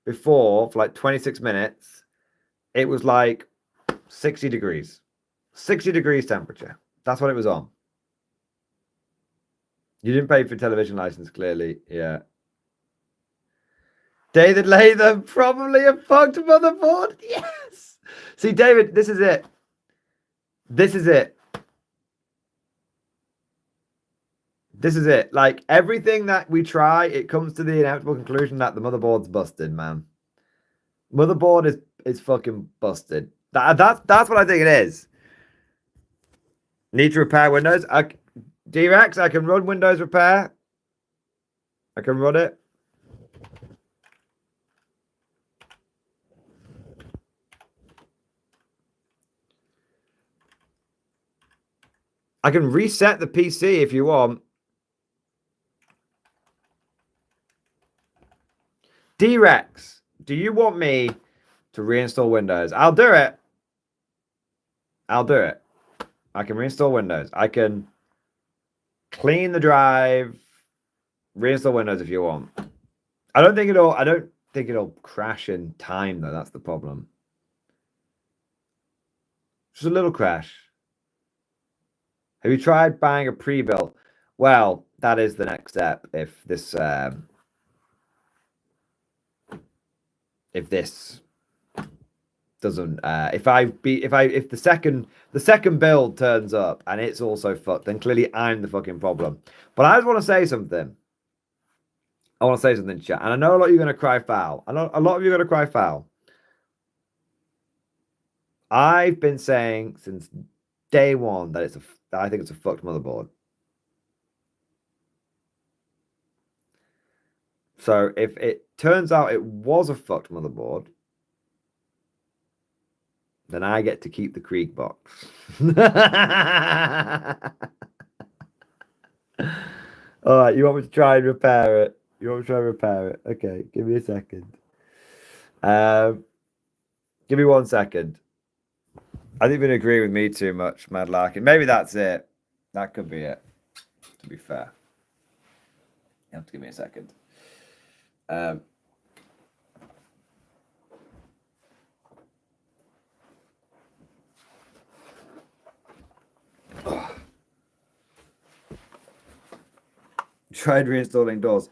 before for like 26 minutes, it was like 60 degrees. 60 degrees temperature. That's what it was on. You didn't pay for television license, clearly. Yeah. David Latham, probably a fucked motherboard. Yes. See, David, this is it. This is it. This is it. Like, everything that we try, it comes to the inevitable conclusion that the motherboard's busted, man. Motherboard is fucking busted. That's what I think it is. Need to repair Windows. D-Rex, I can run Windows Repair. I can run it. I can reset the PC if you want. D-Rex, do you want me to reinstall Windows? I'll do it. I'll do it. I can reinstall Windows. I can clean the drive, reinstall Windows if you want. I don't think it'll crash in time though. That's the problem. Just a little crash. Have you tried buying a pre-built? Well, that is the next step. If this doesn't if the second build turns up and it's also fucked, then clearly I'm the fucking problem. But I just want to say something. I want to say something, chat. And I know a lot of you are going to cry foul. I know a lot of you are going to cry foul. I've been saying since day one that I think it's a fucked motherboard. So if it turns out it was a fucked motherboard, then I get to keep the Krieg box. All right, you want me to try and repair it? Okay, give me a second. Give me 1 second. I think you've been agreeing with me too much, Mad Larkin. Maybe that's it. That could be it, to be fair. You have to give me a second. Tried reinstalling doors.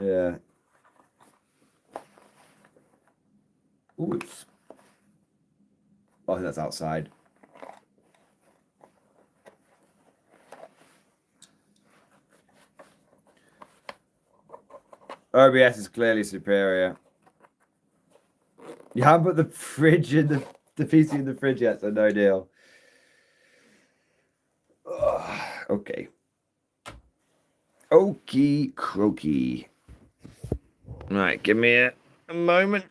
Yeah. Oops. Oh, I think that's outside. OBS is clearly superior. You haven't put the fridge in the PC in the fridge yet, so no deal. Okay. Okie croaky. Right, give me a moment.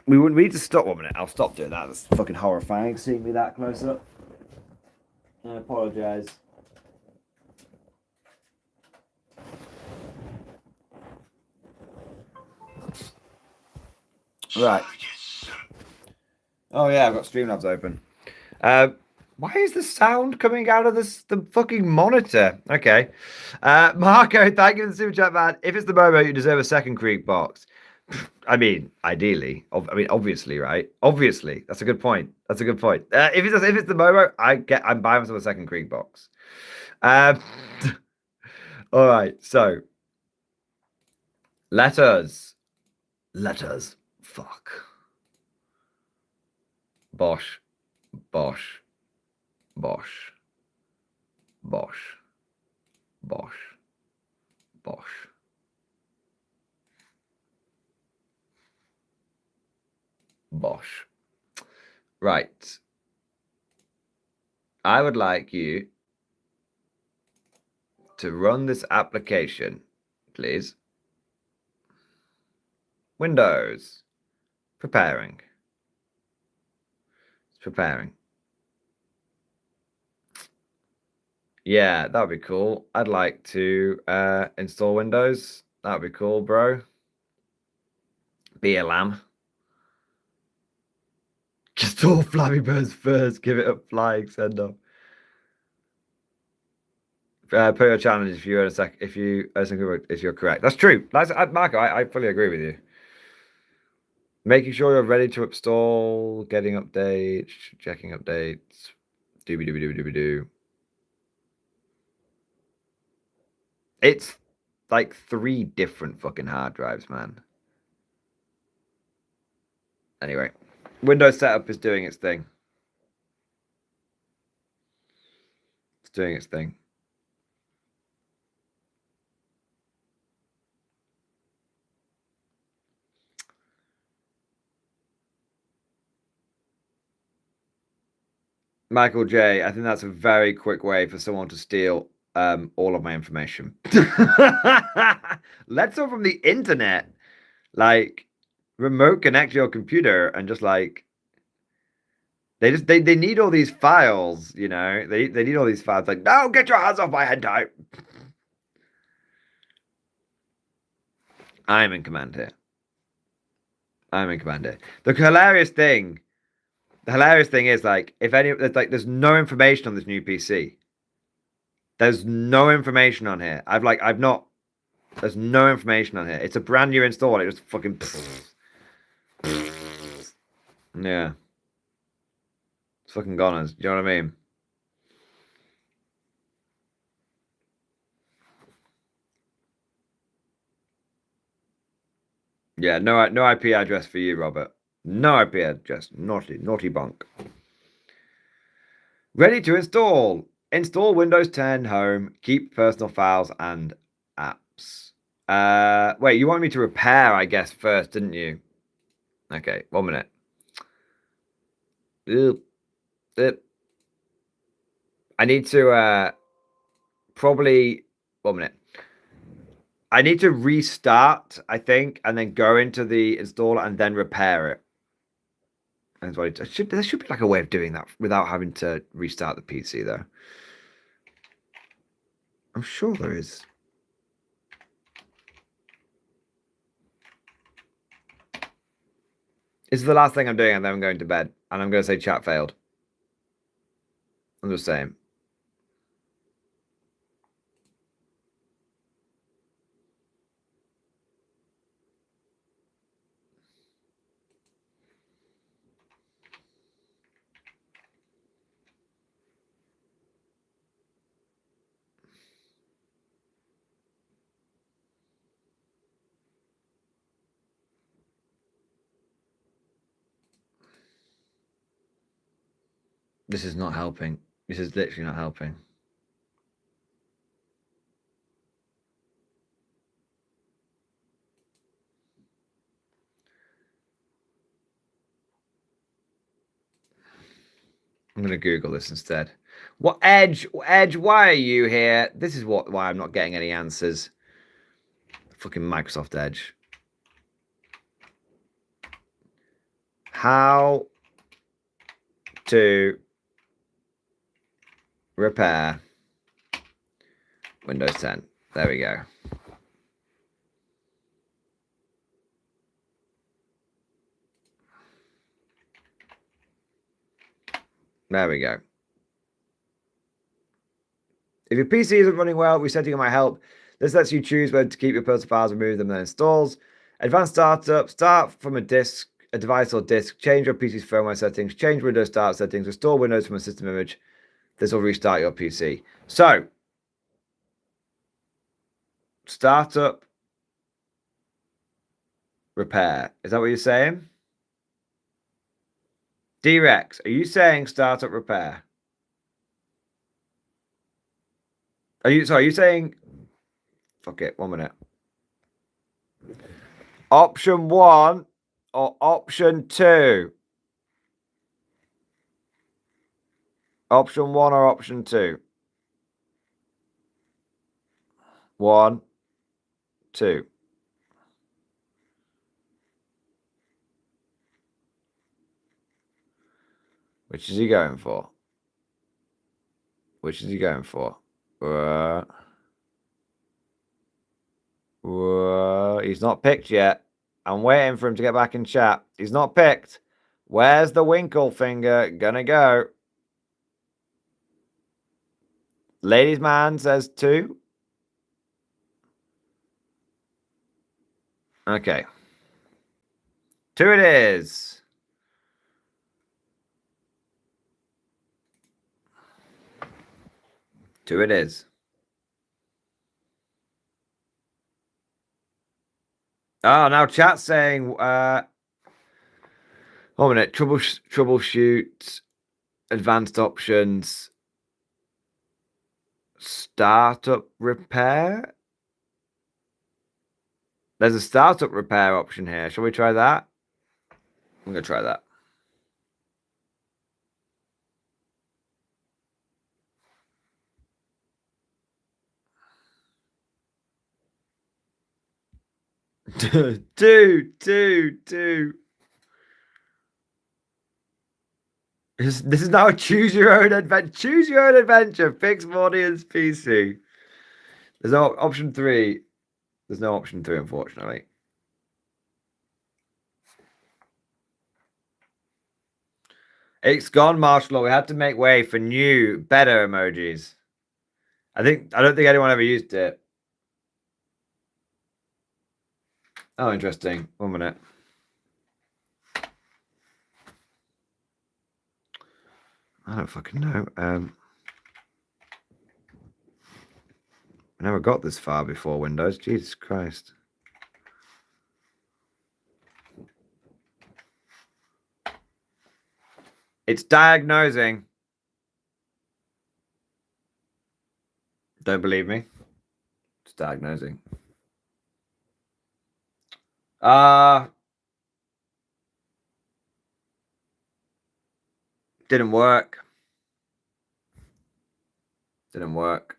We need to stop 1 minute. I'll stop doing that. That's fucking horrifying seeing me that close up. I apologize. Right. Oh yeah, I've got Streamlabs open. Why is the sound coming out of the fucking monitor? Okay. Marco, thank you for the super chat, man. If it's the Momo, you deserve a second Krieg box. I mean, ideally. Obviously, right? Obviously. That's a good point. If it's the Momo, I'm buying myself a second Krieg box. All right, so Letters. Fuck. Bosh. Bosh. Bosh. Bosh. Bosh. Bosh. Bosh. Right. I would like you to run this application, please. Windows. Preparing. It's preparing. Yeah, that'd be cool. I'd like to install Windows. That'd be cool, bro. Be a lamb. Just all Flappy Birds first. Give it a flying send off. Put your challenge if you're if you're correct. That's true. Marco, I fully agree with you. Making sure you're ready to install, getting updates, checking updates. Doobie. It's like 3 different fucking hard drives, man. Anyway, Windows setup is doing its thing. It's doing its thing. Michael J, I think that's a very quick way for someone to steal all of my information. Let's go from the internet. Like, remote connect your computer and just like they need all these files, you know. They need all these files. Like, no, get your hands off my head type. I'm in command here. The hilarious thing is like there's no information on this new PC. There's no information on here. There's no information on here. It's a brand new install. It just fucking yeah. It's fucking goners. Do you know what I mean? Yeah, no IP address for you, Robert. No IP address. Naughty bunk. Ready to install. Install Windows 10 Home. Keep personal files and apps. Wait, you wanted me to repair, I guess, first, didn't you? Okay, 1 minute. I need to probably 1 minute. I need to restart, I think, and then go into the installer and then repair it. And there should be like a way of doing that without having to restart the PC, though. I'm sure there is. This is the last thing I'm doing, and then I'm going to bed. And I'm going to say chat failed. I'm just saying. This is not helping. This is literally not helping. I'm going to Google this instead. What Edge, why are you here? This is why I'm not getting any answers. Fucking Microsoft Edge. How to repair Windows 10. There we go. There we go. If your PC isn't running well, resetting might help. This lets you choose whether to keep your personal files, remove them, then installs. Advanced startup, start from a disk, a device or disk, change your PC's firmware settings, change Windows start settings, restore Windows from a system image. This will restart your PC. So, startup, repair. Is that what you're saying? D-Rex, are you saying startup repair? Are you saying fuck it, 1 minute. Option 1 or option 2? Option 1 or option 2? 1, 2. Which is he going for? Which is he going for? He's not picked yet. I'm waiting for him to get back in chat. He's not picked. Where's the Winkle finger gonna go? Ladies man says 2. Okay. 2 it is. 2 it is. Oh, now chat's saying, 1 minute, troubleshoot, advanced options, startup repair. There's a startup repair option here. Shall we try that? I'm going to try that. Two. This is now a choose your own adventure. Choose your own adventure. Fix Mordian's PC. There's no option 3. There's no option 3, unfortunately. It's gone, martial law. We had to make way for new, better emojis. I don't think anyone ever used it. Oh, interesting. 1 minute. I don't fucking know. I never got this far before Windows. Jesus Christ. It's diagnosing. Don't believe me? It's diagnosing. Didn't work. Didn't work.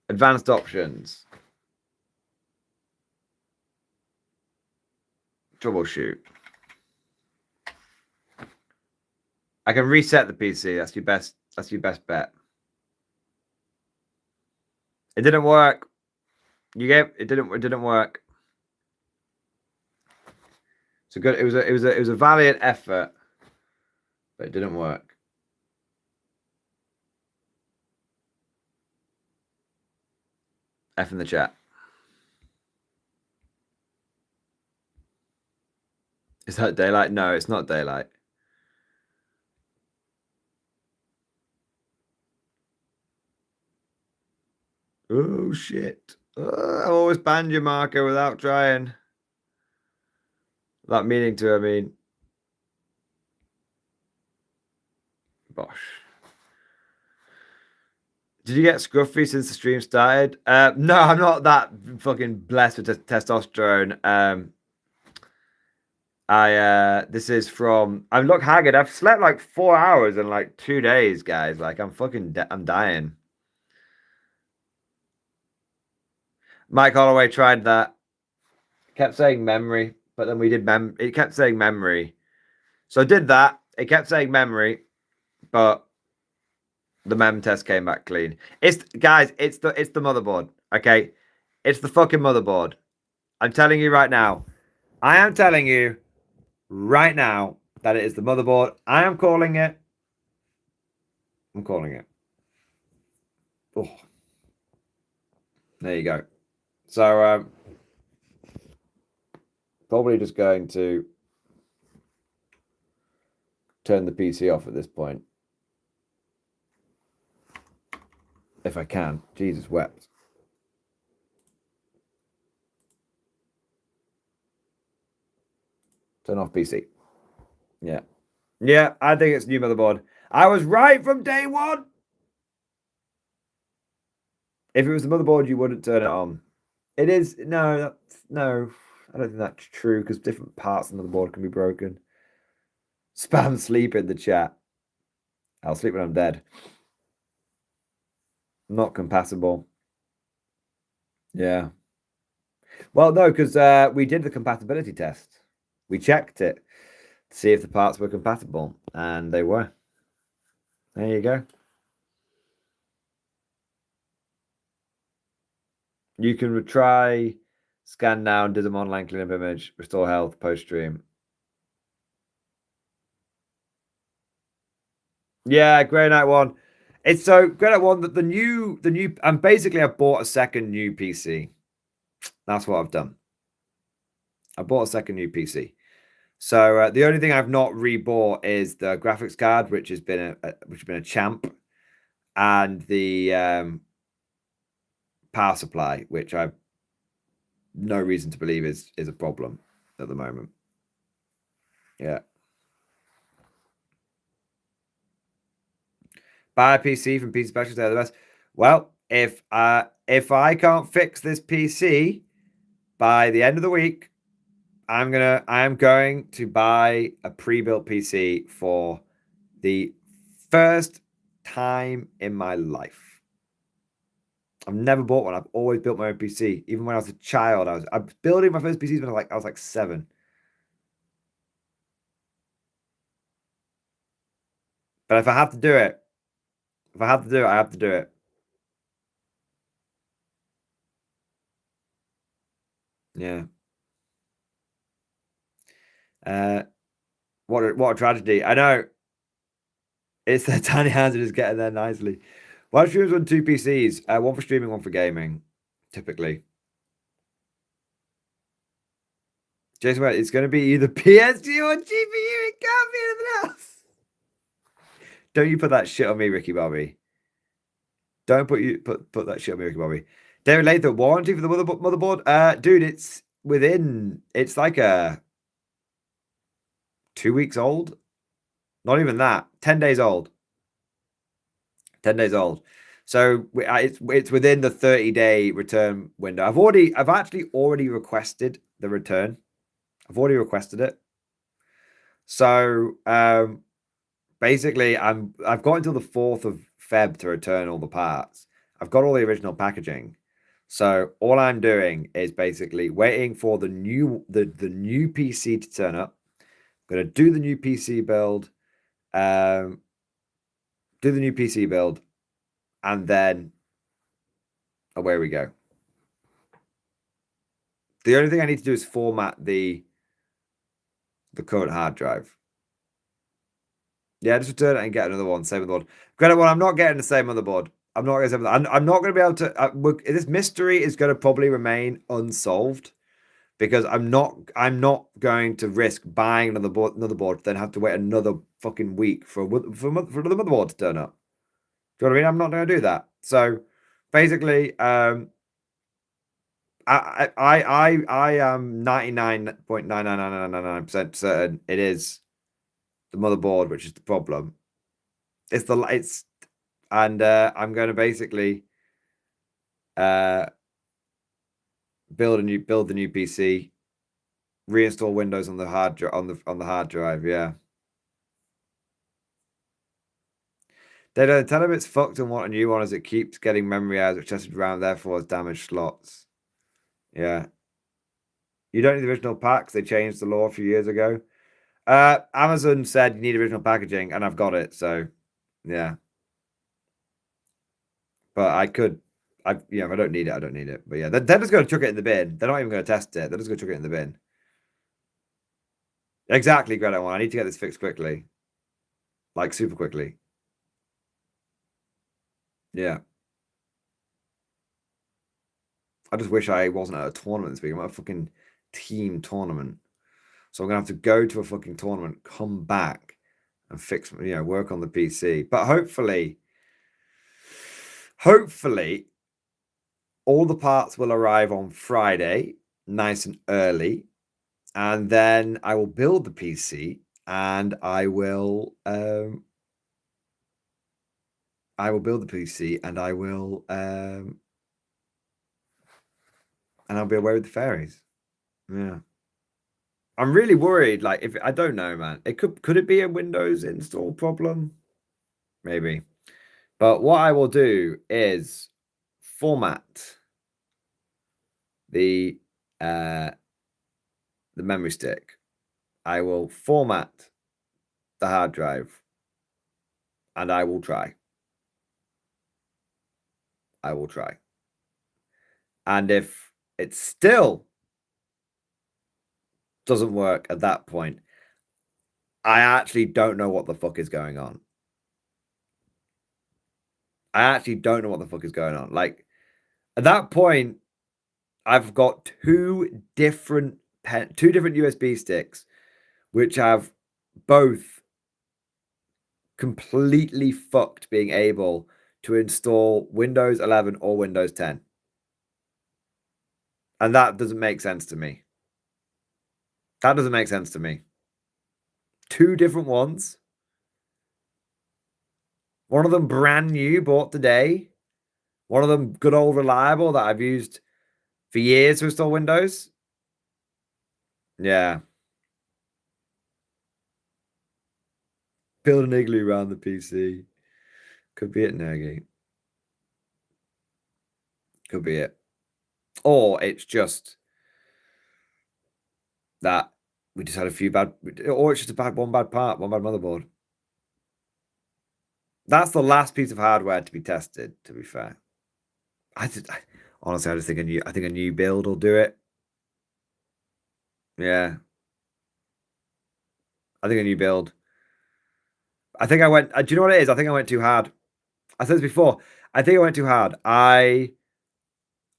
Advanced options. Troubleshoot. I can reset the PC. That's your best bet. It didn't work. It didn't work. So good. It was a valiant effort, but it didn't work. F in the chat. Is that daylight? No, it's not daylight. Oh shit. I always banned your marker without trying. Without meaning to, I mean. Bosh. Did you get scruffy since the stream started? No, I'm not that fucking blessed with testosterone. This is from. I look haggard. I've slept like 4 hours in like 2 days, guys. Like I'm fucking. I'm dying. Mike Holloway tried that. Kept saying memory, but then we did it kept saying memory. So I did that. It kept saying memory, but the mem test came back clean. It's the motherboard. Okay. It's the fucking motherboard. I'm telling you right now. I am telling you right now that it is the motherboard. I am calling it. I'm calling it. Oh. There you go. So probably just going to turn the PC off at this point. If I can. Jesus wept. Turn off PC. Yeah. Yeah, I think it's new motherboard. I was right from day one. If it was the motherboard, you wouldn't turn it on. It is no, no. I don't think that's true because different parts of the motherboard can be broken. Spam sleep in the chat. I'll sleep when I'm dead. Not compatible. Yeah. Well, no, because we did the compatibility test. We checked it to see if the parts were compatible, and they were. There you go. You can try scan now, do them online cleanup image, restore health post stream. Yeah, Grey Knight 1. It's so Grey Knight 1 that the new and basically I bought a second new PC. That's what I've done. I bought a second new PC. So the only thing I've not rebought is the graphics card, which has been a champ, and the power supply, which I've no reason to believe is a problem at the moment. Yeah. Buy a PC from PC Specialist, they're the best. Well, if I can't fix this PC by the end of the week, I am going to buy a pre-built PC for the first time in my life. I've never bought one. I've always built my own PC. Even when I was a child, I was building my first PCs when I was like 7. But if I have to do it, I have to do it. Yeah. What a tragedy. I know. It's their tiny hands are just getting there nicely. Why do streamers run 2 PCs? One for streaming, one for gaming, typically. Jason, it's going to be either PSG or GPU. It can't be anything else. Don't you put that shit on me, Ricky Bobby. Don't put that shit on me, Ricky Bobby. David Latham, warranty for the motherboard? Dude, it's like a 2 weeks old. Not even that. 10 days old. 10 days old. So it's within the 30-day return window. I've actually already requested the return. I've already requested it. So basically I've got until the 4th of Feb to return all the parts. I've got all the original packaging. So all I'm doing is basically waiting for the new PC to turn up. I'm gonna do the new PC build. Do the new PC build, and then away we go. The only thing I need to do is format the current hard drive. Yeah, just return it and get another one. Same motherboard. Granted, one, I'm not getting the same motherboard. I'm not going to. I'm not going to be able to. This mystery is going to probably remain unsolved because I'm not going to risk buying another board, then have to wait another fucking week for another motherboard to turn up. Do you know what I mean? I'm not going to do that. So basically, I am 99.99999% certain it is the motherboard which is the problem. I'm going to basically build the new PC, reinstall Windows on the hard drive on the hard drive. Yeah. They don't tell him it's fucked and want a new one as it keeps getting memory errors which tested around, therefore has damaged slots. Yeah. You don't need the original packs. They changed the law a few years ago. Amazon said you need original packaging, and I've got it. So, yeah. But if I don't need it, I don't need it. But yeah, they're just going to chuck it in the bin. They're not even going to test it. They're just going to chuck it in the bin. Exactly, Greta One. I need to get this fixed quickly. Like, super quickly. Yeah. I just wish I wasn't at a tournament this week. I'm at a fucking team tournament. So I'm going to have to go to a fucking tournament, come back, and fix, work on the PC. But hopefully, all the parts will arrive on Friday, nice and early. and then I will build the PC, and I will build the PC, and I'll be away with the fairies. Yeah. I'm really worried. Like, if I don't know, man, it could it be a Windows install problem? Maybe. But what I will do is format the memory stick. I will format the hard drive, and I will try. I will try. And if it still doesn't work at that point, I actually don't know what the fuck is going on. I actually don't know what the fuck is going on. Like, at that point, I've got two different USB sticks, which have both completely fucked being able to install Windows 11 or Windows 10. And that doesn't make sense to me. That doesn't make sense to me. Two different ones. One of them brand new, bought today. One of them good old reliable that I've used for years to install Windows. Yeah. Build an igloo around the PC. Could be it, Nergy. Could be it. Or it's just that we just had a few bad, or it's just one bad part, one bad motherboard. That's the last piece of hardware to be tested, to be fair. Honestly, I just think a new build will do it. Yeah. I think a new build. I think I went, do you know what it is? I think I went too hard. I said this before. I think I went too hard. I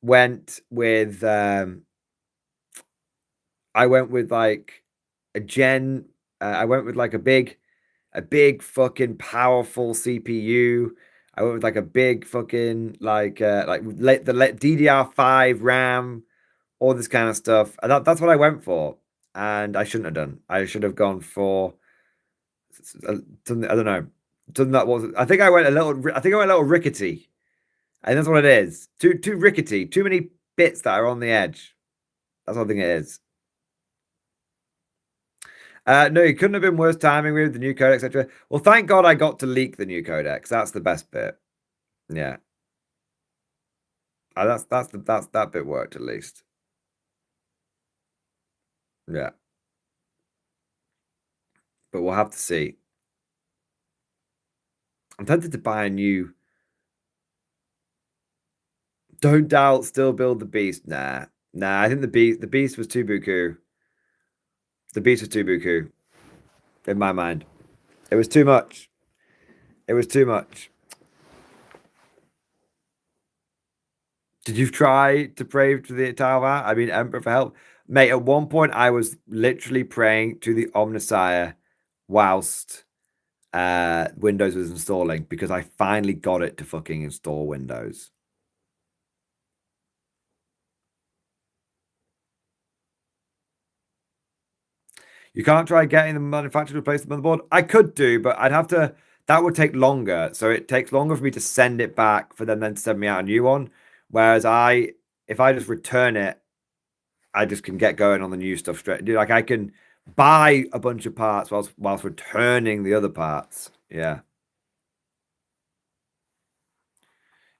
went with like a gen. I went with like a big fucking powerful CPU. I went with like a big fucking like the DDR5 RAM, all this kind of stuff. And that's what I went for. And I shouldn't have done. I should have gone for something, I don't know. Something that was, I think I went a little rickety. And that's what it is. Too rickety. Too many bits that are on the edge. That's what I think it is. No, it couldn't have been worse timing with the new codec, etc. Well, thank God I got to leak the new codecs. That's the best bit. Yeah. That bit worked at least. Yeah. But we'll have to see. I'm tempted to buy a new. Don't doubt, still build the beast. Nah. I think the beast was too buku. The beast was too buku. In my mind. It was too much. It was too much. Did you try to pray to the Tower? I mean, Emperor for help? Mate, at one point I was literally praying to the Omnissiah whilst Windows was installing because I finally got it to fucking install Windows. You can't try getting the manufacturer to replace the motherboard? I could do, but I'd have to, that would take longer. So it takes longer for me to send it back for them then to send me out a new one. Whereas if I just return it, I just can get going on the new stuff straight. Like I can buy a bunch of parts whilst returning the other parts. Yeah.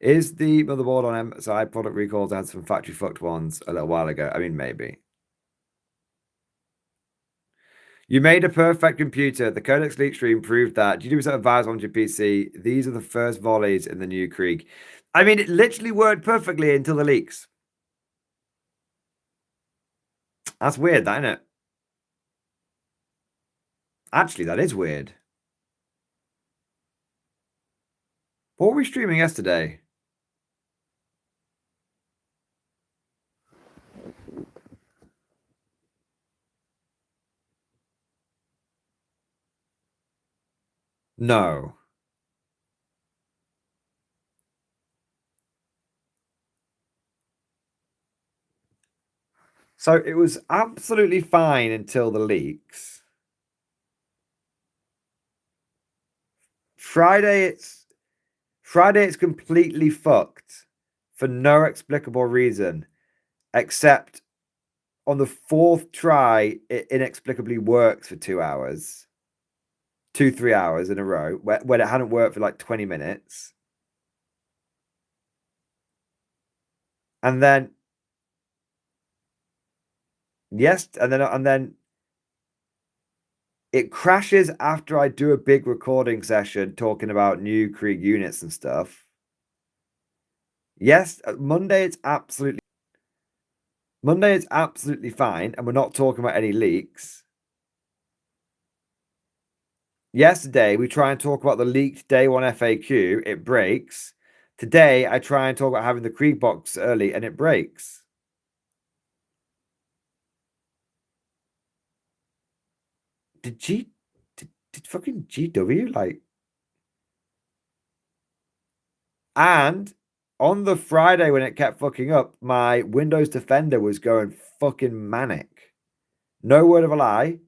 Is the motherboard on MSI product recalls? I had some factory fucked ones a little while ago. I mean, maybe. You made a perfect computer. The Codex leak stream proved that. Did you do some advice on your PC? These are the first volleys in the new Krieg. I mean, it literally worked perfectly until the leaks. That's weird, that, isn't it? Actually, that is weird. What were we streaming yesterday? No. So it was absolutely fine until the leaks. Friday it's completely fucked for no explicable reason, except on the fourth try, it inexplicably works for 2 hours. 3 hours in a row when it hadn't worked for like 20 minutes. And then yes, and then it crashes after I do a big recording session talking about new Krieg units and stuff. Yes, Monday it's absolutely fine, and we're not talking about any leaks. Yesterday we try and talk about the leaked day one FAQ, it breaks. Today I try and talk about having the Krieg box early and it breaks. Did fucking GW like? And on the Friday when it kept fucking up, my Windows Defender was going fucking manic. No word of a lie.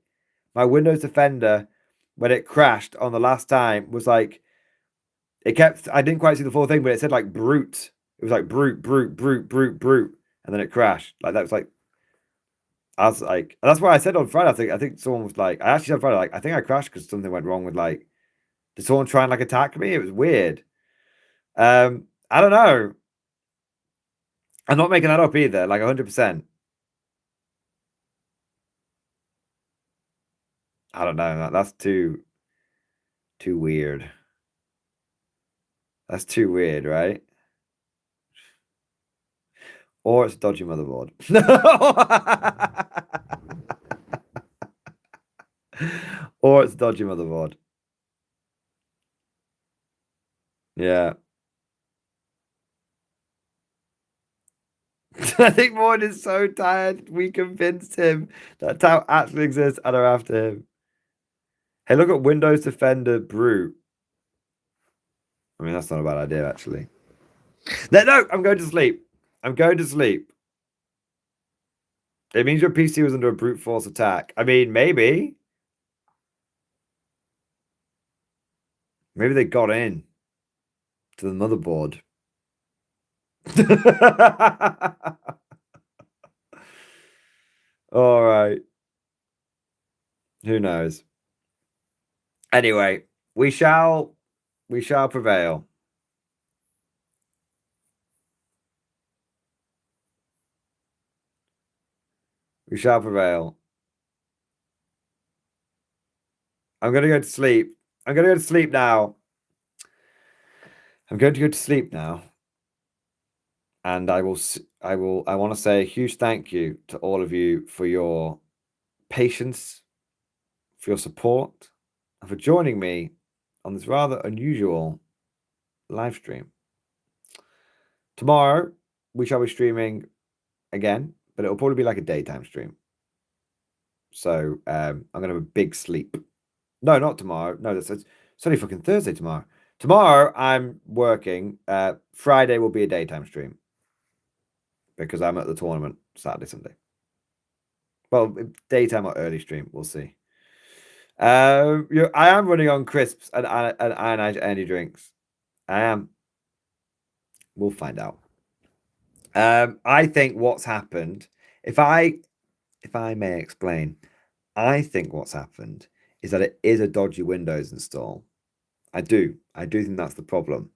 My Windows Defender, when it crashed on the last time, was like, it kept, I didn't quite see the full thing, but it said like brute. It was like brute, brute, brute, brute, brute. And then it crashed. Like that was like, I was like, that's why I said on Friday, I think someone was like, I actually said on Friday, like, I think I crashed because something went wrong with like, did someone try and like attack me? It was weird. I don't know. I'm not making that up either, like 100%. I don't know. That's too weird. That's too weird, right? Or it's a dodgy motherboard. Or it's a dodgy motherboard. Yeah. I think Mordian is so tired. We convinced him that Tau actually exists and are after him. Hey, look at Windows Defender Brute. I mean, that's not a bad idea, actually. No, I'm going to sleep. I'm going to sleep. It means your PC was under a brute force attack. I mean, maybe. Maybe they got in to the motherboard. All right. Who knows? Anyway, we shall prevail. We shall prevail. I'm going to go to sleep. I'm going to go to sleep now. I'm going to go to sleep now. And I want to say a huge thank you to all of you for your patience, for your support, and for joining me on this rather unusual live stream. Tomorrow, we shall be streaming again, but it'll probably be like a daytime stream. So I'm going to have a big sleep. No, not tomorrow. No, it's only fucking Thursday tomorrow. Tomorrow, I'm working. Friday will be a daytime stream because I'm at the tournament Saturday, Sunday. Well, daytime or early stream, we'll see. I am running on crisps and ionized energy drinks. I am. We'll find out. I think what's happened, if I may explain, I think what's happened is that it is a dodgy Windows install. I do think that's the problem.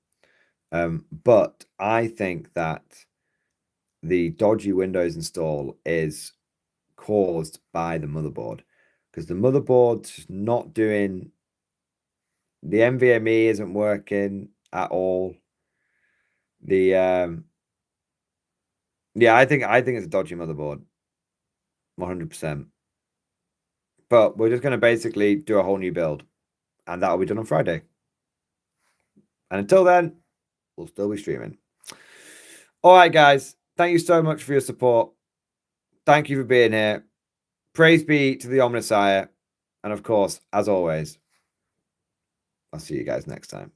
But I think that the dodgy Windows install is caused by the motherboard because the motherboard's not doing, the NVMe isn't working at all. The yeah, I think it's a dodgy motherboard, 100%. But we're just going to basically do a whole new build, and that'll be done on Friday. And until then, we'll still be streaming. All right, guys. Thank you so much for your support. Thank you for being here. Praise be to the Omnissiah. And of course, as always, I'll see you guys next time.